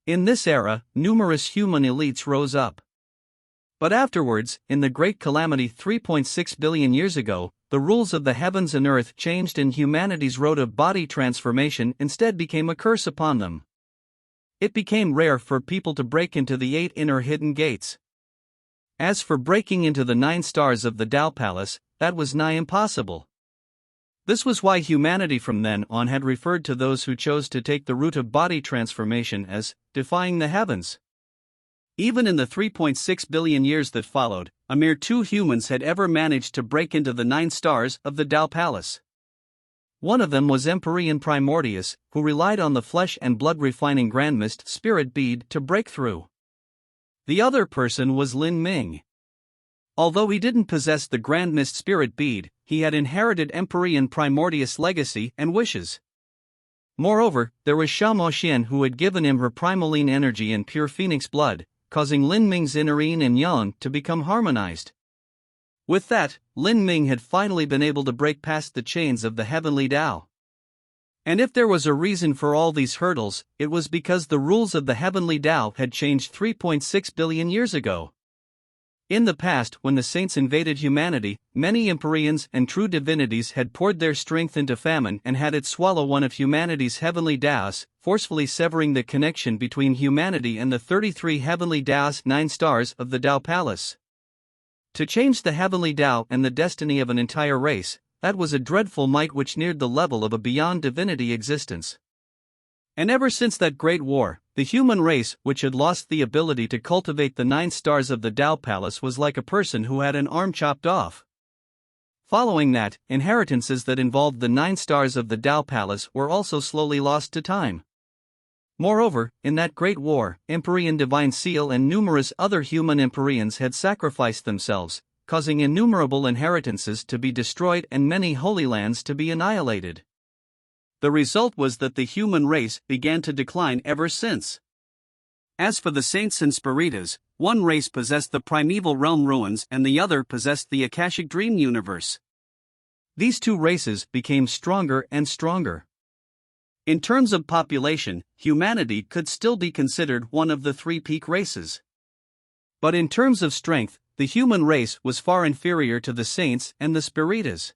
In this era, numerous human elites rose up. But afterwards, in the Great Calamity 3.6 billion years ago, the rules of the heavens and earth changed and humanity's road of body transformation instead became a curse upon them. It became rare for people to break into the 8 inner hidden gates. As for breaking into the 9 stars of the Tao Palace, that was nigh impossible. This was why humanity from then on had referred to those who chose to take the route of body transformation as defying the heavens. Even in the 3.6 billion years that followed, a mere 2 humans had ever managed to break into the 9 stars of the Tao Palace. One of them was Empyrean Primordius, who relied on the flesh and blood refining Grandmist Spirit Bead to break through. The other person was Lin Ming. Although he didn't possess the Grandmist Spirit Bead, he had inherited Empyrean Primordius' legacy and wishes. Moreover, there was Sha Mo Xian, who had given him her primaline energy and pure phoenix blood, causing Lin Ming's inner yin and yang to become harmonized. With that, Lin Ming had finally been able to break past the chains of the heavenly Tao. And if there was a reason for all these hurdles, it was because the rules of the heavenly Tao had changed 3.6 billion years ago. In the past, when the saints invaded humanity, many Empyreans and true divinities had poured their strength into famine and had it swallow one of humanity's heavenly Taos, forcefully severing the connection between humanity and the 33 heavenly Taos 9 stars of the Tao Palace. To change the heavenly Tao and the destiny of an entire race, that was a dreadful might which neared the level of a beyond divinity existence. And ever since that great war, the human race, which had lost the ability to cultivate the 9 stars of the Tao Palace, was like a person who had an arm chopped off. Following that, inheritances that involved the 9 stars of the Tao Palace were also slowly lost to time. Moreover, in that great war, Empyrean Divine Seal and numerous other human Empyreans had sacrificed themselves, causing innumerable inheritances to be destroyed and many holy lands to be annihilated. The result was that the human race began to decline ever since. As for the saints and spiritas, one race possessed the primeval realm ruins and the other possessed the Akashic Dream universe. These 2 races became stronger and stronger. In terms of population, humanity could still be considered one of the 3 peak races. But in terms of strength, the human race was far inferior to the saints and the spiritas.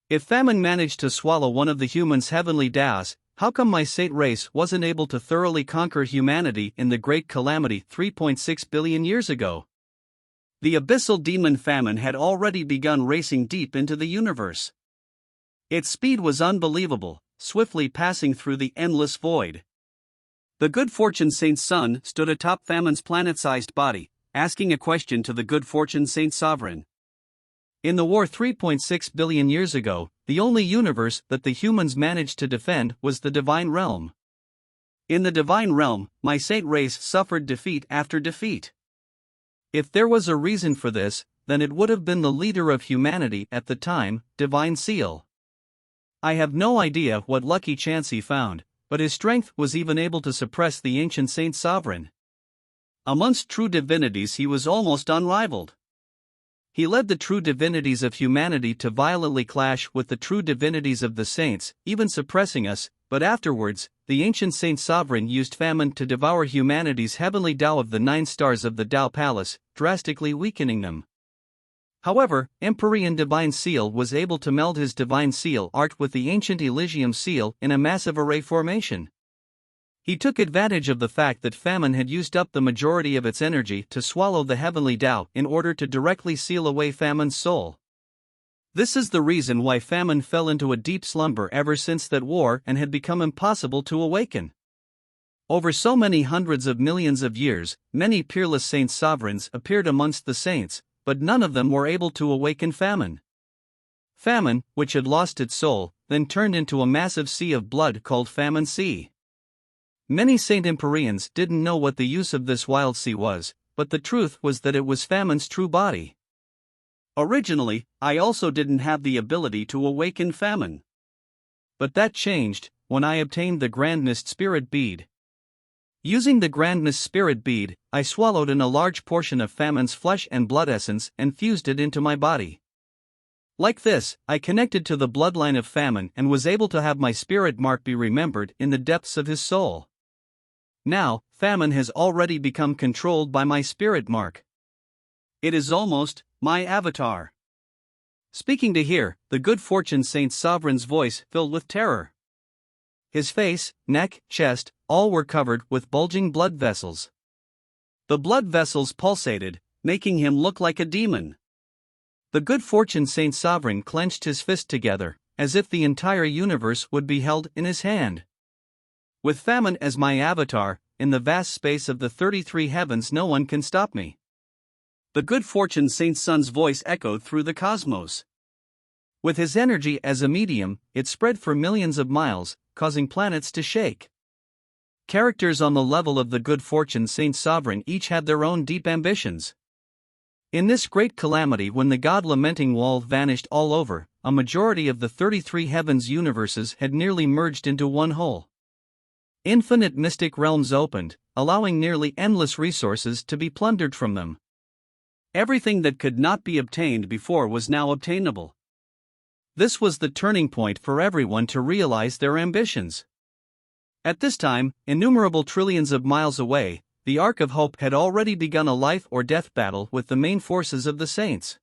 If famine managed to swallow one of the humans' heavenly Taos, how come my saint race wasn't able to thoroughly conquer humanity in the Great Calamity 3.6 billion years ago? The abyssal demon famine had already begun racing deep into the universe. Its speed was unbelievable, swiftly passing through the endless void. The good fortune saint's son stood atop famine's planet-sized body, asking a question to the good fortune Saint Sovereign. In the war 3.6 billion years ago, the only universe that the humans managed to defend was the Divine Realm. In the Divine Realm, my saint race suffered defeat after defeat. If there was a reason for this, then it would have been the leader of humanity at the time, Divine Seal. I have no idea what lucky chance he found, but his strength was even able to suppress the ancient Saint Sovereign. Amongst true divinities he was almost unrivaled. He led the true divinities of humanity to violently clash with the true divinities of the saints, even suppressing us, but afterwards, the the ancient Saint Sovereign used famine to devour humanity's heavenly Tao of the 9 stars of the Tao Palace, drastically weakening them. However, Empyrean Divine Seal was able to meld his Divine Seal art with the ancient Elysium Seal in a massive array formation. He took advantage of the fact that famine had used up the majority of its energy to swallow the heavenly Tao in order to directly seal away famine's soul. This is the reason why famine fell into a deep slumber ever since that war and had become impossible to awaken. Over so many hundreds of millions of years, many peerless saint sovereigns appeared amongst the saints, but none of them were able to awaken famine. Famine, which had lost its soul, then turned into a massive sea of blood called Famine Sea. Many Saint Empyreans didn't know what the use of this wild sea was, but the truth was that it was famine's true body. Originally, I also didn't have the ability to awaken famine. But that changed when I obtained the Grandness Spirit Bead. Using the Grandness Spirit Bead, I swallowed in a large portion of famine's flesh and blood essence and fused it into my body. Like this, I connected to the bloodline of famine and was able to have my spirit mark be remembered in the depths of his soul. Now, famine has already become controlled by my spirit mark. It is almost my avatar. Speaking to hear, the good fortune Saint Sovereign's voice filled with terror. His face, neck, chest, all were covered with bulging blood vessels. The blood vessels pulsated, making him look like a demon. The good fortune Saint Sovereign clenched his fist together, as if the entire universe would be held in his hand. With famine as my avatar, in the vast space of the 33 heavens no one can stop me. The good fortune Saint Sun's voice echoed through the cosmos. With his energy as a medium, it spread for millions of miles, causing planets to shake. Characters on the level of the good fortune Saint Sovereign each had their own deep ambitions. In this great calamity, when the God-lamenting wall vanished all over, a majority of the 33 heavens universes had nearly merged into one whole. Infinite mystic realms opened, allowing nearly endless resources to be plundered from them. Everything that could not be obtained before was now obtainable. This was the turning point for everyone to realize their ambitions. At this time, innumerable trillions of miles away, the Ark of Hope had already begun a life or death battle with the main forces of the saints.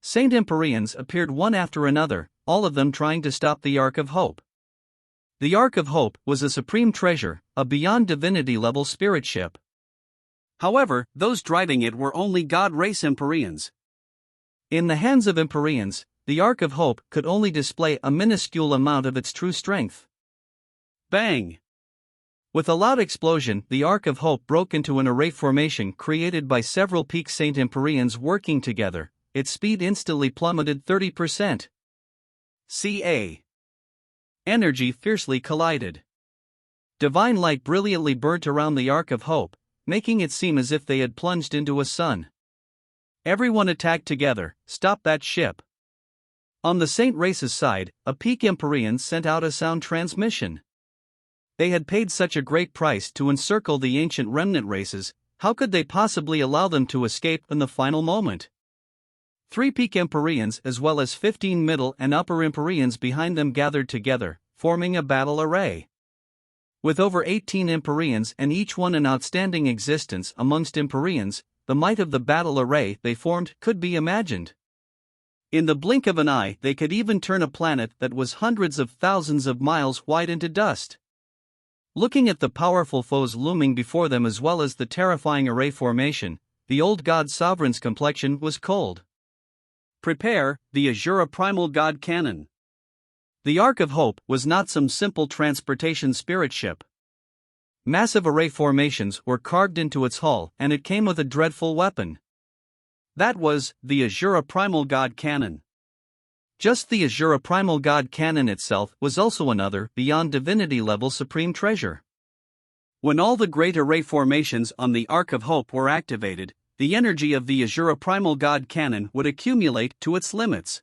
Saint Empyreans appeared one after another, all of them trying to stop the Ark of Hope. The Ark of Hope was a supreme treasure, a beyond divinity level spirit ship. However, those driving it were only God race Empyreans. In the hands of Empyreans, the Ark of Hope could only display a minuscule amount of its true strength. Bang! With a loud explosion, the Ark of Hope broke into an array formation created by several peak Saint Empyreans working together. Its speed instantly plummeted 30%. Ca. Energy fiercely collided. Divine light brilliantly burnt around the Ark of Hope, making it seem as if they had plunged into a sun. Everyone attacked together. Stop that ship. On the Saint Race's side, a peak Empyrean sent out a sound transmission. They had paid such a great price to encircle the ancient remnant races, how could they possibly allow them to escape in the final moment? 3 peak Empyreans as well as 15 middle and upper Empyreans behind them gathered together, forming a battle array. With over 18 Empyreans and each one an outstanding existence amongst Empyreans, the might of the battle array they formed could be imagined. In the blink of an eye they could even turn a planet that was hundreds of thousands of miles wide into dust. Looking at the powerful foes looming before them as well as the terrifying array formation, the old god sovereign's complexion was cold. Prepare the Azura Primal God Cannon. The Ark of Hope was not some simple transportation spirit ship. Massive array formations were carved into its hull and it came with a dreadful weapon. That was the Azura Primal God Cannon. Just the Azura Primal God Cannon itself was also another beyond divinity level supreme treasure. When all the great array formations on the Ark of Hope were activated, the energy of the Azura Primal God Cannon would accumulate to its limits.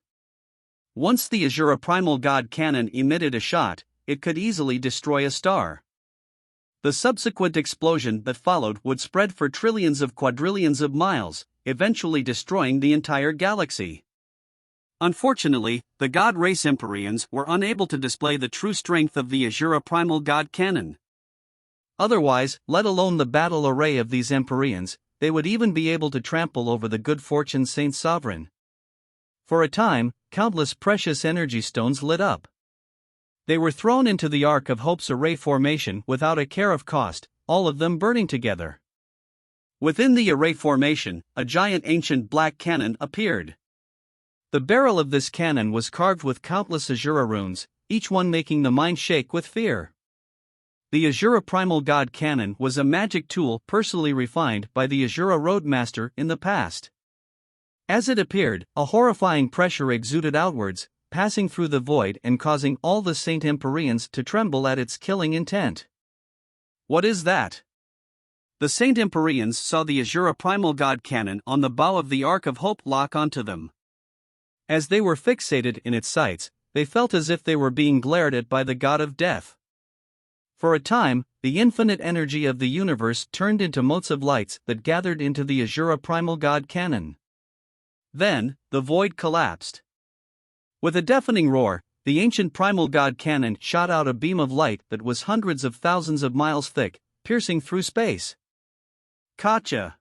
Once the Azura Primal God Cannon emitted a shot, it could easily destroy a star. The subsequent explosion that followed would spread for trillions of quadrillions of miles, eventually destroying the entire galaxy. Unfortunately, the God Race Empyreans were unable to display the true strength of the Asura Primal God Cannon. Otherwise, let alone the battle array of these Empyreans, they would even be able to trample over the good fortune Saint Sovereign. For a time, countless precious energy stones lit up. They were thrown into the Ark of Hope's array formation without a care of cost, all of them burning together. Within the array formation, a giant ancient black cannon appeared. The barrel of this cannon was carved with countless Asura runes, each one making the mind shake with fear. The Asura Primal God Cannon was a magic tool personally refined by the Asura Roadmaster in the past. As it appeared, a horrifying pressure exuded outwards, passing through the void and causing all the Saint Empyreans to tremble at its killing intent. What is that? The Saint Empyreans saw the Asura Primal God Cannon on the bow of the Ark of Hope lock onto them. As they were fixated in its sights, they felt as if they were being glared at by the God of Death. For a time, the infinite energy of the universe turned into motes of lights that gathered into the Asura Primal God Cannon. Then, the void collapsed. With a deafening roar, the ancient Primal God Cannon shot out a beam of light that was hundreds of thousands of miles thick, piercing through space. Gotcha!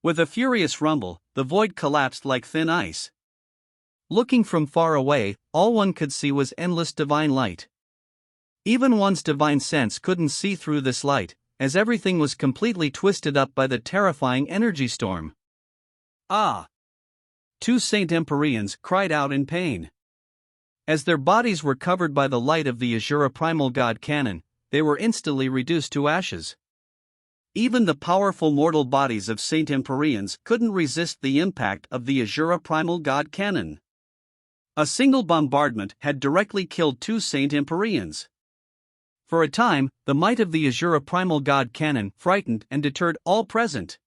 With a furious rumble, the void collapsed like thin ice. Looking from far away, all one could see was endless divine light. Even one's divine sense couldn't see through this light, as everything was completely twisted up by the terrifying energy storm. Ah! Two Saint Empyreans cried out in pain. As their bodies were covered by the light of the Asura Primal God Cannon, they were instantly reduced to ashes. Even the powerful mortal bodies of Saint Empyreans couldn't resist the impact of the Asura Primal God Cannon. A single bombardment had directly killed two Saint Empyreans. For a time, the might of the Asura Primal God Cannon frightened and deterred all present.